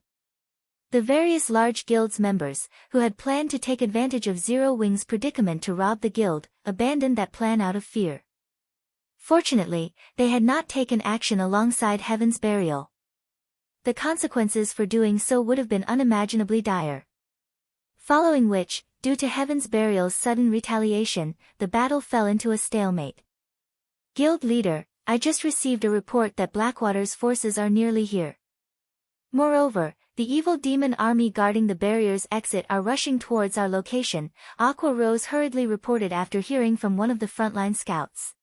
The various large guild's members, who had planned to take advantage of Zero Wing's predicament to rob the guild, abandoned that plan out of fear. Fortunately, they had not taken action alongside Heaven's Burial. The consequences for doing so would have been unimaginably dire. Following which, due to Heaven's Burial's sudden retaliation, the battle fell into a stalemate. Guild leader, I just received a report that Blackwater's forces are nearly here. Moreover, the evil demon army guarding the barrier's exit are rushing towards our location, Aqua Rose hurriedly reported after hearing from one of the frontline scouts.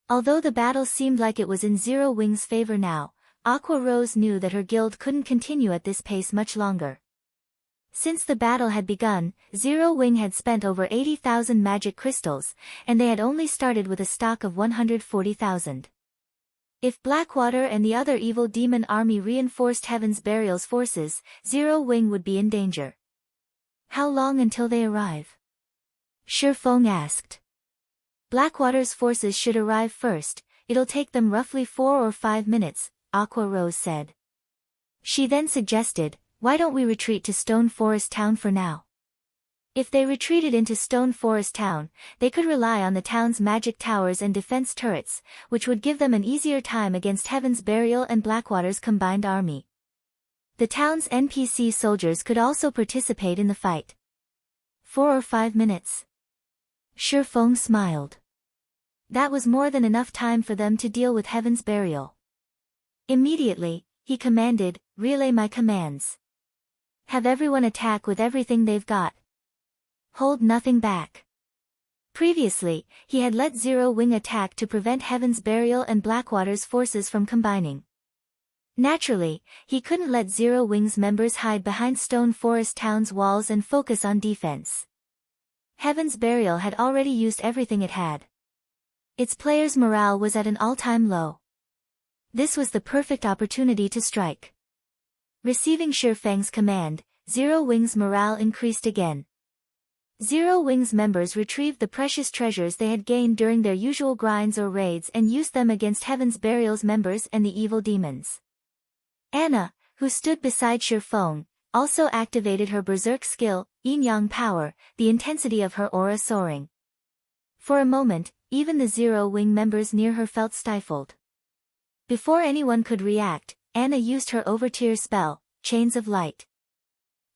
Although the battle seemed like it was in Zero Wing's favor now, Aqua Rose knew that her guild couldn't continue at this pace much longer. Since the battle had begun, Zero Wing had spent over 80,000 magic crystals, and they had only started with a stock of 140,000. If Blackwater and the other evil demon army reinforced Heaven's Burial's forces, Zero Wing would be in danger. How long until they arrive? Shifeng asked. Blackwater's forces should arrive first, it'll take them roughly 4 or 5 minutes, Aqua Rose said. She then suggested, why don't we retreat to Stone Forest Town for now? If they retreated into Stone Forest Town, they could rely on the town's magic towers and defense turrets, which would give them an easier time against Heaven's Burial and Blackwater's combined army. The town's NPC soldiers could also participate in the fight. 4 or 5 minutes. Shifeng smiled. That was more than enough time for them to deal with Heaven's Burial. Immediately, he commanded, relay my commands. Have everyone attack with everything they've got. Hold nothing back. Previously, he had let Zero Wing attack to prevent Heaven's Burial and Blackwater's forces from combining. Naturally, he couldn't let Zero Wing's members hide behind Stone Forest Town's walls and focus on defense. Heaven's Burial had already used everything it had. Its players' morale was at an all-time low. This was the perfect opportunity to strike. Receiving Shifeng's command, Zero Wing's morale increased again. Zero Wing's members retrieved the precious treasures they had gained during their usual grinds or raids and used them against Heaven's Burial's members and the evil demons. Anna, who stood beside Shifeng, also activated her berserk skill, yin-yang power, the intensity of her aura soaring. For a moment, even the Zero Wing members near her felt stifled. Before anyone could react, Anna used her over-tier spell, Chains of Light.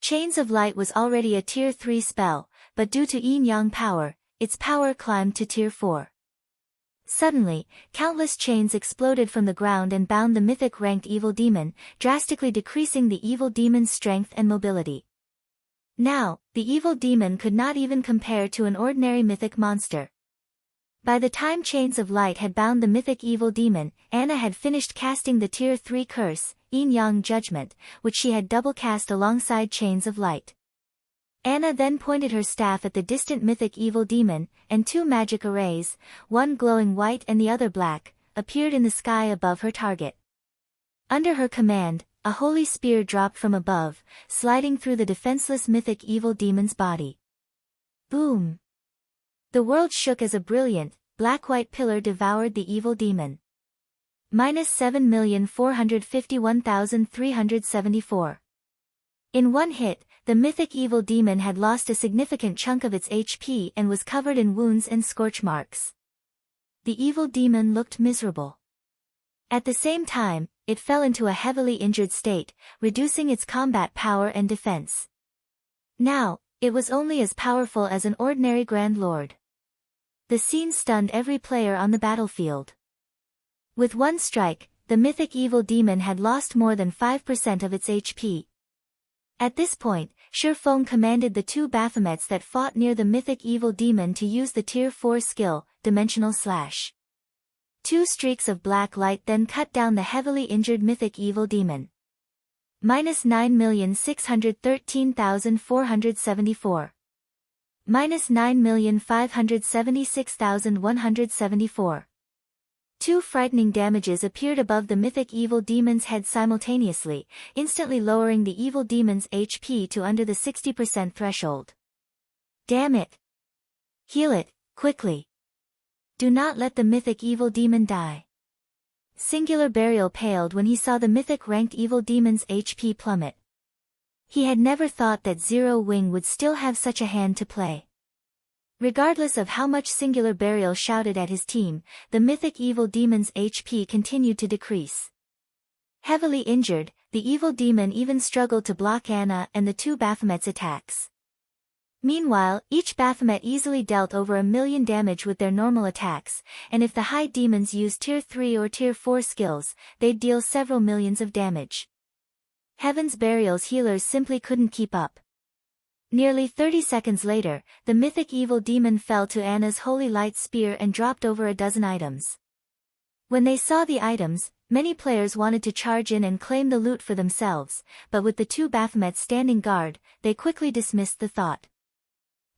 Chains of Light was already a Tier 3 spell, but due to yin-yang power, its power climbed to Tier 4. Suddenly, countless chains exploded from the ground and bound the mythic-ranked evil demon, drastically decreasing the evil demon's strength and mobility. Now, the evil demon could not even compare to an ordinary mythic monster. By the time Chains of Light had bound the mythic evil demon, Anna had finished casting the Tier 3 curse, Yin-Yang Judgment, which she had double-cast alongside Chains of Light. Anna then pointed her staff at the distant mythic evil demon, and two magic arrays, one glowing white and the other black, appeared in the sky above her target. Under her command, a holy spear dropped from above, sliding through the defenseless mythic evil demon's body. Boom! The world shook as a brilliant, black-white pillar devoured the evil demon. -7,451,374. In one hit, the mythic evil demon had lost a significant chunk of its HP and was covered in wounds and scorch marks. The evil demon looked miserable. At the same time, it fell into a heavily injured state, reducing its combat power and defense. Now, it was only as powerful as an ordinary Grand Lord. The scene stunned every player on the battlefield. With one strike, the mythic evil demon had lost more than 5% of its HP. At this point, Shifeng commanded the two Baphomets that fought near the mythic evil demon to use the Tier 4 skill, Dimensional Slash. Two streaks of black light then cut down the heavily injured mythic evil demon. -9,613,474. -9,576,174. Two frightening damages appeared above the mythic evil demon's head simultaneously, instantly lowering the evil demon's HP to under the 60% threshold. Damn it! Heal it, quickly! Do not let the mythic evil demon die. Singular Burial paled when he saw the mythic-ranked evil demon's HP plummet. He had never thought that Zero Wing would still have such a hand to play. Regardless of how much Singular Burial shouted at his team, the mythic evil demon's HP continued to decrease. Heavily injured, the evil demon even struggled to block Anna and the two Baphomets' attacks. Meanwhile, each Baphomet easily dealt over 1,000,000 damage with their normal attacks, and if the high demons used Tier 3 or Tier 4 skills, they'd deal several millions of damage. Heaven's Burial's healers simply couldn't keep up. Nearly 30 seconds later, the mythic evil demon fell to Anna's holy light spear and dropped over a dozen items. When they saw the items, many players wanted to charge in and claim the loot for themselves, but with the two Baphomets standing guard, they quickly dismissed the thought.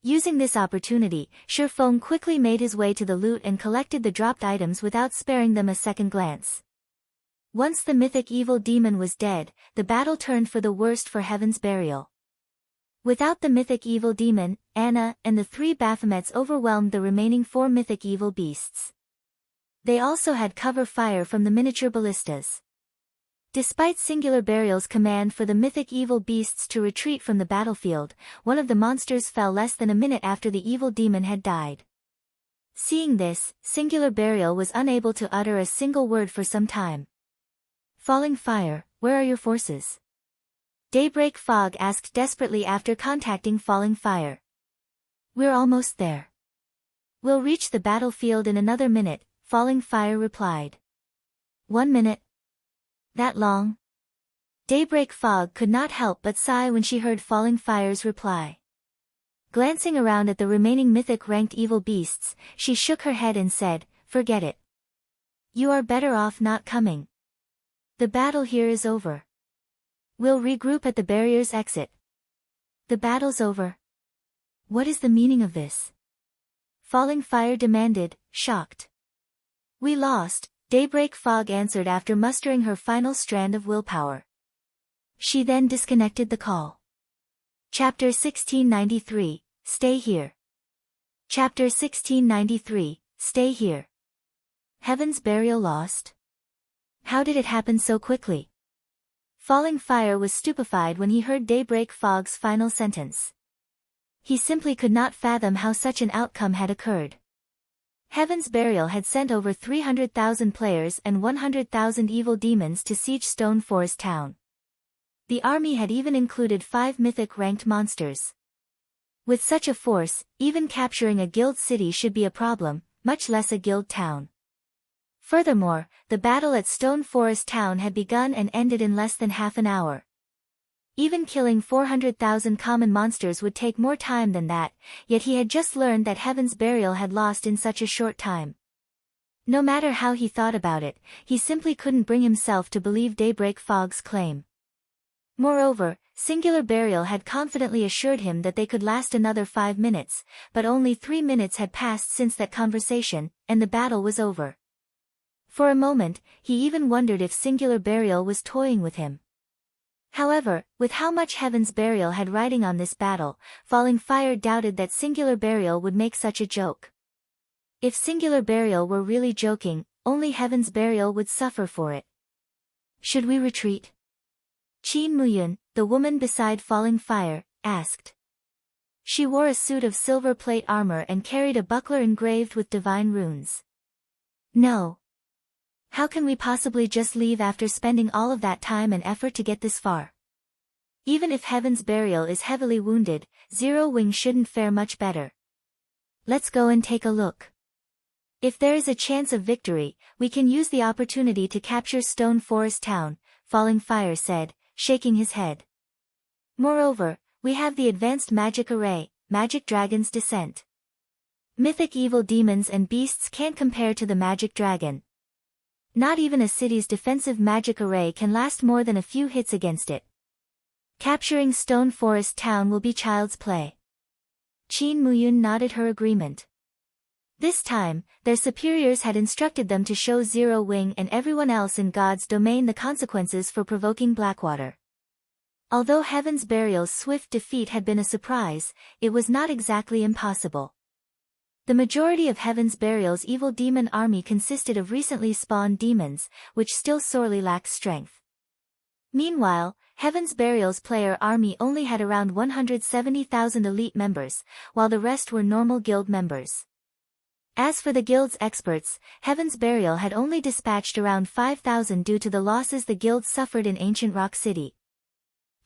Using this opportunity, Shifeng quickly made his way to the loot and collected the dropped items without sparing them a second glance. Once the mythic evil demon was dead, the battle turned for the worst for Heaven's Burial. Without the mythic evil demon, Anna and the three Baphomets overwhelmed the remaining four mythic evil beasts. They also had cover fire from the miniature ballistas. Despite Singular Burial's command for the mythic evil beasts to retreat from the battlefield, one of the monsters fell less than a minute after the evil demon had died. Seeing this, Singular Burial was unable to utter a single word for some time. Falling Fire, where are your forces? Daybreak Fog asked desperately after contacting Falling Fire. We're almost there. We'll reach the battlefield in another minute, Falling Fire replied. 1 minute? That long? Daybreak Fog could not help but sigh when she heard Falling Fire's reply. Glancing around at the remaining mythic-ranked evil beasts, she shook her head and said, "Forget it. You are better off not coming. The battle here is over. We'll regroup at the barrier's exit." The battle's over? What is the meaning of this? Falling Fire demanded, shocked. We lost, Daybreak Fog answered after mustering her final strand of willpower. She then disconnected the call. Chapter 1693, Stay Here. Chapter 1693, Stay Here. Heaven's Burial lost? How did it happen so quickly? Falling Fire was stupefied when he heard Daybreak Fog's final sentence. He simply could not fathom how such an outcome had occurred. Heaven's Burial had sent over 300,000 players and 100,000 evil demons to siege Stone Forest Town. The army had even included 5 mythic-ranked monsters. With such a force, even capturing a guild city should be a problem, much less a guild town. Furthermore, the battle at Stone Forest Town had begun and ended in less than half an hour. Even killing 400,000 common monsters would take more time than that, yet he had just learned that Heaven's Burial had lost in such a short time. No matter how he thought about it, he simply couldn't bring himself to believe Daybreak Fog's claim. Moreover, Singular Burial had confidently assured him that they could last another 5 minutes, but only 3 minutes had passed since that conversation, and the battle was over. For a moment, he even wondered if Singular Burial was toying with him. However, with how much Heaven's Burial had riding on this battle, Falling Fire doubted that Singular Burial would make such a joke. If Singular Burial were really joking, only Heaven's Burial would suffer for it. Should we retreat? Qin Muyun, the woman beside Falling Fire, asked. She wore a suit of silver plate armor and carried a buckler engraved with divine runes. No. How can we possibly just leave after spending all of that time and effort to get this far? Even if Heaven's Burial is heavily wounded, Zero Wing shouldn't fare much better. Let's go and take a look. If there is a chance of victory, we can use the opportunity to capture Stone Forest Town, Falling Fire said, shaking his head. Moreover, we have the advanced magic array, Magic Dragon's Descent. Mythic evil demons and beasts can't compare to the Magic Dragon. Not even a city's defensive magic array can last more than a few hits against it. Capturing Stone Forest Town will be child's play. Qin Muyun nodded her agreement. This time, their superiors had instructed them to show Zero Wing and everyone else in God's domain the consequences for provoking Blackwater. Although Heaven's Burial's swift defeat had been a surprise, it was not exactly impossible. The majority of Heaven's Burial's evil demon army consisted of recently spawned demons, which still sorely lacked strength. Meanwhile, Heaven's Burial's player army only had around 170,000 elite members, while the rest were normal guild members. As for the guild's experts, Heaven's Burial had only dispatched around 5,000 due to the losses the guild suffered in Ancient Rock City.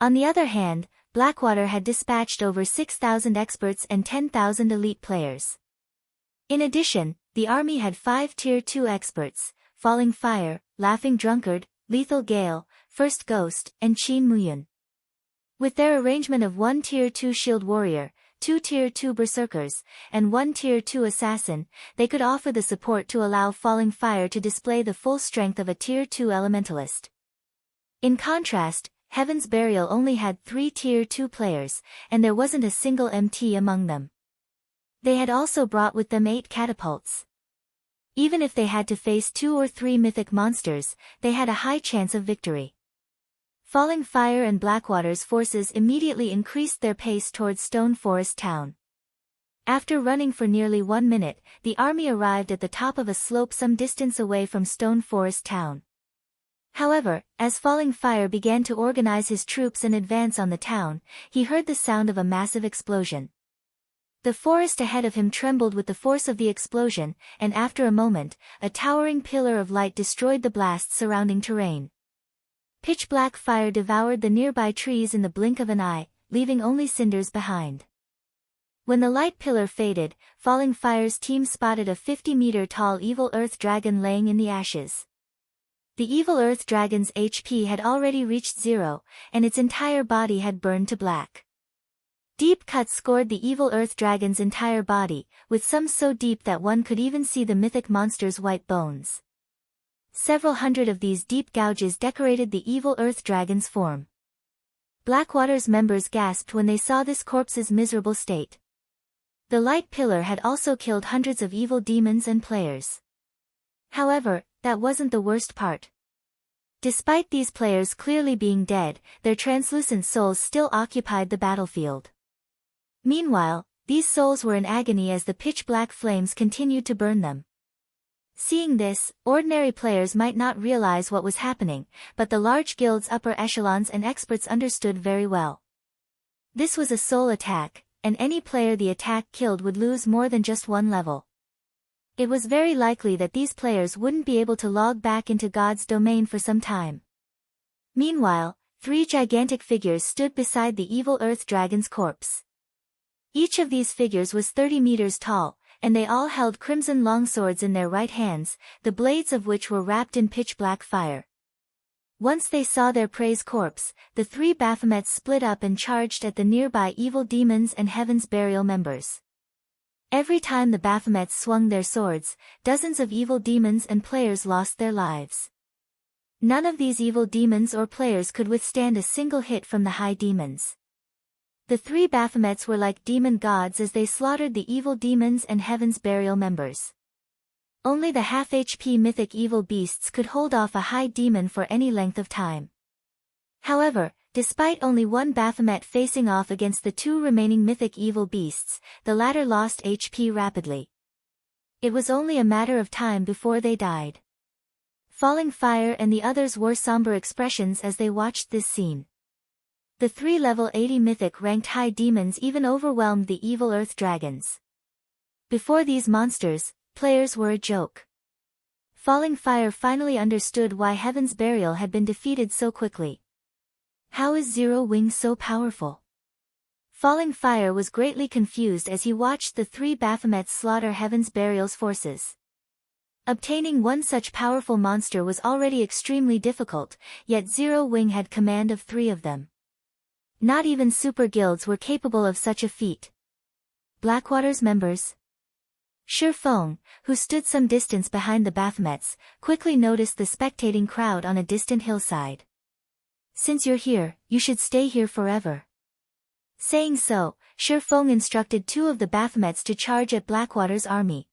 On the other hand, Blackwater had dispatched over 6,000 experts and 10,000 elite players. In addition, the army had 5 Tier 2 experts, Falling Fire, Laughing Drunkard, Lethal Gale, First Ghost, and Qin Muyun. With their arrangement of 1 Tier 2 Shield Warrior, 2 Tier 2 Berserkers, and 1 Tier 2 Assassin, they could offer the support to allow Falling Fire to display the full strength of a Tier 2 Elementalist. In contrast, Heaven's Burial only had 3 Tier 2 players, and there wasn't a single MT among them. They had also brought with them 8 catapults. Even if they had to face 2 or 3 mythic monsters, they had a high chance of victory. Falling Fire and Blackwater's forces immediately increased their pace towards Stone Forest Town. After running for nearly 1 minute, the army arrived at the top of a slope some distance away from Stone Forest Town. However, as Falling Fire began to organize his troops and advance on the town, he heard the sound of a massive explosion. The forest ahead of him trembled with the force of the explosion, and after a moment, a towering pillar of light destroyed the blast's surrounding terrain. Pitch-black fire devoured the nearby trees in the blink of an eye, leaving only cinders behind. When the light pillar faded, Falling Fire's team spotted a 50-meter-tall evil earth dragon laying in the ashes. The evil earth dragon's HP had already reached 0, and its entire body had burned to black. Deep cuts scored the evil earth dragon's entire body, with some so deep that one could even see the mythic monster's white bones. Several hundred of these deep gouges decorated the evil earth dragon's form. Blackwater's members gasped when they saw this corpse's miserable state. The light pillar had also killed hundreds of evil demons and players. However, that wasn't the worst part. Despite these players clearly being dead, their translucent souls still occupied the battlefield. Meanwhile, these souls were in agony as the pitch-black flames continued to burn them. Seeing this, ordinary players might not realize what was happening, but the large guild's upper echelons and experts understood very well. This was a soul attack, and any player the attack killed would lose more than just one level. It was very likely that these players wouldn't be able to log back into God's domain for some time. Meanwhile, 3 gigantic figures stood beside the evil Earth Dragon's corpse. Each of these figures was 30 meters tall, and they all held crimson longswords in their right hands, the blades of which were wrapped in pitch-black fire. Once they saw their prey's corpse, the 3 Baphomets split up and charged at the nearby evil demons and Heaven's Burial members. Every time the Baphomets swung their swords, dozens of evil demons and players lost their lives. None of these evil demons or players could withstand a single hit from the high demons. The 3 Baphomets were like demon gods as they slaughtered the evil demons and Heaven's Burial members. Only the half-HP mythic evil beasts could hold off a high demon for any length of time. However, despite only one Baphomet facing off against the 2 remaining mythic evil beasts, the latter lost HP rapidly. It was only a matter of time before they died. Falling Fire and the others wore somber expressions as they watched this scene. The 3 level 80 mythic ranked high demons even overwhelmed the evil Earth Dragons. Before these monsters, players were a joke. Falling Fire finally understood why Heaven's Burial had been defeated so quickly. How is Zero Wing so powerful? Falling Fire was greatly confused as he watched the 3 Baphomets slaughter Heaven's Burial's forces. Obtaining one such powerful monster was already extremely difficult, yet Zero Wing had command of 3 of them. Not even super guilds were capable of such a feat. Blackwater's members. Shi Feng, who stood some distance behind the Baphomets, quickly noticed the spectating crowd on a distant hillside. Since you're here, you should stay here forever. Saying so, Shi Feng instructed 2 of the Baphomets to charge at Blackwater's army.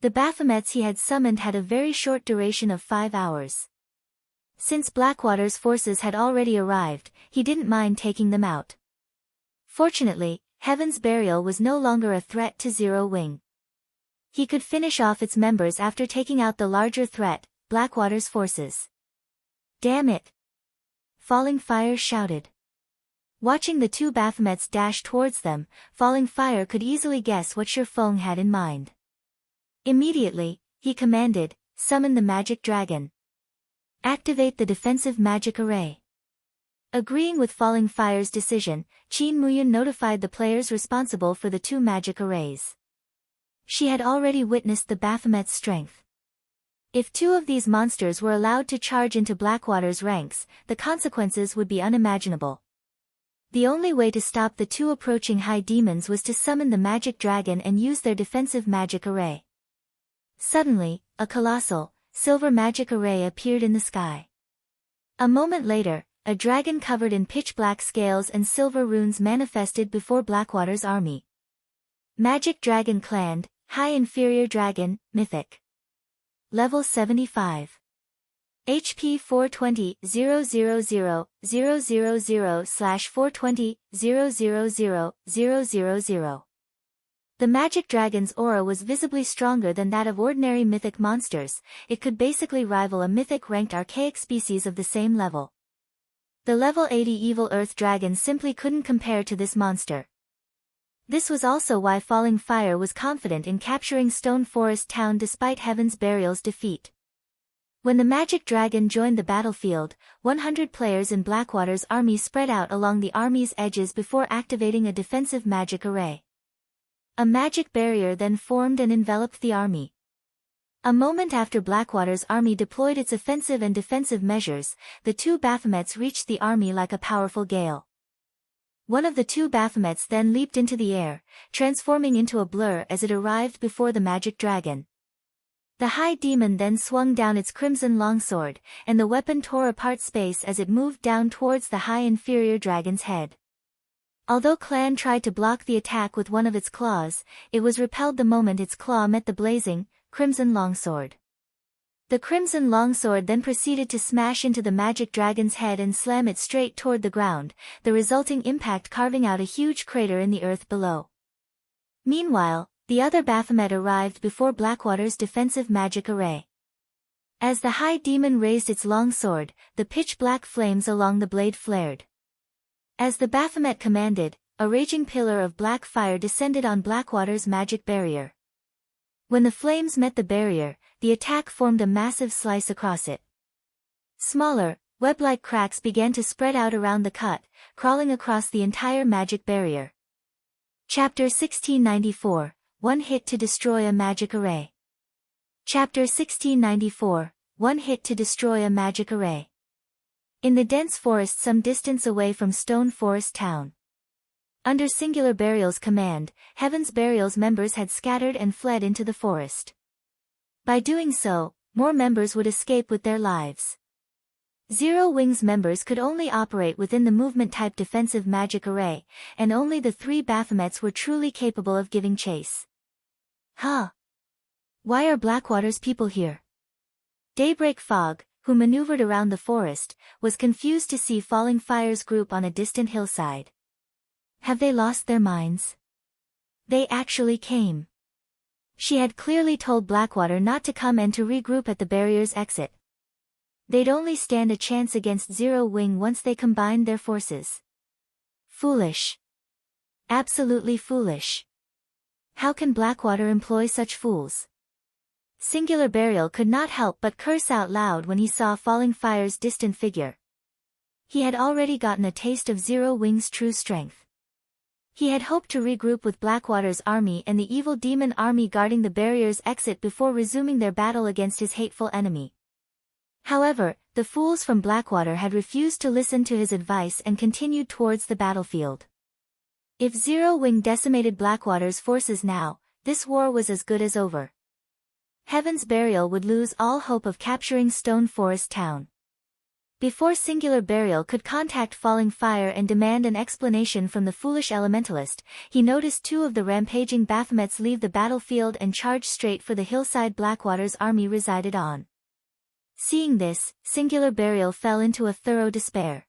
The Baphomets he had summoned had a very short duration of 5 hours. Since Blackwater's forces had already arrived, he didn't mind taking them out. Fortunately, Heaven's Burial was no longer a threat to Zero Wing. He could finish off its members after taking out the larger threat, Blackwater's forces. Damn it! Falling Fire shouted. Watching the 2 Baphomets dash towards them, Falling Fire could easily guess what Shi Feng had in mind. Immediately, he commanded, "Summon the magic dragon. Activate the defensive magic array." Agreeing with Falling Fire's decision, Qin Muyun notified the players responsible for the 2 magic arrays. She had already witnessed the Baphomet's strength. If 2 of these monsters were allowed to charge into Blackwater's ranks, the consequences would be unimaginable. The only way to stop the 2 approaching high demons was to summon the magic dragon and use their defensive magic array. Suddenly, a colossal, silver magic array appeared in the sky. A moment later, a dragon covered in pitch-black scales and silver runes manifested before Blackwater's army. Magic Dragon Clan, High Inferior Dragon, Mythic. Level 75. HP 420 000 000/420 000 000. The magic dragon's aura was visibly stronger than that of ordinary mythic monsters. It could basically rival a mythic-ranked archaic species of the same level. The level 80 evil earth dragon simply couldn't compare to this monster. This was also why Falling Fire was confident in capturing Stone Forest Town despite Heaven's Burial's defeat. When the magic dragon joined the battlefield, 100 players in Blackwater's army spread out along the army's edges before activating a defensive magic array. A magic barrier then formed and enveloped the army. A moment after Blackwater's army deployed its offensive and defensive measures, the 2 Baphomets reached the army like a powerful gale. One of the 2 Baphomets then leaped into the air, transforming into a blur as it arrived before the magic dragon. The high demon then swung down its crimson longsword, and the weapon tore apart space as it moved down towards the high inferior dragon's head. Although Clan tried to block the attack with one of its claws, it was repelled the moment its claw met the blazing, crimson longsword. The crimson longsword then proceeded to smash into the magic dragon's head and slam it straight toward the ground, the resulting impact carving out a huge crater in the earth below. Meanwhile, The other Baphomet arrived before Blackwater's defensive magic array. As the High Demon raised its long sword, the pitch-black flames along the blade flared. As the Baphomet commanded, a raging pillar of black fire descended on Blackwater's magic barrier. When the flames met the barrier, the attack formed a massive slice across it. Smaller, web-like cracks began to spread out around the cut, crawling across the entire magic barrier. Chapter 1694, One Hit to Destroy a Magic Array. Chapter 1694, One Hit to Destroy a Magic Array. In the dense forest some distance away from Stone Forest Town. Under Singular Burial's command, Heaven's Burial's members had scattered and fled into the forest. By doing so, more members would escape with their lives. Zero Wing's members could only operate within the movement-type defensive magic array, and only the 3 Baphomets were truly capable of giving chase. Huh? Why are Blackwater's people here? Daybreak Fog, who maneuvered around the forest, was confused to see Falling Fire's group on a distant hillside. Have they lost their minds? They actually came. She had clearly told Blackwater not to come and to regroup at the barrier's exit. They'd only stand a chance against Zero Wing once they combined their forces. Foolish. Absolutely foolish. How can Blackwater employ such fools? Singular Burial could not help but curse out loud when he saw Falling Fire's distant figure. He had already gotten a taste of Zero Wing's true strength. He had hoped to regroup with Blackwater's army and the evil demon army guarding the barrier's exit before resuming their battle against his hateful enemy. However, the fools from Blackwater had refused to listen to his advice and continued towards the battlefield. If Zero Wing decimated Blackwater's forces now, this war was as good as over. Heaven's Burial would lose all hope of capturing Stone Forest Town. Before Singular Burial could contact Falling Fire and demand an explanation from the foolish elementalist, he noticed 2 of the rampaging Baphomets leave the battlefield and charge straight for the hillside Blackwater's army resided on. Seeing this, Singular Burial fell into a thorough despair.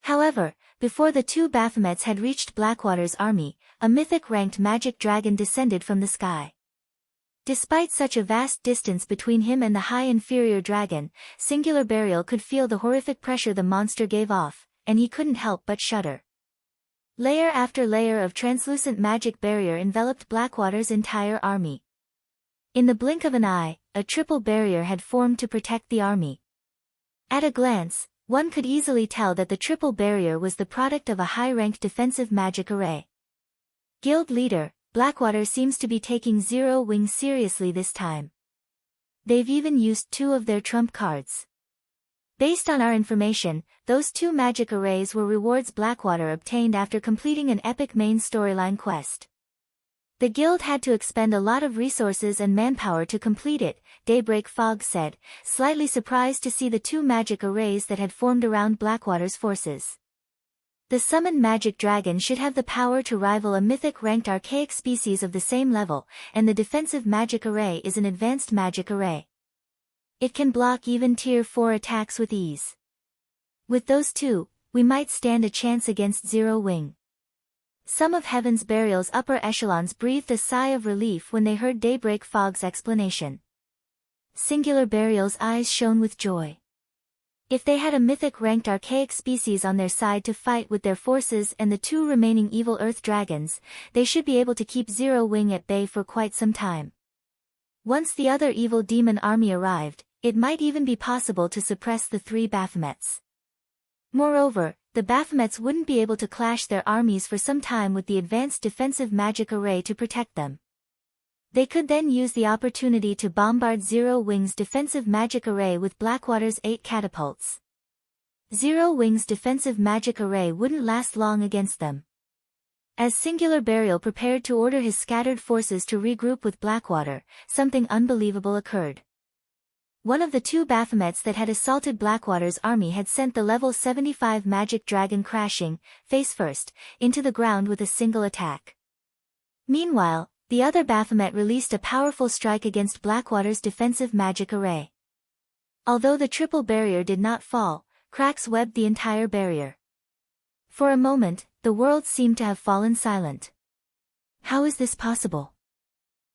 However, before the 2 Baphomets had reached Blackwater's army, a mythic-ranked magic dragon descended from the sky. Despite such a vast distance between him and the high inferior dragon, Singular Burial could feel the horrific pressure the monster gave off, and he couldn't help but shudder. Layer after layer of translucent magic barrier enveloped Blackwater's entire army. In the blink of an eye, a triple barrier had formed to protect the army. At a glance, one could easily tell that the triple barrier was the product of a high-ranked defensive magic array. Guild leader, Blackwater seems to be taking Zero Wing seriously this time. They've even used 2 of their trump cards. Based on our information, those 2 magic arrays were rewards Blackwater obtained after completing an epic main storyline quest. The guild had to expend a lot of resources and manpower to complete it, Daybreak Fog said, slightly surprised to see the 2 magic arrays that had formed around Blackwater's forces. The summoned magic dragon should have the power to rival a mythic-ranked archaic species of the same level, and the defensive magic array is an advanced magic array. It can block even Tier 4 attacks with ease. With those 2, we might stand a chance against Zero Wing. Some of Heaven's Burial's upper echelons breathed a sigh of relief when they heard Daybreak Fog's explanation. Singular Burial's eyes shone with joy. If they had a mythic-ranked archaic species on their side to fight with their forces and the 2 remaining evil earth dragons, they should be able to keep Zero Wing at bay for quite some time. Once the other evil demon army arrived, it might even be possible to suppress the 3 Baphomets. Moreover, the Baphomets wouldn't be able to clash their armies for some time with the advanced defensive magic array to protect them. They could then use the opportunity to bombard Zero Wing's defensive magic array with Blackwater's 8 catapults. Zero Wing's defensive magic array wouldn't last long against them. As Singular Burial prepared to order his scattered forces to regroup with Blackwater, something unbelievable occurred. One of the 2 Baphomets that had assaulted Blackwater's army had sent the level 75 magic dragon crashing, face first, into the ground with a single attack. Meanwhile, the other Baphomet released a powerful strike against Blackwater's defensive magic array. Although the triple barrier did not fall, cracks webbed the entire barrier. For a moment, the world seemed to have fallen silent. How is this possible?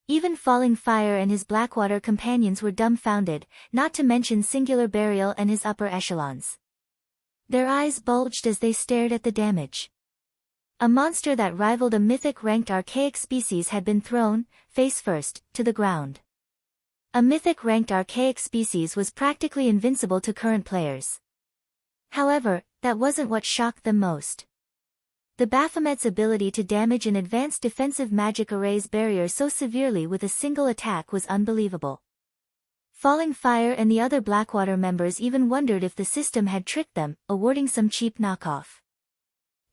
Even Falling Fire and his Blackwater companions were dumbfounded, not to mention Singular Burial and his upper echelons. Their eyes bulged as they stared at the damage. A monster that rivaled a mythic-ranked archaic species had been thrown, face-first, to the ground. A mythic-ranked archaic species was practically invincible to current players. However, that wasn't what shocked them most. The Baphomet's ability to damage an advanced defensive magic array's barrier so severely with a single attack was unbelievable. Falling Fire and the other Blackwater members even wondered if the system had tricked them, awarding some cheap knockoff.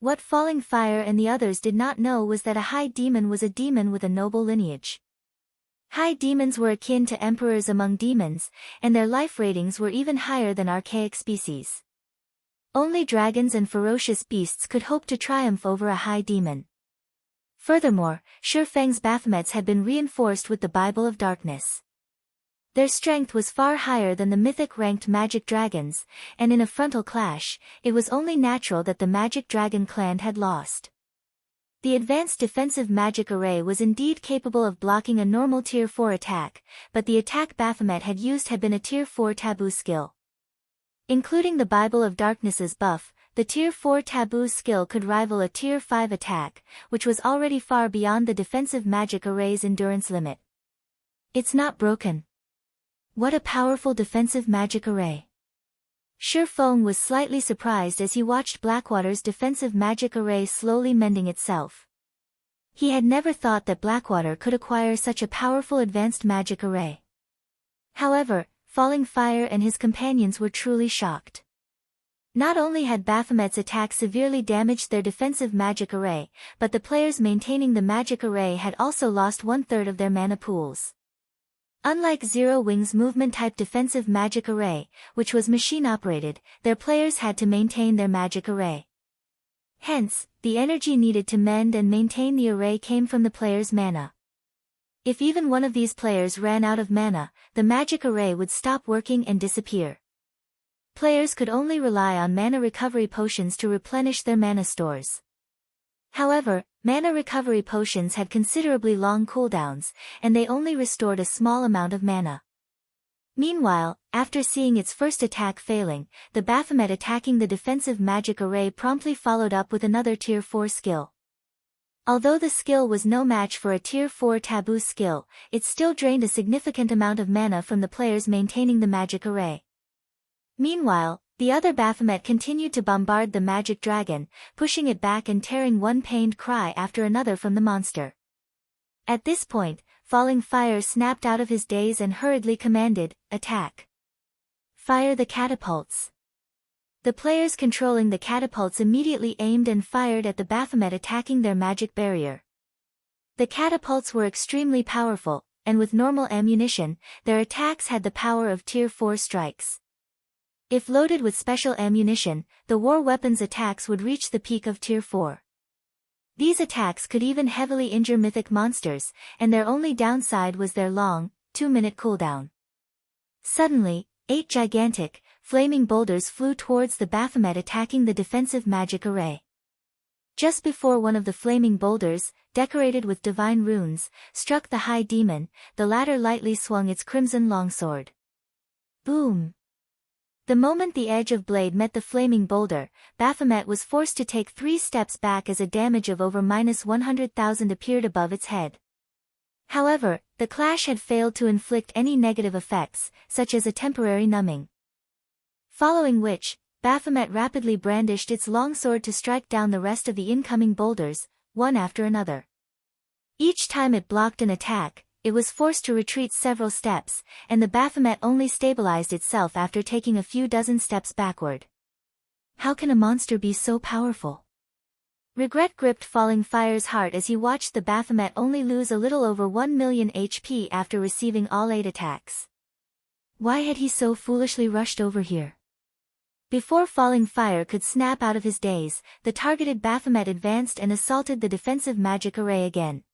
What Falling Fire and the others did not know was that a High Demon was a demon with a noble lineage. High demons were akin to emperors among demons, and their life ratings were even higher than archaic species. Only dragons and ferocious beasts could hope to triumph over a high demon. Furthermore, Shifeng's Baphomets had been reinforced with the Bible of Darkness. Their strength was far higher than the mythic-ranked magic dragons, and in a frontal clash, it was only natural that the magic dragon clan had lost. The advanced defensive magic array was indeed capable of blocking a normal Tier 4 attack, but the attack Baphomet had used had been a Tier 4 taboo skill. Including the Bible of Darkness's buff, the Tier 4 taboo skill could rival a Tier 5 attack, which was already far beyond the defensive magic array's endurance limit. It's not broken. What a powerful defensive magic array. Shifeng was slightly surprised as he watched Blackwater's defensive magic array slowly mending itself. He had never thought that Blackwater could acquire such a powerful advanced magic array. However, Falling Fire and his companions were truly shocked. Not only had Baphomet's attack severely damaged their defensive magic array, but the players maintaining the magic array had also lost 1/3 of their mana pools. Unlike Zero Wing's movement-type defensive magic array, which was machine-operated, their players had to maintain their magic array. Hence, the energy needed to mend and maintain the array came from the player's mana. If even one of these players ran out of mana, the magic array would stop working and disappear. Players could only rely on mana recovery potions to replenish their mana stores. However, mana recovery potions had considerably long cooldowns, and they only restored a small amount of mana. Meanwhile, after seeing its first attack failing, the Baphomet attacking the defensive magic array promptly followed up with another Tier 4 skill. Although the skill was no match for a Tier 4 taboo skill, it still drained a significant amount of mana from the players maintaining the magic array. Meanwhile, the other Baphomet continued to bombard the magic dragon, pushing it back and tearing one pained cry after another from the monster. At this point, Falling Fire snapped out of his daze and hurriedly commanded, "Attack! Fire the catapults!" The players controlling the catapults immediately aimed and fired at the Baphomet attacking their magic barrier. The catapults were extremely powerful, and with normal ammunition, their attacks had the power of Tier 4 strikes. If loaded with special ammunition, the war weapon's attacks would reach the peak of Tier 4. These attacks could even heavily injure mythic monsters, and their only downside was their long, 2-minute cooldown. Suddenly, 8 gigantic, flaming boulders flew towards the Baphomet attacking the defensive magic array. Just before one of the flaming boulders, decorated with divine runes, struck the High Demon, the latter lightly swung its crimson longsword. Boom! The moment the edge of blade met the flaming boulder, Baphomet was forced to take 3 steps back as a damage of over -100,000 appeared above its head. However, the clash had failed to inflict any negative effects, such as a temporary numbing. Following which, Baphomet rapidly brandished its longsword to strike down the rest of the incoming boulders, one after another. Each time it blocked an attack, it was forced to retreat several steps, and the Baphomet only stabilized itself after taking a few dozen steps backward. How can a monster be so powerful? Regret gripped Falling Fire's heart as he watched the Baphomet only lose a little over 1 million HP after receiving all 8 attacks. Why had he so foolishly rushed over here? Before Falling Fire could snap out of his daze, the targeted Baphomet advanced and assaulted the defensive magic array again.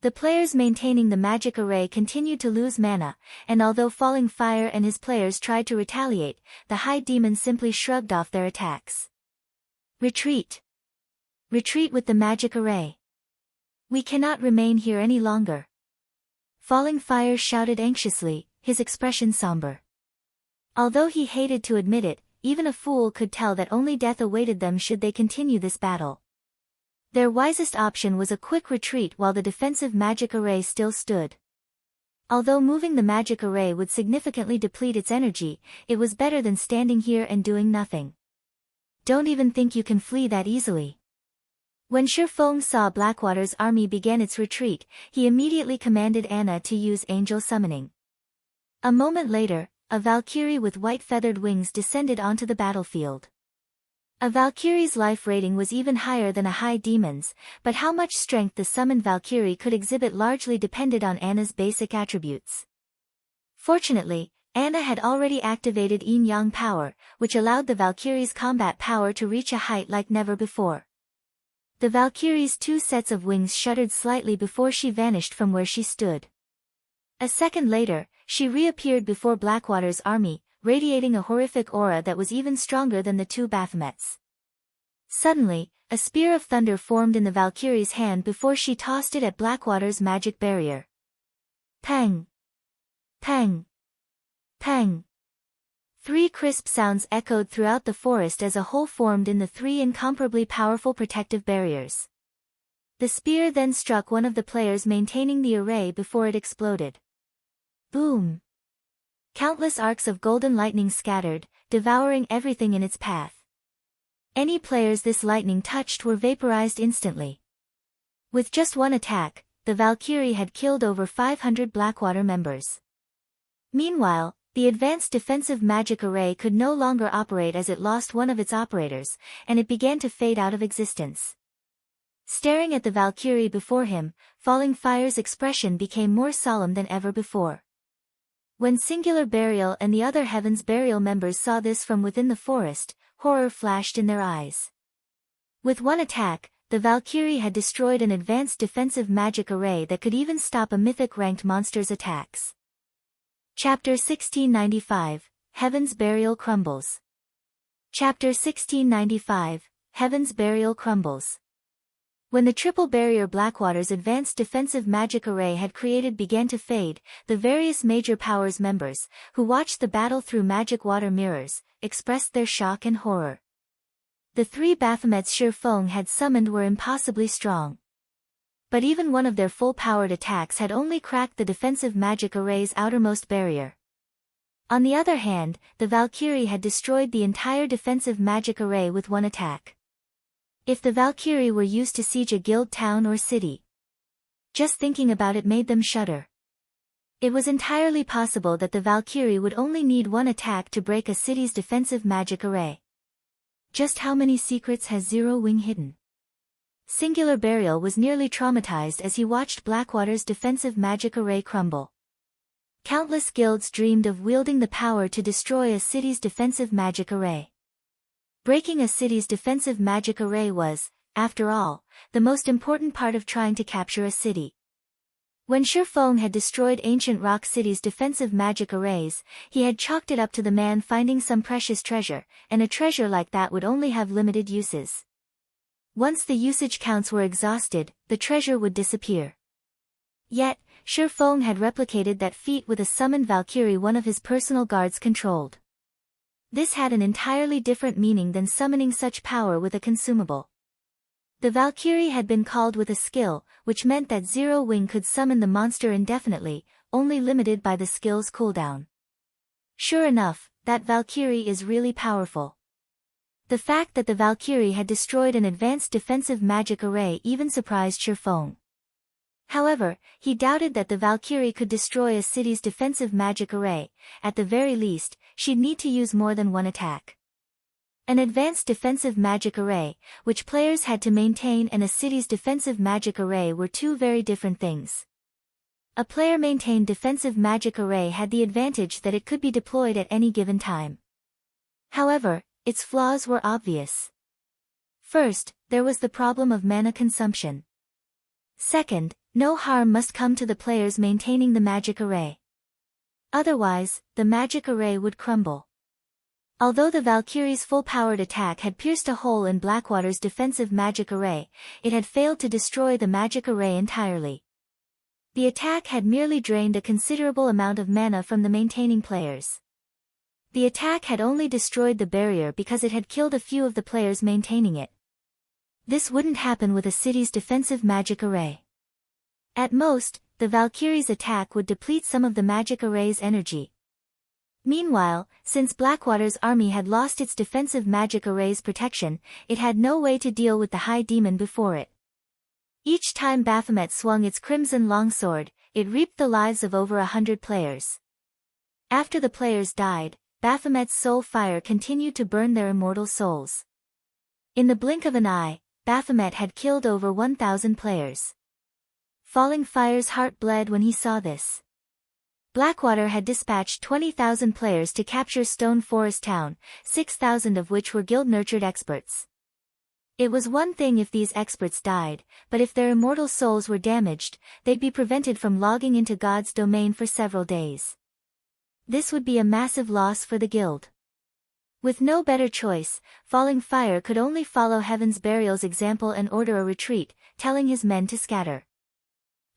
The players maintaining the magic array continued to lose mana, and although Falling Fire and his players tried to retaliate, the High Demon simply shrugged off their attacks. Retreat! Retreat with the magic array! We cannot remain here any longer. Falling Fires shouted anxiously, his expression somber. Although he hated to admit it, even a fool could tell that only death awaited them should they continue this battle. Their wisest option was a quick retreat while the defensive magic array still stood. Although moving the magic array would significantly deplete its energy, it was better than standing here and doing nothing. Don't even think you can flee that easily. When Shifeng saw Blackwater's army begin its retreat, he immediately commanded Anna to use angel summoning. A moment later, a Valkyrie with white feathered wings descended onto the battlefield. A Valkyrie's life rating was even higher than a high demon's, but how much strength the summoned Valkyrie could exhibit largely depended on Anna's basic attributes. Fortunately, Anna had already activated Yin-Yang power, which allowed the Valkyrie's combat power to reach a height like never before. The Valkyrie's two sets of wings shuddered slightly before she vanished from where she stood. A second later, she reappeared before Blackwater's army, radiating a horrific aura that was even stronger than the two Baphomets. Suddenly, a spear of thunder formed in the Valkyrie's hand before she tossed it at Blackwater's magic barrier. Pang! Pang! Pang! Three crisp sounds echoed throughout the forest as a hole formed in the three incomparably powerful protective barriers. The spear then struck one of the players maintaining the array before it exploded. Boom! Countless arcs of golden lightning scattered, devouring everything in its path. Any players this lightning touched were vaporized instantly. With just one attack, the Valkyrie had killed over 500 Blackwater members. Meanwhile, the advanced defensive magic array could no longer operate as it lost one of its operators, and it began to fade out of existence. Staring at the Valkyrie before him, Falling Fire's expression became more solemn than ever before. When Singular Burial and the other Heaven's Burial members saw this from within the forest, horror flashed in their eyes. With one attack, the Valkyrie had destroyed an advanced defensive magic array that could even stop a mythic-ranked monster's attacks. Chapter 1695, Heaven's Burial Crumbles. Chapter 1695, Heaven's Burial Crumbles. When the triple barrier Blackwater's advanced defensive magic array had created began to fade, the various major powers members, who watched the battle through magic water mirrors, expressed their shock and horror. The three Baphomets Shifeng had summoned were impossibly strong. But even one of their full-powered attacks had only cracked the defensive magic array's outermost barrier. On the other hand, the Valkyrie had destroyed the entire defensive magic array with one attack. If the Valkyrie were used to siege a guild town or city, just thinking about it made them shudder. It was entirely possible that the Valkyrie would only need one attack to break a city's defensive magic array. Just how many secrets has Zero Wing hidden? Singular Burial was nearly traumatized as he watched Blackwater's defensive magic array crumble. Countless guilds dreamed of wielding the power to destroy a city's defensive magic array. Breaking a city's defensive magic array was, after all, the most important part of trying to capture a city. When Shifeng had destroyed ancient Rock City's defensive magic arrays, he had chalked it up to the man finding some precious treasure, and a treasure like that would only have limited uses. Once the usage counts were exhausted, the treasure would disappear. Yet, Shifeng had replicated that feat with a summoned Valkyrie one of his personal guards controlled. This had an entirely different meaning than summoning such power with a consumable. The Valkyrie had been called with a skill, which meant that Zero Wing could summon the monster indefinitely, only limited by the skill's cooldown. Sure enough, that Valkyrie is really powerful. The fact that the Valkyrie had destroyed an advanced defensive magic array even surprised Shifeng. However, he doubted that the Valkyrie could destroy a city's defensive magic array. At the very least, she'd need to use more than one attack. An advanced defensive magic array, which players had to maintain, and a city's defensive magic array were two very different things. A player-maintained defensive magic array had the advantage that it could be deployed at any given time. However, its flaws were obvious. First, there was the problem of mana consumption. Second, no harm must come to the players maintaining the magic array. Otherwise, the magic array would crumble. Although the Valkyrie's full-powered attack had pierced a hole in Blackwater's defensive magic array, it had failed to destroy the magic array entirely. The attack had merely drained a considerable amount of mana from the maintaining players. The attack had only destroyed the barrier because it had killed a few of the players maintaining it. This wouldn't happen with a city's defensive magic array. At most, the Valkyrie's attack would deplete some of the magic array's energy. Meanwhile, since Blackwater's army had lost its defensive magic array's protection, it had no way to deal with the High Demon before it. Each time Baphomet swung its crimson longsword, it reaped the lives of over 100 players. After the players died, Baphomet's soul fire continued to burn their immortal souls. In the blink of an eye, Baphomet had killed over 1,000 players. Falling Fire's heart bled when he saw this. Blackwater had dispatched 20,000 players to capture Stone Forest Town, 6,000 of which were guild-nurtured experts. It was one thing if these experts died, but if their immortal souls were damaged, they'd be prevented from logging into God's domain for several days. This would be a massive loss for the guild. With no better choice, Falling Fire could only follow Heaven's Burial's example and order a retreat, telling his men to scatter.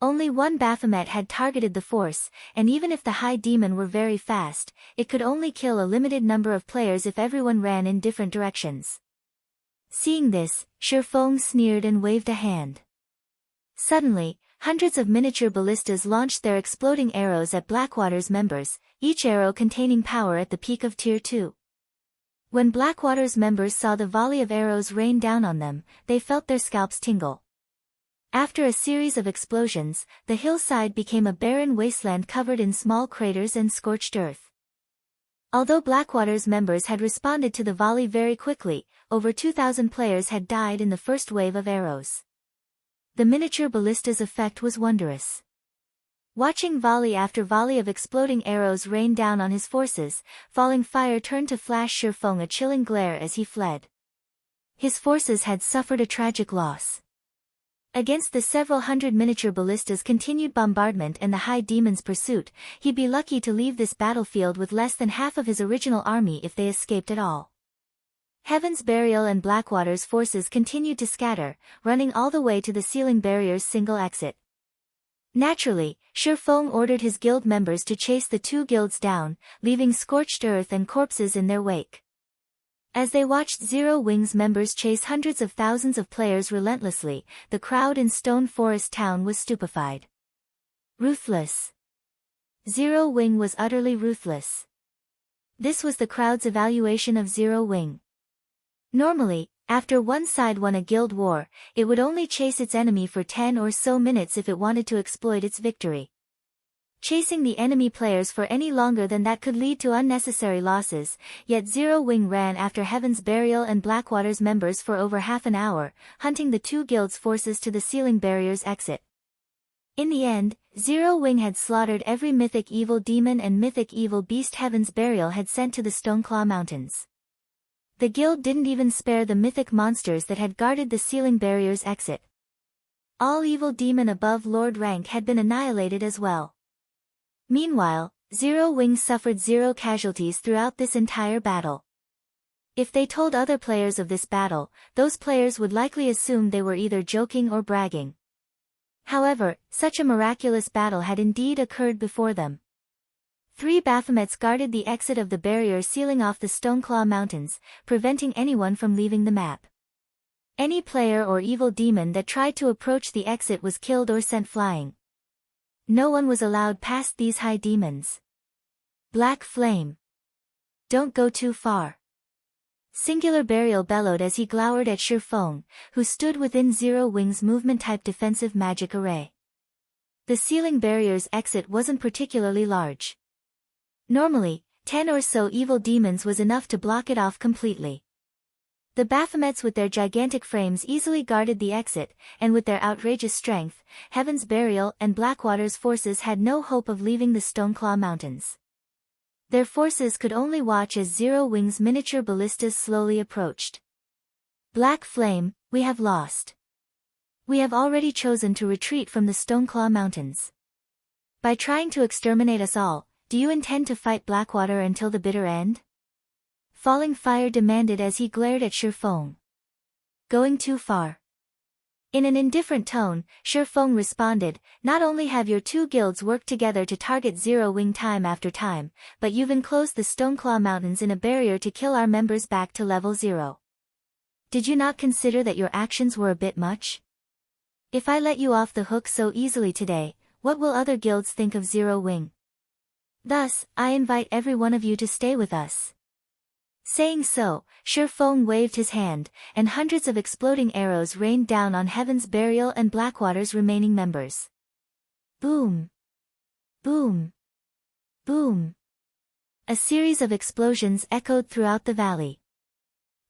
Only one Baphomet had targeted the force, and even if the High Demon were very fast, it could only kill a limited number of players if everyone ran in different directions. Seeing this, Shifeng sneered and waved a hand. Suddenly, hundreds of miniature ballistas launched their exploding arrows at Blackwater's members, each arrow containing power at the peak of Tier 2. When Blackwater's members saw the volley of arrows rain down on them, they felt their scalps tingle. After a series of explosions, the hillside became a barren wasteland covered in small craters and scorched earth. Although Blackwater's members had responded to the volley very quickly, over 2,000 players had died in the first wave of arrows. The miniature ballista's effect was wondrous. Watching volley after volley of exploding arrows rain down on his forces, Falling Fire turned to flash Shifeng a chilling glare as he fled. His forces had suffered a tragic loss. Against the several hundred miniature ballistas' continued bombardment and the High Demon's pursuit, he'd be lucky to leave this battlefield with less than half of his original army if they escaped at all. Heaven's Burial and Blackwater's forces continued to scatter, running all the way to the Sealing Barrier's single exit. Naturally, Shifeng ordered his guild members to chase the two guilds down, leaving scorched earth and corpses in their wake. As they watched Zero Wing's members chase hundreds of thousands of players relentlessly, the crowd in Stone Forest Town was stupefied. Ruthless. Zero Wing was utterly ruthless. This was the crowd's evaluation of Zero Wing. Normally, after one side won a guild war, it would only chase its enemy for 10 or so minutes if it wanted to exploit its victory. Chasing the enemy players for any longer than that could lead to unnecessary losses, yet Zero Wing ran after Heaven's Burial and Blackwater's members for over half an hour, hunting the two guilds' forces to the Sealing Barrier's exit. In the end, Zero Wing had slaughtered every mythic evil demon and mythic evil beast Heaven's Burial had sent to the Stoneclaw Mountains. The guild didn't even spare the mythic monsters that had guarded the Sealing Barrier's exit. All evil demon above Lord rank had been annihilated as well. Meanwhile, Zero Wing suffered 0 casualties throughout this entire battle. If they told other players of this battle, those players would likely assume they were either joking or bragging. However, such a miraculous battle had indeed occurred before them. 3 Baphomets guarded the exit of the barrier sealing off the Stoneclaw Mountains, preventing anyone from leaving the map. Any player or evil demon that tried to approach the exit was killed or sent flying. No one was allowed past these high demons. Black Flame. Don't go too far. Singular Burial bellowed as he glowered at Shifeng, who stood within Zero Wing's movement-type defensive magic array. The Sealing Barrier's exit wasn't particularly large. Normally, 10 or so evil demons was enough to block it off completely. The Baphomets with their gigantic frames easily guarded the exit, and with their outrageous strength, Heaven's Burial and Blackwater's forces had no hope of leaving the Stoneclaw Mountains. Their forces could only watch as Zero Wing's miniature ballistas slowly approached. Black Flame, we have lost. We have already chosen to retreat from the Stoneclaw Mountains. By trying to exterminate us all, do you intend to fight Blackwater until the bitter end? Falling Fire demanded as he glared at Shifeng. Going too far. In an indifferent tone, Shifeng responded, "Not only have your two guilds worked together to target Zero Wing time after time, but you've enclosed the Stoneclaw Mountains in a barrier to kill our members back to level 0. Did you not consider that your actions were a bit much? If I let you off the hook so easily today, what will other guilds think of Zero Wing? Thus, I invite every one of you to stay with us." Saying so, Shifeng waved his hand, and hundreds of exploding arrows rained down on Heaven's Burial and Blackwater's remaining members. Boom! Boom! Boom! A series of explosions echoed throughout the valley.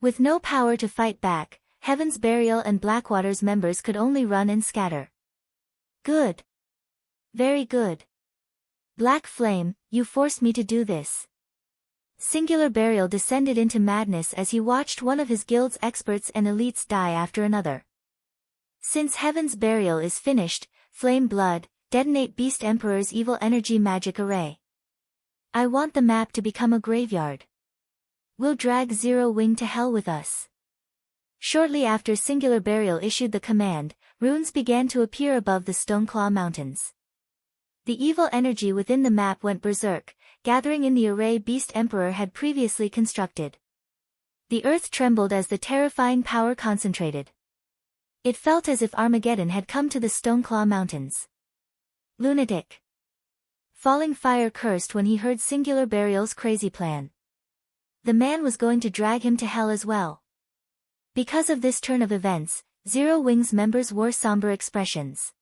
With no power to fight back, Heaven's Burial and Blackwater's members could only run and scatter. Good. Very good. Black Flame, you forced me to do this. Singular Burial descended into madness as he watched one of his guild's experts and elites die after another. Since Heaven's Burial is finished, Flame Blood, detonate Beast Emperor's evil energy magic array. I want the map to become a graveyard. We'll drag Zero Wing to hell with us. Shortly after Singular Burial issued the command, runes began to appear above the Stoneclaw Mountains. The evil energy within the map went berserk, gathering in the array Beast Emperor had previously constructed. The earth trembled as the terrifying power concentrated. It felt as if Armageddon had come to the Stoneclaw Mountains. Lunatic. Falling Fire cursed when he heard Singular Burial's crazy plan. The man was going to drag him to hell as well. Because of this turn of events, Zero Wing's members wore somber expressions.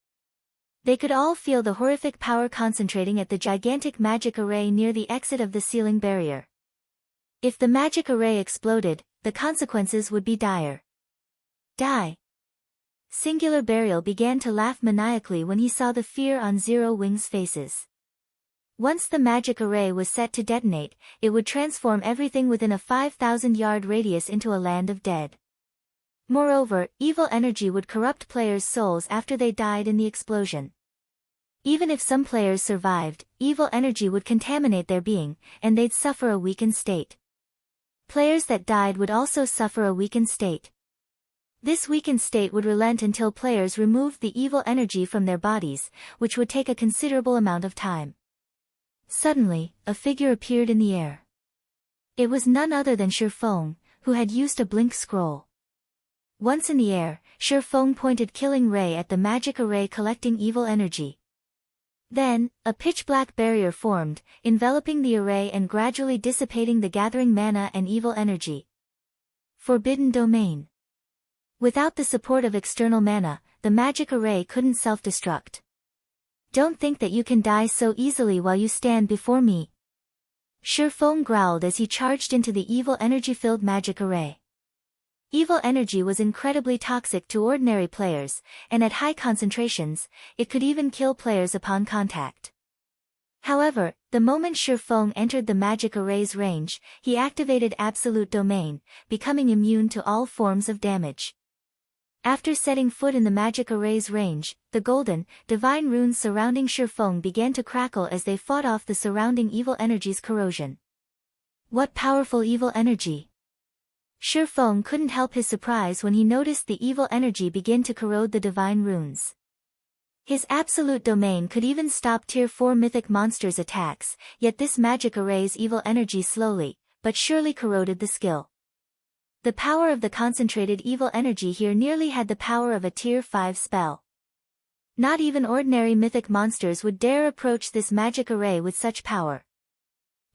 They could all feel the horrific power concentrating at the gigantic magic array near the exit of the ceiling barrier. If the magic array exploded, the consequences would be dire. Die. Singular Burial began to laugh maniacally when he saw the fear on Zero Wing's faces. Once the magic array was set to detonate, it would transform everything within a 5,000-yard radius into a land of dead. Moreover, evil energy would corrupt players' souls after they died in the explosion. Even if some players survived, evil energy would contaminate their being, and they'd suffer a weakened state. Players that died would also suffer a weakened state. This weakened state would relent until players removed the evil energy from their bodies, which would take a considerable amount of time. Suddenly, a figure appeared in the air. It was none other than Shifeng, who had used a blink scroll. Once in the air, Shifeng pointed Killing Ray at the magic array collecting evil energy. Then, a pitch-black barrier formed, enveloping the array and gradually dissipating the gathering mana and evil energy. Forbidden Domain. Without the support of external mana, the magic array couldn't self-destruct. Don't think that you can die so easily while you stand before me. Shifeng growled as he charged into the evil energy-filled magic array. Evil energy was incredibly toxic to ordinary players, and at high concentrations, it could even kill players upon contact. However, the moment Shifeng entered the magic array's range, he activated Absolute Domain, becoming immune to all forms of damage. After setting foot in the magic array's range, the golden, divine runes surrounding Shifeng began to crackle as they fought off the surrounding evil energy's corrosion. What powerful evil energy! Shifeng couldn't help his surprise when he noticed the evil energy begin to corrode the divine runes. His absolute domain could even stop Tier 4 mythic monsters' attacks, yet this magic array's evil energy slowly, but surely corroded the skill. The power of the concentrated evil energy here nearly had the power of a Tier 5 spell. Not even ordinary mythic monsters would dare approach this magic array with such power.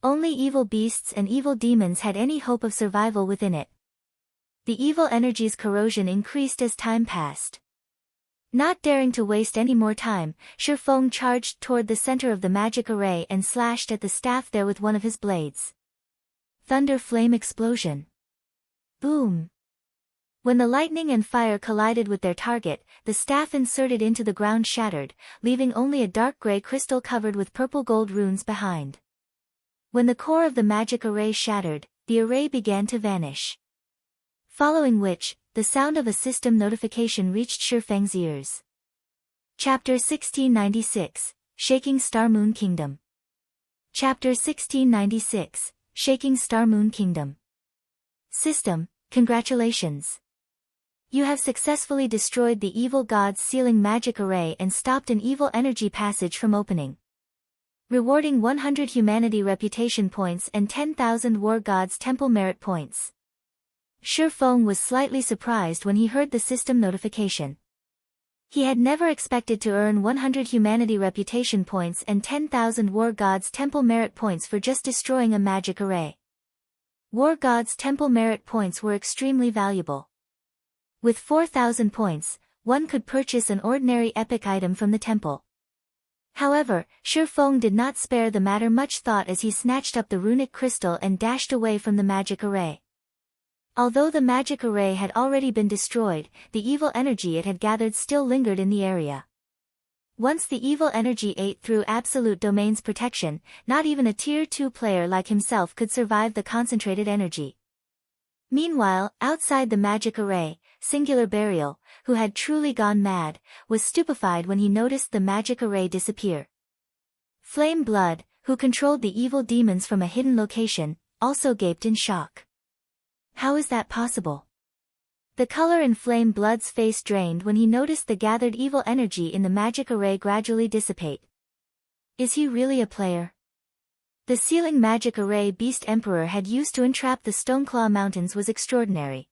Only evil beasts and evil demons had any hope of survival within it. The evil energy's corrosion increased as time passed. Not daring to waste any more time, Shifeng charged toward the center of the magic array and slashed at the staff there with one of his blades. Thunder Flame Explosion. Boom! When the lightning and fire collided with their target, the staff inserted into the ground shattered, leaving only a dark gray crystal covered with purple-gold runes behind. When the core of the magic array shattered, the array began to vanish. Following which, the sound of a system notification reached Shifeng's ears. Chapter 1696, Shaking Star Moon Kingdom. Chapter 1696, Shaking Star Moon Kingdom. System, congratulations. You have successfully destroyed the evil god's sealing magic array and stopped an evil energy passage from opening. Rewarding 100 humanity reputation points and 10,000 war god's temple merit points. Shi Feng was slightly surprised when he heard the system notification. He had never expected to earn 100 humanity reputation points and 10,000 war god's temple merit points for just destroying a magic array. War god's temple merit points were extremely valuable. With 4,000 points, one could purchase an ordinary epic item from the temple. However, Shi Feng did not spare the matter much thought as he snatched up the runic crystal and dashed away from the magic array. Although the magic array had already been destroyed, the evil energy it had gathered still lingered in the area. Once the evil energy ate through Absolute Domain's protection, not even a Tier 2 player like himself could survive the concentrated energy. Meanwhile, outside the magic array, Singular Burial, who had truly gone mad, was stupefied when he noticed the magic array disappear. Flame Blood, who controlled the evil demons from a hidden location, also gaped in shock. How is that possible? The color in Flame Blood's face drained when he noticed the gathered evil energy in the magic array gradually dissipate. Is he really a player? The sealing magic array Beast Emperor had used to entrap the Stoneclaw Mountains was extraordinary.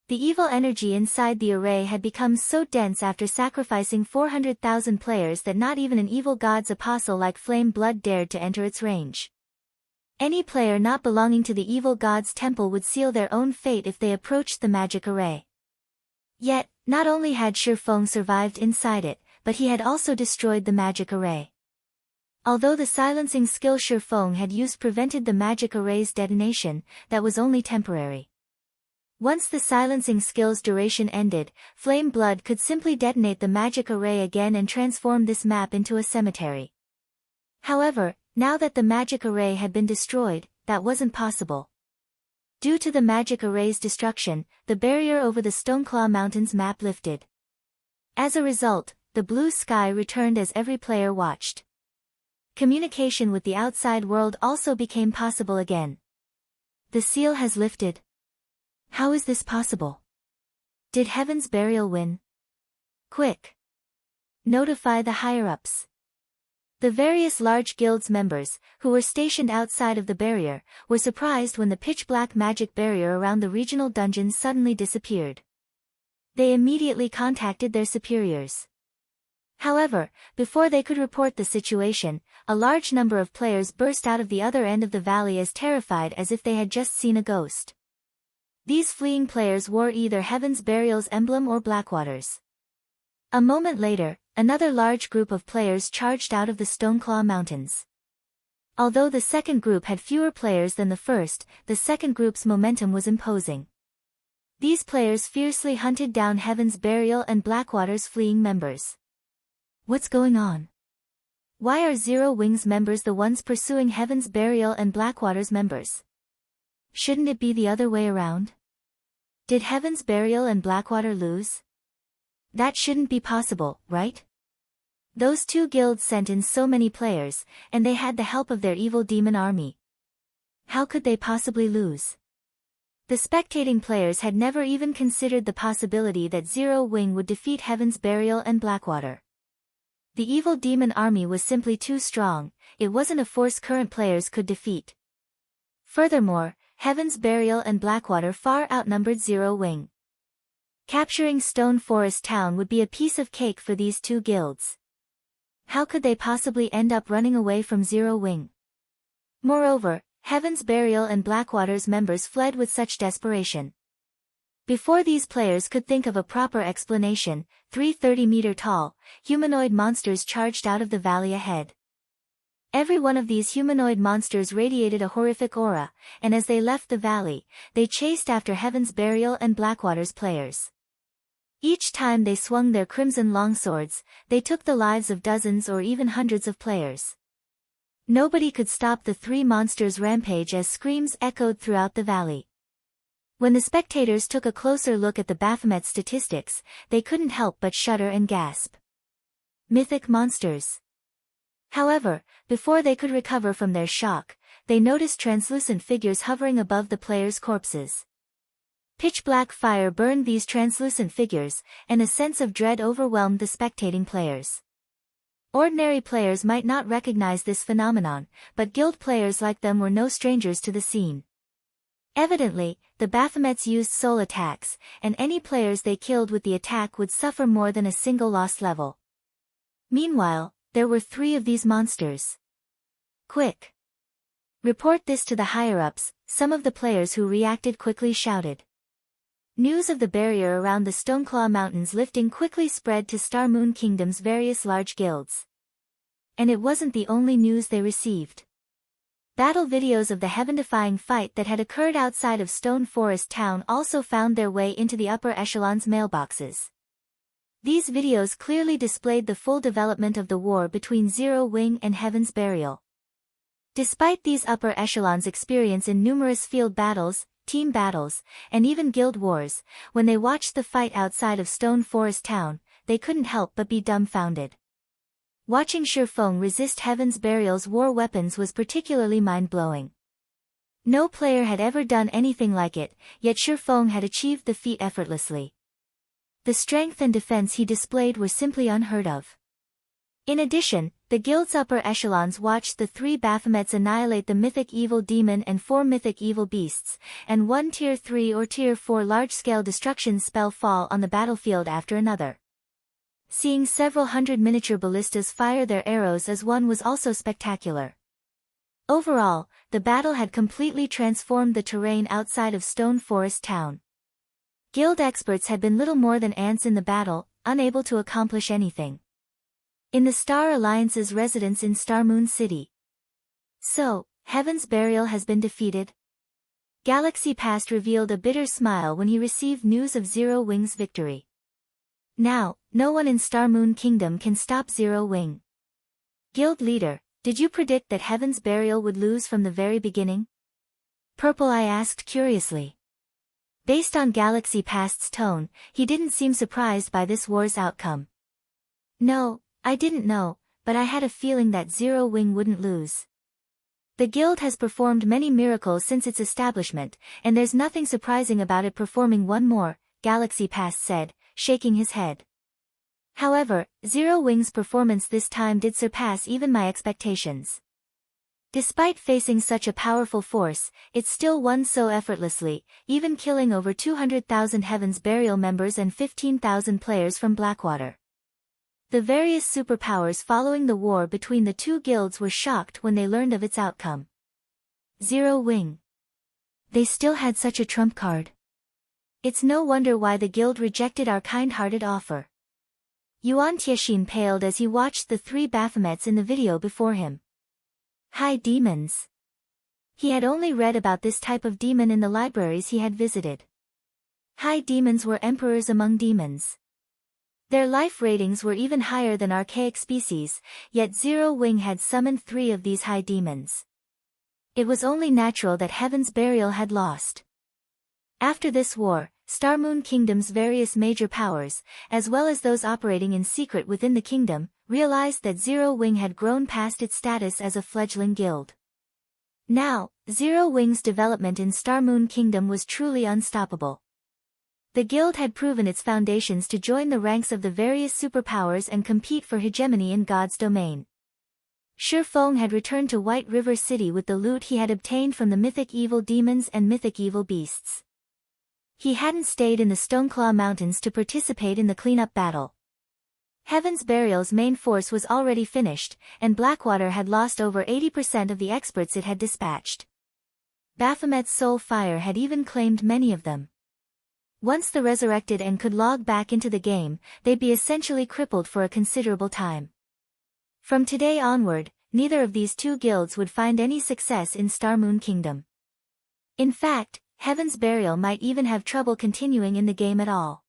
The evil energy inside the array had become so dense after sacrificing 400,000 players that not even an evil god's apostle like Flame Blood dared to enter its range. Any player not belonging to the evil god's temple would seal their own fate if they approached the magic array. Yet, not only had Shi Feng survived inside it, but he had also destroyed the magic array. Although the silencing skill Shi Feng had used prevented the magic array's detonation, that was only temporary. Once the silencing skill's duration ended, Flame Blood could simply detonate the magic array again and transform this map into a cemetery. However, now that the magic array had been destroyed, that wasn't possible. Due to the magic array's destruction, the barrier over the Stoneclaw Mountains map lifted. As a result, the blue sky returned as every player watched. Communication with the outside world also became possible again. The seal has lifted. How is this possible? Did Heaven's Burial win? Quick! Notify the higher-ups. The various large guilds members, who were stationed outside of the barrier, were surprised when the pitch-black magic barrier around the regional dungeons suddenly disappeared. They immediately contacted their superiors. However, before they could report the situation, a large number of players burst out of the other end of the valley as terrified as if they had just seen a ghost. These fleeing players wore either Heaven's Burial's emblem or Blackwater's. A moment later, another large group of players charged out of the Stoneclaw Mountains. Although the second group had fewer players than the first, the second group's momentum was imposing. These players fiercely hunted down Heaven's Burial and Blackwater's fleeing members. What's going on? Why are Zero Wings members the ones pursuing Heaven's Burial and Blackwater's members? Shouldn't it be the other way around? Did Heaven's Burial and Blackwater lose? That shouldn't be possible, right? Those two guilds sent in so many players, and they had the help of their evil demon army. How could they possibly lose? The spectating players had never even considered the possibility that Zero Wing would defeat Heaven's Burial and Blackwater. The evil demon army was simply too strong, it wasn't a force current players could defeat. Furthermore, Heaven's Burial and Blackwater far outnumbered Zero Wing. Capturing Stone Forest Town would be a piece of cake for these two guilds. How could they possibly end up running away from Zero Wing? Moreover, Heaven's Burial and Blackwater's members fled with such desperation. Before these players could think of a proper explanation, 3 30-meter-tall, humanoid monsters charged out of the valley ahead. Every one of these humanoid monsters radiated a horrific aura, and as they left the valley, they chased after Heaven's Burial and Blackwater's players. Each time they swung their crimson longswords, they took the lives of dozens or even hundreds of players. Nobody could stop the three monsters' rampage as screams echoed throughout the valley. When the spectators took a closer look at the Baphomet statistics, they couldn't help but shudder and gasp. Mythic monsters. However, before they could recover from their shock, they noticed translucent figures hovering above the players' corpses. Pitch-black fire burned these translucent figures, and a sense of dread overwhelmed the spectating players. Ordinary players might not recognize this phenomenon, but guild players like them were no strangers to the scene. Evidently, the Baphomets used soul attacks, and any players they killed with the attack would suffer more than a single lost level. Meanwhile, there were 3 of these monsters. Quick! Report this to the higher-ups, some of the players who reacted quickly shouted. News of the barrier around the Stoneclaw Mountains lifting quickly spread to Star Moon Kingdom's various large guilds. And it wasn't the only news they received. Battle videos of the heaven-defying fight that had occurred outside of Stone Forest Town also found their way into the upper echelons' mailboxes. These videos clearly displayed the full development of the war between Zero Wing and Heaven's Burial. Despite these upper echelons' experience in numerous field battles, team battles, and even guild wars, when they watched the fight outside of Stone Forest Town, they couldn't help but be dumbfounded. Watching Shifeng resist Heaven's Burial's war weapons was particularly mind-blowing. No player had ever done anything like it, yet Shifeng had achieved the feat effortlessly. The strength and defense he displayed were simply unheard of. In addition, the guild's upper echelons watched the 3 Baphomets annihilate the mythic evil demon and 4 mythic evil beasts, and 1 tier 3 or tier 4 large-scale destruction spell fall on the battlefield after another. Seeing several hundred miniature ballistas fire their arrows as one was also spectacular. Overall, the battle had completely transformed the terrain outside of Stone Forest Town. Guild experts had been little more than ants in the battle, unable to accomplish anything. In the Star Alliance's residence in Star Moon City. So, Heaven's Burial has been defeated? Galaxy Past revealed a bitter smile when he received news of Zero Wing's victory. Now, no one in Star Moon Kingdom can stop Zero Wing. Guild leader, did you predict that Heaven's Burial would lose from the very beginning? Purple Eye asked curiously. Based on Galaxy Past's tone, he didn't seem surprised by this war's outcome. No, I didn't know, but I had a feeling that Zero Wing wouldn't lose. The guild has performed many miracles since its establishment, and there's nothing surprising about it performing one more, Galaxy Past said, shaking his head. However, Zero Wing's performance this time did surpass even my expectations. Despite facing such a powerful force, it still won so effortlessly, even killing over 200,000 Heaven's Burial members and 15,000 players from Blackwater. The various superpowers following the war between the 2 guilds were shocked when they learned of its outcome. Zero Wing. They still had such a trump card. It's no wonder why the guild rejected our kind-hearted offer. Yuan Tiexin paled as he watched the 3 Baphomets in the video before him. High demons. He had only read about this type of demon in the libraries he had visited. High demons were emperors among demons. Their life ratings were even higher than archaic species, yet Zero Wing had summoned 3 of these high demons. It was only natural that Heaven's Burial had lost. After this war, Star Moon Kingdom's various major powers, as well as those operating in secret within the kingdom, realized that Zero Wing had grown past its status as a fledgling guild. Now, Zero Wing's development in Star Moon Kingdom was truly unstoppable. The guild had proven its foundations to join the ranks of the various superpowers and compete for hegemony in God's domain. Shifeng had returned to White River City with the loot he had obtained from the mythic evil demons and mythic evil beasts. He hadn't stayed in the Stoneclaw Mountains to participate in the cleanup battle. Heaven's Burial's main force was already finished, and Blackwater had lost over 80% of the experts it had dispatched. Baphomet's soul fire had even claimed many of them. Once the resurrected and could log back into the game, they'd be essentially crippled for a considerable time. From today onward, neither of these 2 guilds would find any success in Star Moon Kingdom. In fact, Heaven's Burial might even have trouble continuing in the game at all.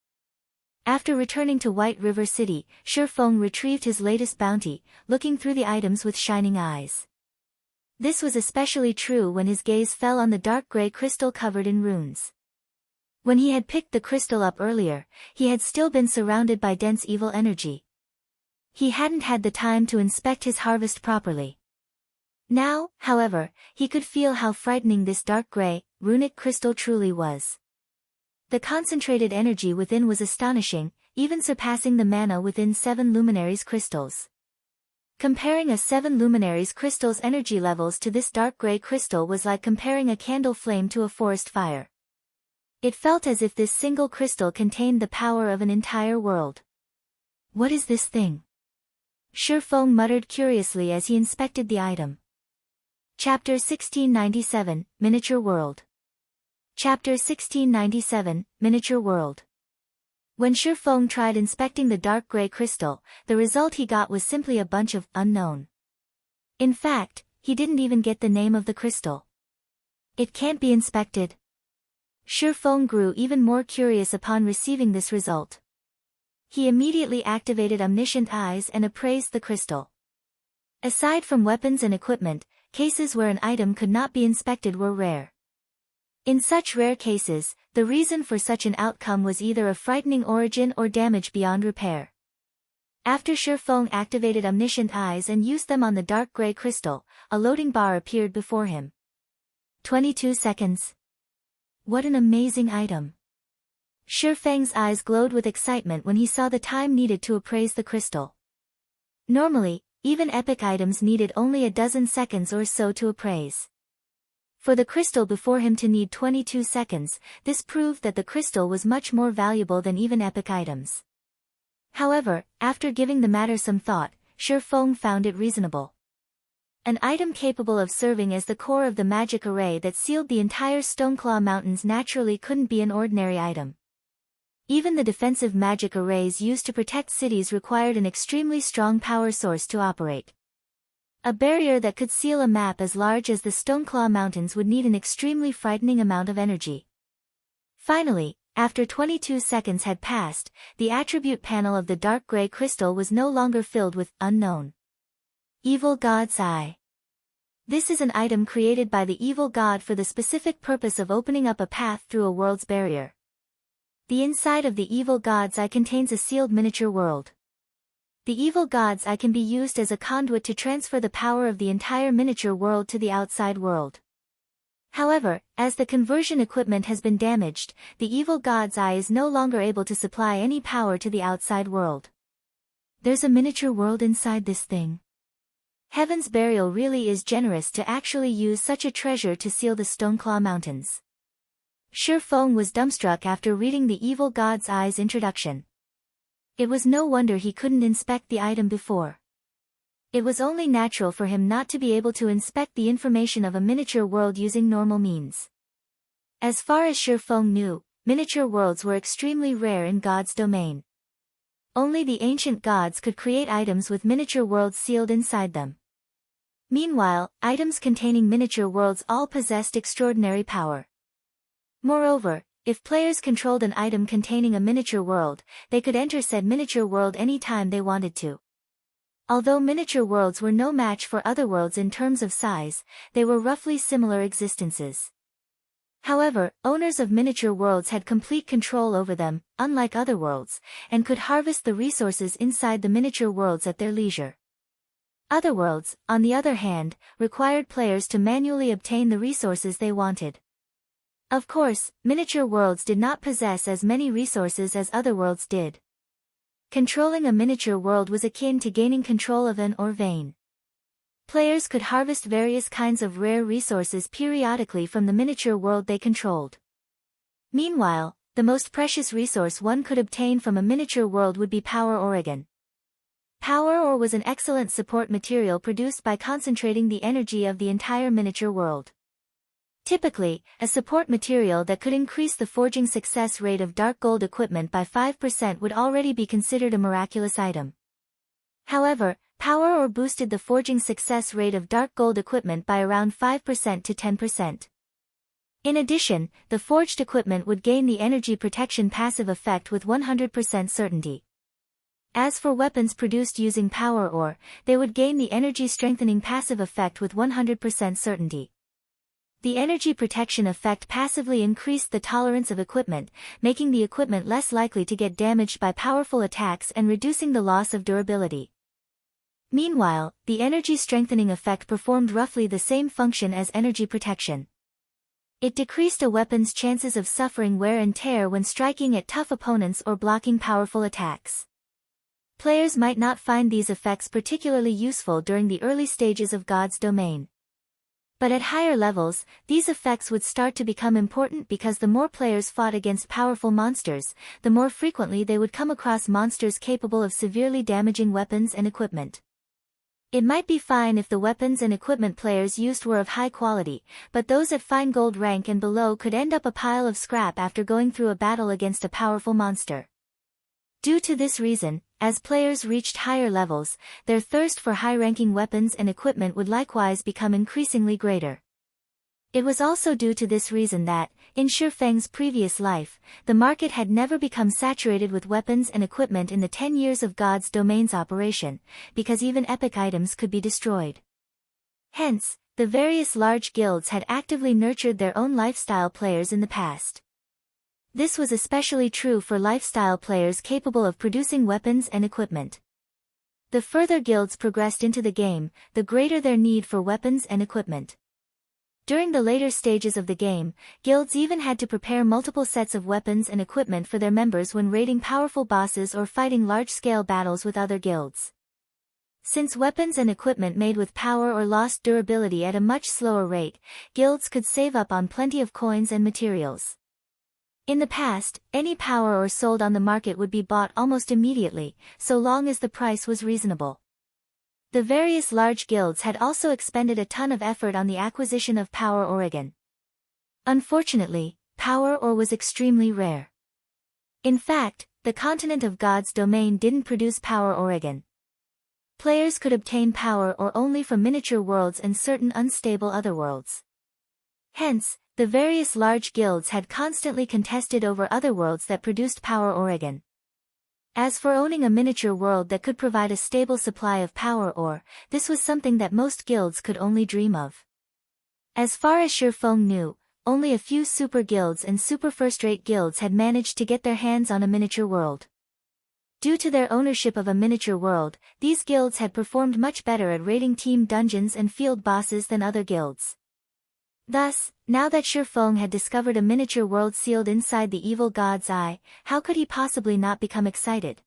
After returning to White River City, Shifeng retrieved his latest bounty, looking through the items with shining eyes. This was especially true when his gaze fell on the dark gray crystal covered in runes. When he had picked the crystal up earlier, he had still been surrounded by dense evil energy. He hadn't had the time to inspect his harvest properly. Now, however, he could feel how frightening this dark gray, runic crystal truly was. The concentrated energy within was astonishing, even surpassing the mana within 7 luminaries crystals. Comparing a 7 luminaries crystal's energy levels to this dark gray crystal was like comparing a candle flame to a forest fire. It felt as if this single crystal contained the power of an entire world. What is this thing? Shifeng muttered curiously as he inspected the item. Chapter 1697, Miniature World. Chapter 1697, Miniature World. When Shifeng tried inspecting the dark gray crystal, the result he got was simply a bunch of unknown. In fact, he didn't even get the name of the crystal. It can't be inspected. Shifeng grew even more curious upon receiving this result. He immediately activated Omniscient Eyes and appraised the crystal. Aside from weapons and equipment, cases where an item could not be inspected were rare. In such rare cases, the reason for such an outcome was either a frightening origin or damage beyond repair. After Shifeng activated Omniscient Eyes and used them on the dark gray crystal, a loading bar appeared before him. 22 seconds. What an amazing item. Shifeng's eyes glowed with excitement when he saw the time needed to appraise the crystal. Normally, even epic items needed only a dozen seconds or so to appraise. For the crystal before him to need 22 seconds, this proved that the crystal was much more valuable than even epic items. However, after giving the matter some thought, Shifeng found it reasonable. An item capable of serving as the core of the magic array that sealed the entire Stoneclaw Mountains naturally couldn't be an ordinary item. Even the defensive magic arrays used to protect cities required an extremely strong power source to operate. A barrier that could seal a map as large as the Stoneclaw Mountains would need an extremely frightening amount of energy. Finally, after 22 seconds had passed, the attribute panel of the dark gray crystal was no longer filled with unknown. Evil God's Eye. This is an item created by the evil god for the specific purpose of opening up a path through a world's barrier. The inside of the evil god's eye contains a sealed miniature world. The evil god's eye can be used as a conduit to transfer the power of the entire miniature world to the outside world. However, as the conversion equipment has been damaged, the evil god's eye is no longer able to supply any power to the outside world. There's a miniature world inside this thing. Heaven's Burial really is generous to actually use such a treasure to seal the Stoneclaw Mountains. Shifeng was dumbstruck after reading the evil god's eye's introduction. It was no wonder he couldn't inspect the item before. It was only natural for him not to be able to inspect the information of a miniature world using normal means. As far as Shifeng knew, miniature worlds were extremely rare in God's domain. Only the ancient gods could create items with miniature worlds sealed inside them. Meanwhile, items containing miniature worlds all possessed extraordinary power. Moreover, if players controlled an item containing a miniature world, they could enter said miniature world any time they wanted to. Although miniature worlds were no match for other worlds in terms of size, they were roughly similar existences. However, owners of miniature worlds had complete control over them, unlike other worlds, and could harvest the resources inside the miniature worlds at their leisure. Other worlds, on the other hand, required players to manually obtain the resources they wanted. Of course, miniature worlds did not possess as many resources as other worlds did. Controlling a miniature world was akin to gaining control of an or vein. Players could harvest various kinds of rare resources periodically from the miniature world they controlled. Meanwhile, the most precious resource one could obtain from a miniature world would be Power Organ. Power Ore was an excellent support material produced by concentrating the energy of the entire miniature world. Typically, a support material that could increase the forging success rate of dark gold equipment by 5% would already be considered a miraculous item. However, Power Ore boosted the forging success rate of dark gold equipment by around 5% to 10%. In addition, the forged equipment would gain the energy protection passive effect with 100% certainty. As for weapons produced using Power Ore, they would gain the energy strengthening passive effect with 100% certainty. The energy protection effect passively increased the tolerance of equipment, making the equipment less likely to get damaged by powerful attacks and reducing the loss of durability. Meanwhile, the energy strengthening effect performed roughly the same function as energy protection. It decreased a weapon's chances of suffering wear and tear when striking at tough opponents or blocking powerful attacks. Players might not find these effects particularly useful during the early stages of God's domain. But at higher levels, these effects would start to become important because the more players fought against powerful monsters, the more frequently they would come across monsters capable of severely damaging weapons and equipment. It might be fine if the weapons and equipment players used were of high quality, but those at fine gold rank and below could end up a pile of scrap after going through a battle against a powerful monster. Due to this reason, as players reached higher levels, their thirst for high-ranking weapons and equipment would likewise become increasingly greater. It was also due to this reason that, in Shifeng's previous life, the market had never become saturated with weapons and equipment in the 10 years of God's domain's operation, because even epic items could be destroyed. Hence, the various large guilds had actively nurtured their own lifestyle players in the past. This was especially true for lifestyle players capable of producing weapons and equipment. The further guilds progressed into the game, the greater their need for weapons and equipment. During the later stages of the game, guilds even had to prepare multiple sets of weapons and equipment for their members when raiding powerful bosses or fighting large-scale battles with other guilds. Since weapons and equipment made with power or lost durability at a much slower rate, guilds could save up on plenty of coins and materials. In the past, any power ore sold on the market would be bought almost immediately, so long as the price was reasonable. The various large guilds had also expended a ton of effort on the acquisition of power ore. Unfortunately, power ore was extremely rare. In fact, the continent of God's domain didn't produce power ore. Players could obtain power ore only from miniature worlds and certain unstable other worlds. Hence, the various large guilds had constantly contested over other worlds that produced power ore. As for owning a miniature world that could provide a stable supply of power ore, this was something that most guilds could only dream of. As far as Shifeng knew, only a few super guilds and super first-rate guilds had managed to get their hands on a miniature world. Due to their ownership of a miniature world, these guilds had performed much better at raiding team dungeons and field bosses than other guilds. Thus, now that Shifeng had discovered a miniature world sealed inside the evil god's eye, how could he possibly not become excited?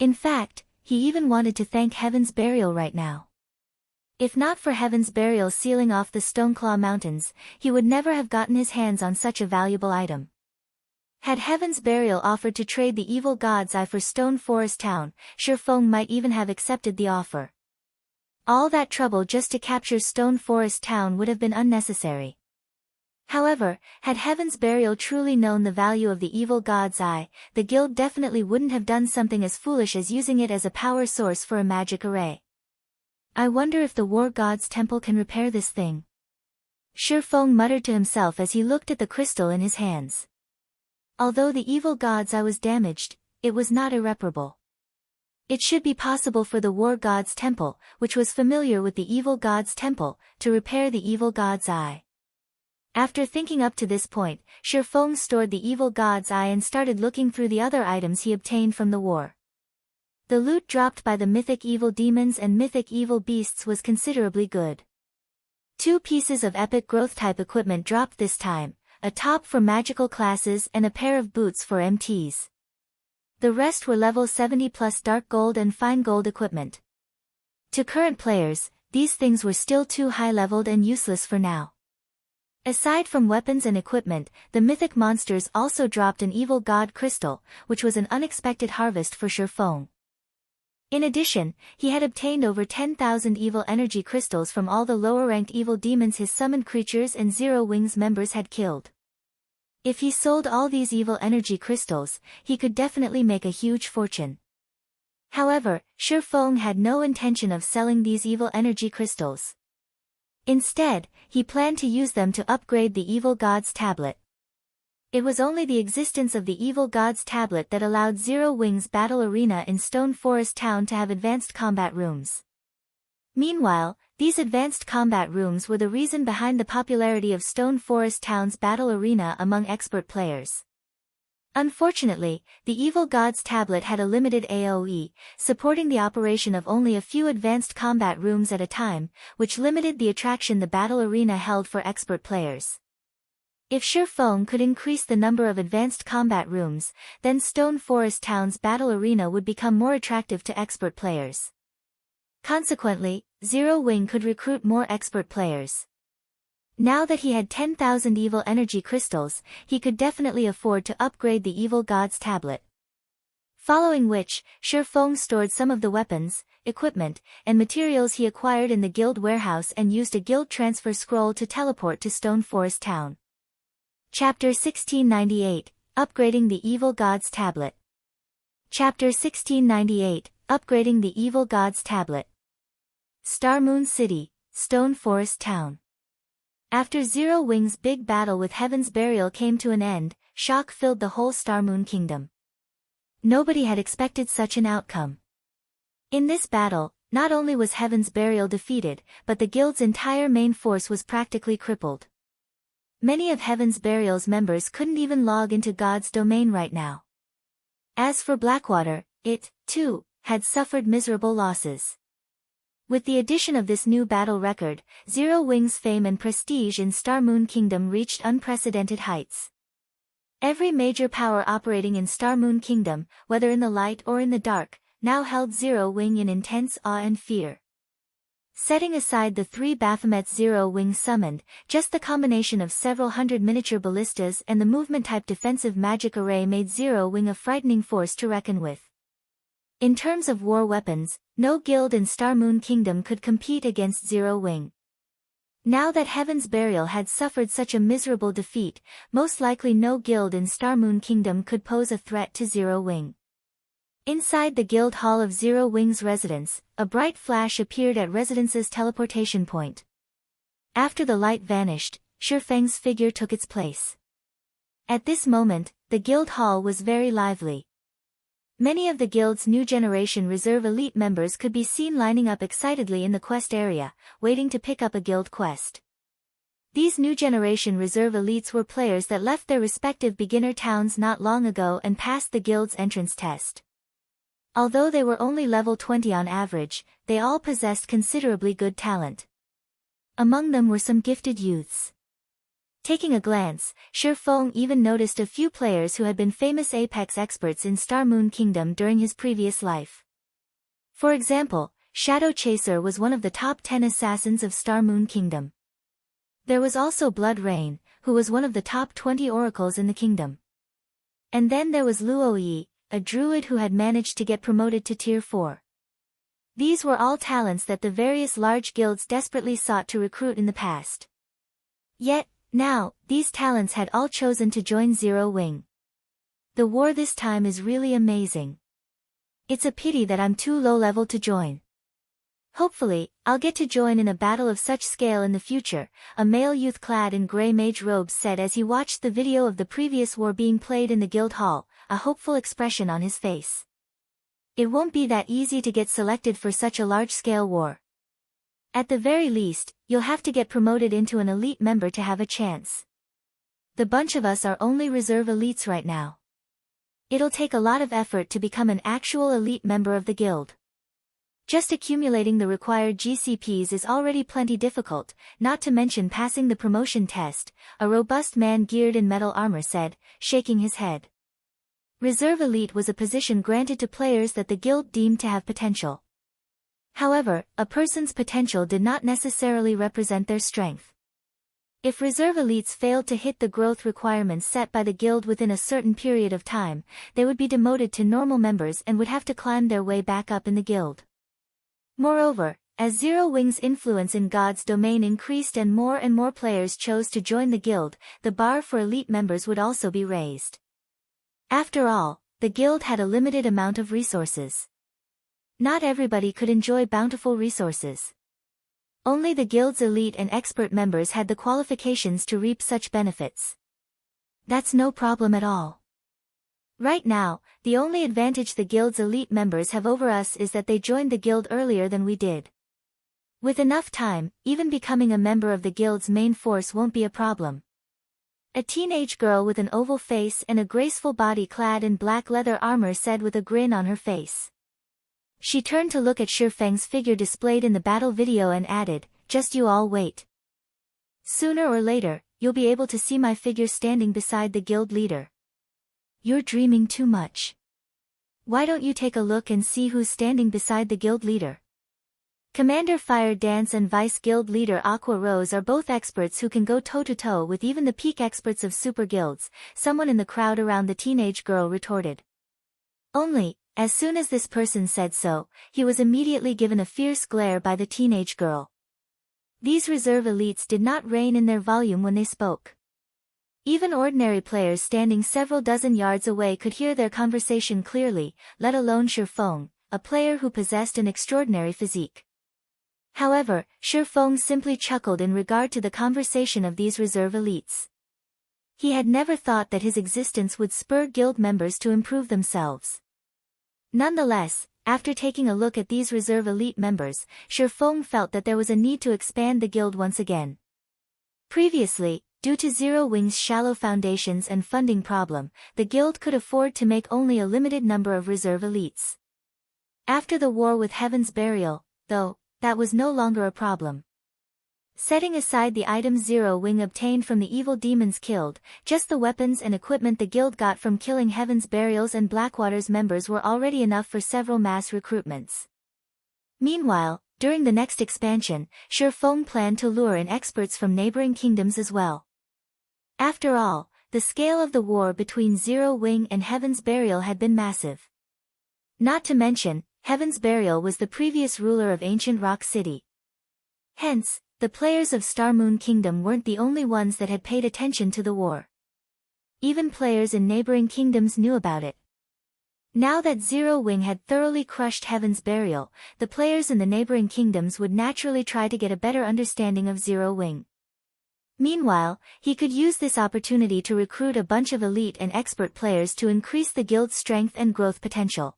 In fact, he even wanted to thank Heaven's Burial right now. If not for Heaven's Burial sealing off the Stoneclaw Mountains, he would never have gotten his hands on such a valuable item. Had Heaven's Burial offered to trade the evil god's eye for Stone Forest Town, Shifeng might even have accepted the offer. All that trouble just to capture Stone Forest Town would have been unnecessary. However, had Heaven's Burial truly known the value of the evil god's eye, the guild definitely wouldn't have done something as foolish as using it as a power source for a magic array. I wonder if the war god's temple can repair this thing. Shifeng muttered to himself as he looked at the crystal in his hands. Although the evil god's eye was damaged, it was not irreparable. It should be possible for the war god's temple, which was familiar with the evil god's temple, to repair the evil god's eye. After thinking up to this point, Shifeng stored the evil god's eye and started looking through the other items he obtained from the war. The loot dropped by the mythic evil demons and mythic evil beasts was considerably good. 2 pieces of epic growth type equipment dropped this time, a top for magical classes and a pair of boots for MTs. The rest were level 70 plus dark gold and fine gold equipment. To current players, these things were still too high-leveled and useless for now. Aside from weapons and equipment, the mythic monsters also dropped an evil god crystal, which was an unexpected harvest for Shifeng. In addition, he had obtained over 10,000 evil energy crystals from all the lower-ranked evil demons his summoned creatures and Zero Wings members had killed. If he sold all these evil energy crystals, he could definitely make a huge fortune. However, Shifeng had no intention of selling these evil energy crystals. Instead, he planned to use them to upgrade the evil god's tablet. It was only the existence of the evil god's tablet that allowed Zero Wings Battle Arena in Stone Forest Town to have advanced combat rooms. Meanwhile, these advanced combat rooms were the reason behind the popularity of Stone Forest Town's Battle Arena among expert players. Unfortunately, the evil god's tablet had a limited AoE, supporting the operation of only a few advanced combat rooms at a time, which limited the attraction the Battle Arena held for expert players. If Shifeng could increase the number of advanced combat rooms, then Stone Forest Town's battle arena would become more attractive to expert players. Consequently, Zero Wing could recruit more expert players. Now that he had 10,000 evil energy crystals, he could definitely afford to upgrade the Evil God's tablet. Following which, Shifeng stored some of the weapons, equipment, and materials he acquired in the guild warehouse and used a guild transfer scroll to teleport to Stone Forest Town. Chapter 1698, Upgrading the Evil God's Tablet. Chapter 1698, Upgrading the Evil God's Tablet. Star Moon City, Stone Forest Town. After Zero Wing's big battle with Heaven's Burial came to an end, shock filled the whole Star Moon Kingdom. Nobody had expected such an outcome. In this battle, not only was Heaven's Burial defeated, but the guild's entire main force was practically crippled. Many of Heaven's Burial's members couldn't even log into God's domain right now. As for Blackwater, it, too, had suffered miserable losses. With the addition of this new battle record, Zero Wing's fame and prestige in Star Moon Kingdom reached unprecedented heights. Every major power operating in Star Moon Kingdom, whether in the light or in the dark, now held Zero Wing in intense awe and fear. Setting aside the 3 Baphomets Zero Wing summoned, just the combination of several hundred miniature ballistas and the movement-type defensive magic array made Zero Wing a frightening force to reckon with. In terms of war weapons, no guild in Star Moon Kingdom could compete against Zero Wing. Now that Heaven's Burial had suffered such a miserable defeat, most likely no guild in Star Moon Kingdom could pose a threat to Zero Wing. Inside the guild hall of Zero Wing's residence, a bright flash appeared at Residence's teleportation point. After the light vanished, Shifeng's figure took its place. At this moment, the guild hall was very lively. Many of the guild's new generation reserve elite members could be seen lining up excitedly in the quest area, waiting to pick up a guild quest. These new generation reserve elites were players that left their respective beginner towns not long ago and passed the guild's entrance test. Although they were only level 20 on average, they all possessed considerably good talent. Among them were some gifted youths. Taking a glance, Shifeng even noticed a few players who had been famous Apex experts in Star Moon Kingdom during his previous life. For example, Shadow Chaser was one of the top 10 assassins of Star Moon Kingdom. There was also Blood Rain, who was one of the top 20 oracles in the kingdom. And then there was Luoyi, a druid who had managed to get promoted to Tier 4. These were all talents that the various large guilds desperately sought to recruit in the past. Yet, now, these talents had all chosen to join Zero Wing. The war this time is really amazing. It's a pity that I'm too low level to join. Hopefully, I'll get to join in a battle of such scale in the future, a male youth clad in grey mage robes said as he watched the video of the previous war being played in the guild hall, a hopeful expression on his face. It won't be that easy to get selected for such a large-scale war. At the very least, you'll have to get promoted into an elite member to have a chance. The bunch of us are only reserve elites right now. It'll take a lot of effort to become an actual elite member of the guild. Just accumulating the required GCPs is already plenty difficult, not to mention passing the promotion test, a robust man geared in metal armor said, shaking his head. Reserve Elite was a position granted to players that the guild deemed to have potential. However, a person's potential did not necessarily represent their strength. If Reserve Elites failed to hit the growth requirements set by the guild within a certain period of time, they would be demoted to normal members and would have to climb their way back up in the guild. Moreover, as Zero Wing's influence in God's domain increased and more players chose to join the guild, the bar for elite members would also be raised. After all, the guild had a limited amount of resources. Not everybody could enjoy bountiful resources. Only the guild's elite and expert members had the qualifications to reap such benefits. That's no problem at all. Right now, the only advantage the guild's elite members have over us is that they joined the guild earlier than we did. With enough time, even becoming a member of the guild's main force won't be a problem. A teenage girl with an oval face and a graceful body clad in black leather armor said with a grin on her face. She turned to look at Shifeng's figure displayed in the battle video and added, "Just you all wait." Sooner or later, you'll be able to see my figure standing beside the guild leader. You're dreaming too much. Why don't you take a look and see who's standing beside the guild leader? Commander Fire Dance and Vice Guild Leader Aqua Rose are both experts who can go toe-to-toe with even the peak experts of super guilds, someone in the crowd around the teenage girl retorted. Only, as soon as this person said so, he was immediately given a fierce glare by the teenage girl. These reserve elites did not rein in their volume when they spoke. Even ordinary players standing several dozen yards away could hear their conversation clearly, let alone Shifeng, a player who possessed an extraordinary physique. However, Shifeng simply chuckled in regard to the conversation of these reserve elites. He had never thought that his existence would spur guild members to improve themselves. Nonetheless, after taking a look at these reserve elite members, Shifeng felt that there was a need to expand the guild once again. Previously, due to Zero Wing's shallow foundations and funding problem, the guild could afford to make only a limited number of reserve elites. After the war with Heaven's Burial, though, that was no longer a problem. Setting aside the items Zero Wing obtained from the evil demons killed, just the weapons and equipment the guild got from killing Heaven's Burial's and Blackwater's members were already enough for several mass recruitments. Meanwhile, during the next expansion, Shifeng planned to lure in experts from neighboring kingdoms as well. After all, the scale of the war between Zero Wing and Heaven's Burial had been massive. Not to mention, Heaven's Burial was the previous ruler of Ancient Rock City. Hence, the players of Star Moon Kingdom weren't the only ones that had paid attention to the war. Even players in neighboring kingdoms knew about it. Now that Zero Wing had thoroughly crushed Heaven's Burial, the players in the neighboring kingdoms would naturally try to get a better understanding of Zero Wing. Meanwhile, he could use this opportunity to recruit a bunch of elite and expert players to increase the guild's strength and growth potential.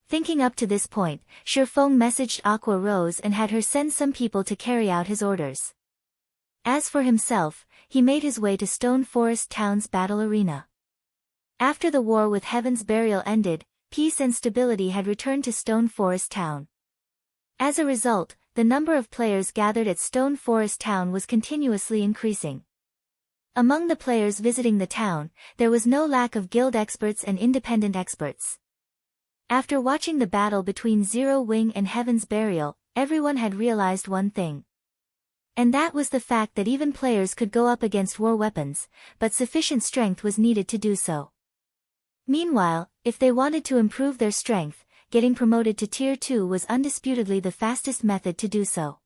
Thinking up to this point, Shifeng messaged Aqua Rose and had her send some people to carry out his orders. As for himself, he made his way to Stone Forest Town's battle arena. After the war with Heaven's Burial ended, peace and stability had returned to Stone Forest Town. As a result, the number of players gathered at Stone Forest Town was continuously increasing. Among the players visiting the town, there was no lack of guild experts and independent experts. After watching the battle between Zero Wing and Heaven's Burial, everyone had realized one thing. And that was the fact that even players could go up against war weapons, but sufficient strength was needed to do so. Meanwhile, if they wanted to improve their strength, getting promoted to Tier 2 was undisputedly the fastest method to do so.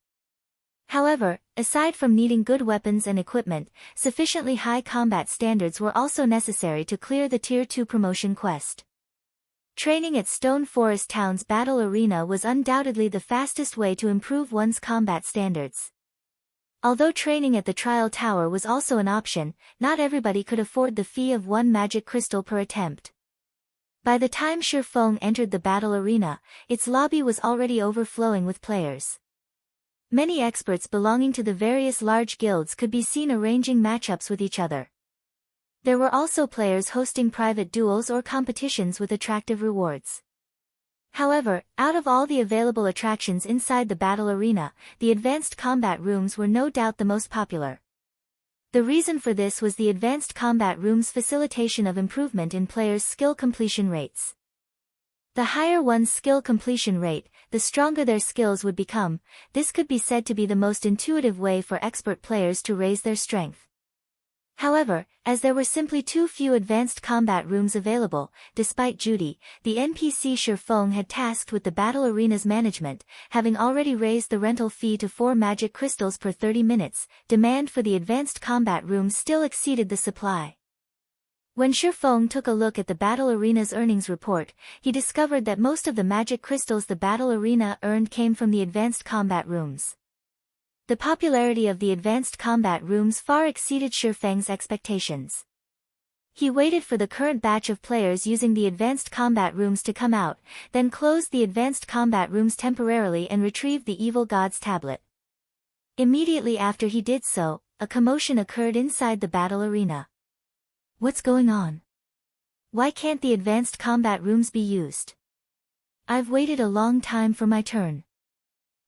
However, aside from needing good weapons and equipment, sufficiently high combat standards were also necessary to clear the Tier 2 promotion quest. Training at Stone Forest Town's battle arena was undoubtedly the fastest way to improve one's combat standards. Although training at the Trial Tower was also an option, not everybody could afford the fee of 1 magic crystal per attempt. By the time Shifeng entered the battle arena, its lobby was already overflowing with players. Many experts belonging to the various large guilds could be seen arranging matchups with each other. There were also players hosting private duels or competitions with attractive rewards. However, out of all the available attractions inside the battle arena, the advanced combat rooms were no doubt the most popular. The reason for this was the advanced combat room's facilitation of improvement in players' skill completion rates. The higher one's skill completion rate, the stronger their skills would become. This could be said to be the most intuitive way for expert players to raise their strength. However, as there were simply too few advanced combat rooms available, despite Judy, the NPC Shifeng had tasked with the battle arena's management, having already raised the rental fee to 4 magic crystals per 30 minutes, demand for the advanced combat rooms still exceeded the supply. When Shifeng took a look at the battle arena's earnings report, he discovered that most of the magic crystals the battle arena earned came from the advanced combat rooms. The popularity of the advanced combat rooms far exceeded Shifeng's expectations. He waited for the current batch of players using the advanced combat rooms to come out, then closed the advanced combat rooms temporarily and retrieved the evil god's tablet. Immediately after he did so, a commotion occurred inside the battle arena. What's going on? Why can't the advanced combat rooms be used? I've waited a long time for my turn.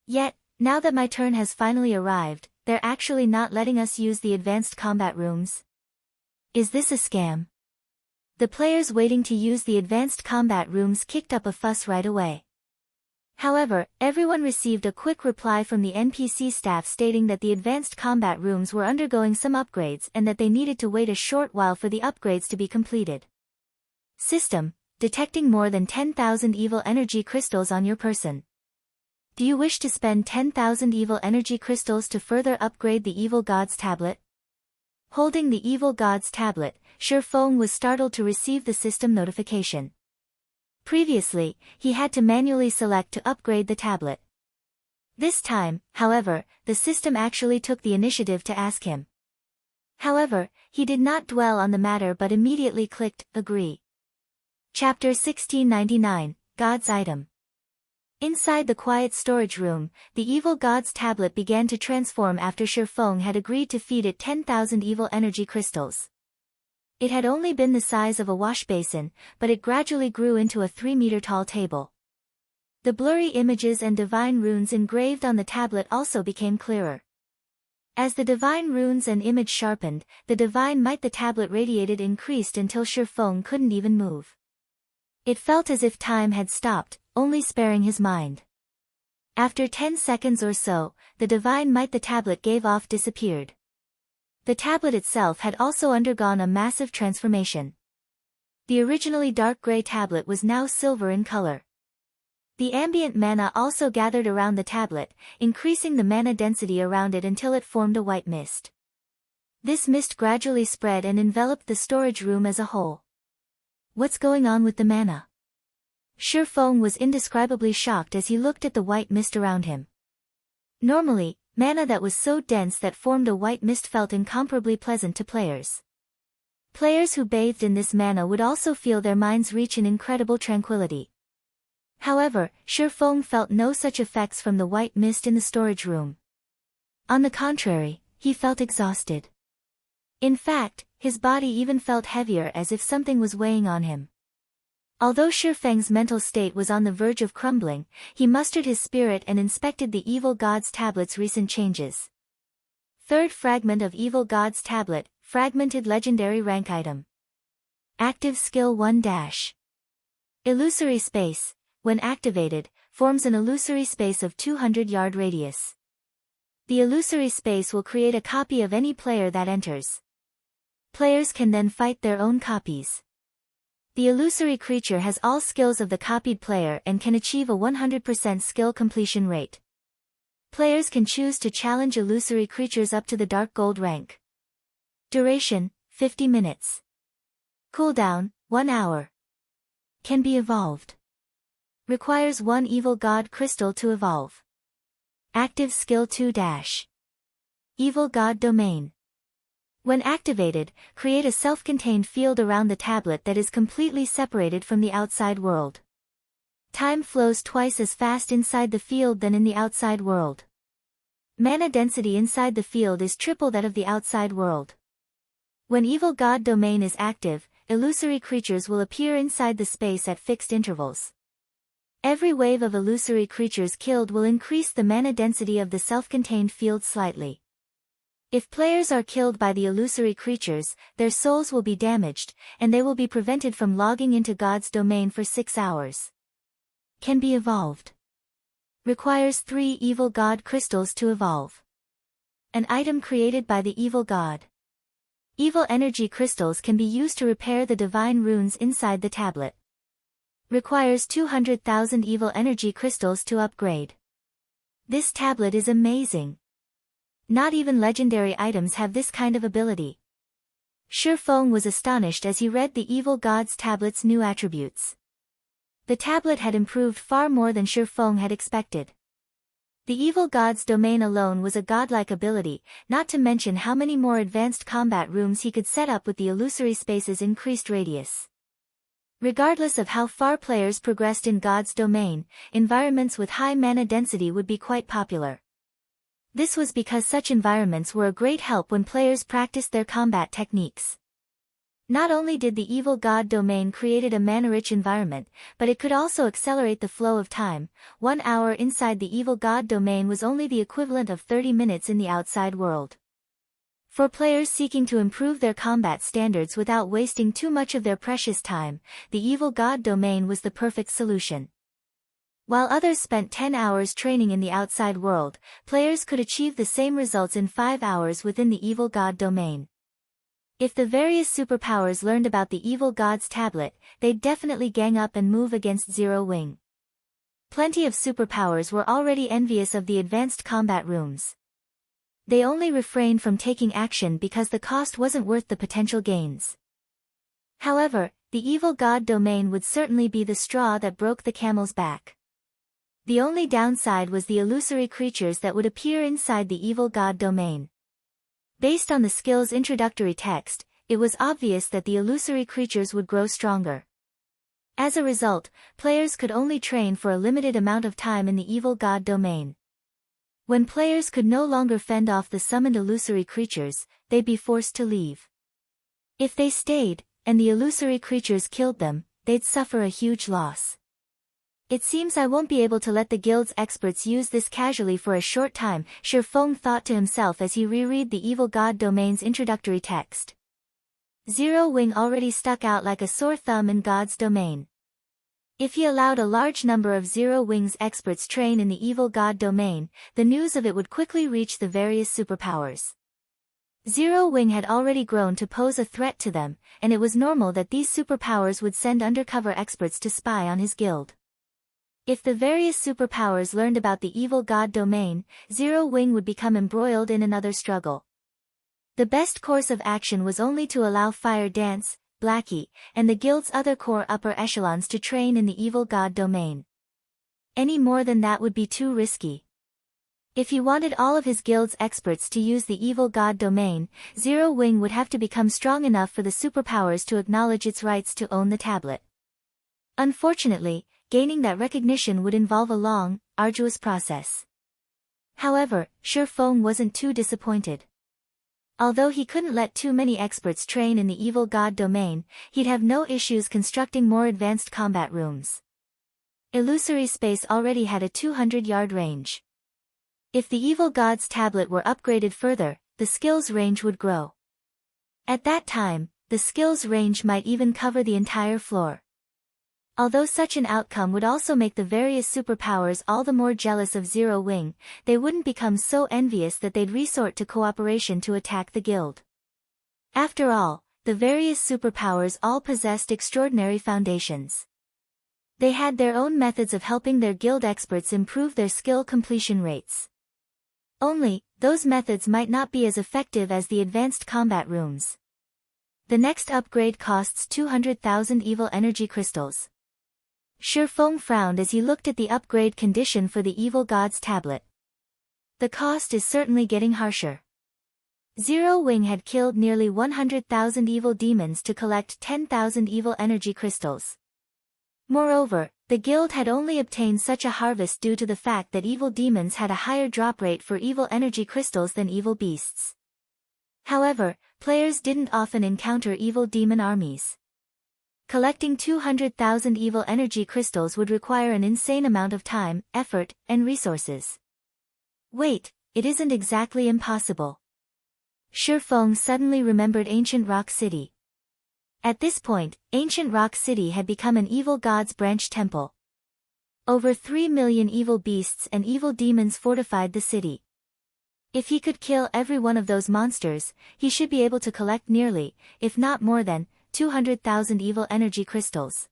Yet, now that my turn has finally arrived, they're actually not letting us use the advanced combat rooms. Is this a scam? The players waiting to use the advanced combat rooms kicked up a fuss right away. However, everyone received a quick reply from the NPC staff stating that the advanced combat rooms were undergoing some upgrades and that they needed to wait a short while for the upgrades to be completed. System: detecting more than 10,000 evil energy crystals on your person. Do you wish to spend 10,000 evil energy crystals to further upgrade the Evil God's tablet? Holding the Evil God's tablet, Shifeng was startled to receive the system notification. Previously, he had to manually select to upgrade the tablet. This time, however, the system actually took the initiative to ask him. However, he did not dwell on the matter but immediately clicked Agree. Chapter 1699, God's Item. Inside the quiet storage room, the Evil God's tablet began to transform after Shifeng had agreed to feed it 10,000 evil energy crystals. It had only been the size of a wash basin, but it gradually grew into a 3-meter-tall table. The blurry images and divine runes engraved on the tablet also became clearer. As the divine runes and image sharpened, the divine might the tablet radiated increased until Shifeng couldn't even move. It felt as if time had stopped, only sparing his mind. After 10 seconds or so, the divine might the tablet gave off disappeared. The tablet itself had also undergone a massive transformation. The originally dark gray tablet was now silver in color. The ambient mana also gathered around the tablet, increasing the mana density around it until it formed a white mist. This mist gradually spread and enveloped the storage room as a whole. What's going on with the mana? Shifeng was indescribably shocked as he looked at the white mist around him. Normally, mana that was so dense that formed a white mist felt incomparably pleasant to players. Players who bathed in this mana would also feel their minds reach an incredible tranquility. However, Shifeng felt no such effects from the white mist in the storage room. On the contrary, he felt exhausted. In fact, his body even felt heavier as if something was weighing on him. Although Shifeng's mental state was on the verge of crumbling, he mustered his spirit and inspected the Evil God's tablet's recent changes. Third fragment of Evil God's tablet, fragmented legendary rank item. Active skill 1 dash. Illusory space, when activated, forms an illusory space of 200-yard radius. The illusory space will create a copy of any player that enters. Players can then fight their own copies. The illusory creature has all skills of the copied player and can achieve a 100% skill completion rate. Players can choose to challenge illusory creatures up to the Dark Gold rank. Duration, 50 minutes. Cooldown, 1 hour. Can be evolved. Requires 1 Evil God crystal to evolve. Active skill 2 dash. Evil God domain. When activated, create a self-contained field around the tablet that is completely separated from the outside world. Time flows twice as fast inside the field than in the outside world. Mana density inside the field is triple that of the outside world. When Evil God domain is active, illusory creatures will appear inside the space at fixed intervals. Every wave of illusory creatures killed will increase the mana density of the self-contained field slightly. If players are killed by the illusory creatures, their souls will be damaged, and they will be prevented from logging into God's domain for 6 hours. Can be evolved. Requires 3 Evil God crystals to evolve. An item created by the Evil God. Evil energy crystals can be used to repair the divine runes inside the tablet. Requires 200,000 evil energy crystals to upgrade. This tablet is amazing. Not even legendary items have this kind of ability. Shifeng was astonished as he read the Evil God's tablet's new attributes. The tablet had improved far more than Shifeng had expected. The Evil God's domain alone was a godlike ability, not to mention how many more advanced combat rooms he could set up with the illusory space's increased radius. Regardless of how far players progressed in God's domain, environments with high mana density would be quite popular. This was because such environments were a great help when players practiced their combat techniques. Not only did the evil god domain created a mana-rich environment, but it could also accelerate the flow of time. 1 hour inside the evil god domain was only the equivalent of 30 minutes in the outside world. For players seeking to improve their combat standards without wasting too much of their precious time, the evil god domain was the perfect solution. While others spent 10 hours training in the outside world, players could achieve the same results in 5 hours within the evil god domain. If the various superpowers learned about the evil god's tablet, they'd definitely gang up and move against Zero Wing. Plenty of superpowers were already envious of the advanced combat rooms. They only refrained from taking action because the cost wasn't worth the potential gains. However, the evil god domain would certainly be the straw that broke the camel's back. The only downside was the illusory creatures that would appear inside the evil god domain. Based on the skill's introductory text, it was obvious that the illusory creatures would grow stronger. As a result, players could only train for a limited amount of time in the evil god domain. When players could no longer fend off the summoned illusory creatures, they'd be forced to leave. If they stayed, and the illusory creatures killed them, they'd suffer a huge loss. It seems I won't be able to let the guild's experts use this casually for a short time, Shi Feng thought to himself as he reread the evil god domain's introductory text. Zero Wing already stuck out like a sore thumb in God's domain. If he allowed a large number of Zero Wing's experts train in the evil god domain, the news of it would quickly reach the various superpowers. Zero Wing had already grown to pose a threat to them, and it was normal that these superpowers would send undercover experts to spy on his guild. If the various superpowers learned about the evil god domain, Zero Wing would become embroiled in another struggle. The best course of action was only to allow Fire Dance, Blackie, and the guild's other core upper echelons to train in the evil god domain. Any more than that would be too risky. If he wanted all of his guild's experts to use the evil god domain, Zero Wing would have to become strong enough for the superpowers to acknowledge its rights to own the tablet. Unfortunately, gaining that recognition would involve a long, arduous process. However, Shi Feng wasn't too disappointed. Although he couldn't let too many experts train in the evil god domain, he'd have no issues constructing more advanced combat rooms. Illusory Space already had a 200-yard range. If the evil god's tablet were upgraded further, the skill's range would grow. At that time, the skill's range might even cover the entire floor. Although such an outcome would also make the various superpowers all the more jealous of Zero Wing, they wouldn't become so envious that they'd resort to cooperation to attack the guild. After all, the various superpowers all possessed extraordinary foundations. They had their own methods of helping their guild experts improve their skill completion rates. Only, those methods might not be as effective as the advanced combat rooms. The next upgrade costs 200,000 evil energy crystals. Shi Feng frowned as he looked at the upgrade condition for the evil god's tablet. The cost is certainly getting harsher. Zero Wing had killed nearly 100,000 evil demons to collect 10,000 evil energy crystals. Moreover, the guild had only obtained such a harvest due to the fact that evil demons had a higher drop rate for evil energy crystals than evil beasts. However, players didn't often encounter evil demon armies. Collecting 200,000 evil energy crystals would require an insane amount of time, effort, and resources. Wait, it isn't exactly impossible. Shi Feng suddenly remembered Ancient Rock City. At this point, Ancient Rock City had become an evil god's branch temple. Over 3 million evil beasts and evil demons fortified the city. If he could kill every one of those monsters, he should be able to collect nearly, if not more than, 200,000 evil energy crystals.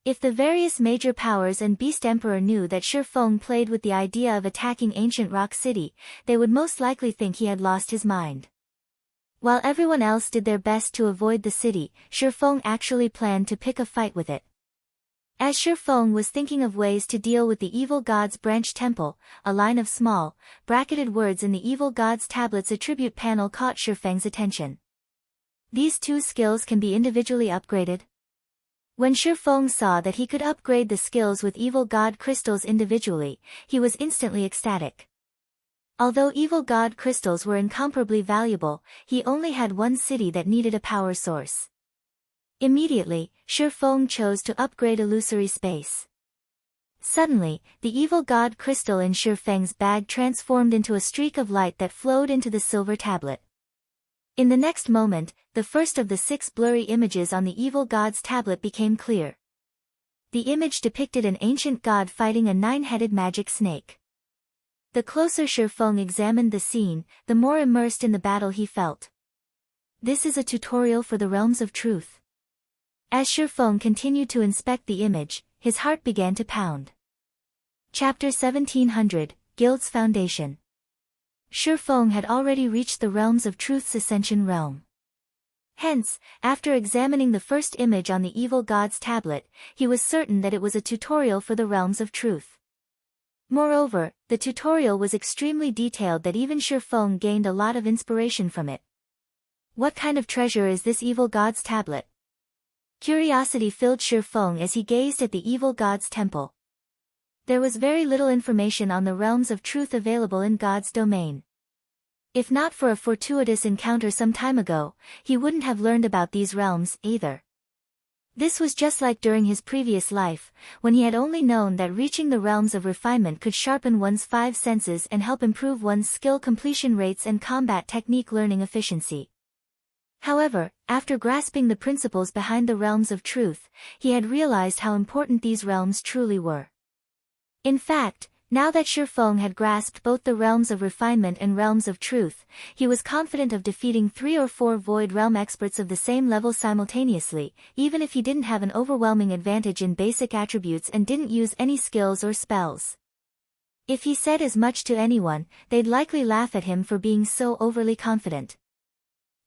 If the various major powers and Beast Emperor knew that Shi Feng played with the idea of attacking Ancient Rock City, they would most likely think he had lost his mind. While everyone else did their best to avoid the city, Shi Feng actually planned to pick a fight with it. As Shi Feng was thinking of ways to deal with the evil god's branch temple, a line of small, bracketed words in the evil god's tablet's attribute panel caught Shi Feng's attention. These two skills can be individually upgraded. When Shi Feng saw that he could upgrade the skills with evil god crystals individually, he was instantly ecstatic. Although evil god crystals were incomparably valuable, he only had one city that needed a power source. Immediately, Shi Feng chose to upgrade illusory space. Suddenly, the evil god crystal in Shi Feng's bag transformed into a streak of light that flowed into the silver tablet. In the next moment, the first of the 6 blurry images on the evil god's tablet became clear. The image depicted an ancient god fighting a 9-headed magic snake. The closer Shi Feng examined the scene, the more immersed in the battle he felt. This is a tutorial for the realms of truth. As Shi Feng continued to inspect the image, his heart began to pound. Chapter 1700, Guild's Foundation. Shi Feng had already reached the realms of truth's ascension realm. Hence, after examining the first image on the evil god's tablet, he was certain that it was a tutorial for the realms of truth. Moreover, the tutorial was extremely detailed that even Shi Feng gained a lot of inspiration from it. What kind of treasure is this evil god's tablet? Curiosity filled Shi Feng as he gazed at the evil god's temple. There was very little information on the realms of truth available in God's domain. If not for a fortuitous encounter some time ago, he wouldn't have learned about these realms, either. This was just like during his previous life, when he had only known that reaching the realms of refinement could sharpen one's 5 senses and help improve one's skill completion rates and combat technique learning efficiency. However, after grasping the principles behind the realms of truth, he had realized how important these realms truly were. In fact, now that Shi Feng had grasped both the realms of refinement and realms of truth, he was confident of defeating 3 or 4 Void Realm experts of the same level simultaneously, even if he didn't have an overwhelming advantage in basic attributes and didn't use any skills or spells. If he said as much to anyone, they'd likely laugh at him for being so overly confident.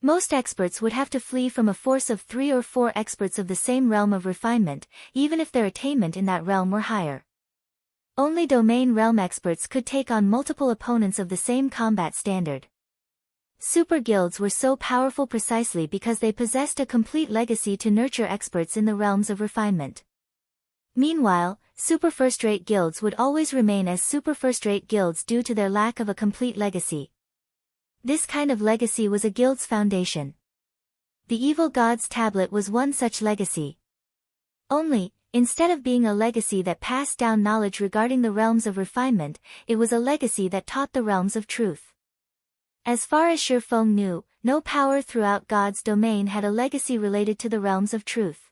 Most experts would have to flee from a force of 3 or 4 experts of the same realm of refinement, even if their attainment in that realm were higher. Only domain realm experts could take on multiple opponents of the same combat standard. Super guilds were so powerful precisely because they possessed a complete legacy to nurture experts in the realms of refinement. Meanwhile, super first-rate guilds would always remain as super first-rate guilds due to their lack of a complete legacy. This kind of legacy was a guild's foundation. The evil god's tablet was one such legacy. Only, instead of being a legacy that passed down knowledge regarding the realms of refinement, it was a legacy that taught the realms of truth. As far as Shi Feng knew, no power throughout God's domain had a legacy related to the realms of truth.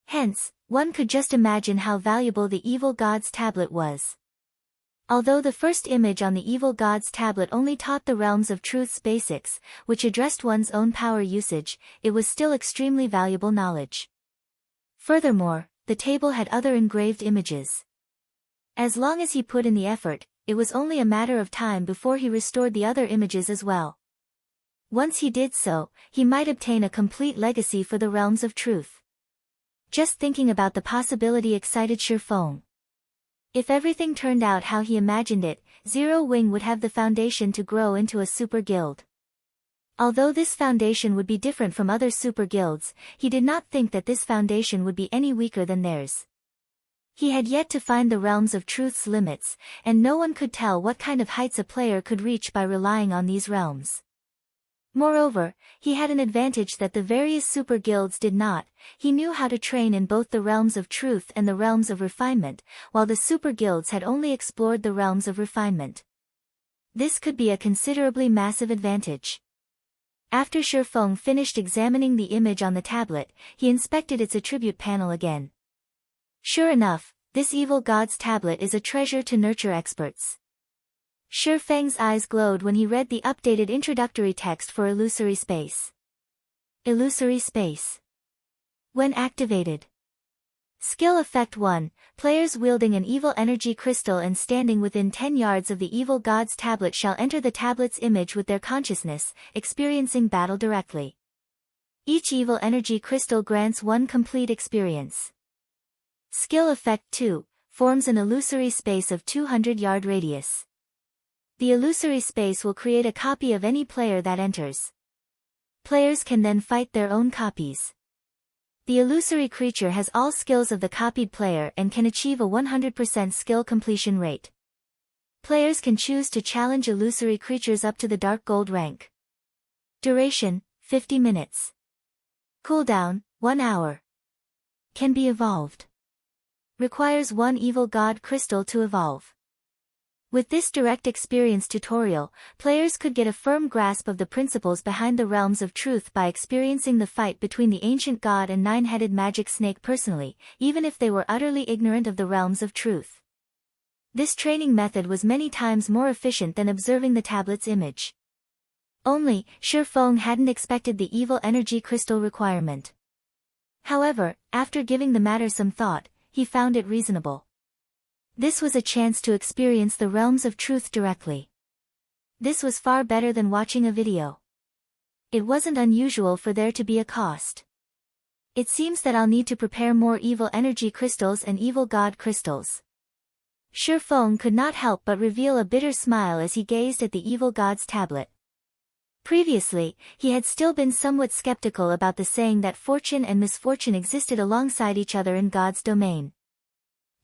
Hence, one could just imagine how valuable the evil god's tablet was. Although the first image on the evil god's tablet only taught the realms of truth's basics, which addressed one's own power usage, it was still extremely valuable knowledge. Furthermore, the table had other engraved images. As long as he put in the effort, it was only a matter of time before he restored the other images as well. Once he did so, he might obtain a complete legacy for the realms of truth. Just thinking about the possibility excited Shi Feng. If everything turned out how he imagined it, Zero Wing would have the foundation to grow into a super guild. Although this foundation would be different from other super guilds, he did not think that this foundation would be any weaker than theirs. He had yet to find the realms of truth's limits, and no one could tell what kind of heights a player could reach by relying on these realms. Moreover, he had an advantage that the various super guilds did not. He knew how to train in both the realms of truth and the realms of refinement, while the super guilds had only explored the realms of refinement. This could be a considerably massive advantage. After Shi Feng finished examining the image on the tablet, he inspected its attribute panel again. Sure enough, this evil god's tablet is a treasure to nurture experts. Shi Feng's eyes glowed when he read the updated introductory text for Illusory Space. Illusory Space. When activated. Skill Effect 1, players wielding an evil energy crystal and standing within 10 yards of the evil god's tablet shall enter the tablet's image with their consciousness, experiencing battle directly. Each evil energy crystal grants 1 complete experience. Skill Effect 2, forms an illusory space of 200-yard radius. The illusory space will create a copy of any player that enters. Players can then fight their own copies. The illusory creature has all skills of the copied player and can achieve a 100% skill completion rate. Players can choose to challenge illusory creatures up to the Dark Gold rank. Duration, 50 minutes. Cooldown, 1 hour. Can be evolved. Requires 1 evil god crystal to evolve. With this direct experience tutorial, players could get a firm grasp of the principles behind the realms of truth by experiencing the fight between the ancient god and nine-headed magic snake personally, even if they were utterly ignorant of the realms of truth. This training method was many times more efficient than observing the tablet's image. Only, Shi Feng hadn't expected the evil energy crystal requirement. However, after giving the matter some thought, he found it reasonable. This was a chance to experience the realms of truth directly. This was far better than watching a video. It wasn't unusual for there to be a cost. It seems that I'll need to prepare more evil energy crystals and evil god crystals. Shi Feng could not help but reveal a bitter smile as he gazed at the evil god's tablet. Previously, he had still been somewhat skeptical about the saying that fortune and misfortune existed alongside each other in God's domain.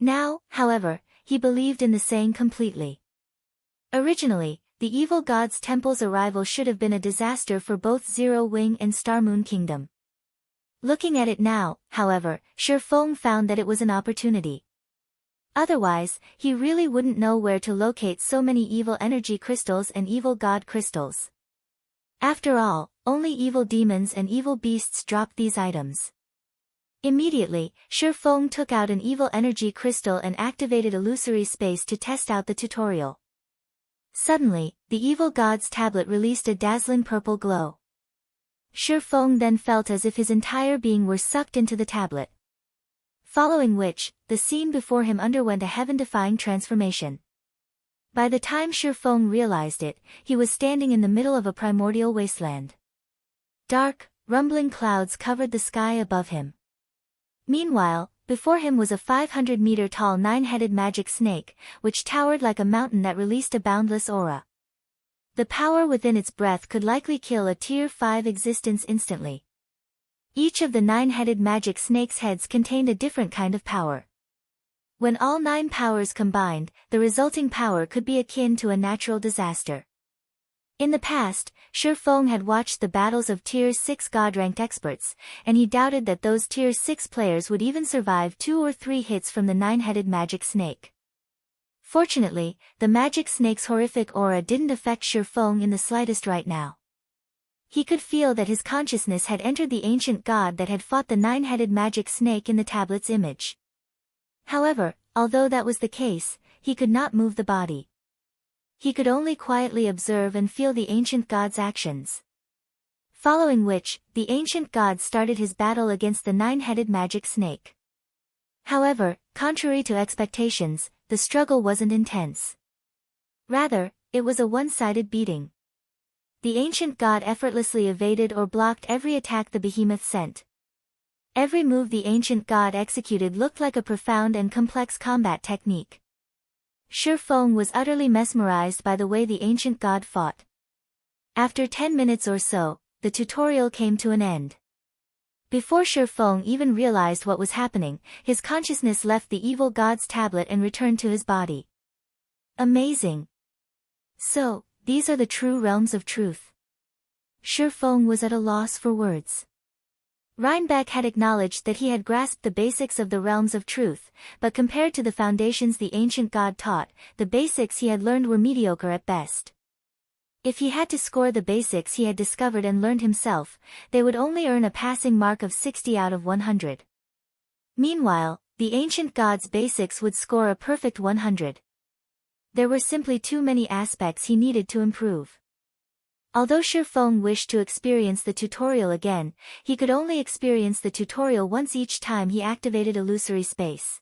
Now, however, he believed in the saying completely. Originally, the evil god's temple's arrival should have been a disaster for both Zero Wing and Star Moon Kingdom. Looking at it now, however, Shi Feng found that it was an opportunity. Otherwise, he really wouldn't know where to locate so many evil energy crystals and evil god crystals. After all, only evil demons and evil beasts dropped these items. Immediately, Shi Feng took out an evil energy crystal and activated illusory space to test out the tutorial. Suddenly, the evil god's tablet released a dazzling purple glow. Shi Feng then felt as if his entire being were sucked into the tablet. Following which, the scene before him underwent a heaven-defying transformation. By the time Shi Feng realized it, he was standing in the middle of a primordial wasteland. Dark, rumbling clouds covered the sky above him. Meanwhile, before him was a 500-meter-tall nine-headed magic snake, which towered like a mountain that released a boundless aura. The power within its breath could likely kill a Tier 5 existence instantly. Each of the nine-headed magic snake's heads contained a different kind of power. When all 9 powers combined, the resulting power could be akin to a natural disaster. In the past, Shi Feng had watched the battles of Tier 6 God-ranked experts, and he doubted that those Tier 6 players would even survive 2 or 3 hits from the nine-headed magic snake. Fortunately, the magic snake's horrific aura didn't affect Shi Feng in the slightest right now. He could feel that his consciousness had entered the ancient god that had fought the nine-headed magic snake in the tablet's image. However, although that was the case, he could not move the body. He could only quietly observe and feel the ancient god's actions. Following which, the ancient god started his battle against the nine-headed magic snake. However, contrary to expectations, the struggle wasn't intense. Rather, it was a one-sided beating. The ancient god effortlessly evaded or blocked every attack the behemoth sent. Every move the ancient god executed looked like a profound and complex combat technique. Shi Feng was utterly mesmerized by the way the ancient god fought. After 10 minutes or so, the tutorial came to an end. Before Shi Feng even realized what was happening, his consciousness left the evil god's tablet and returned to his body. Amazing! So, these are the true realms of truth. Shi Feng was at a loss for words. Reinbeck had acknowledged that he had grasped the basics of the realms of truth, but compared to the foundations the ancient god taught, the basics he had learned were mediocre at best. If he had to score the basics he had discovered and learned himself, they would only earn a passing mark of 60 out of 100. Meanwhile, the ancient god's basics would score a perfect 100. There were simply too many aspects he needed to improve. Although Shi Feng wished to experience the tutorial again, he could only experience the tutorial once each time he activated illusory space.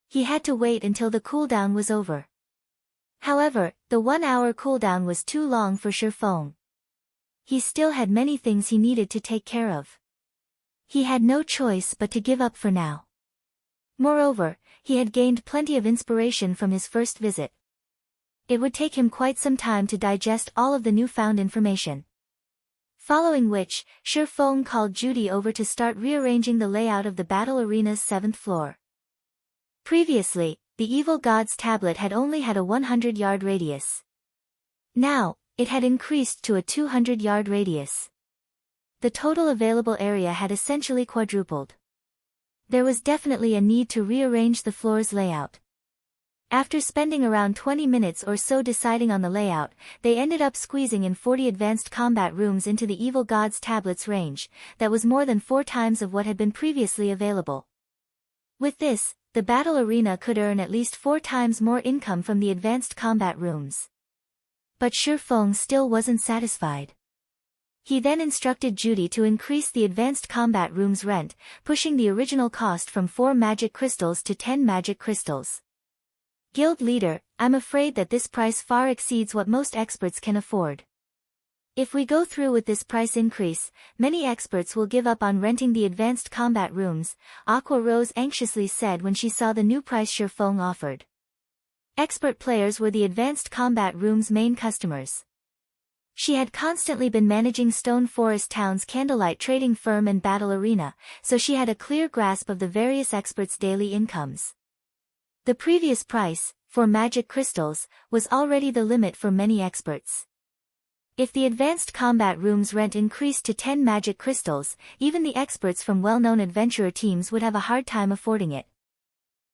He had to wait until the cooldown was over. However, the 1-hour cooldown was too long for Shi Feng. He still had many things he needed to take care of. He had no choice but to give up for now. Moreover, he had gained plenty of inspiration from his first visit. It would take him quite some time to digest all of the newfound information. Following which, Shi Feng called Judy over to start rearranging the layout of the battle arena's 7th floor. Previously, the evil god's tablet had only had a 100-yard radius. Now, it had increased to a 200-yard radius. The total available area had essentially quadrupled. There was definitely a need to rearrange the floor's layout. After spending around 20 minutes or so deciding on the layout, they ended up squeezing in 40 advanced combat rooms into the Evil Gods tablet's range. That was more than 4 times of what had been previously available. With this, the battle arena could earn at least 4 times more income from the advanced combat rooms. But Shi Feng still wasn't satisfied. He then instructed Judy to increase the advanced combat room's rent, pushing the original cost from 4 magic crystals to 10 magic crystals. Guild leader, I'm afraid that this price far exceeds what most experts can afford. If we go through with this price increase, many experts will give up on renting the advanced combat rooms, Aqua Rose anxiously said when she saw the new price Shi Feng offered. Expert players were the advanced combat room's main customers. She had constantly been managing Stone Forest Town's candlelight trading firm and battle arena, so she had a clear grasp of the various experts' daily incomes. The previous price, for magic crystals, was already the limit for many experts. If the advanced combat room's rent increased to 10 magic crystals, even the experts from well-known adventurer teams would have a hard time affording it.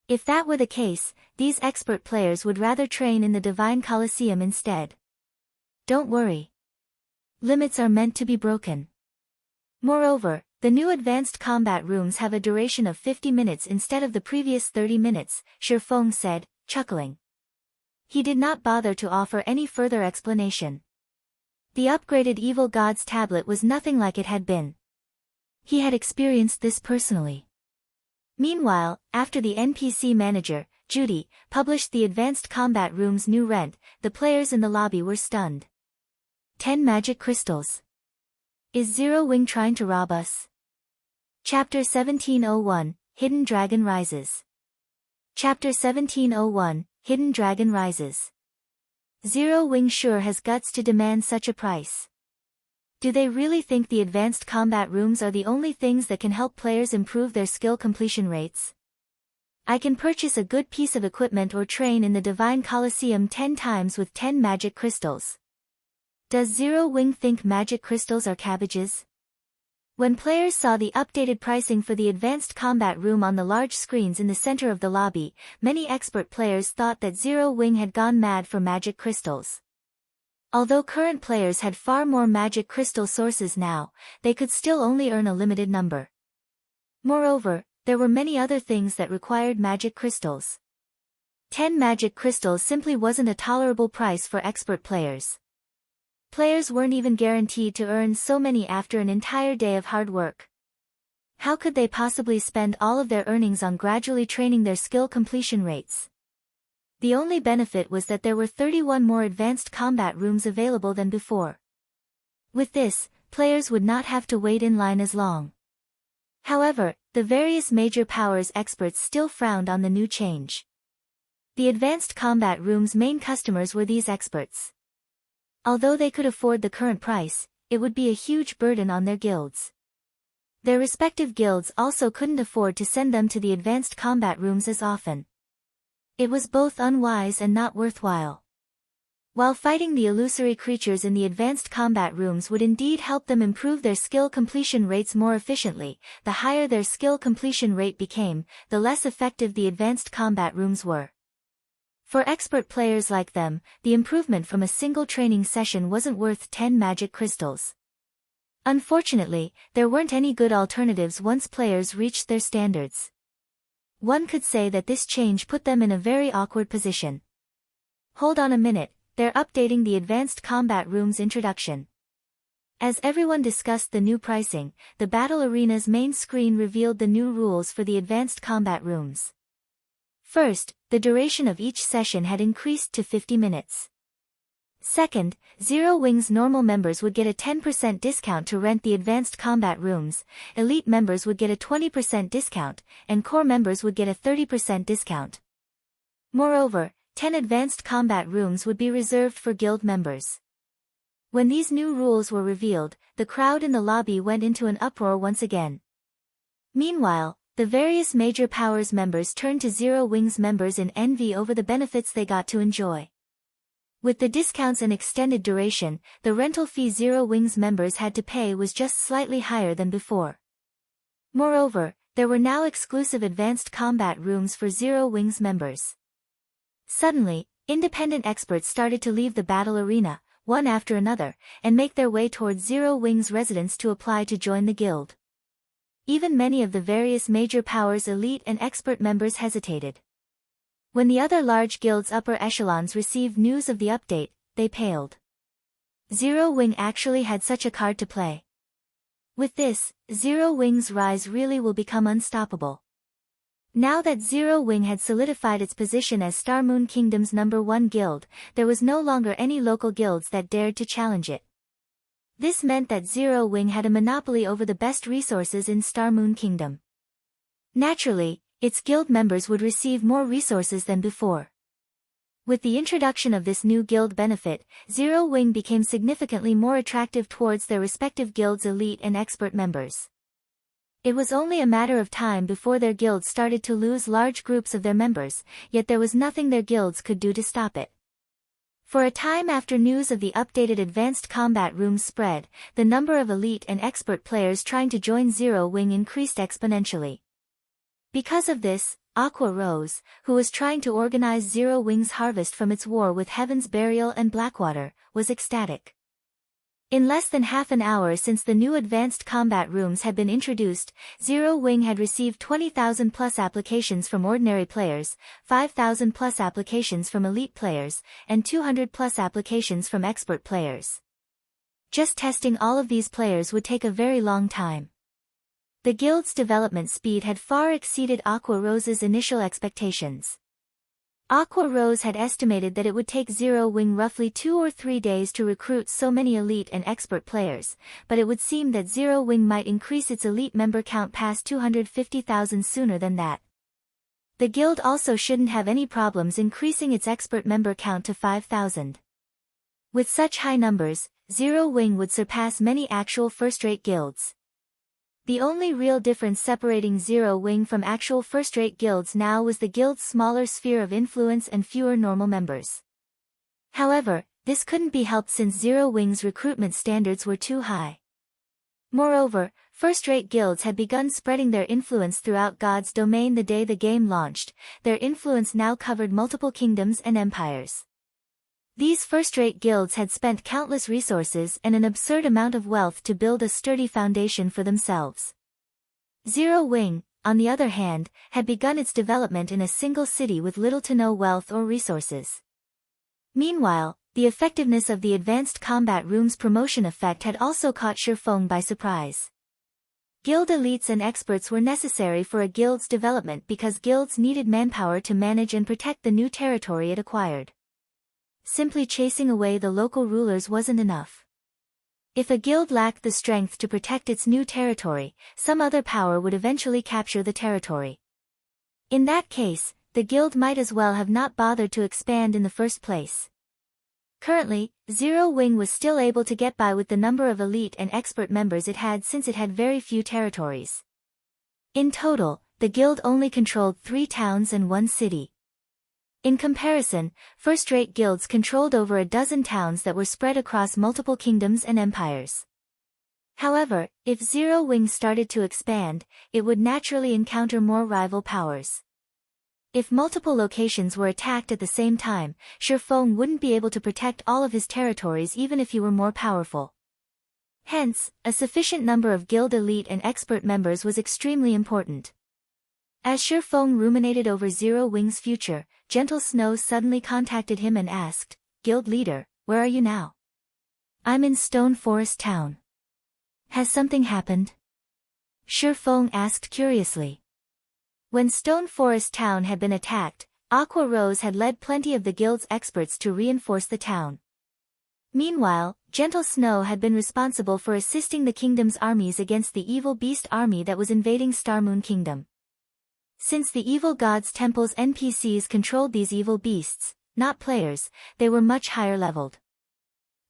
If that were the case, these expert players would rather train in the Divine Colosseum instead. Don't worry. Limits are meant to be broken. Moreover, the new advanced combat rooms have a duration of 50 minutes instead of the previous 30 minutes, Shi Feng said, chuckling. He did not bother to offer any further explanation. The upgraded Evil Gods tablet was nothing like it had been. He had experienced this personally. Meanwhile, after the NPC manager, Judy, published the advanced combat room's new rent, the players in the lobby were stunned. 10 magic crystals. Is Zero Wing trying to rob us? Chapter 1701, Hidden Dragon Rises. Chapter 1701, Hidden Dragon Rises. Zero Wing sure has guts to demand such a price. Do they really think the advanced combat rooms are the only things that can help players improve their skill completion rates? I can purchase a good piece of equipment or train in the Divine Colosseum 10 times with 10 magic crystals. Does Zero Wing think magic crystals are cabbages? When players saw the updated pricing for the advanced combat room on the large screens in the center of the lobby, many expert players thought that Zero Wing had gone mad for magic crystals. Although current players had far more magic crystal sources now, they could still only earn a limited number. Moreover, there were many other things that required magic crystals. 10 magic crystals simply wasn't a tolerable price for expert players. Players weren't even guaranteed to earn so many after an entire day of hard work. How could they possibly spend all of their earnings on gradually training their skill completion rates? The only benefit was that there were 31 more advanced combat rooms available than before. With this, players would not have to wait in line as long. However, the various major powers experts still frowned on the new change. The advanced combat room's main customers were these experts. Although they could afford the current price, it would be a huge burden on their guilds. Their respective guilds also couldn't afford to send them to the advanced combat rooms as often. It was both unwise and not worthwhile. While fighting the illusory creatures in the advanced combat rooms would indeed help them improve their skill completion rates more efficiently, the higher their skill completion rate became, the less effective the advanced combat rooms were. For expert players like them, the improvement from a single training session wasn't worth 10 magic crystals. Unfortunately, there weren't any good alternatives once players reached their standards. One could say that this change put them in a very awkward position. Hold on a minute, they're updating the advanced combat room's introduction. As everyone discussed the new pricing, the battle arena's main screen revealed the new rules for the advanced combat rooms. First, the duration of each session had increased to 50 minutes. Second, Zero Wing's normal members would get a 10% discount to rent the advanced combat rooms, elite members would get a 20% discount, and core members would get a 30% discount. Moreover, 10 advanced combat rooms would be reserved for guild members. When these new rules were revealed, the crowd in the lobby went into an uproar once again. Meanwhile, the various major powers members turned to Zero Wing's members in envy over the benefits they got to enjoy. With the discounts and extended duration, the rental fee Zero Wings members had to pay was just slightly higher than before. Moreover, there were now exclusive advanced combat rooms for Zero Wings members. Suddenly, independent experts started to leave the battle arena, one after another, and make their way towards Zero Wings residents to apply to join the guild. Even many of the various major powers' elite and expert members hesitated. When the other large guilds' upper echelons received news of the update, they paled. Zero Wing actually had such a card to play. With this, Zero Wing's rise really will become unstoppable. Now that Zero Wing had solidified its position as Star Moon Kingdom's #1 guild, there was no longer any local guilds that dared to challenge it. This meant that Zero Wing had a monopoly over the best resources in Star Moon Kingdom. Naturally, its guild members would receive more resources than before. With the introduction of this new guild benefit, Zero Wing became significantly more attractive towards their respective guilds' elite and expert members. It was only a matter of time before their guilds started to lose large groups of their members, yet there was nothing their guilds could do to stop it. For a time after news of the updated advanced combat rooms spread, the number of elite and expert players trying to join Zero Wing increased exponentially. Because of this, Aqua Rose, who was trying to organize Zero Wing's harvest from its war with Heaven's Burial and Blackwater, was ecstatic. In less than half an hour since the new advanced combat rooms had been introduced, Zero Wing had received 20,000 plus applications from ordinary players, 5,000 plus applications from elite players, and 200 plus applications from expert players. Just testing all of these players would take a very long time. The guild's development speed had far exceeded Aqua Rose's initial expectations. Aqua Rose had estimated that it would take Zero Wing roughly 2 or 3 days to recruit so many elite and expert players, but it would seem that Zero Wing might increase its elite member count past 250,000 sooner than that. The guild also shouldn't have any problems increasing its expert member count to 5,000. With such high numbers, Zero Wing would surpass many actual first-rate guilds. The only real difference separating Zero Wing from actual first-rate guilds now was the guild's smaller sphere of influence and fewer normal members. However, this couldn't be helped since Zero Wing's recruitment standards were too high. Moreover, first-rate guilds had begun spreading their influence throughout God's domain the day the game launched. Their influence now covered multiple kingdoms and empires. These first-rate guilds had spent countless resources and an absurd amount of wealth to build a sturdy foundation for themselves. Zero Wing, on the other hand, had begun its development in a single city with little to no wealth or resources. Meanwhile, the effectiveness of the advanced combat rooms promotion effect had also caught Shifeng by surprise. Guild elites and experts were necessary for a guild's development because guilds needed manpower to manage and protect the new territory it acquired. Simply chasing away the local rulers wasn't enough. If a guild lacked the strength to protect its new territory, some other power would eventually capture the territory. In that case, the guild might as well have not bothered to expand in the first place. Currently, Zero Wing was still able to get by with the number of elite and expert members it had since it had very few territories. In total, the guild only controlled 3 towns and 1 city. In comparison, first-rate guilds controlled over a dozen towns that were spread across multiple kingdoms and empires. However, if Zero Wing started to expand, it would naturally encounter more rival powers. If multiple locations were attacked at the same time, Shifeng wouldn't be able to protect all of his territories even if he were more powerful. Hence, a sufficient number of guild elite and expert members was extremely important. As Shifeng ruminated over Zero Wing's future, Gentle Snow suddenly contacted him and asked, "Guild leader, where are you now?" "I'm in Stone Forest Town." "Has something happened?" Shifeng asked curiously. When Stone Forest Town had been attacked, Aqua Rose had led plenty of the guild's experts to reinforce the town. Meanwhile, Gentle Snow had been responsible for assisting the kingdom's armies against the evil beast army that was invading Starmoon Kingdom. Since the evil god's temple's NPCs controlled these evil beasts, not players, they were much higher leveled.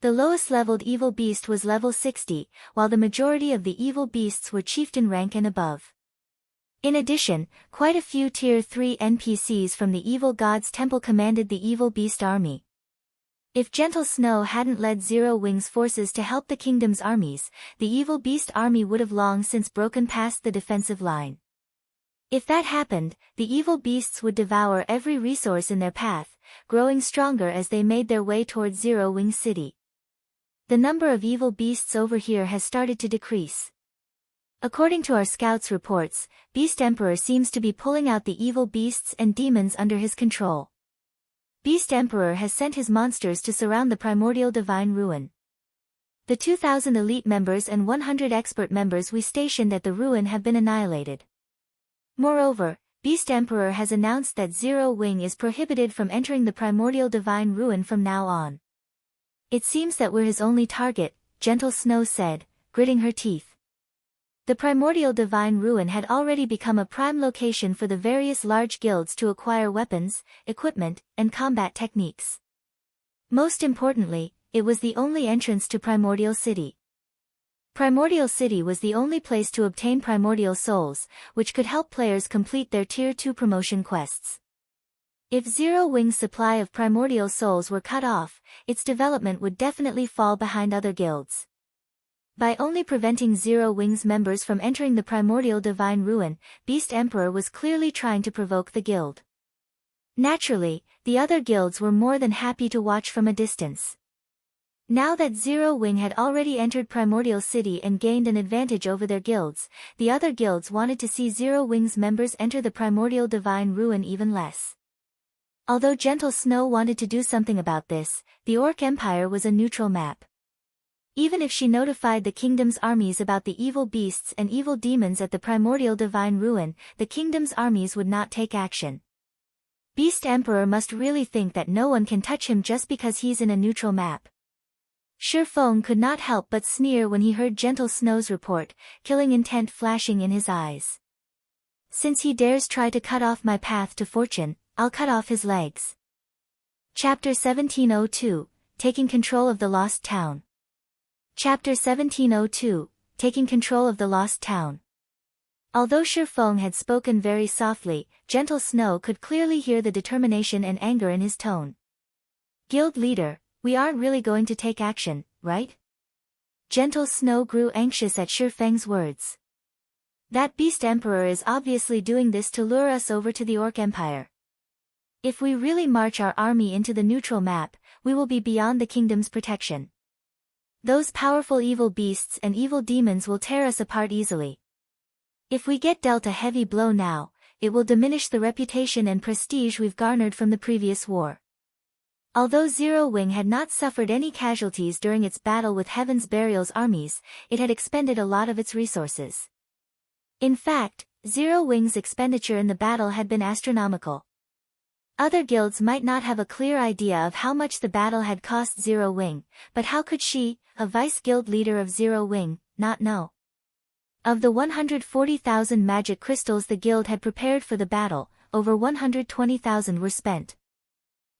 The lowest leveled evil beast was level 60, while the majority of the evil beasts were chieftain rank and above. In addition, quite a few tier 3 NPCs from the evil god's temple commanded the evil beast army. If Gentle Snow hadn't led Zero Wing's forces to help the kingdom's armies, the evil beast army would have long since broken past the defensive line. If that happened, the evil beasts would devour every resource in their path, growing stronger as they made their way towards Zero Wing City. The number of evil beasts over here has started to decrease. According to our scouts' reports, Beast Emperor seems to be pulling out the evil beasts and demons under his control. Beast Emperor has sent his monsters to surround the primordial divine ruin. The 2,000 elite members and 100 expert members we stationed at the ruin have been annihilated. Moreover, Beast Emperor has announced that Zero Wing is prohibited from entering the primordial divine ruin from now on. It seems that we're his only target, Gentle Snow said, gritting her teeth. The primordial divine ruin had already become a prime location for the various large guilds to acquire weapons, equipment, and combat techniques. Most importantly, it was the only entrance to Primordial City. Primordial City was the only place to obtain primordial souls, which could help players complete their Tier 2 promotion quests. If Zero Wing's supply of primordial souls were cut off, its development would definitely fall behind other guilds. By only preventing Zero Wing's members from entering the primordial divine ruin, Beast Emperor was clearly trying to provoke the guild. Naturally, the other guilds were more than happy to watch from a distance. Now that Zero Wing had already entered Primordial City and gained an advantage over their guilds, the other guilds wanted to see Zero Wing's members enter the Primordial Divine Ruin even less. Although Gentle Snow wanted to do something about this, the Orc Empire was a neutral map. Even if she notified the kingdom's armies about the evil beasts and evil demons at the Primordial Divine Ruin, the kingdom's armies would not take action. Beast Emperor must really think that no one can touch him just because he's in a neutral map. Shifeng could not help but sneer when he heard Gentle Snow's report, killing intent flashing in his eyes. Since he dares try to cut off my path to fortune, I'll cut off his legs. Chapter 1702, Taking Control of the Lost Town. Chapter 1702, Taking Control of the Lost Town. Although Shifeng had spoken very softly, Gentle Snow could clearly hear the determination and anger in his tone. Guild leader, we aren't really going to take action, right? Gentle Snow grew anxious at Shifeng's words. That Beast Emperor is obviously doing this to lure us over to the Orc Empire. If we really march our army into the neutral map, we will be beyond the kingdom's protection. Those powerful evil beasts and evil demons will tear us apart easily. If we get dealt a heavy blow now, it will diminish the reputation and prestige we've garnered from the previous war. Although Zero Wing had not suffered any casualties during its battle with Heaven's Burial's armies, it had expended a lot of its resources. In fact, Zero Wing's expenditure in the battle had been astronomical. Other guilds might not have a clear idea of how much the battle had cost Zero Wing, but how could she, a vice-guild leader of Zero Wing, not know? Of the 140,000 magic crystals the guild had prepared for the battle, over 120,000 were spent.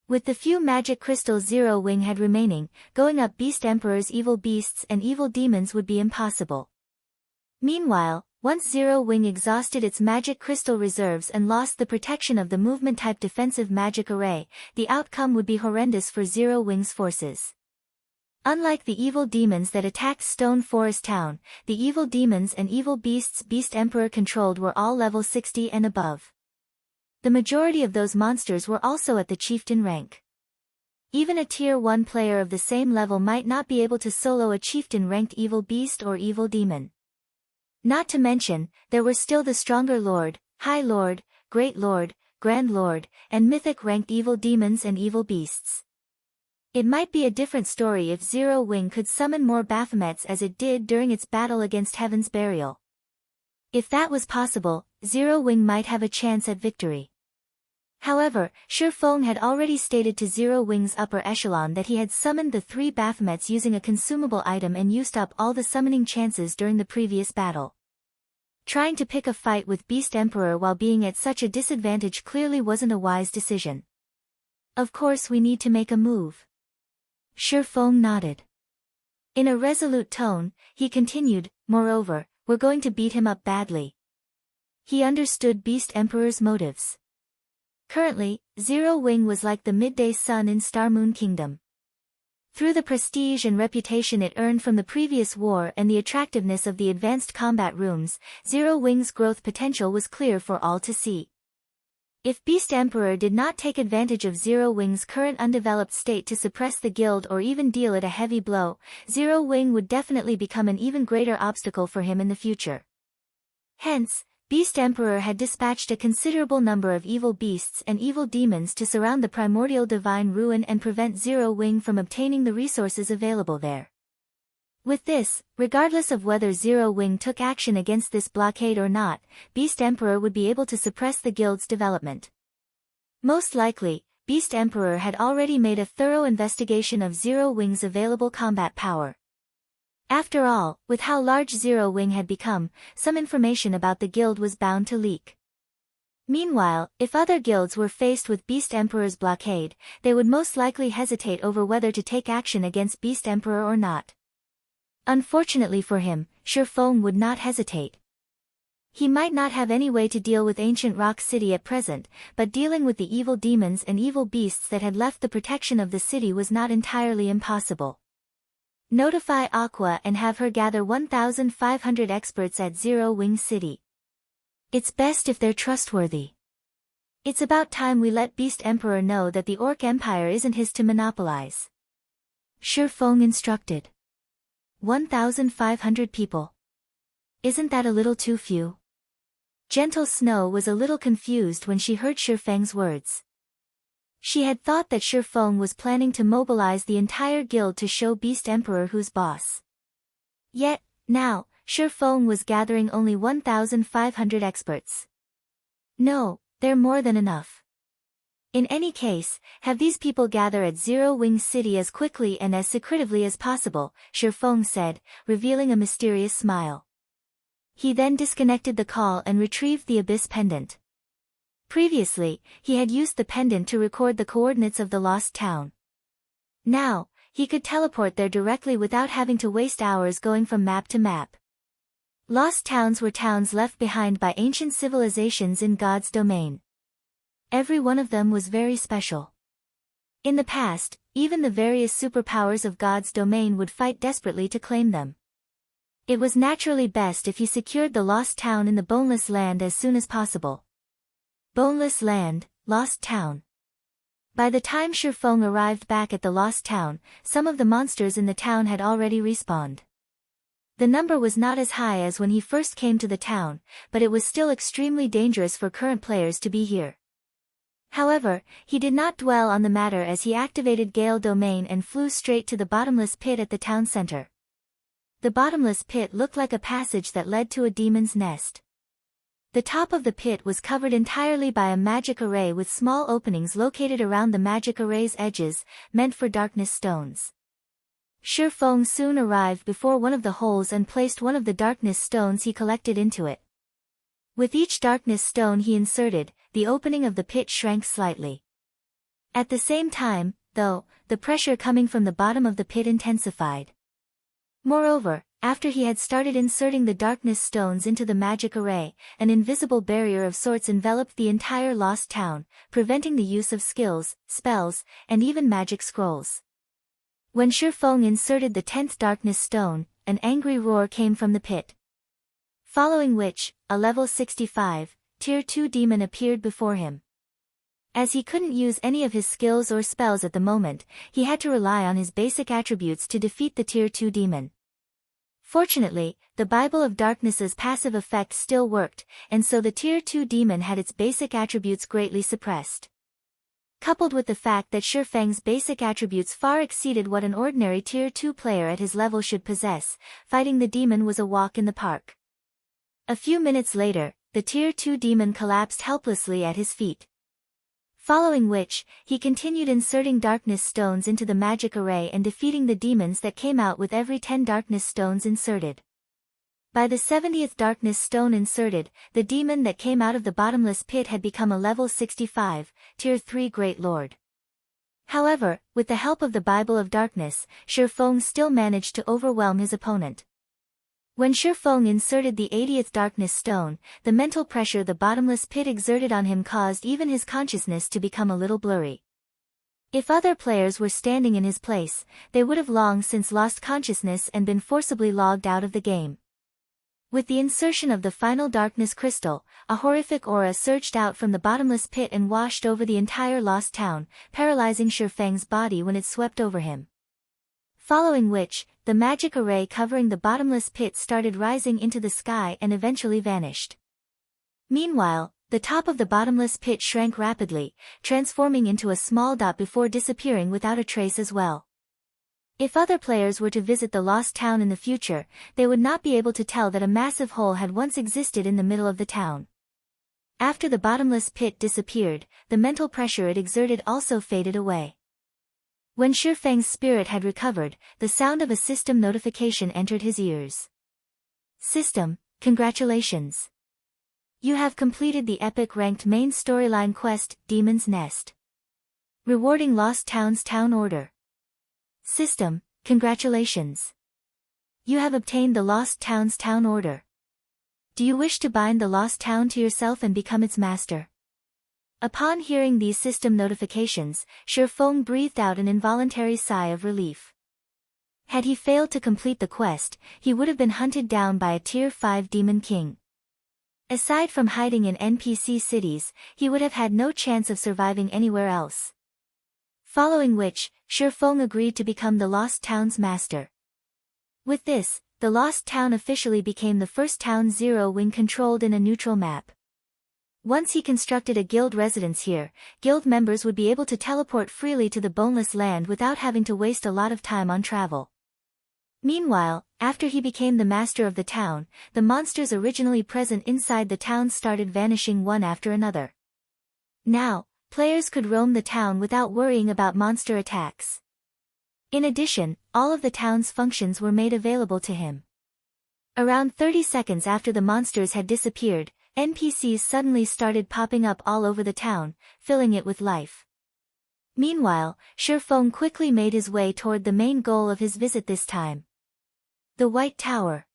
With the few magic crystals Zero Wing had remaining, going up Beast Emperor's evil beasts and evil demons would be impossible. Meanwhile, once Zero Wing exhausted its magic crystal reserves and lost the protection of the movement-type defensive magic array, the outcome would be horrendous for Zero Wing's forces. Unlike the evil demons that attacked Stone Forest Town, the evil demons and evil beasts Beast Emperor controlled were all level 60 and above. The majority of those monsters were also at the chieftain rank. Even a Tier 1 player of the same level might not be able to solo a chieftain-ranked evil beast or evil demon. Not to mention, there were still the stronger Lord, High Lord, Great Lord, Grand Lord, and mythic-ranked evil demons and evil beasts. It might be a different story if Zero Wing could summon more Baphomets as it did during its battle against Heaven's Burial. If that was possible, Zero Wing might have a chance at victory. However, Shifeng had already stated to Zero Wing's upper echelon that he had summoned the 3 Baphomets using a consumable item and used up all the summoning chances during the previous battle. Trying to pick a fight with Beast Emperor while being at such a disadvantage clearly wasn't a wise decision. Of course we need to make a move. Shifeng nodded. In a resolute tone, he continued, moreover, we're going to beat him up badly. He understood Beast Emperor's motives. Currently, Zero Wing was like the midday sun in Star Moon Kingdom. Through the prestige and reputation it earned from the previous war and the attractiveness of the advanced combat rooms, Zero Wing's growth potential was clear for all to see. If Beast Emperor did not take advantage of Zero Wing's current undeveloped state to suppress the guild or even deal it a heavy blow, Zero Wing would definitely become an even greater obstacle for him in the future. Hence, Beast Emperor had dispatched a considerable number of evil beasts and evil demons to surround the primordial divine ruin and prevent Zero Wing from obtaining the resources available there. With this, regardless of whether Zero Wing took action against this blockade or not, Beast Emperor would be able to suppress the guild's development. Most likely, Beast Emperor had already made a thorough investigation of Zero Wing's available combat power. After all, with how large Zero Wing had become, some information about the guild was bound to leak. Meanwhile, if other guilds were faced with Beast Emperor's blockade, they would most likely hesitate over whether to take action against Beast Emperor or not. Unfortunately for him, Shifeng would not hesitate. He might not have any way to deal with ancient Rock City at present, but dealing with the evil demons and evil beasts that had left the protection of the city was not entirely impossible. Notify Aqua and have her gather 1,500 experts at Zero Wing City. It's best if they're trustworthy. It's about time we let Beast Emperor know that the Orc Empire isn't his to monopolize. Shifeng instructed. 1,500 people. Isn't that a little too few? Gentle Snow was a little confused when she heard Shifeng's words. She had thought that Shifeng was planning to mobilize the entire guild to show Beast Emperor who's boss. Yet, now, Shifeng was gathering only 1,500 experts. No, they're more than enough. In any case, have these people gather at Zero Wing City as quickly and as secretively as possible, Shifeng said, revealing a mysterious smile. He then disconnected the call and retrieved the Abyss Pendant. Previously, he had used the pendant to record the coordinates of the lost town. Now, he could teleport there directly without having to waste hours going from map to map. Lost towns were towns left behind by ancient civilizations in God's domain. Every one of them was very special. In the past, even the various superpowers of God's domain would fight desperately to claim them. It was naturally best if he secured the lost town in the Boneless Land as soon as possible. Boneless Land, Lost Town. By the time Shifeng arrived back at the lost town, some of the monsters in the town had already respawned. The number was not as high as when he first came to the town, but it was still extremely dangerous for current players to be here. However, he did not dwell on the matter as he activated Gale Domain and flew straight to the bottomless pit at the town center. The bottomless pit looked like a passage that led to a demon's nest. The top of the pit was covered entirely by a magic array with small openings located around the magic array's edges, meant for darkness stones. Shifeng soon arrived before one of the holes and placed one of the darkness stones he collected into it. With each darkness stone he inserted, the opening of the pit shrank slightly. At the same time, though, the pressure coming from the bottom of the pit intensified. Moreover, after he had started inserting the darkness stones into the magic array, an invisible barrier of sorts enveloped the entire lost town, preventing the use of skills, spells, and even magic scrolls. When Shifeng inserted the 10th darkness stone, an angry roar came from the pit. Following which, a level 65, tier 2 demon appeared before him. As he couldn't use any of his skills or spells at the moment, he had to rely on his basic attributes to defeat the tier 2 demon. Fortunately, the Bible of Darkness's passive effect still worked, and so the tier 2 demon had its basic attributes greatly suppressed. Coupled with the fact that Shifeng's basic attributes far exceeded what an ordinary tier 2 player at his level should possess, fighting the demon was a walk in the park. A few minutes later, the tier 2 demon collapsed helplessly at his feet. Following which, he continued inserting darkness stones into the magic array and defeating the demons that came out with every 10 darkness stones inserted. By the 70th darkness stone inserted, the demon that came out of the bottomless pit had become a level 65, tier 3 Great Lord. However, with the help of the Bible of Darkness, Shifeng still managed to overwhelm his opponent. When Shifeng inserted the 80th darkness stone, the mental pressure the bottomless pit exerted on him caused even his consciousness to become a little blurry. If other players were standing in his place, they would have long since lost consciousness and been forcibly logged out of the game. With the insertion of the final darkness crystal, a horrific aura surged out from the bottomless pit and washed over the entire lost town, paralyzing Shifeng's body when it swept over him. Following which, the magic array covering the bottomless pit started rising into the sky and eventually vanished. Meanwhile, the top of the bottomless pit shrank rapidly, transforming into a small dot before disappearing without a trace as well. If other players were to visit the lost town in the future, they would not be able to tell that a massive hole had once existed in the middle of the town. After the bottomless pit disappeared, the mental pressure it exerted also faded away. When Shifeng's spirit had recovered, the sound of a system notification entered his ears. System, congratulations. You have completed the epic ranked main storyline quest, Demon's Nest. Rewarding Lost Town's Town Order. System, congratulations. You have obtained the Lost Town's Town Order. Do you wish to bind the Lost Town to yourself and become its master? Upon hearing these system notifications, Shifeng breathed out an involuntary sigh of relief. Had he failed to complete the quest, he would have been hunted down by a Tier 5 Demon King. Aside from hiding in NPC cities, he would have had no chance of surviving anywhere else. Following which, Shifeng agreed to become the Lost Town's master. With this, the Lost Town officially became the first Town Zero when controlled in a neutral map. Once he constructed a guild residence here, guild members would be able to teleport freely to the Boneless Land without having to waste a lot of time on travel. Meanwhile, after he became the master of the town, the monsters originally present inside the town started vanishing one after another. Now, players could roam the town without worrying about monster attacks. In addition, all of the town's functions were made available to him. Around 30 seconds after the monsters had disappeared, NPCs suddenly started popping up all over the town, filling it with life. Meanwhile, Shifeng quickly made his way toward the main goal of his visit this time. The White Tower.